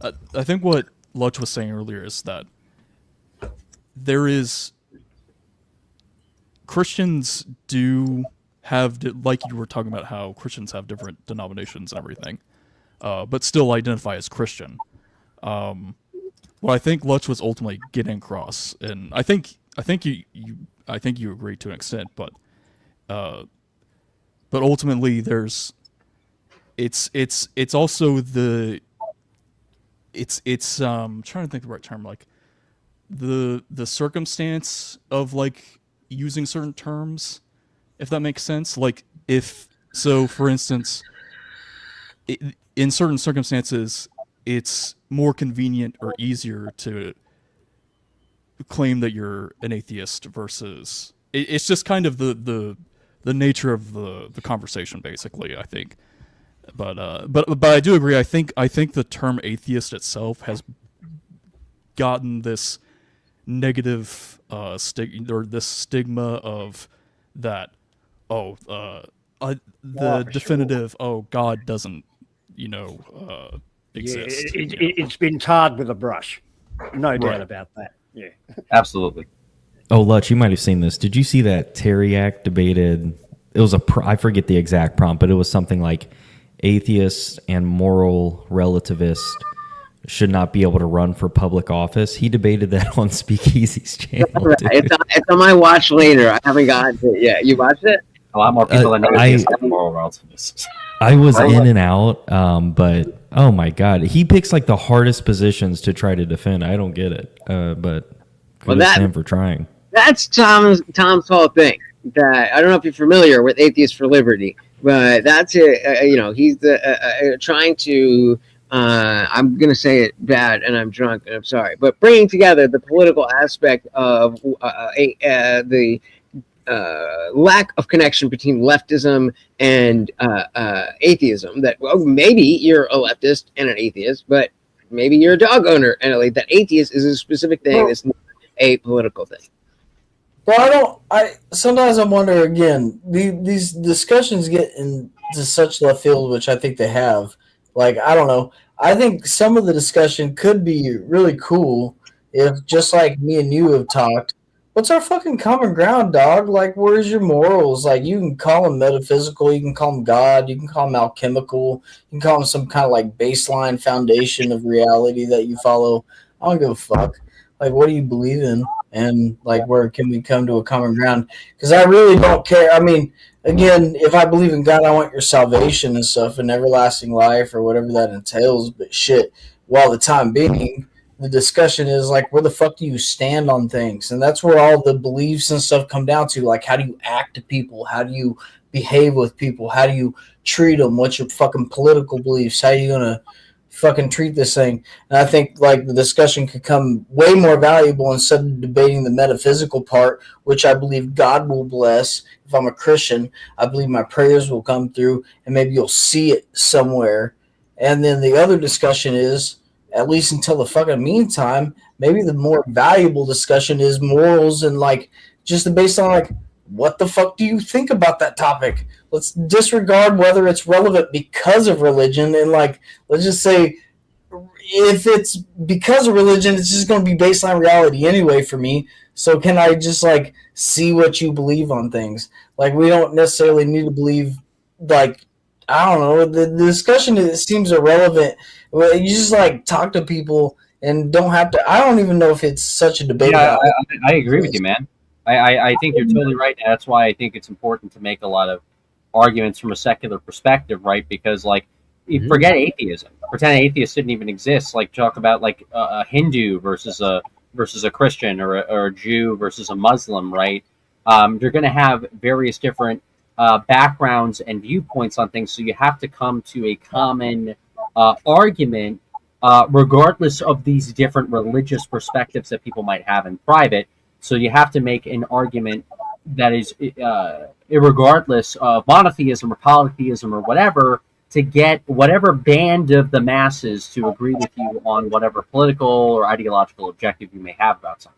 I think what Lutch was saying earlier is that there is. Christians do have, like you were talking about, how Christians have different denominations and everything, but still identify as Christian. What I think Lutch was ultimately getting across, and I think you agree to an extent, but ultimately it's also the I'm trying to think of the right term, like the circumstance of like using certain terms, if that makes sense. Like for instance, in certain circumstances, it's more convenient or easier to claim that you're an atheist versus it's just kind of the nature of the conversation, basically, I think. But I do agree. I think the term atheist itself has gotten this negative stigma of that. The definitive. Sure. Oh, God doesn't, exist. It's been tarred with a brush. No doubt about that. Yeah, absolutely. Oh, Lutch, you might have seen this. Did you see that Teriak debated? It was I forget the exact prompt, but it was something like atheists and moral relativists should not be able to run for public office. He debated that on Speakeasy's channel. It's on my watch later. I haven't gotten to it yet. You watched it? A lot more people than atheists have moral relativists. I was in and out, but oh my God, he picks like the hardest positions to try to defend. I don't get it, but kudos to him for trying. That's Tom's whole thing. That I don't know if you're familiar with Atheists for Liberty, but that's it. He's trying to. I'm gonna say it bad, and I'm drunk, and I'm sorry, but bringing together the political aspect of the lack of connection between leftism and atheism. That maybe you're a leftist and an atheist, but maybe you're a dog owner and that atheist is a specific thing. It's not a political thing. Well, sometimes I wonder again. These discussions get into such left field, which I think they have. Like, I don't know. I think some of the discussion could be really cool if, just like me and you have talked, what's our fucking common ground, dog? Like, where's your morals? Like, you can call them metaphysical, you can call them God, you can call them alchemical, you can call them some kind of like baseline foundation of reality that you follow. I don't give a fuck. Like, what do you believe in? And like, where can we come to a common ground? Because I really don't care. I mean, again, if I believe in God, I want your salvation and stuff and everlasting life or whatever that entails. But shit, while the time being, the discussion is like, where the fuck do you stand on things? And that's where all the beliefs and stuff come down to. Like, how do you act to people? How do you behave with people? How do you treat them? What's your fucking political beliefs? How are you gonna fucking treat this thing? And I think like the discussion could come way more valuable instead of debating the metaphysical part, which I believe God will bless. If I'm a Christian, I believe my prayers will come through and maybe you'll see it somewhere. And then the other discussion is, at least until the fucking meantime, maybe the more valuable discussion is morals and like just based on like, what the fuck do you think about that topic? Let's disregard whether it's relevant because of religion. And like, let's just say if it's because of religion, it's just going to be baseline reality anyway for me. So can I just like see what you believe on things? Like, we don't necessarily need to believe, like, I don't know, the discussion, it seems irrelevant. You just like talk to people and don't have to. I don't even know if it's such a debate. Yeah, I agree with you, man. I think you're totally right. And that's why I think it's important to make a lot of arguments from a secular perspective, right? Because, like, you forget atheism. Pretend atheists didn't even exist. Like, talk about, like, a Hindu versus a Christian, or a Jew versus a Muslim, right? You're going to have various different backgrounds and viewpoints on things, so you have to come to a common argument, regardless of these different religious perspectives that people might have in private. So you have to make an argument that is, regardless of monotheism or polytheism or whatever, to get whatever band of the masses to agree with you on whatever political or ideological objective you may have about something.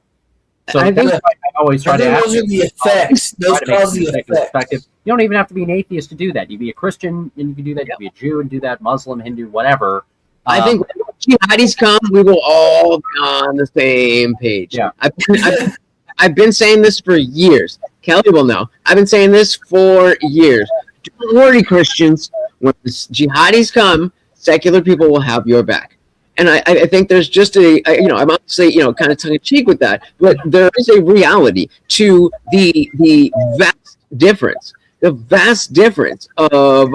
So I think that's why I always try to ask those are the effects. Those cause the effects. You don't even have to be an atheist to do that. You can be a Christian and you can do that. You can be a Jew and do that. Muslim, Hindu, whatever. I think when jihadis come, we will all be on the same page. Yeah. I've been saying this for years. Kelly will know. I've been saying this for years. Don't worry, Christians. When jihadis come, secular people will have your back. And I think there's just I'm obviously, kind of tongue-in-cheek with that, but there is a reality to the vast difference of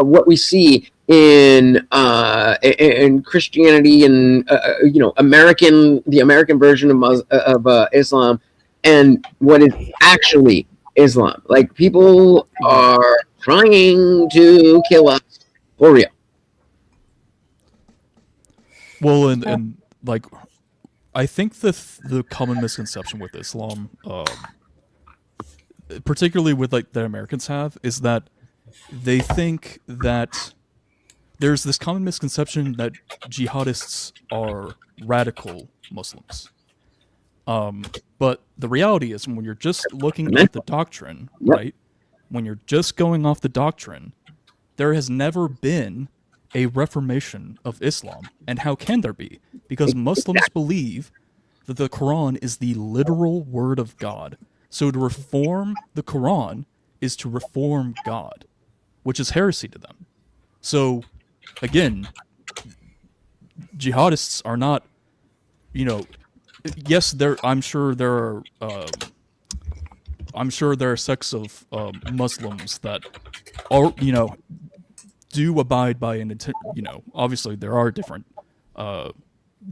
what we see in Christianity and the American version of Islam, and what is actually Islam. Like, people are trying to kill us for real. Well, and like, I think the common misconception with Islam, particularly with like that Americans have, is that they think that there's this common misconception that jihadists are radical Muslims. But the reality is, when you're just looking at the doctrine, right? When you're just going off the doctrine, there has never been a reformation of Islam. And how can there be? Because Muslims believe that the Quran is the literal word of God. So to reform the Quran is to reform God, which is heresy to them. So, again, jihadists are not, yes, I'm sure there are sects of Muslims that are, do abide by obviously there are different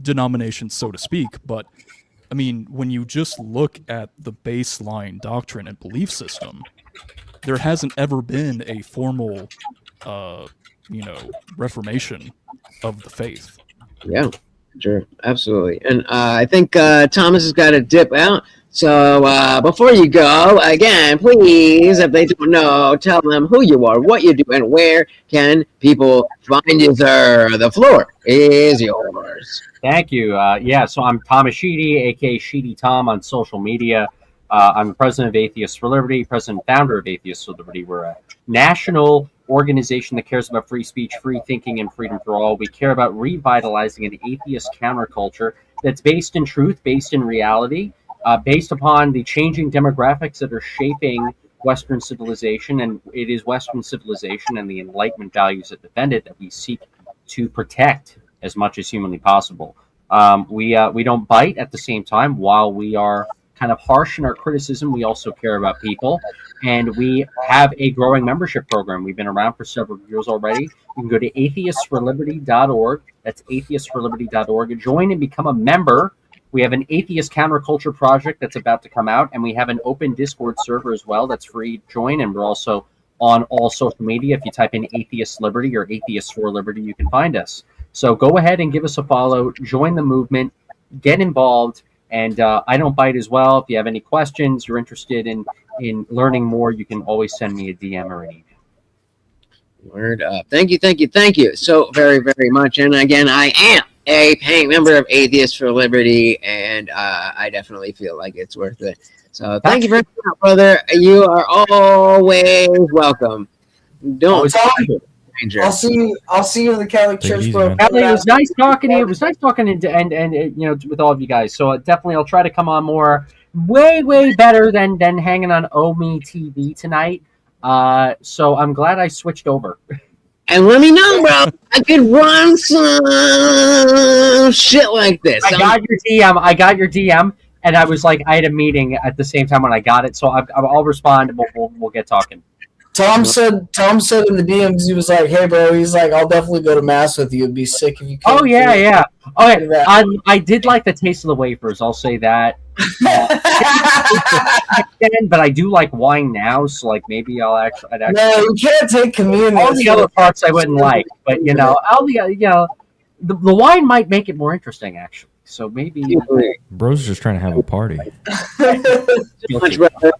denominations, so to speak, but I mean, when you just look at the baseline doctrine and belief system, there hasn't ever been a formal reformation of the faith. Yeah, sure, absolutely. And I think Thomas has got to dip out. So before you go, again, please, if they don't know, tell them who you are, what you do, and where can people find you, sir. The floor is yours. Thank you. So I'm Thomas Sheedy, aka Sheedy Tom, on social media. I'm the president of Atheists for Liberty, president and founder of Atheists for Liberty. We're a national organization that cares about free speech, free thinking, and freedom for all. We care about revitalizing an atheist counterculture that's based in truth, based in reality, based upon the changing demographics that are shaping Western civilization. And it is Western civilization and the Enlightenment values that defend it that we seek to protect as much as humanly possible. We don't bite at the same time. While we are kind of harsh in our criticism, we also care about people, and we have a growing membership program. We've been around for several years already. You can go to atheistsforliberty.org. That's atheistsforliberty.org. Join and become a member. We have an atheist counterculture project that's about to come out, and we have an open Discord server as well that's free to join, and we're also on all social media. If you type in Atheist Liberty or Atheists for Liberty, you can find us. So go ahead and give us a follow, join the movement, get involved, and I don't bite as well. If you have any questions, you're interested in learning more, you can always send me a DM or an email. Word up. Thank you so very, very much. And again, I am a paying member of Atheists for Liberty, and I definitely feel like it's worth it. So thank you very much, brother. You are always welcome. Don't I'll see you in the Catholic Church, bro. It was nice talking to you. It was nice talking and with all of you guys. So definitely, I'll try to come on more, way better than hanging on Omi TV tonight. So I'm glad I switched over. and let me know, bro. I could run some shit like this. I got your DM, and I was like, I had a meeting at the same time when I got it, so I'll respond, and we'll get talking. Tom said in the DMs, he was like, "Hey, bro," he's like, "I'll definitely go to mass with you. It'd be sick if you came." Oh yeah. Okay, I did like the taste of the wafers. I'll say that. But I do like wine now, so like maybe I'd actually. No, you can't take communion. All the other parts I wouldn't like, but the wine might make it more interesting actually. So maybe Bro's just trying to have a party. Much better.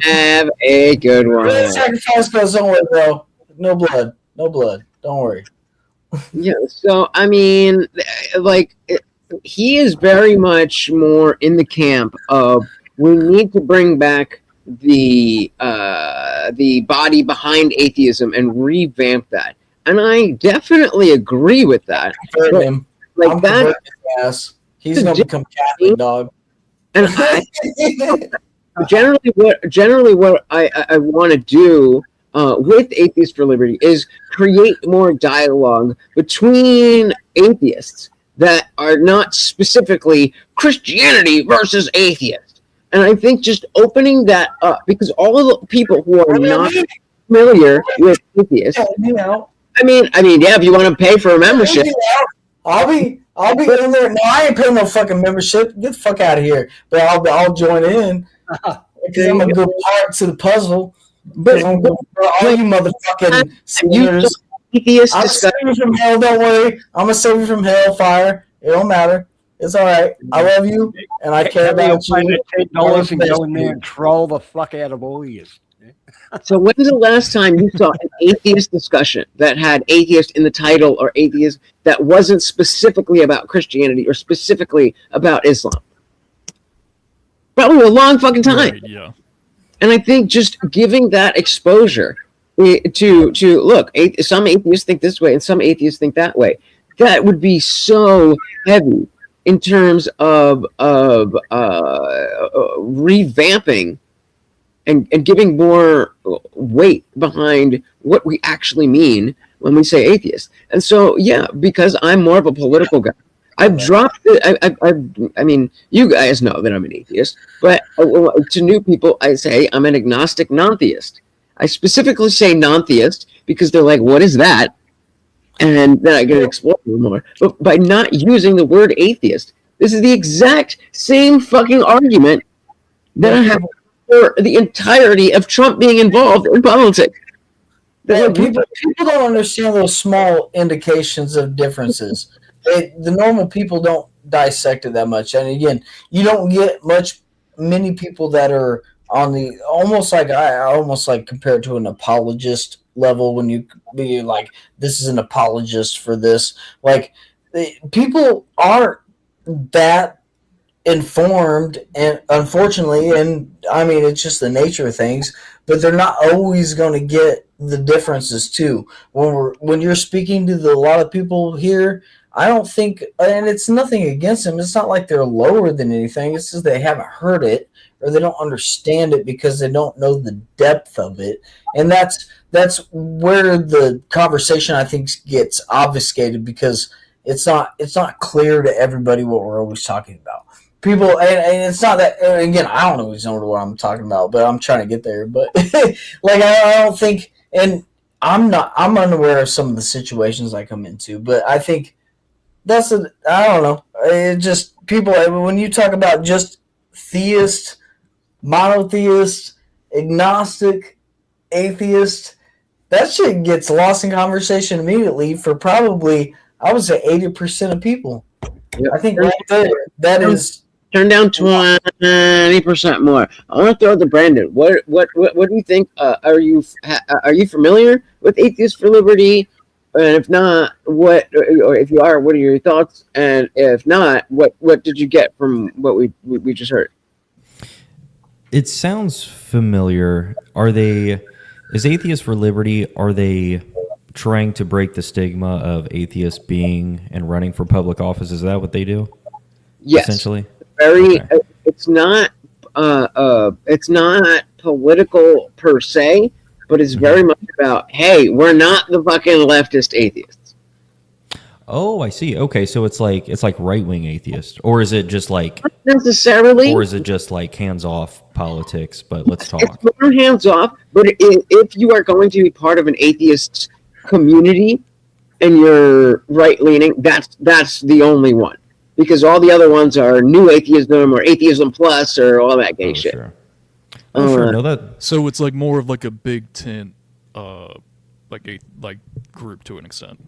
Have a good one. Sacrifice goes, don't worry, bro. No blood. Don't worry. Yeah. So I mean, like, he is very much more in the camp of we need to bring back the body behind atheism and revamp that, and I definitely agree with that. Like I'm that, ass. He's gonna become Catholic, dog. And generally what I want to do with Atheists for Liberty is create more dialogue between atheists that are not specifically Christianity versus atheist. And I think just opening that up, because all of the people who are not familiar with atheists, I mean, yeah, if you want to pay for a membership. I'll be in there. No, I ain't paying no fucking membership. Get the fuck out of here. But I'll join in because I'm a good part to the puzzle. But all you motherfucking sinners, I'm saving from hell. Don't worry, I'm gonna save you from hellfire. It don't matter. It's all right. I love you and I care about you. $10 and go in there and troll the fuck out of all of you. So when's the last time you saw an atheist discussion that had atheist in the title or atheist that wasn't specifically about Christianity or specifically about Islam? Probably a long fucking time. Right, yeah. And I think just giving that exposure to look, some atheists think this way and some atheists think that way. That would be so heavy in terms of revamping and giving more weight behind what we actually mean when we say atheist. And so, yeah, because I'm more of a political guy, I've dropped it. I mean, you guys know that I'm an atheist, but to new people, I say I'm an agnostic non-theist. I specifically say non-theist because they're like, what is that? And then I can explore a little more. But by not using the word atheist, this is the exact same fucking argument that I have for the entirety of Trump being involved in politics. Yeah, people don't understand those small indications of differences. The normal people don't dissect it that much. And again, you don't get many people that are on the almost like compare it to an apologist level when you be like, this is an apologist for this. Like, people aren't that informed, and unfortunately, and I mean, it's just the nature of things, but they're not always going to get the differences too. When you're speaking to a lot of people here, I don't think, and it's nothing against them, it's not like they're lower than anything, it's just they haven't heard it or they don't understand it because they don't know the depth of it. And that's where the conversation, I think, gets obfuscated, because it's not clear to everybody what we're always talking about. People, and it's not that, again, I don't always know what I'm talking about, but I'm trying to get there. But like, I don't think, and I'm unaware of some of the situations I come into, but I think I don't know. It just, people, when you talk about just theist, monotheist, agnostic, atheist, that shit gets lost in conversation immediately for probably, I would say, 80% of people. Yep. I think right there, that is. Turn down 20% more. I want to throw to Brandon. What do you think? Are you familiar with Atheists for Liberty? And if not, or if you are, what are your thoughts? And if not, what did you get from what we just heard? It sounds familiar. Is Atheists for Liberty, are they trying to break the stigma of atheists being and running for public office? Is that what they do? Yes. Essentially? Okay. It's not political per se, but it's very much about, hey, we're not the fucking leftist atheists. Oh, I see. Okay, so it's like right wing atheist, or is it just like Not necessarily, or is it just like hands off politics? But let's talk. it's more hands off. But if you are going to be part of an atheist community and you're right leaning, that's the only one, because all the other ones are new atheism or atheism plus or all that gay shit. Sure. Oh, sure. No, that. So it's like more of like a big tent, like group to an extent.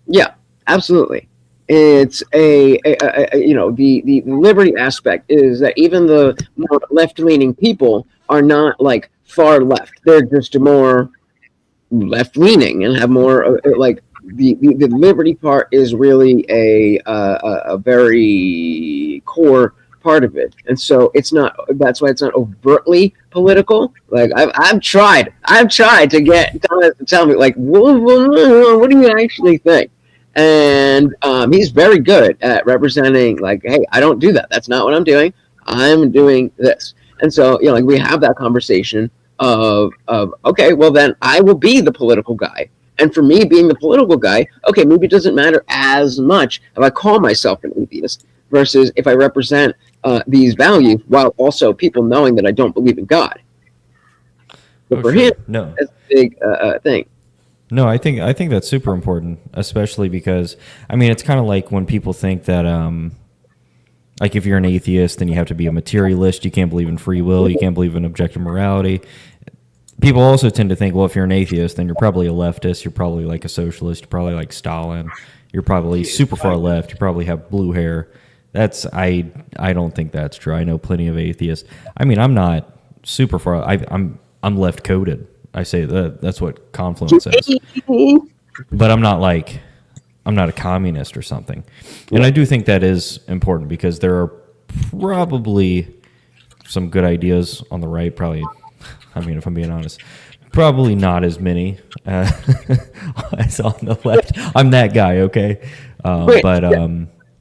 Yeah, absolutely. It's a the liberty aspect is that even the more left leaning people are not like far left. They're just more left leaning and have more like the liberty part is really a very core part of it, and so it's not. That's why it's not overtly political. Like I've tried to get Thomas to tell me like, what do you actually think? And he's very good at representing like, hey, I don't do that. That's not what I'm doing. I'm doing this. And so, like we have that conversation of okay, well then I will be the political guy. And for me being the political guy, okay, maybe it doesn't matter as much if I call myself an atheist versus if I represent these values while also people knowing that I don't believe in God. But for him, no, that's a big thing. No, I think that's super important, especially because I mean it's kind of like when people think that like if you're an atheist then you have to be a materialist, you can't believe in free will, you can't believe in objective morality. People also tend to think, well, if you're an atheist then you're probably a leftist, you're probably like a socialist, you're probably like Stalin, you're probably super far left, you probably have blue hair. That's I don't think that's true. I know plenty of atheists. I mean, I'm not super far. I'm left coded. I say that's what Confluence says. But I'm not a communist or something. And I do think that is important because there are probably some good ideas on the right. Probably, I mean, if I'm being honest, probably not as many as on the left. I'm that guy, okay?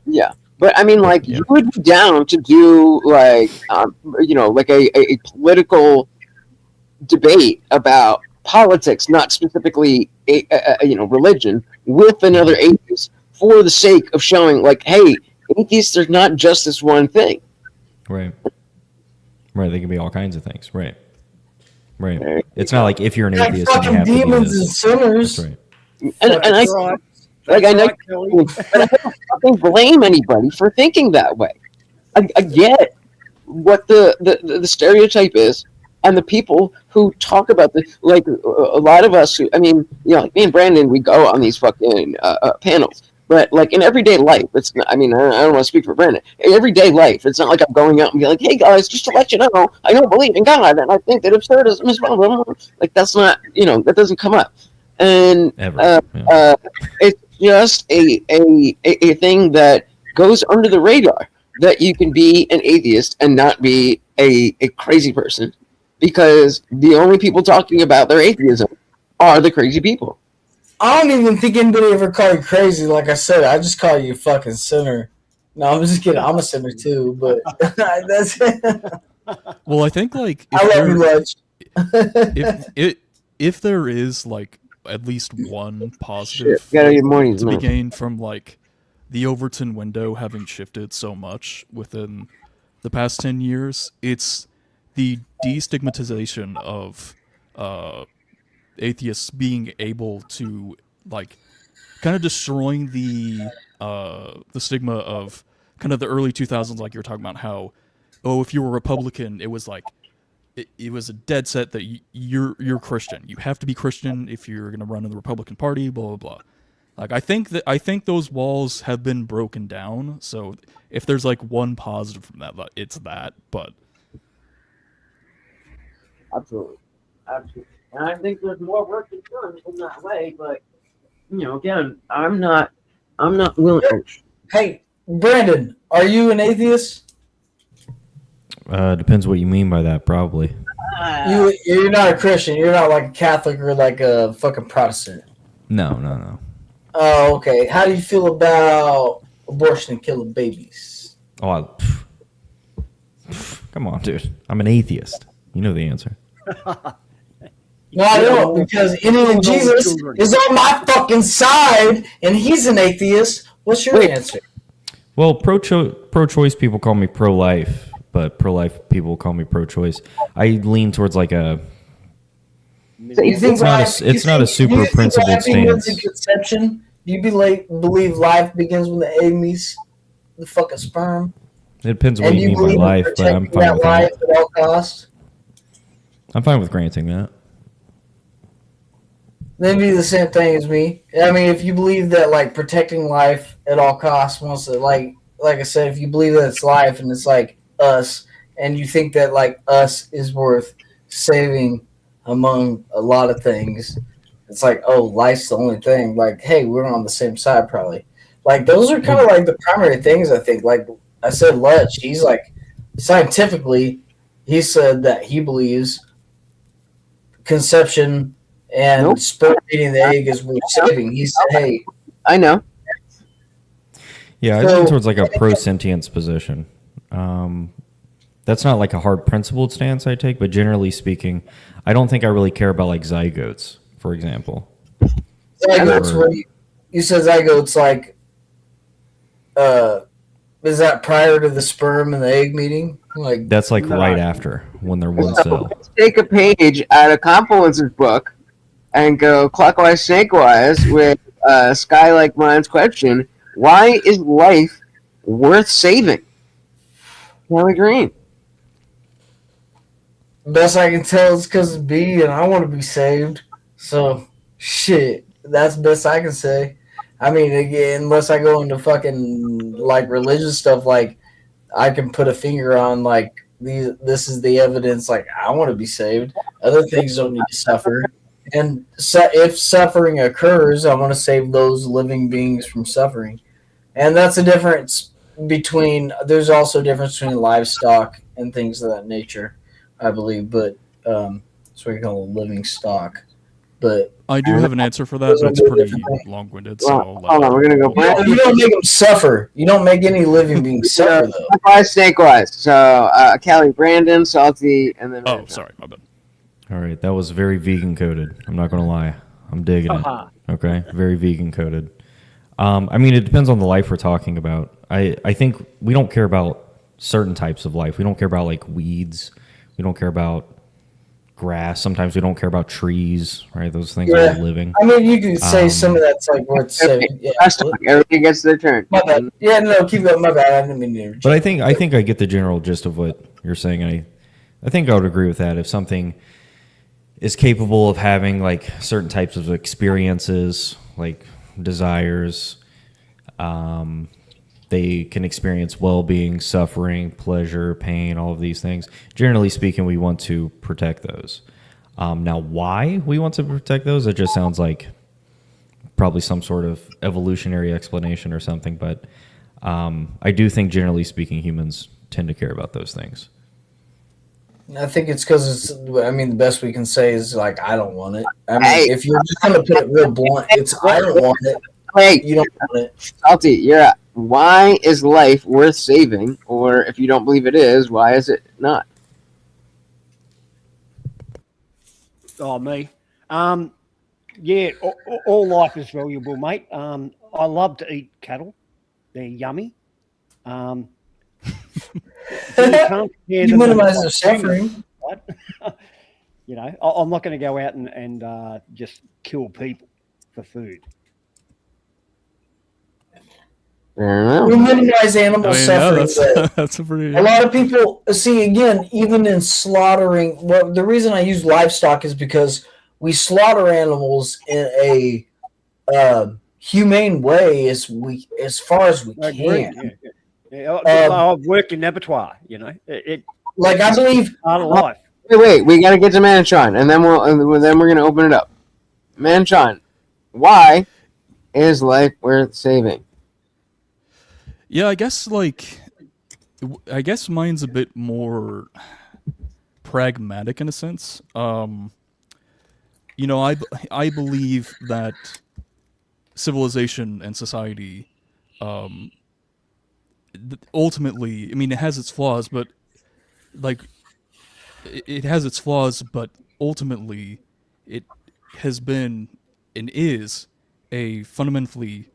Yeah. But I mean, like, you would be down to do like, like a political debate about politics, not specifically religion, with another atheist for the sake of showing like, hey, atheists are not just this one thing. Right. They can be all kinds of things. Right. It's not like if you're an atheist then you have to be demons and this. sinners. That's right. And I right. like I know, Right, but I don't blame anybody for thinking that way. I get what the stereotype is, and the people who talk about this, like a lot of us, I mean, like me and Brandon, we go on these fucking panels. But like in everyday life, it's not, I mean, I don't want to speak for Brandon. In everyday life, it's not like I'm going out and being like, hey guys, just to let you know, I don't believe in God, and I think that absurdism is blah, blah, blah. Like that's not, that doesn't come up. And it's just a thing that goes under the radar, that you can be an atheist and not be a crazy person, because the only people talking about their atheism are the crazy people. I don't even think anybody ever called you crazy. Like I said, I just call you a fucking sinner. No, I'm just kidding. I'm a sinner too, but that's Well, I think like I love you much. if there is like at least one positive to be gained from like the Overton window having shifted so much within the past 10 years, it's the destigmatization of atheists being able to like kind of destroying the stigma of kind of the early 2000s, like you were talking about how, if you were a Republican, it was like it was a dead set that you're Christian. You have to be Christian if you're going to run in the Republican Party, blah blah blah. Like I think those walls have been broken down. So if there's like one positive from that, it's that. But Absolutely. And I think there's more work to be done in that way. But again, I'm not willing. Hey, Brandon, are you an atheist? Depends what you mean by that, probably. You're not a Christian. You're not like a Catholic or like a fucking Protestant. No. Oh, okay. How do you feel about abortion and killing babies? Oh, come on, dude. I'm an atheist. You know the answer. No, I don't, because Indian Jesus is on my fucking side, and he's an atheist. What's your answer? Well, pro-choice people call me pro-life, but pro-life people call me pro-choice. I lean towards like a. It's not a super principled stance. Conception? Do you believe life begins when the egg meets the fucking sperm? It depends on what you mean by life, but I'm fine with life that. At all costs? I'm fine with granting that. They'd be the same thing as me. I mean, if you believe that like protecting life at all costs, wants to like I said, if you believe that it's life and it's like us, and you think that like us is worth saving among a lot of things, it's like, oh, life's the only thing. Like, hey, we're on the same side probably. Like those are kind of like the primary things I think. Like I said, Lutch, he's like scientifically, he said that he believes conception and sperm eating the egg is worth saving. He said, hey, I know. Yeah, I lean towards like a pro-sentience position. That's not like a hard principled stance I take, but generally speaking, I don't think I really care about like zygotes, for example. Zygotes, you said zygotes like, is that prior to the sperm and the egg meeting? Like that's like right after when they're one cell. Let's take a page out of Confluence's book and go clockwise, snakewise with Sky-like Mind's question: why is life worth saving? Kelly Green. Best I can tell is because it's B, and I want to be saved. So, shit, that's the best I can say. I mean, again, unless I go into fucking like religious stuff, like I can put a finger on like this is the evidence. Like I want to be saved. Other things don't need to suffer. And so if suffering occurs, I want to save those living beings from suffering. And that's a difference between. There's also a difference between livestock and things of that nature, I believe. But that's what you call living stock. But I do have an answer for that, but it's pretty long-winded. So hold on, we're gonna go. You don't make them suffer. You don't make any living beings suffer, though. Snakewise. So Callie, Brandon, Salty, and then. Oh, sorry, my bad. All right, that was very vegan coded. I'm not gonna lie, I'm digging it. Okay, very vegan coded. I mean, it depends on the life we're talking about. I think we don't care about certain types of life. We don't care about like weeds. We don't care about grass. Sometimes we don't care about trees, right? Those things are living. I mean, you could say some of that's like worth saving. Yeah, everything gets their turn. My bad. Yeah, no, keep going. My bad. I didn't mean to. But I think I get the general gist of what you're saying. I think I would agree with that. If something is capable of having like certain types of experiences, like desires, they can experience well-being, suffering, pleasure, pain, all of these things. Generally speaking, we want to protect those. Now, why we want to protect those, it just sounds like probably some sort of evolutionary explanation or something. But I do think, generally speaking, humans tend to care about those things. I think it's because it's. I mean, the best we can say is like, I don't want it. I mean, if you're just gonna put it real blunt, it's I don't want it. Wait, you don't want it. Salty, you're up. Why is life worth saving? Or if you don't believe it is, why is it not? Oh, me. Yeah, all life is valuable, mate. I love to eat cattle. They're yummy. You minimize their suffering. Right? You know, I'm not going to go out and just kill people for food. We minimize animal suffering. That's a pretty. A lot of people see again, even in slaughtering. Well, the reason I use livestock is because we slaughter animals in a humane way as far as we can. Yeah. I've worked in abattoir. You know, like I believe part of life. Wait, we got to get to Manchon, and then we're gonna open it up. Manchon, why is life worth saving? Yeah, I guess mine's a bit more pragmatic in a sense. You know, I believe that civilization and society, ultimately, I mean, it has its flaws, but like, it has its flaws, but ultimately, it has been and is a fundamentally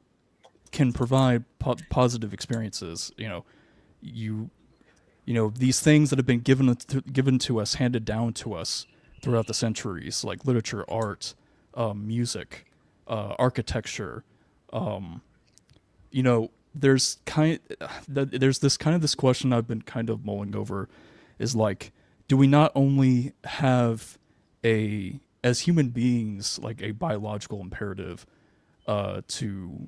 can provide positive experiences. You these things that have been given to us, handed down to us throughout the centuries, like literature, art, music, architecture. There's this question I've been kind of mulling over, is like, do we not only have as human beings, like a biological imperative to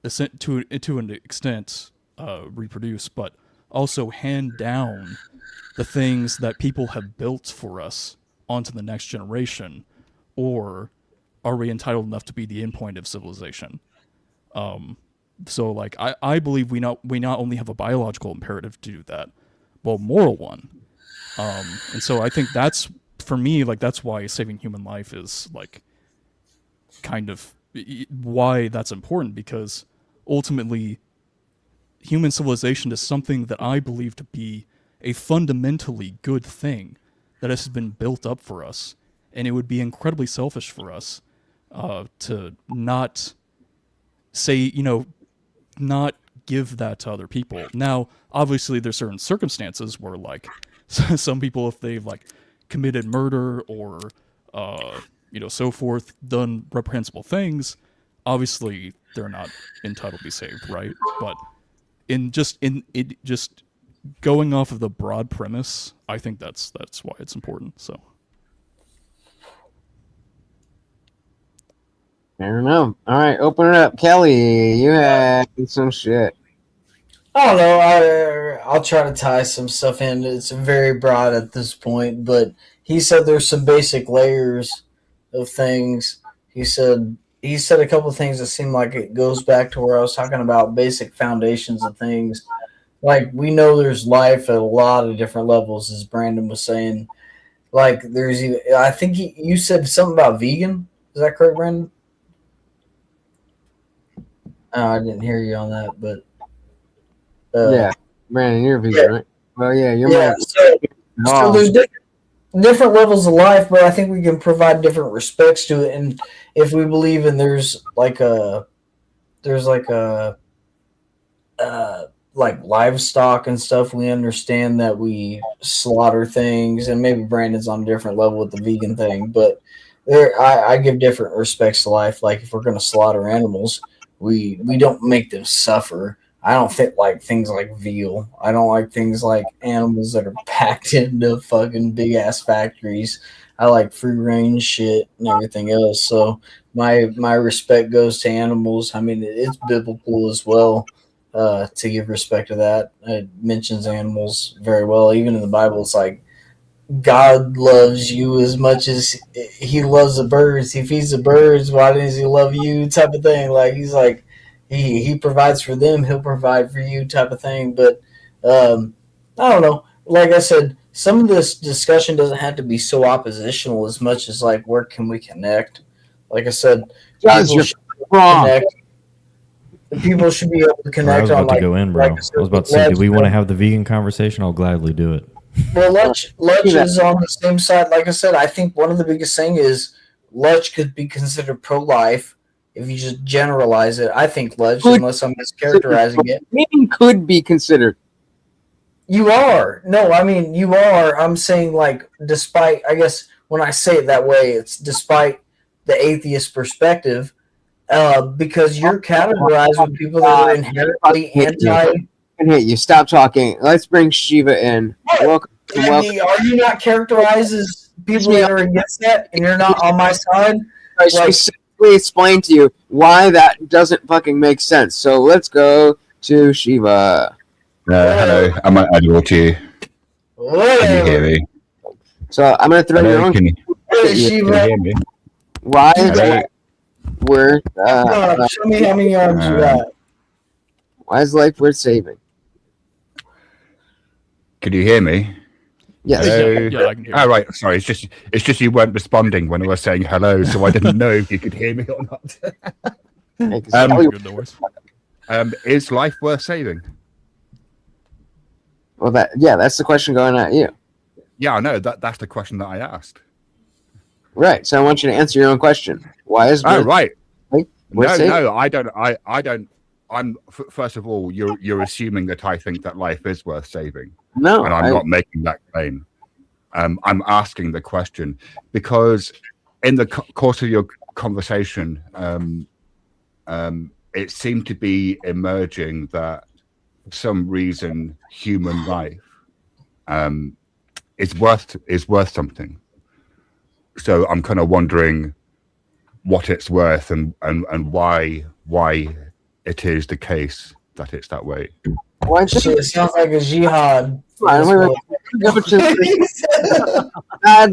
an extent reproduce, but also hand down the things that people have built for us onto the next generation, or are we entitled enough to be the endpoint of civilization? So like I believe we not only have a biological imperative to do that, but a moral one. And so I think that's, for me, like that's why saving human life is like kind of why that's important, because ultimately human civilization is something that I believe to be a fundamentally good thing that has been built up for us, and it would be incredibly selfish for us to not say, not give that to other people. Now, obviously, there's certain circumstances where, like, some people, if they've like committed murder or so forth, done reprehensible things, obviously they're not entitled to be saved, right? But in just going off of the broad premise, I think that's why it's important. So I don't know. All right, open it up, Kelly. You had some shit. I don't know. I'll try to tie some stuff in. It's very broad at this point, but he said there's some basic layers of things. He said a couple of things that seem like it goes back to where I was talking about basic foundations of things. Like, we know there's life at a lot of different levels, as Brandon was saying. Like, I think you said something about vegan. Is that correct, Brandon? Oh, I didn't hear you on that, but yeah, Brandon, you're vegan, right? Well, yeah, you're my. So there's different levels of life, but I think we can provide different respects to it. And if we believe in there's like livestock and stuff, we understand that we slaughter things, and maybe Brandon's on a different level with the vegan thing, but I give different respects to life. Like, if we're going to slaughter animals, we don't make them suffer. I don't like things like veal. I don't like things like animals that are packed into fucking big ass factories. I like free range shit and everything else. So my respect goes to animals. I mean, it's biblical as well to give respect to that. It mentions animals very well. Even in the Bible, it's like God loves you as much as he loves the birds. He feeds the birds. Why does he love you? Type of thing. Like, he's like, he provides for them, he'll provide for you, type of thing. But I don't know. Like I said, some of this discussion doesn't have to be so oppositional as much as like, where can we connect? Like I said, people should be able to connect. I was about to go in, bro. I was about to say, do we want to have the vegan conversation? I'll gladly do it. Well, Lutch is on the same side. Like I said, I think one of the biggest thing is Lutch could be considered pro-life if you just generalize it. I think Lutch, unless I'm mischaracterizing it. Meaning could be considered. You are. No, I mean, you are. I'm saying, like, despite, I guess when I say it that way, it's despite the atheist perspective, because you're categorized with people that are inherently anti. Hit you. Stop talking. Let's bring Shiva in. Welcome. Are you not characterized as people that are against that, and you're not on my side? I specifically explain to you why that doesn't fucking make sense. So let's go to Shiva. Hello, I might add more to you. Can you hear me? So I'm gonna throw your own. Can you hear me? Why is that? Show me how many arms you got. Why is life worth saving? Could you hear me? Yes. Yeah, I can hear you. Oh, right. Sorry, it's just you weren't responding when I was saying hello, so I didn't know if you could hear me or not. Is life worth saving? Well, that's the question going at you. Yeah, I know. That's the question that I asked. Right. So I want you to answer your own question. Why is Oh, right. worth saving? No, I don't. I don't. First of all, you're assuming that I think that life is worth saving. No, and I'm not making that claim. I'm asking the question because in the course of your conversation, it seemed to be emerging that for some reason human life is worth something. So I'm kind of wondering what it's worth and why it is the case that it's that way. So it sounds like a jihad. God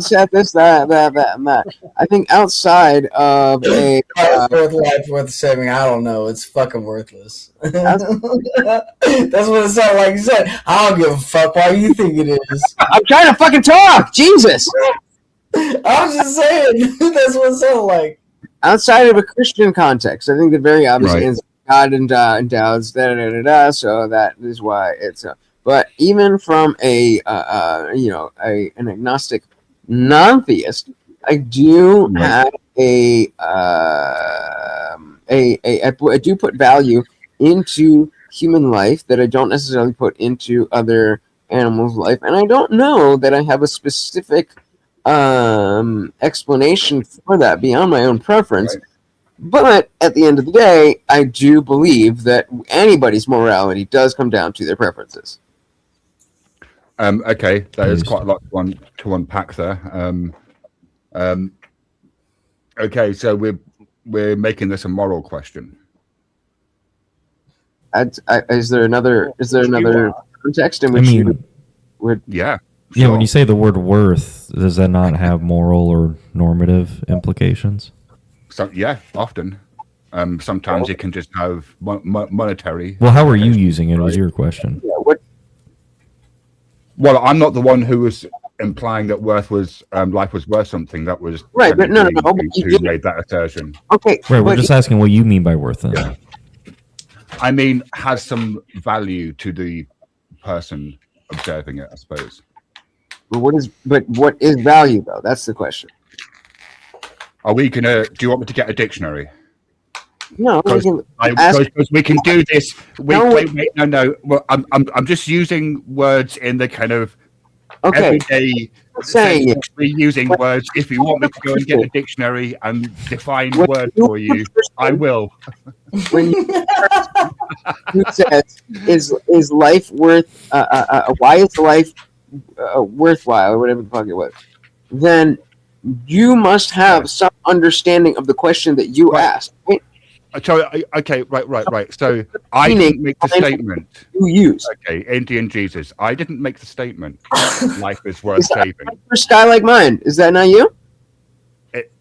said this, that, and that. I think outside of a life worth saving, I don't know. It's fucking worthless. That's what it sounded like. You said, I don't give a fuck. Why you think it is? I'm trying to fucking talk. Jesus. I was just saying. That's what it sounded like. Outside of a Christian context, I think the very obvious is God endows so that is why it's. But even from an agnostic non-theist, I do have I do put value into human life that I don't necessarily put into other animals' life, and I don't know that I have a specific explanation for that beyond my own preference. Right. But at the end of the day, I do believe that anybody's morality does come down to their preferences. Okay, that is quite a lot to unpack there. Okay, so we're making this a moral question. Is there another context in which you would? Yeah. Yeah, when you say the word worth, does that not have moral or normative implications? So yeah, often. Sometimes it can just have monetary. Well, how are you using it? Was your question? Yeah, what? Well, I'm not the one who was implying that life was worth something. That was right, but no. Who made that assertion? Okay, right. We're just asking what you mean by worth. Then. Yeah. I mean, has some value to the person observing it, I suppose. But what is value though? That's the question. Are we gonna? Do you want me to get a dictionary? No, because we can do this. Wait, no. Well, I'm just using words in the kind of everyday sense. We're using words. If you want me to go and get a dictionary and define words for you, I will. When you says is life worth? Why is life worthwhile, or whatever the fuck it was? Then you must have some understanding of the question that you asked. Right? So, okay, right. So I didn't make the statement. You use. Okay, Indian Jesus. I didn't make the statement. Life is worth saving. For Sky Like Mine, is that not you?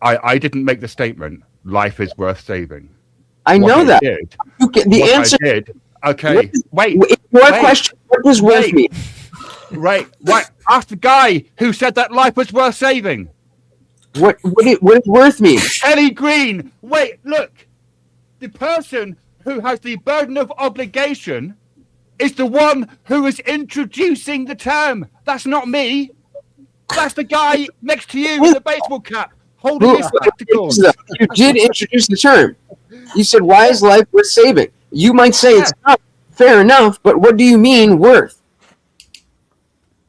I didn't make the statement. Life is worth saving. I know that. The answer. I did. Okay. Wait. Your question. What does worth mean? Right. What? Ask the guy who said that life was worth saving. What does worth mean? Kelly Green. Wait. Look. The person who has the burden of obligation is the one who is introducing the term. That's not me. That's the guy next to you with the baseball cap holding his spectacles. You did introduce the term. You said, why is life worth saving? You might say it's not fair enough, but what do you mean worth?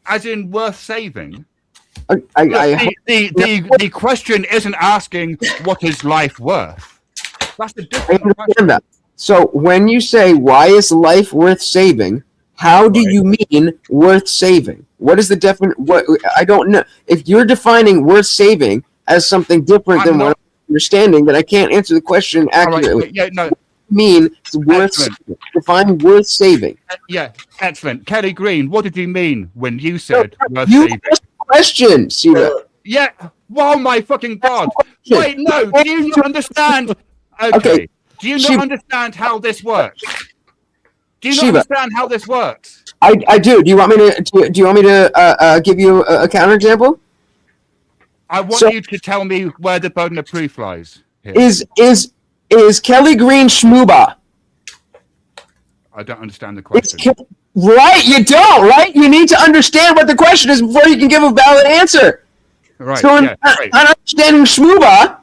As in worth saving? The question isn't asking what is life worth. That's the difference. That. So when you say why is life worth saving, how do you mean worth saving? What is the definition? What I don't know. If you're defining worth saving as something different than what I'm understanding, then I can't answer the question accurately. Right. Yeah, no. What do you mean worth saving? Define worth saving. Yeah, excellent. Kelly Green, what did you mean when you said worth saving? Question, Siva. Yeah. Oh my fucking God. Wait, no. Do you not understand? Okay. Do you not understand how this works? Do you not understand how this works? I do. Do you want me to give you a counterexample? I want you to tell me where the burden of proof lies. Here. Is Kelly Green schmooba? I don't understand the question. Right, you don't, right? You need to understand what the question is before you can give a valid answer. Right. So Yeah. Great. on understanding Shmuba,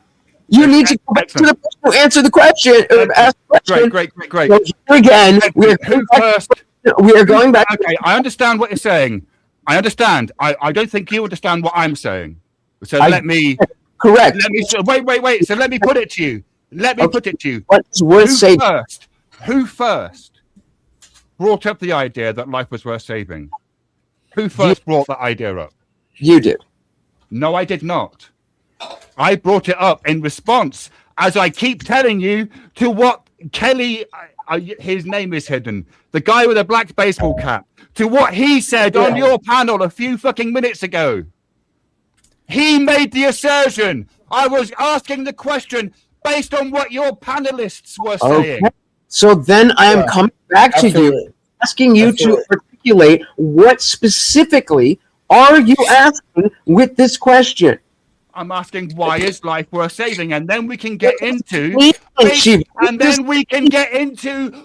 you need to go back to the person who answer the question or ask the question. Great. So here again, Who first? we are going back. Okay, I understand what you're saying. I understand. I don't think you understand what I'm saying. So let me. Correct. Let me. Wait. So let me put it to you. Put it to you. What's worth saving? Who first brought up the idea that life was worth saving? Who first brought that idea up? You did. No, I did not. I brought it up in response, as I keep telling you, to what Kelly, his name is hidden, the guy with a black baseball cap, to what he said on your panel a few fucking minutes ago. He made the assertion. I was asking the question based on what your panelists were saying. Okay. So then I am coming back to you, asking you to articulate what specifically are you asking with this question? I'm asking, why is life worth saving? And then we can get into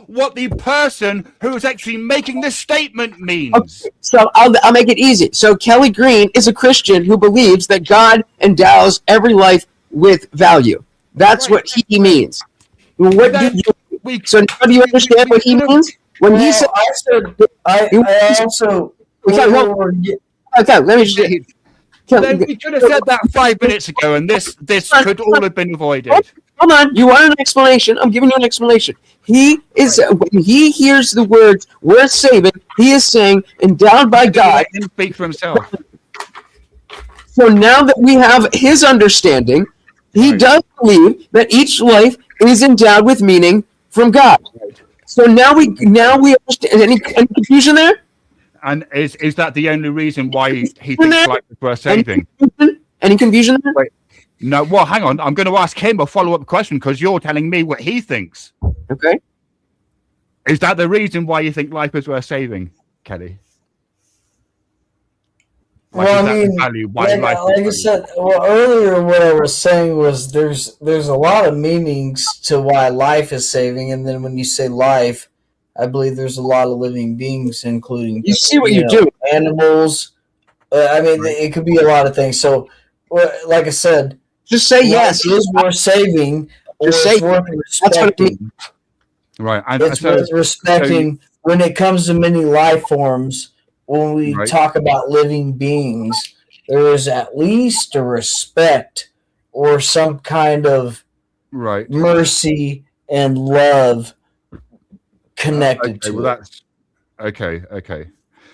what the person who is actually making this statement means. Okay, so I'll make it easy. So Kelly Green is a Christian who believes that God endows every life with value. That's what he means. What do you, so now do you understand what he means? When he said, okay, let me just. Then we could have said that 5 minutes ago, and this could all have been avoided. Hold on, you want an explanation? I'm giving you an explanation. He is when he hears the words "worth saving," he is saying endowed by God. He can speak for himself. So now that we have his understanding, he does believe that each life is endowed with meaning from God. So now we understand. Any confusion there? And is that the only reason why he thinks life is worth saving? Any confusion there? Wait, no. Well, hang on. I'm going to ask him a follow-up question because you're telling me what he thinks. Okay. Is that the reason why you think life is worth saving, Kelly? Well, I mean, like I said, earlier, what I was saying was there's a lot of meanings to why life is saving, and then when you say life, I believe there's a lot of living beings, including animals. I mean, it could be a lot of things. So, like I said, just say yes. It is worth saving, or it's worth respecting. Right. It's worth respecting when it comes to many life forms. When we talk about living beings, there is at least a respect or some kind of mercy and love connected to well, that's okay.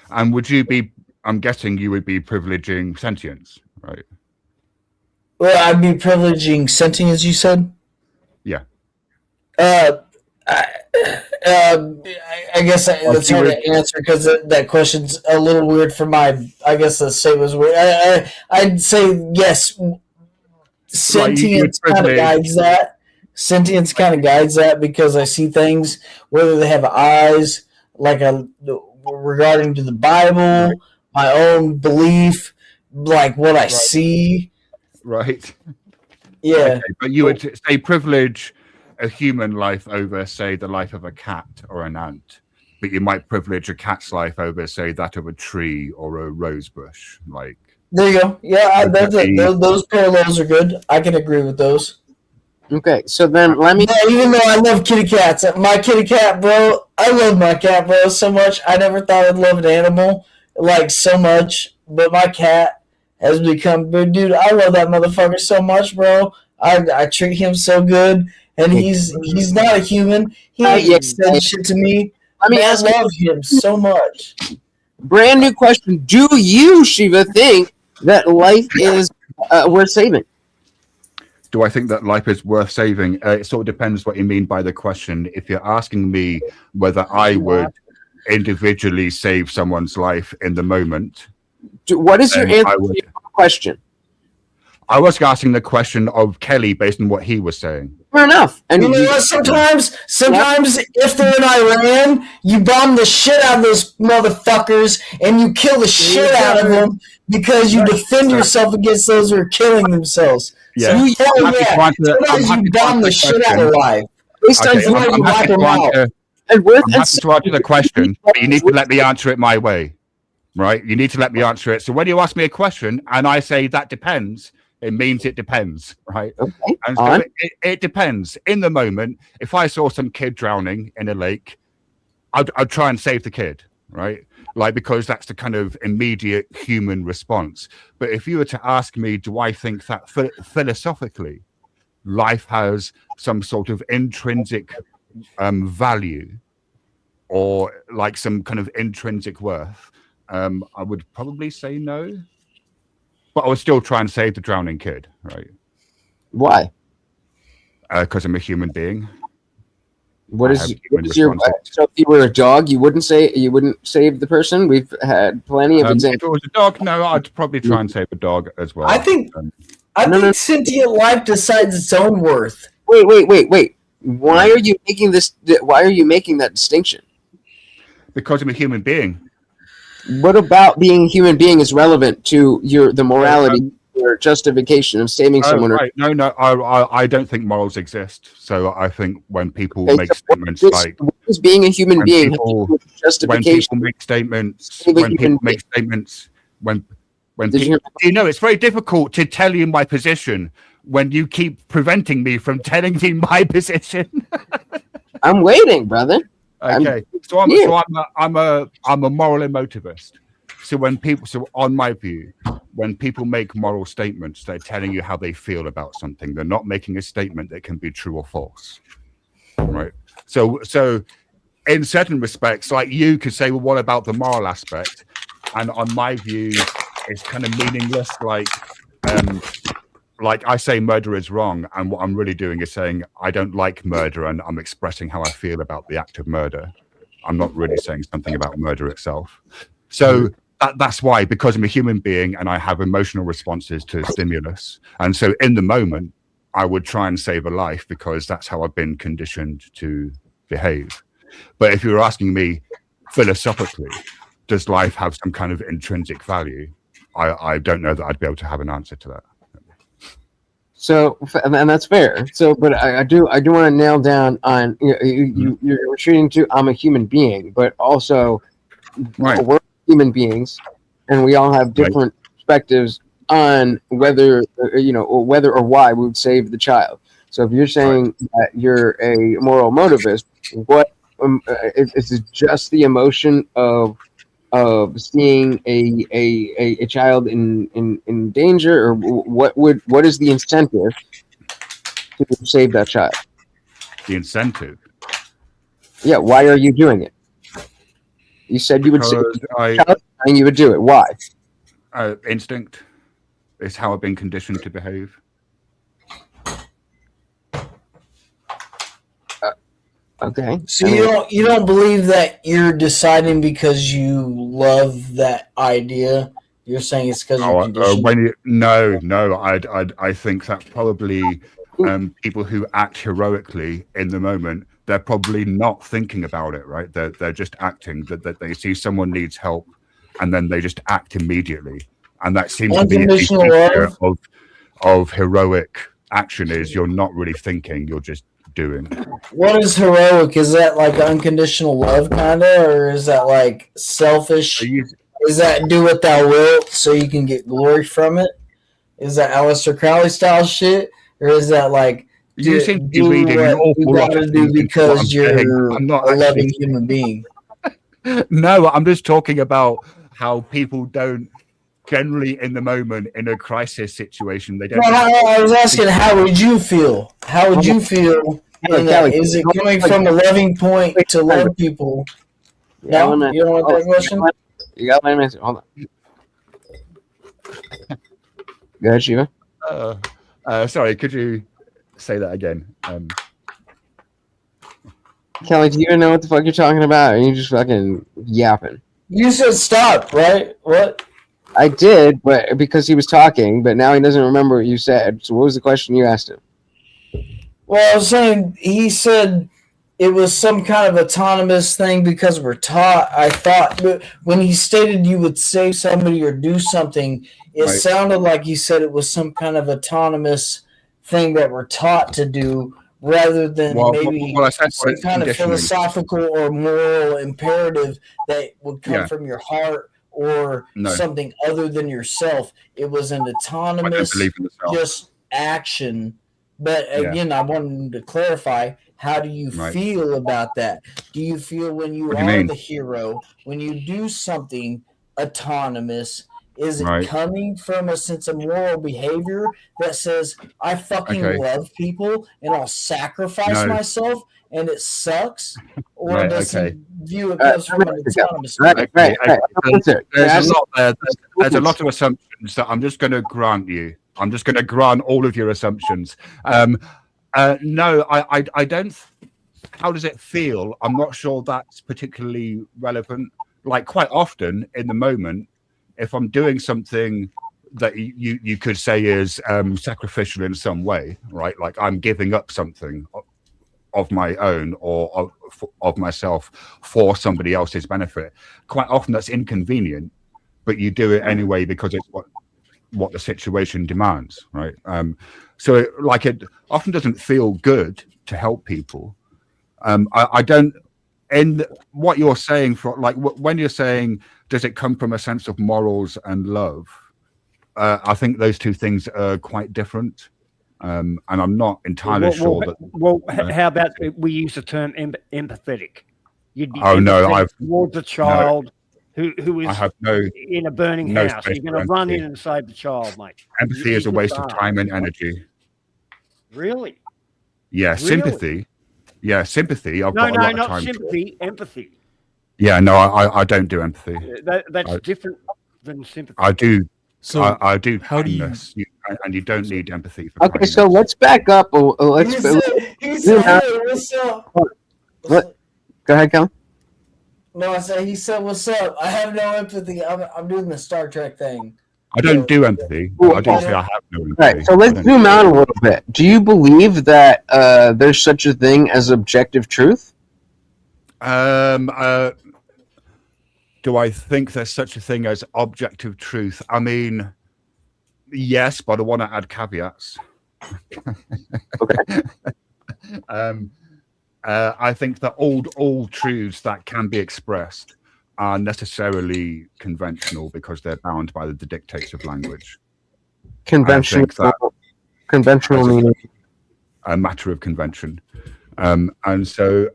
And would you be? I'm guessing you would be privileging sentience, right? Well, I'd be privileging sentience. You said, yeah. I guess that's hard to answer because that question's a little weird for my. I guess the statement was weird. I'd say yes. Sentience kind of guides that. Sentience kind of guides that because I see things, whether they have eyes, regarding to the Bible, my own belief, like what I see. Right. Yeah. Okay, but you would say privilege a human life over, say, the life of a cat or an ant, but you might privilege a cat's life over, say, that of a tree or a rose bush. Like there you go. Yeah, those parallels are good. I can agree with those. Okay, so then let me. Yeah, even though I love kitty cats, my kitty cat, bro, I love my cat, bro, so much. I never thought I'd love an animal like so much, but my cat has become, dude. I love that motherfucker so much, bro. I treat him so good, and he's not a human. He said shit to me. I love him so much. Brand new question: do you, Shiva, think that life is worth saving? Do I think that life is worth saving? It sort of depends what you mean by the question. If you're asking me whether I would individually save someone's life in the moment, what is your answer to your question? I was asking the question of Kelly based on what he was saying. Fair enough. And you know what? Sometimes if they're in Iran, you bomb the shit out of those motherfuckers and you kill the shit out of them because you defend yourself against those who are killing themselves. Yeah. So sometimes you bomb the shit out of life. I'm happy to answer the question, but you need to let me answer it my way. right? You need to let me answer it. So when you ask me a question and I say that depends, it means it depends, right? Okay. And so it depends. In the moment, if I saw some kid drowning in a lake, I'd try and save the kid, right? Like, because that's the kind of immediate human response. But if you were to ask me, do I think that philosophically life has some sort of intrinsic value or like some kind of intrinsic worth, I would probably say no. But I would still try and save the drowning kid, right? Why? Because I'm a human being. What is your? So if you were a dog, you wouldn't save the person. We've had plenty of examples. If it was a dog, no, I'd probably try and save a dog as well. I think sentient life decides its own worth. Wait. Why are you making this? Why are you making that distinction? Because I'm a human being. What about being a human being is relevant to the morality or justification of saving someone? Right. No, I don't think morals exist. So I think when people make statements like what is being a human being justification? When people make statements, it's very difficult to tell you my position when you keep preventing me from telling you my position. I'm waiting, brother. Okay, so I'm a moral emotivist. So on my view, when people make moral statements, they're telling you how they feel about something. They're not making a statement that can be true or false, right? So in certain respects, like you could say, well, what about the moral aspect? And on my view, it's kind of meaningless. Like I say murder is wrong, and what I'm really doing is saying I don't like murder, and I'm expressing how I feel about the act of murder. I'm not really saying something about murder itself. So that's why, because I'm a human being and I have emotional responses to stimulus. And so in the moment, I would try and save a life because that's how I've been conditioned to behave. But if you were asking me philosophically, does life have some kind of intrinsic value? I don't know that I'd be able to have an answer to that. So, and that's fair. So, but I do want to nail down on you're retreating to I'm a human being, but also we're human beings, and we all have different perspectives on whether or why we would save the child. So, if you're saying that you're a moral motivist, what is it just the emotion of seeing a child in danger, or what is the incentive to save that child? The incentive? Yeah, why are you doing it? You said you would save the child, and you would do it. Why? Instinct is how I've been conditioned to behave. Okay. So you don't believe that you're deciding because you love that idea? You're saying it's because you're conditioned. I think that probably people who act heroically in the moment, they're probably not thinking about it, right? They're just acting. That they see someone needs help, and then they just act immediately. And that seems to be a feature of heroic action. Is you're not really thinking, you're just doing. What is heroic? Is that like unconditional love, kind of, or is that like selfish? Is that do what thou wilt so you can get glory from it? Is that Aleister Crowley style shit, or is that like do what you gotta do because you're a loving human being? No, I'm just talking about how people don't generally in the moment in a crisis situation. They don't. Well, I was asking, how would you feel? How would you feel? Is it coming from a loving point to love people? No, you don't want that question. You got my answer. Hold on. Go ahead, Shiva. Sorry, could you say that again? Kelly, do you even know what the fuck you're talking about? Or are you just fucking yapping? You said stop, right? What? I did, but because he was talking, but now he doesn't remember what you said. So what was the question you asked him? Well, I was saying, he said it was some kind of autonomous thing because we're taught. I thought, but when he stated you would save somebody or do something, it sounded like he said it was some kind of autonomous thing that we're taught to do, rather than some kind of philosophical or moral imperative that would come from your heart or No. something other than yourself. It was an autonomous believe in the self. just action. But again, I wanted to clarify, how do you Right. feel about that? Do you feel when you What do you are mean? the hero, when you do something autonomous, is it Right. coming from a sense of moral behavior that says, I fucking Okay. love people and I'll sacrifice No. myself and it sucks? Or Right, does okay. he view it comes from an autonomous Okay, state? okay. There's a lot there. There's a lot of assumptions that I'm just going to grant you. I'm just going to grant all of your assumptions. No, I don't. How does it feel? I'm not sure that's particularly relevant. Like quite often in the moment, if I'm doing something that you could say is sacrificial in some way, right? Like I'm giving up something of my own or of myself for somebody else's benefit. Quite often that's inconvenient, but you do it anyway because it's what the situation demands, right? So it often doesn't feel good to help people. I don't. And what you're saying, when you're saying, does it come from a sense of morals and love? I think those two things are quite different, and I'm not entirely sure that. Well, how about we use the term empathetic? You'd be empathetic towards a child who is in a burning no house. space You're going to for run empathy. in and save the child, mate. Empathy is a waste of time and energy. Really? Yeah, Really? sympathy. Yeah, sympathy. I've got a lot of not time. sympathy. Empathy. Yeah, no, I don't do empathy. That's different than sympathy. I do. So I do. how do you? And you don't need empathy for. Okay, so let's back up. Let's He zoom said, out. hey, what's up? What? Go ahead, Cal. No, I said, he said, what's up? I have no empathy. I'm doing the Star Trek thing. I don't do empathy. I didn't say I have no empathy. Right, so let's zoom out a little bit. Do you believe that there's such a thing as objective truth? Do I think there's such a thing as objective truth? I mean, yes, but I want to add caveats. Okay. I think that all truths that can be expressed are necessarily conventional because they're bound by the dictates of language. Conventional meaning a matter of convention, and so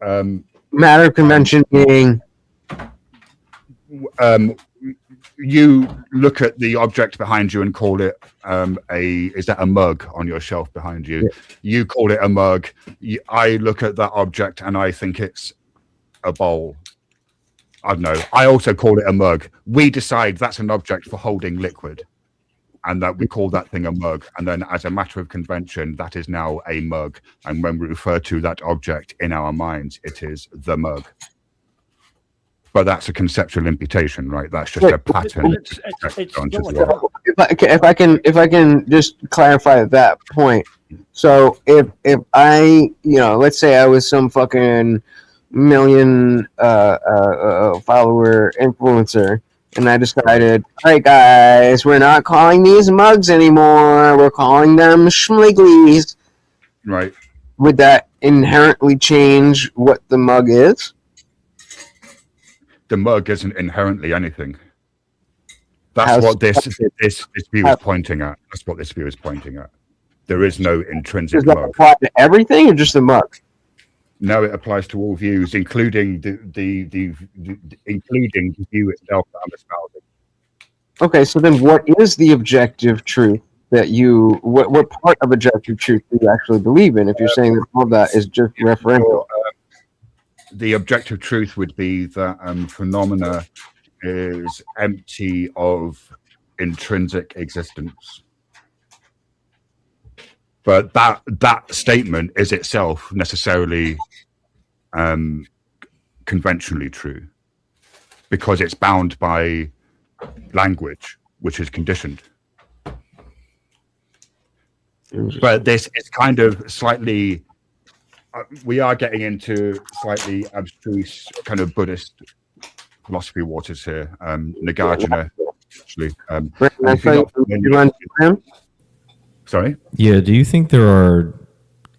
matter of convention being. You look at the object behind you and call it is that a mug on your shelf behind you? Yeah. You call it a mug. I look at that object and I think it's a bowl. I don't know. I also call it a mug. We decide that's an object for holding liquid and that we call that thing a mug. And then as a matter of convention, that is now a mug. And when we refer to that object in our minds, it is the mug. But that's a conceptual imputation, right? That's just a pattern. If I can just clarify that point. So if I, let's say I was some fucking million follower influencer, and I decided, all right, guys, we're not calling these mugs anymore. We're calling them schmiglies. Right. Would that inherently change what the mug is? The mug isn't inherently anything. That's what this view is pointing at. That's what this view is pointing at. There is no intrinsic mug. Does that mug. apply to everything or just the mug? No, it applies to all views, including the view itself that I'm espousing. Okay, so then what is the objective truth that what part of objective truth do you actually believe in if you're saying that all that is just referential? The objective truth would be that phenomena is empty of intrinsic existence. But that statement is itself necessarily conventionally true because it's bound by language, which is conditioned. But this is kind of slightly... we are getting into slightly abstruse kind of Buddhist philosophy waters here. Nagarjuna, actually. Sorry? Yeah, do you think there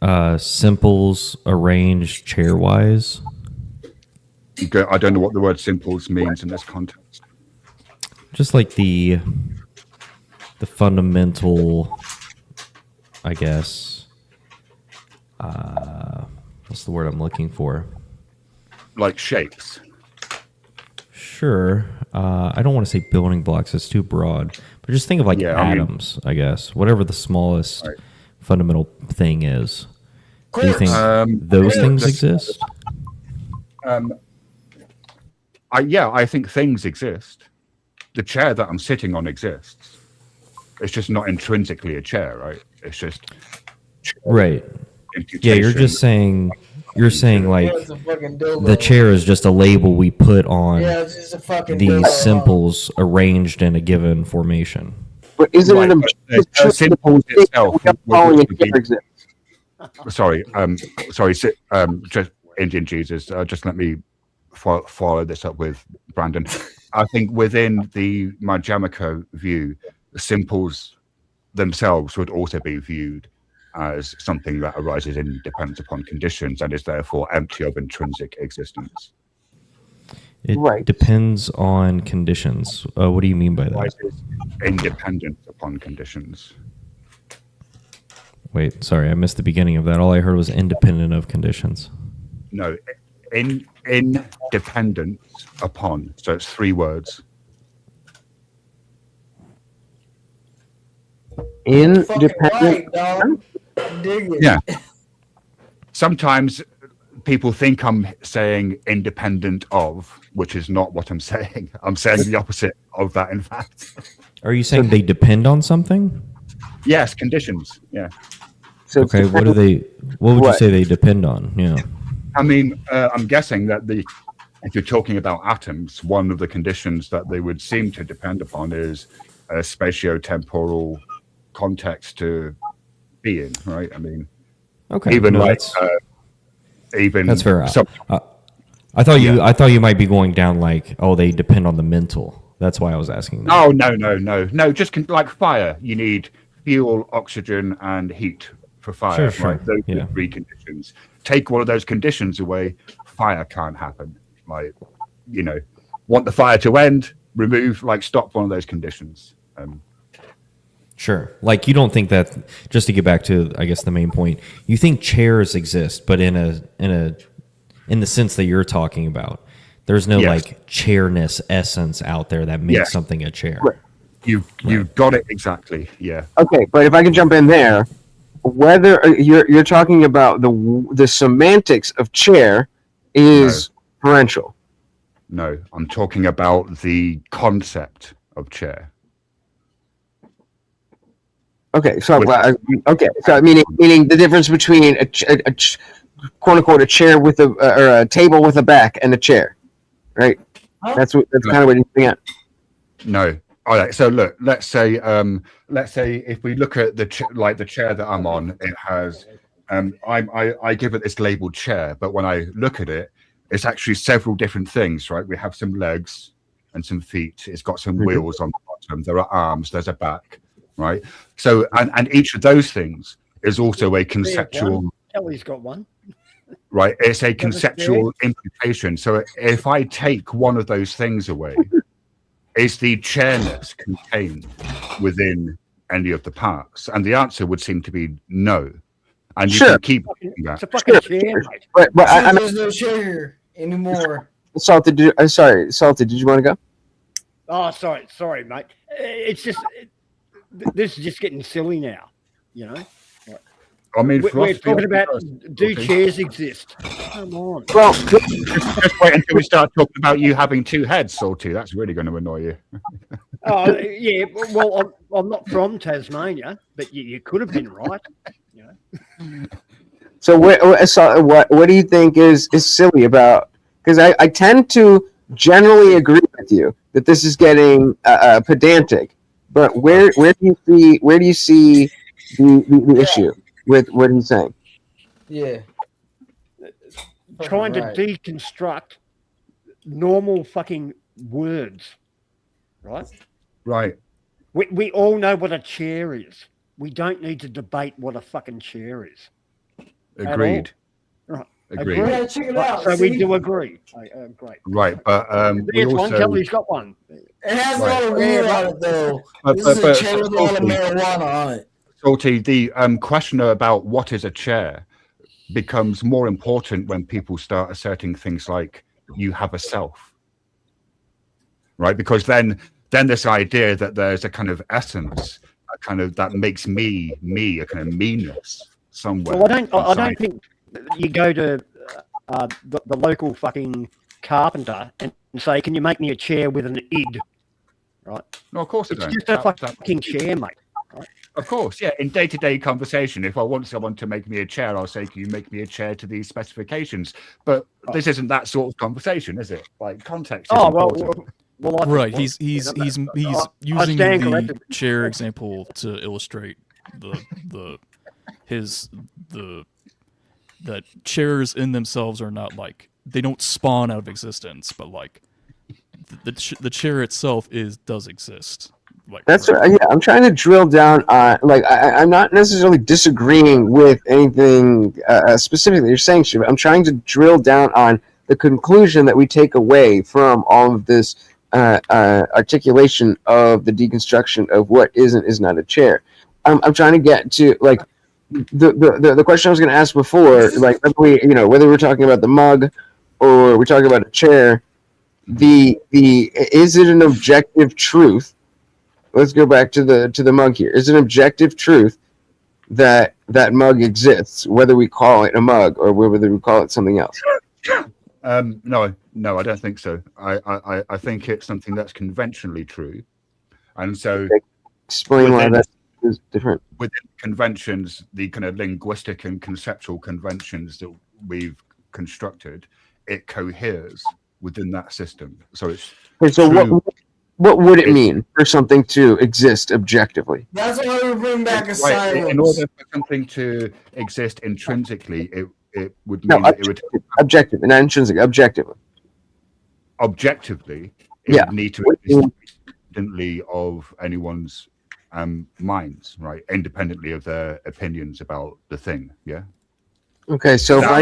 are simples arranged chairwise? I don't know what the word simples means in this context. just like the fundamental, I guess. What's the word I'm looking for? Like shapes. Sure. I don't want to say building blocks. It's too broad. But just think of like atoms, I guess. Whatever the smallest fundamental thing is. Do you think those things exist? I think things exist. The chair that I'm sitting on exists. It's just not intrinsically a chair, right? It's just right. Yeah, you're just saying. You're saying like the chair is just a label we put on these symbols arranged in a given formation. But isn't it a symbol itself? Sorry, just Indian Jesus. Just let me follow this up with Brandon. I think within the Majamico view, the symbols themselves would also be viewed as something that arises in dependence upon conditions and is therefore empty of intrinsic existence. It depends on conditions. What do you mean by that? Arises independent upon conditions. Wait, sorry, I missed the beginning of that. All I heard was independent of conditions. No, independent upon. So it's 3 words. Independent. Yeah. Sometimes people think I'm saying independent of, which is not what I'm saying. I'm saying the opposite of that, in fact. Are you saying they depend on something? Yes, conditions. Yeah. So okay, what do they? What would you say they depend on? Yeah. I mean, I'm guessing that if you're talking about atoms, one of the conditions that they would seem to depend upon is a spatio-temporal context to be in, right? I mean, okay, even no, like even that's fair. I thought you might be going down like, oh, they depend on the mental. That's why I was asking that. Oh no! Just like fire, you need fuel, oxygen, and heat for fire. Sure. Right? Those are 3 conditions. Take one of those conditions away, fire can't happen. Like, want the fire to end, stop one of those conditions. Sure. Like you don't think that, just to get back to, I guess, the main point, you think chairs exist, but in the sense that you're talking about, there's no like chairness essence out there that makes something a chair. Right. You've got it exactly. Yeah. Okay, but if I can jump in there, whether you're talking about the semantics of chair is differential. No, I'm talking about the concept of chair. Okay, so meaning the difference between a quote unquote a chair with or a table with a back and a chair, right? That's kind of what you're getting at. No. All right. So look, let's say if we look at the chair that I'm on, it has I give it this labeled chair, but when I look at it, it's actually several different things, right? We have some legs and some feet. It's got some wheels on the bottom. There are arms. There's a back. Right. So, and each of those things is also a conceptual. Kelly's got one. Right. It's a conceptual implication. So if I take one of those things away, is the chairness contained within any of the parts? And the answer would seem to be no. And you can keep that. It's a fucking chair, mate. But there's no chair here anymore. Salted, did you want to go? Oh, sorry, mate. It's just this is just getting silly now, I mean, we're talking about do chairs exist? Come on. Well, just wait until we start talking about you having 2 heads, Salty. That's really going to annoy you. Oh yeah. Well, I'm not from Tasmania, but you could have been right. So what do you think is silly about? Because I tend to generally agree with you that this is getting pedantic. But where do you see the issue with what he's saying? Yeah. Trying to deconstruct normal fucking words, right? Right. We all know what a chair is. We don't need to debate what a fucking chair is. Agreed. Right. Agree. Yeah, check it Right, out. so we see? do agree. Great. Right, but we There's one. also Kelly's got one. It has a Right. lot of weed on it, though. But- This but- is a but- chair with a lot of marijuana on it. Salty, the question about what is a chair becomes more important when people start asserting things like you have a self, right? Because then this idea that there's a kind of essence, a kind of that makes me a kind of meanness somewhere. Well, I don't inside. think you go to the local fucking carpenter and say, "Can you make me a chair with an id?" Right? No, of course I It's don't. just a fucking chair, mate. Right? Of course, yeah. In day-to-day conversation, if I want someone to make me a chair, I'll say, "Can you make me a chair to these specifications?" But this isn't that sort of conversation, is it? Like context. Is Oh important. well, I think, Right. well, He's using stand the corrected. chair example to illustrate that chairs in themselves are not like they don't spawn out of existence, but like the chair itself does exist. Like That's what, yeah. I'm trying to drill down on like I'm not necessarily disagreeing with anything specifically you're saying, Shiva. I'm trying to drill down on the conclusion that we take away from all of this articulation of the deconstruction of what is and is not a chair. I'm trying to get to like the question I was going to ask before, like whether we're talking about the mug or we're talking about a chair. Is it an objective truth? Let's go back to the mug here. Is it an objective truth that that mug exists, whether we call it a mug or whether we call it something else? No, I don't think so. I think it's something that's conventionally true, and so explain why that is different. Within conventions, the kind of linguistic and conceptual conventions that we've constructed, it coheres within that system. So it's Okay, so true. what would it mean for something to exist objectively? That's why we bring back a Right, silence. in order for something to exist intrinsically, it would mean No, that it would objective, not intrinsic, objectively. objectively it Yeah. would need to exist independently of anyone's minds, right? Independently of their opinions about the thing. Yeah. Okay, so if I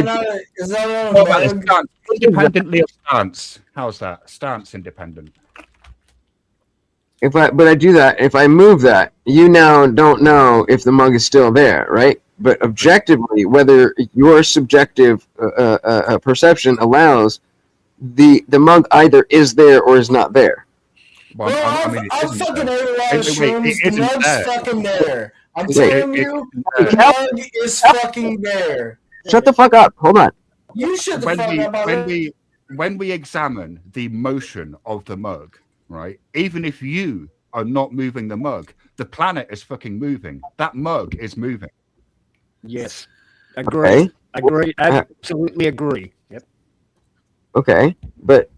Is that not What a about mug? the stance? Independently of stance. How's that? Stance independent. but I do that, if I move that, you now don't know if the mug is still there, right? But objectively, whether your subjective perception allows the mug either is there or is not there. Well, Well, I mean, it I'm isn't fucking there. ate a lot of Wait, shrooms. it The isn't mug's there. fucking there. I'm Wait, telling it you, isn't the there. mug is fucking there. Shut the fuck up. Hold on. You shut the fuck up. When we examine the motion of the mug, right? Even if you are not moving the mug, the planet is fucking moving. That mug is moving. Yes. Agree. Okay. Agree. Absolutely agree. Yep. Okay, but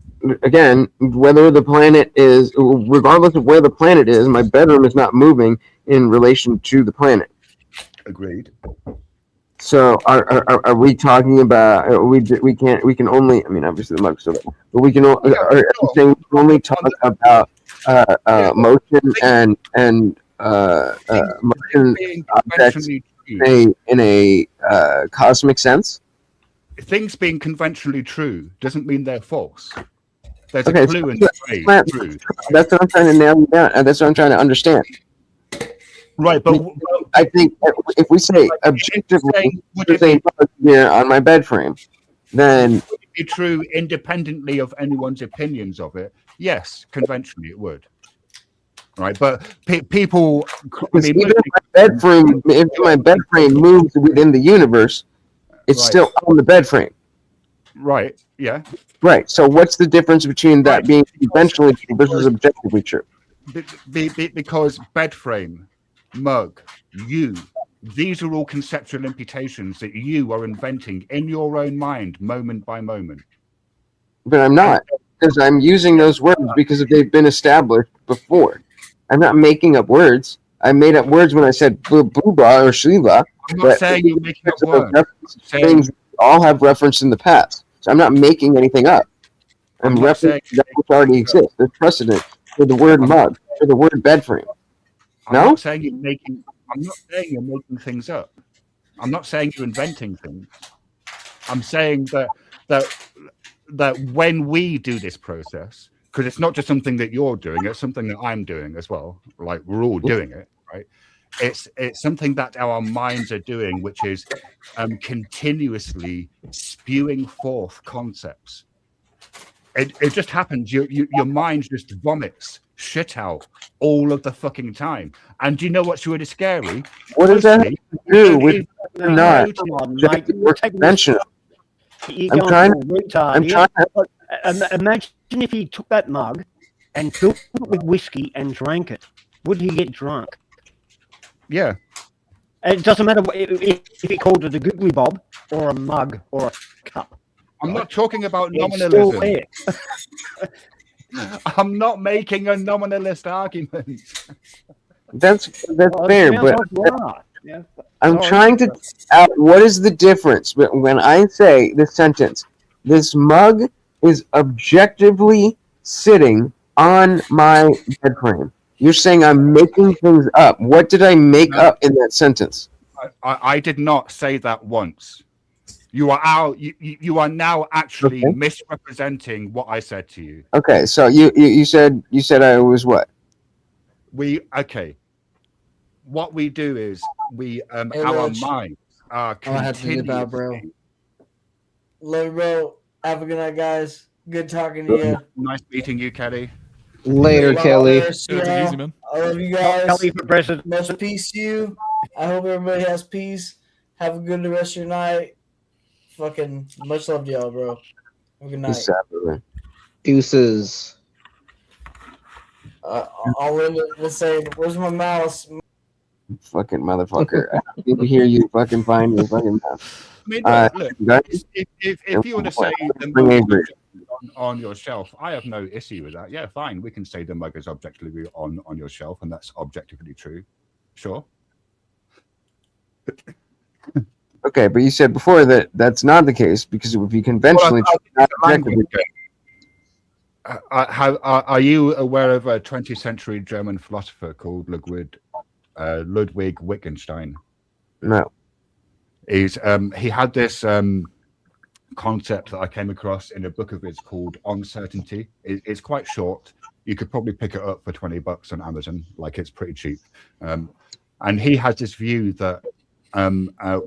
again, whether the planet is, regardless of where the planet is, my bedroom is not moving in relation to the planet. Agreed. So are we talking about we can only, I mean, obviously the mug's still there, but we can are you saying we can only talk about motion and motion Being objects conventionally true. in a cosmic sense? Things being conventionally true doesn't mean they're false. There's Okay, a clue in the phrase true. That's what I'm trying to nail down, and that's what I'm trying to understand. Right, but I think if we say objectively, there's a mug here on my bed frame, then would it be true independently of anyone's opinions of it? Yes, conventionally it would. Right, but people. I mean, even if my bed frame moves within the universe, it's Right. still on the bed frame. right, yeah. Right. So what's the difference between that being conventionally true versus objectively true? Because bed frame, mug, you, these are all conceptual imputations that you are inventing in your own mind, moment by moment. But I'm not, because I'm using those words because they've been established before. I'm not making up words. I made up words when I said blah or shliva. I'm not saying you're making up words. Things all have reference in the past. So I'm not making anything up. I'm referencing that which already exists. There's precedent for the word mug, for the word bed frame. I'm not saying you're making things up. I'm not saying you're inventing things. I'm saying that when we do this process, because it's not just something that you're doing, it's something that I'm doing as well. Like we're all doing it, right? It's something that our minds are doing, which is continuously spewing forth concepts. It just happens. Your mind just vomits shit out all of the fucking time. And do you know what's really scary? What does that have to do with not conventional? I'm trying to. Imagine if he took that mug and filled it with whiskey and drank it. Would he get drunk? Yeah. It doesn't matter if he called it a googly bob or a mug or a cup. I'm not talking about It's still nominalism. I'm not making a nominalist argument. That's fair, but I'm trying to out what is the difference when I say this sentence. This mug is objectively sitting on my bed frame. You're saying I'm making things up. What did I make up in that sentence? I did not say that once. You are now actually misrepresenting what I said to you. Okay, so you said I was what? What we do is we Hey, our Rich. minds are I have to dip out, bro. continuously. Love you, bro. Have a good night, guys. Good talking to you. Nice meeting you, Kelly. Later, Kelly. Take it easy, man. I love you guys. Kelly for president. Much peace to you. I hope everybody has peace. Have a good rest of your night. Fucking much love to y'all, bro. Have a good night. Deuces. I'll end it with saying, "Where's my mouse?" Fucking motherfucker. I need to hear you fucking find your fucking mouth. I mean, look, guys, if you want to say the bring mug Avery. is on your shelf, I have no issue with that. Yeah, fine. We can say the mug is objectively on your shelf, and that's objectively true. Sure. Okay, but you said before that that's not the case because it would be conventionally not objectively. Are you aware of a 20th century German philosopher called Ludwig Wittgenstein? No. He had this concept that I came across in a book of his called Uncertainty. It's quite short. You could probably pick it up for $20 on Amazon. Like, it's pretty cheap. And he has this view that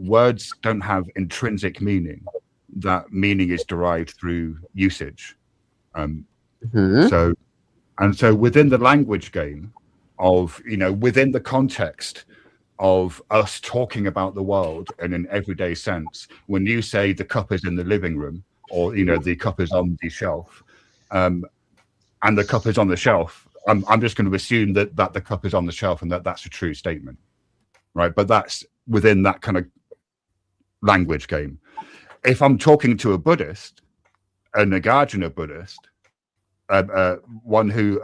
words don't have intrinsic meaning. That meaning is derived through usage. So within the language game of, within the context of us talking about the world in an everyday sense, when you say the cup is in the living room, or the cup is on the shelf, and the cup is on the shelf, I'm just going to assume that the cup is on the shelf and that's a true statement, right? But that's within that kind of language game. If I'm talking to a Buddhist, a Nagarjuna Buddhist, one who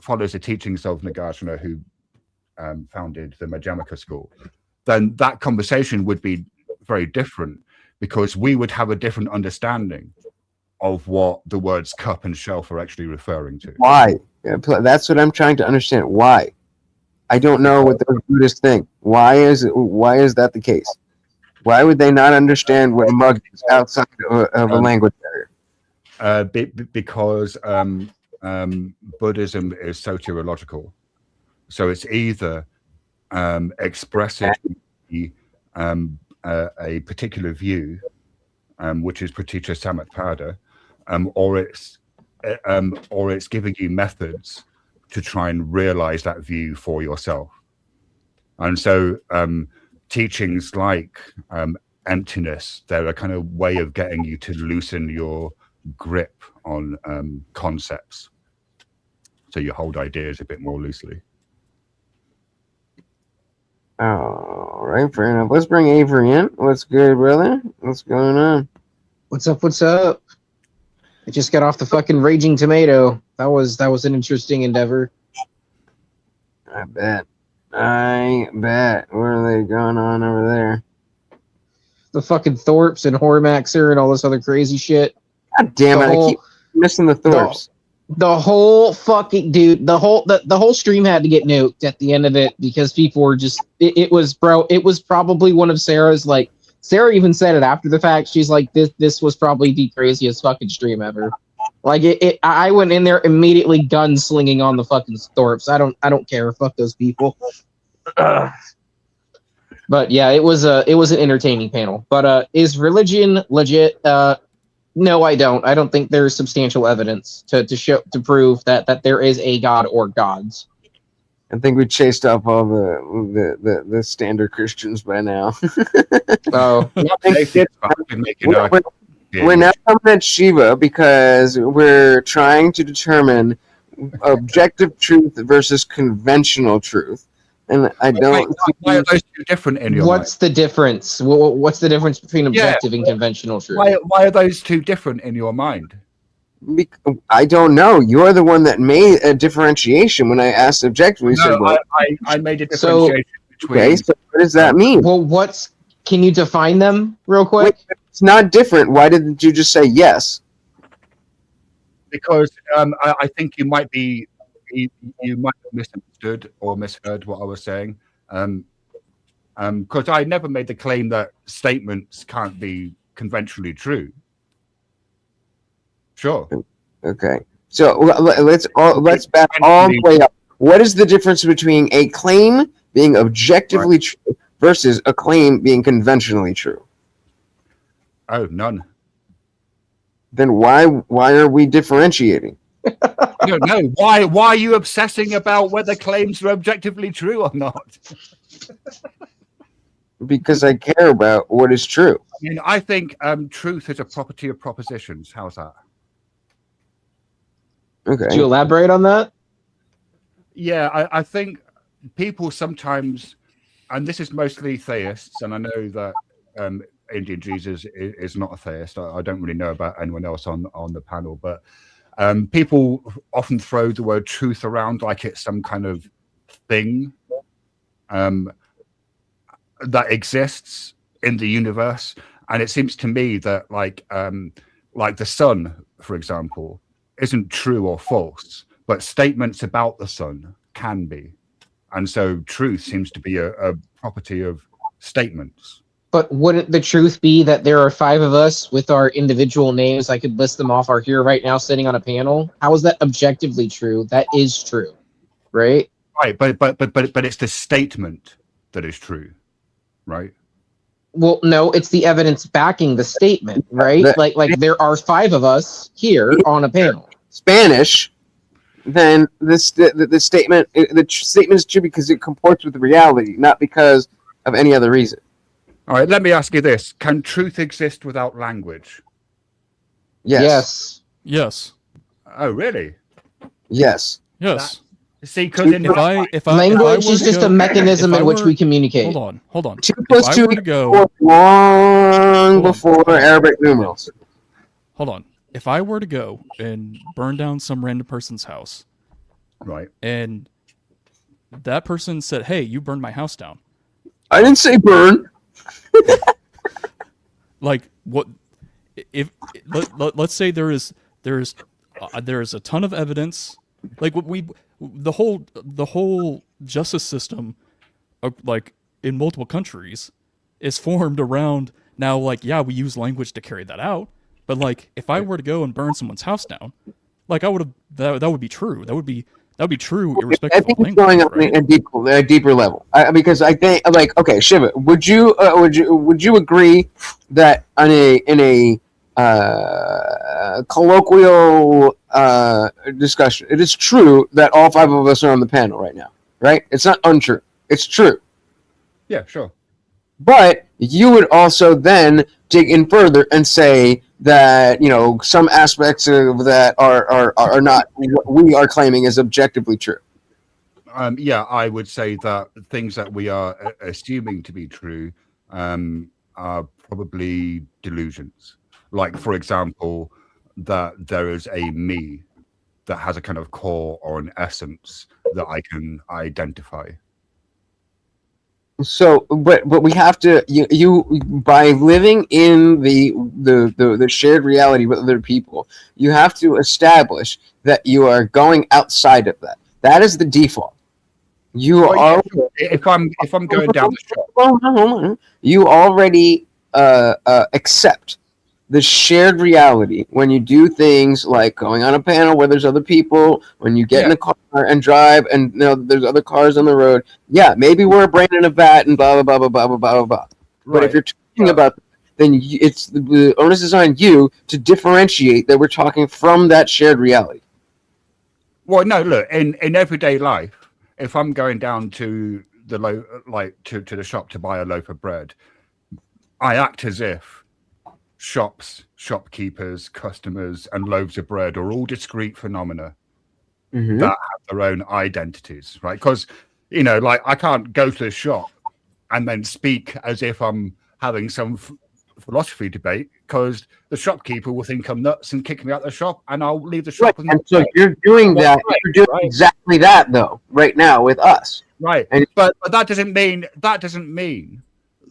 follows the teachings of Nagarjuna, who founded the Madhyamaka school, then that conversation would be very different, because we would have a different understanding of what the words cup and shelf are actually referring to. Why? That's what I'm trying to understand. Why? I don't know what the Buddhists think. Why is that the case? Why would they not understand what a mug is outside of a language barrier? Because Buddhism is soteriological. So it's either expressing a particular view, which is Praticca Samutpada, or it's giving you methods to try and realize that view for yourself. And so teachings like emptiness, they're a kind of way of getting you to loosen your grip on concepts, so you hold ideas a bit more loosely. All right, fair enough. Let's bring Avery in. What's good, brother? What's going on? What's up? What's up? I just got off the fucking Raging Tomato. That was an interesting endeavor. I bet. What are they going on over there? The fucking Thorpes and Hormaxer and all this other crazy shit. God damn it! I keep missing the Thorpes. The whole fucking dude. The whole stream had to get nuked at the end of it because people were just. It was probably one of Sarah's like Sarah even said it after the fact. She's like, this was probably the craziest fucking stream ever. Like I went in there immediately gunslinging on the fucking Thorpes. I don't care. Fuck those people. But yeah, it was an entertaining panel. But is religion legit? No, I don't. I don't think there's substantial evidence to prove that there is a god or gods. I think we chased up all the standard Christians by now. Oh, we're now coming at Shiva because we're trying to determine objective truth versus conventional truth, and I don't. Why are those two different in your What's the difference? What's the difference between objective and conventional truth? Why are those two different in your mind? I don't know. You're the one that made a differentiation when I asked objectively. No, I made a differentiation between. Okay, so what does that mean? Well, can you define them real quick? Wait, it's not different. Why didn't you just say yes? Because I think you might have misunderstood or misheard what I was saying. Because I never made the claim that statements can't be conventionally true. Sure. Okay. So let's back all the way up. What is the difference between a claim being objectively true versus a claim being conventionally true? Oh, none. Then why are we differentiating? No. Why are you obsessing about whether claims are objectively true or not? Because I care about what is true. I mean, I think truth is a property of propositions. How's that? Okay. Could you elaborate on that? Yeah, I think people sometimes, and this is mostly theists, and I know that Indian Jesus is not a theist. I don't really know about anyone else on the panel, but people often throw the word truth around like it's some kind of thing that exists in the universe. And it seems to me that like the sun, for example, isn't true or false, but statements about the sun can be. And so truth seems to be a property of statements. But wouldn't the truth be that there are 5 of us with our individual names? I could list them off. Are here right now sitting on a panel. How is that objectively true? That is true, right? Right, but it's the statement that is true, right? Well, no, it's the evidence backing the statement, right? Like there are 5 of us here on a panel. Spanish, then the statement is true because it comports with reality, not because of any other reason. All right, let me ask you this. Can truth exist without language? Yes. Yes. Oh, really? Yes. Yes. See, because if language is just a mechanism in which we communicate. Hold on. 2 plus 2 long before Arabic numerals. Hold on. If I were to go and burn down some random person's house, right, and that person said, "Hey, you burned my house down," I didn't say burn. Like, what if let's say there is a ton of evidence, like the whole justice system, like in multiple countries, is formed around now. Like, yeah, we use language to carry that out. But like, if I were to go and burn someone's house down, like that would be true. That would be true irrespective of language. I think it's going on a deeper level. Because I think, like, okay, Shiva, would you agree that in a colloquial discussion, it is true that all 5 of us are on the panel right now, right? It's not untrue. It's true. Yeah, sure. But you would also then dig in further and say that, some aspects of that are not what we are claiming is objectively true. Yeah, I would say that things that we are assuming to be true are probably delusions. Like, for example, that there is a me that has a kind of core or an essence that I can identify. So, but we have to you by living in the shared reality with other people, you have to establish that you are going outside of that. That is the default. You are if I'm going down the street. You already accept the shared reality when you do things like going on a panel where there's other people, when you get in a car and drive and there's other cars on the road. Yeah, maybe we're a brain in a vat and blah, blah, blah, blah, blah, blah, blah, blah. But if you're talking about, then it's the onus is on you to differentiate that we're talking from that shared reality. Well, no, look, in everyday life, if I'm going down to the to the shop to buy a loaf of bread, I act as if shops, shopkeepers, customers, and loaves of bread are all discrete phenomena that have their own identities, right? Because, I can't go to the shop and then speak as if I'm having some philosophy debate, because the shopkeeper will think I'm nuts and kick me out of the shop, and I'll leave the shop. Right. And so you're doing that. You're doing exactly that, though, right now with us. Right. And but that doesn't mean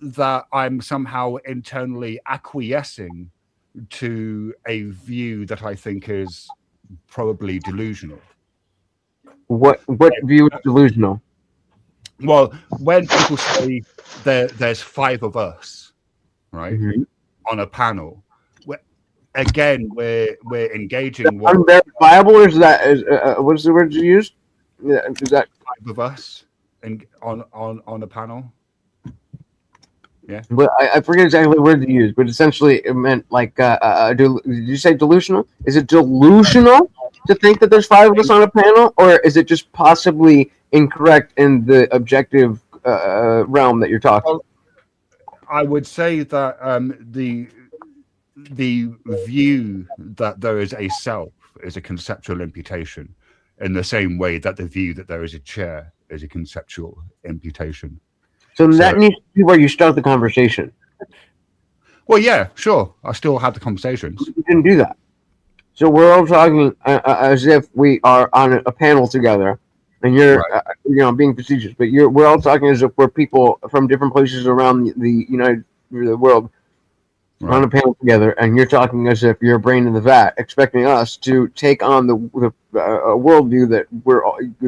that I'm somehow internally acquiescing to a view that I think is probably delusional. What view is delusional? Well, when people say there's 5 of us, right, on a panel, we're engaging. Unverifiable, or is that what's the word you used? Yeah, is that 5 of us on a panel? Yeah. But I forget exactly the word you used, but essentially it meant like, did you say delusional? Is it delusional to think that there's 5 of us on a panel, or is it just possibly incorrect in the objective realm that you're talking? Well, I would say that the view that there is a self is a conceptual imputation, in the same way that the view that there is a chair is a conceptual imputation. So that needs to be where you start the conversation. Well, yeah, sure. I still have the conversations. You didn't do that. So we're all talking as if we are on a panel together, and you're, being facetious. But we're all talking as if we're people from different places around the world on a panel together, and you're talking as if you're a brain in the vat, expecting us to take on the worldview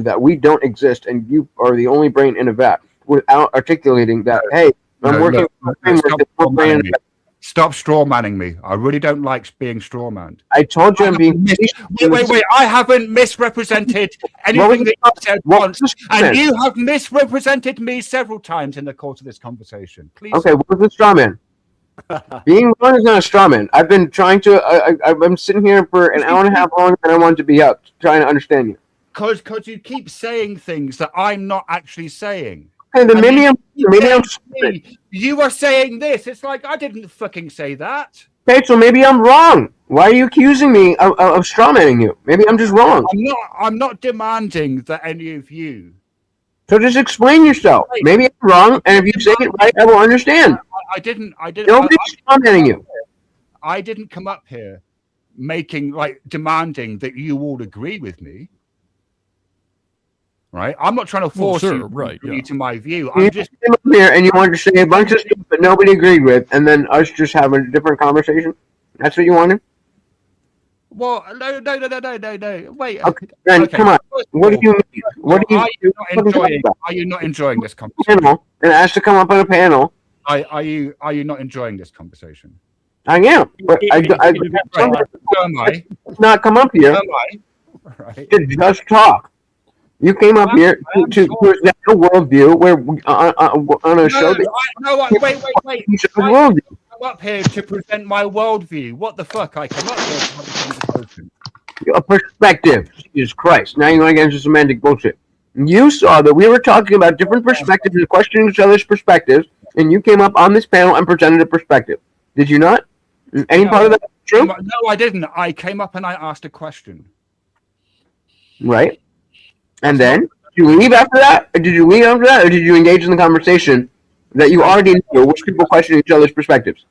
that we don't exist, and you are the only brain in a vat, without articulating that. Hey, I'm working. Stop straw manning me. I really don't like being straw manned. I told you I'm being. Wait! I haven't misrepresented anything that you said once, and you have misrepresented me several times in the course of this conversation. Please. Okay, what was the straw man? Being wrong is not a straw man. I've been trying to. I'm sitting here for an hour and a half longer than I wanted to be up, trying to understand you. Because you keep saying things that I'm not actually saying. Hey, then maybe I'm you are saying this. It's like I didn't fucking say that. Okay, so maybe I'm wrong. Why are you accusing me of strawmanning you? Maybe I'm just wrong. I'm not demanding that any of you. So just explain yourself. Maybe I'm wrong, and if you say it right, I will understand. I didn't. Nobody's strawmanning you. I didn't come up here demanding that you all agree with me. Right, I'm not trying to force you to my view. I'm just came up here and you wanted to say a bunch of stuff that nobody agreed with, and then us just have a different conversation. That's what you wanted. Well, no. Wait. Okay, then come on. What do you mean? What do you? Are you not enjoying this conversation? And asked to come up on a panel. Are you not enjoying this conversation? I am. But I not come up here. Am I? Right. To just talk. You came up here to present a worldview where on a show. Wait. I come up here to present my worldview. What the fuck? I come up here to have a conversation. A perspective. Jesus Christ. Now you're going to get into semantic bullshit. You saw that we were talking about different perspectives and questioning each other's perspectives, and you came up on this panel and presented a perspective. Did you not? Any part of that true? No, I didn't. I came up and I asked a question. Right. And then, did you leave after that? Or did you engage in the conversation that you already knew, which people question each other's perspectives?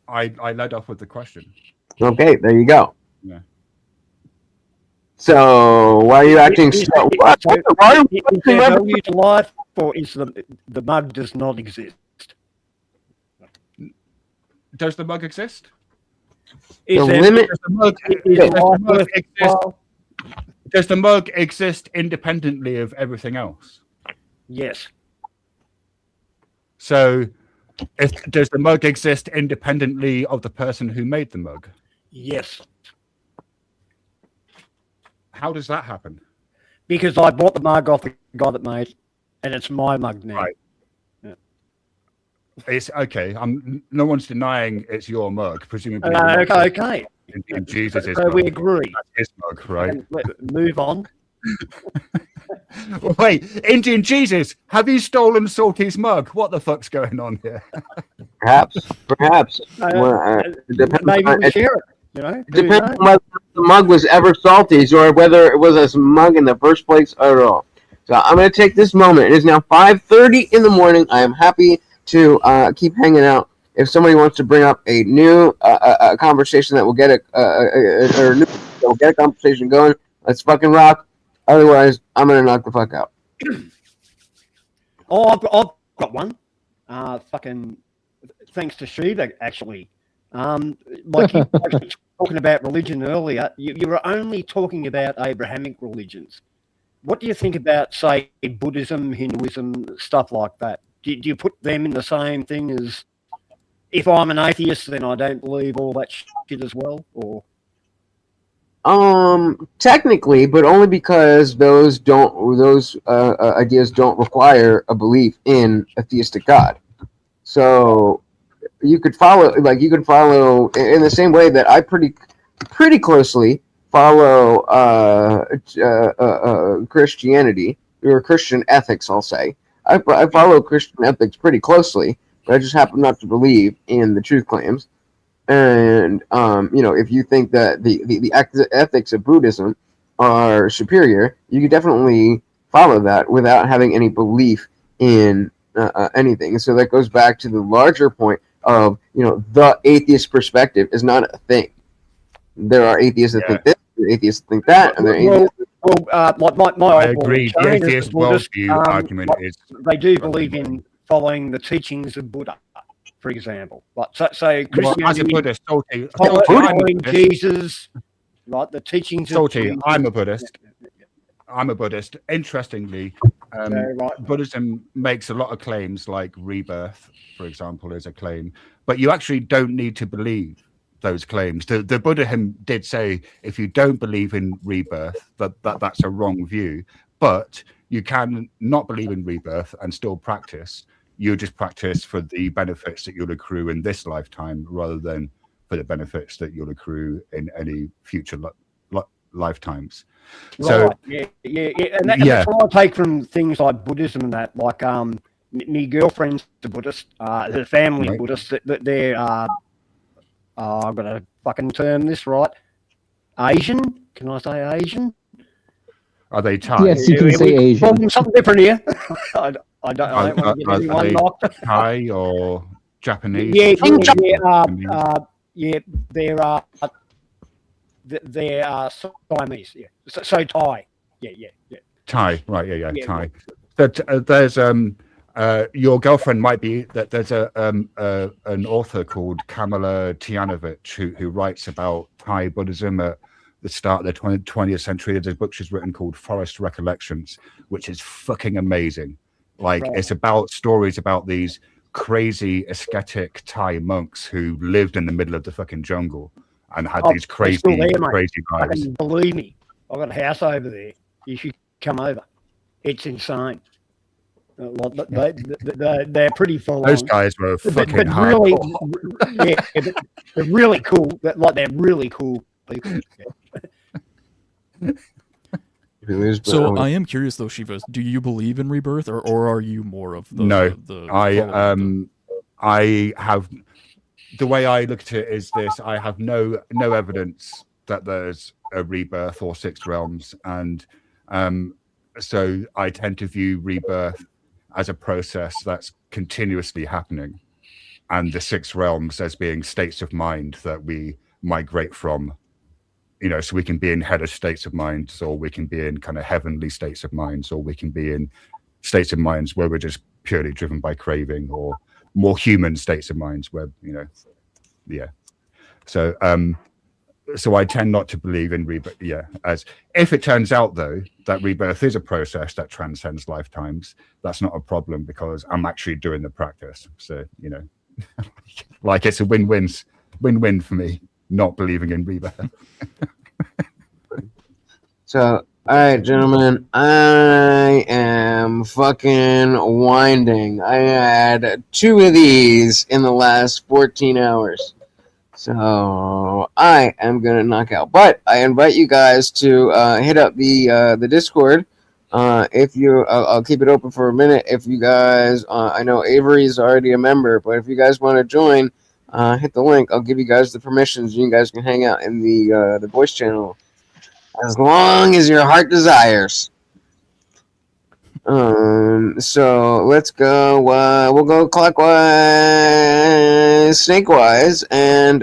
I led off with the question. Okay, there you go. Yeah. So, why are you acting so... Why are you is there value to life, or is the mug does not exist? Does the mug exist? Does the mug exist independently of everything else? Yes. So, Does the mug exist independently of the person who made the mug? Yes. How does that happen? Because I bought the mug off the guy that made it, and it's my mug now. Right. Yeah. It's okay. No one's denying it's your mug, presumably. Okay. In Jesus' so mug. we agree. That's his mug, right? Move on. Wait, Indian Jesus, have you stolen Salty's mug? What the fuck's going on here? Perhaps. Maybe we share it. You know, It depends on whether the mug was ever Salty's or whether it was a mug in the first place at all. So I'm going to take this moment. It is now 5:30 in the morning. I am happy to keep hanging out. If somebody wants to bring up a new conversation that will get a conversation going, let's fucking rock. Otherwise, I'm going to knock the fuck out. Oh, I've got one. Fucking thanks to Shiva, actually. Like you were talking about religion earlier, you were only talking about Abrahamic religions. What do you think about, say, Buddhism, Hinduism, stuff like that? Do you put them in the same thing as, if I'm an atheist, then I don't believe all that shit as well? Or technically, but only because those ideas don't require a belief in a theistic God. So you could follow in the same way that I pretty closely follow Christianity or Christian ethics. I'll say I follow Christian ethics pretty closely, but I just happen not to believe in the truth claims. And if you think that the ethics of Buddhism are superior, you can definitely follow that without having any belief in anything. So that goes back to the larger point of the atheist perspective is not a thing. There are atheists that think this, atheists that think that, and there are atheists. I agree. The atheist worldview argument is they do believe in following the teachings of Buddha, for example. Like so Christianity, as a Buddhist, following Jesus, right? The teachings of Jesus. I'm a Buddhist. Interestingly, Buddhism makes a lot of claims, like rebirth, for example, is a claim, but you actually don't need to believe those claims. The Buddha did say, if you don't believe in rebirth, that's a wrong view, but you can not believe in rebirth and still practice. You just practice for the benefits that you'll accrue in this lifetime rather than for the benefits that you'll accrue in any future lifetimes. So, right, yeah. And that's what I take from things like Buddhism and that. Like, my girlfriend's a Buddhist, her family Buddhist. They're, I've got to fucking term this right. Asian? Can I say Asian? Are they Thai? Yes, you can say Asian. Something different here. I don't want to get anyone knocked. Thai or Japanese? They're Siamese. Yeah. So Thai. Yeah. Thai, right? Thai. But there's your girlfriend might be that there's an author called Kamala Tianovich who writes about Thai Buddhism at the start of the 20th century. There's a book she's written called Forest Recollections, which is fucking amazing. It's about stories about these crazy ascetic Thai monks who lived in the middle of the fucking jungle and had these crazy lives. Believe me, I've got a house over there. You should come over. It's insane. They're pretty full. Those guys were fucking really, they're really cool. They're really cool people. So I am curious though, Shiva. Do you believe in rebirth, or are you more of the? No, I have. The way I look at it is this: I have no evidence that there's a rebirth or sixth realms, and so I tend to view rebirth as a process that's continuously happening, and the six realms as being states of mind that we migrate from. So we can be in hellish states of minds, or we can be in kind of heavenly states of minds, or we can be in states of minds where we're just purely driven by craving, or more human states of minds where, So so I tend not to believe in rebirth. Yeah, as if it turns out though that rebirth is a process that transcends lifetimes, that's not a problem because I'm actually doing the practice. So like it's a win-win for me not believing in rebirth. So, all right, gentlemen, I am fucking winding. I had 2 of these in the last 14 hours. So I am gonna knock out. But I invite you guys to hit up the Discord. If you, I'll keep it open for a minute. If you guys, I know Avery's already a member, but if you guys want to join, hit the link. I'll give you guys the permissions. You guys can hang out in the voice channel as long as your heart desires. So let's go. We'll go clockwise, snake-wise, and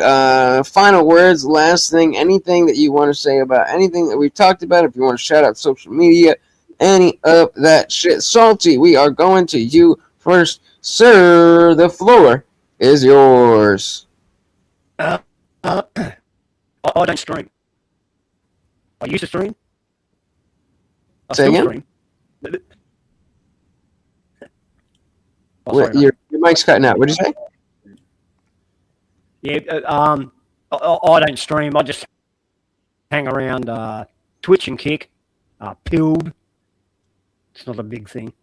final words. Last thing, anything that you want to say about anything that we've talked about. If you want to shout out social media, any of that shit. Salty, we are going to you first, sir. The floor is yours. I don't stream. I used to stream. I Say still again? stream. Your mic's cutting out. What'd you say? Yeah, I don't stream. I just hang around Twitch and Kick. Pilled. It's not a big thing.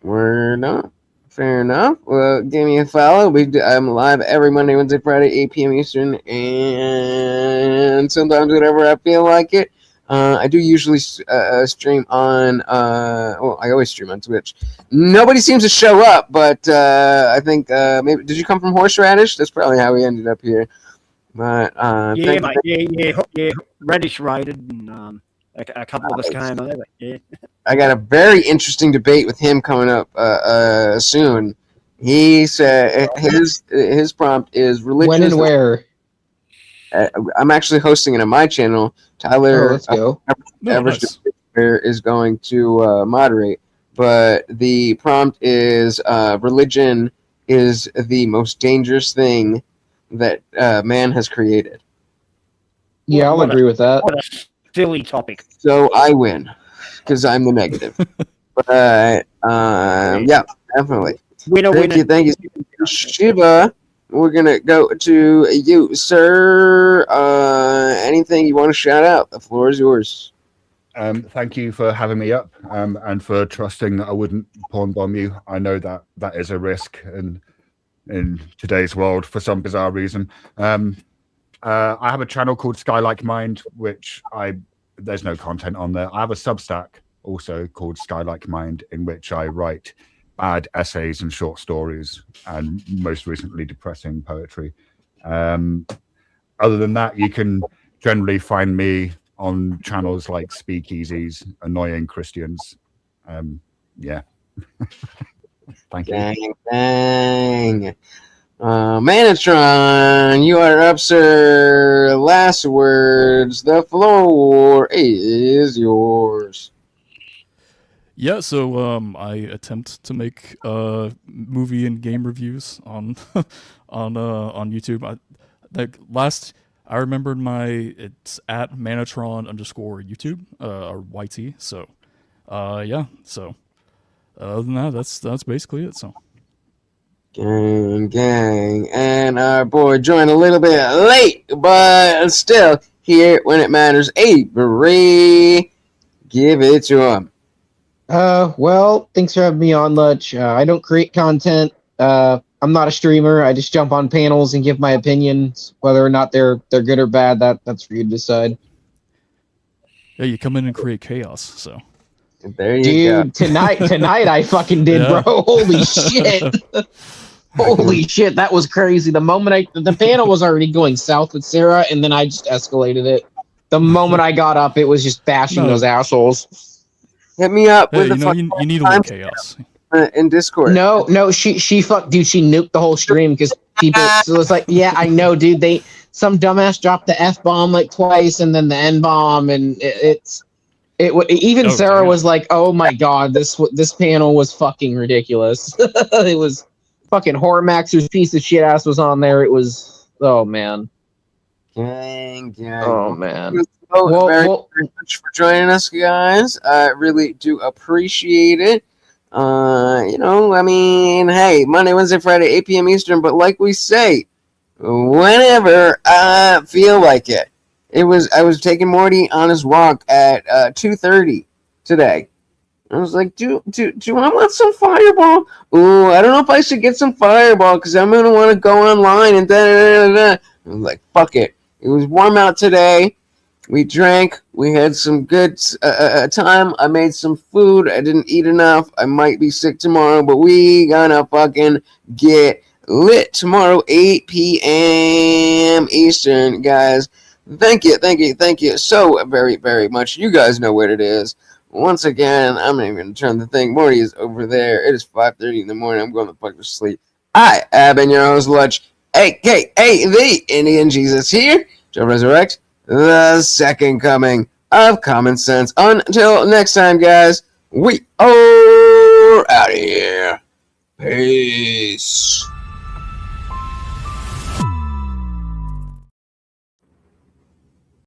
We're not. Fair enough. Well, give me a follow. I'm live every Monday, Wednesday, Friday, 8 p.m. Eastern, and sometimes whenever I feel like it. I do usually stream on, well, I always stream on Twitch. Nobody seems to show up, but I think maybe, did you come from Horseradish? That's probably how we ended up here. But yeah, mate, yeah, Radish raided, and a couple of us came over, yeah. I got a very interesting debate with him coming up soon. He said his prompt is religion. When and where? I'm actually hosting it on my channel. Tyler, let's go. Average is going to moderate, but the prompt is religion is the most dangerous thing that man has created. Yeah, I'll agree with that. What a silly topic. So I win because I'm the negative. But yeah, definitely. Thank you, Shiva. We're gonna go to you, sir. Anything you want to shout out? The floor is yours. Thank you for having me up and for trusting that I wouldn't porn bomb you. I know that is a risk in today's world for some bizarre reason. I have a channel called Skylike Mind, which there's no content on there. I have a Substack also called Skylike Mind, in which I write bad essays and short stories, and most recently depressing poetry. Other than that, you can generally find me on channels like Speakeasies, Annoying Christians. Yeah. Thank you. Bang, bang. Manatron, you are up, sir. Last words. The floor is yours. Yeah, so I attempt to make movie and game reviews on on YouTube. I remembered it's at Manatron_YouTube or YT. So yeah. So other than that, that's basically it. So gang, and our boy joined a little bit late, but still here when it matters. Avery, give it to him. Well, thanks for having me on, Lutch. I don't create content. I'm not a streamer. I just jump on panels and give my opinions, whether or not they're good or bad. That's for you to decide. Yeah, you come in and create chaos. So there you go. Tonight I fucking did, yeah. Bro. Holy shit. Holy shit, that was crazy. The moment the panel was already going south with Sarah, and then I just escalated it. The moment I got up, it was just bashing those assholes. Hit me up with you need a little chaos in Discord. No, she nuked the whole stream because people. So it's like, yeah, I know, dude. Some dumbass dropped the F-bomb like twice, and then the N-bomb, and even Sarah was like, "Oh my god, this panel was fucking ridiculous." It was fucking Hormaxer's piece of shit ass was on there. It was, oh man. Gang. Oh man. So very much for joining us, guys. I really do appreciate it. I mean, hey, Monday, Wednesday, Friday, 8 p.m. Eastern, but like we say, whenever I feel like it. I was taking Morty on his walk at 2:30 today. I was like, do I want some Fireball? Ooh, I don't know if I should get some Fireball because I'm going to want to go online and da-da-da-da-da. I was like, fuck it. It was warm out today. We drank. We had some good time. I made some food. I didn't eat enough. I might be sick tomorrow, but we gonna fucking get lit tomorrow, 8 p.m. Eastern, guys. Thank you so very, very much. You guys know what it is. Once again, I'm not even going to turn the thing. Morty is over there. It is 5:30 in the morning. I'm going to fuck to sleep. I have been your host, Lutch, a.k.a. the Indian Jesus here to resurrect the second coming of common sense. Until next time, guys, we are out of here. Peace.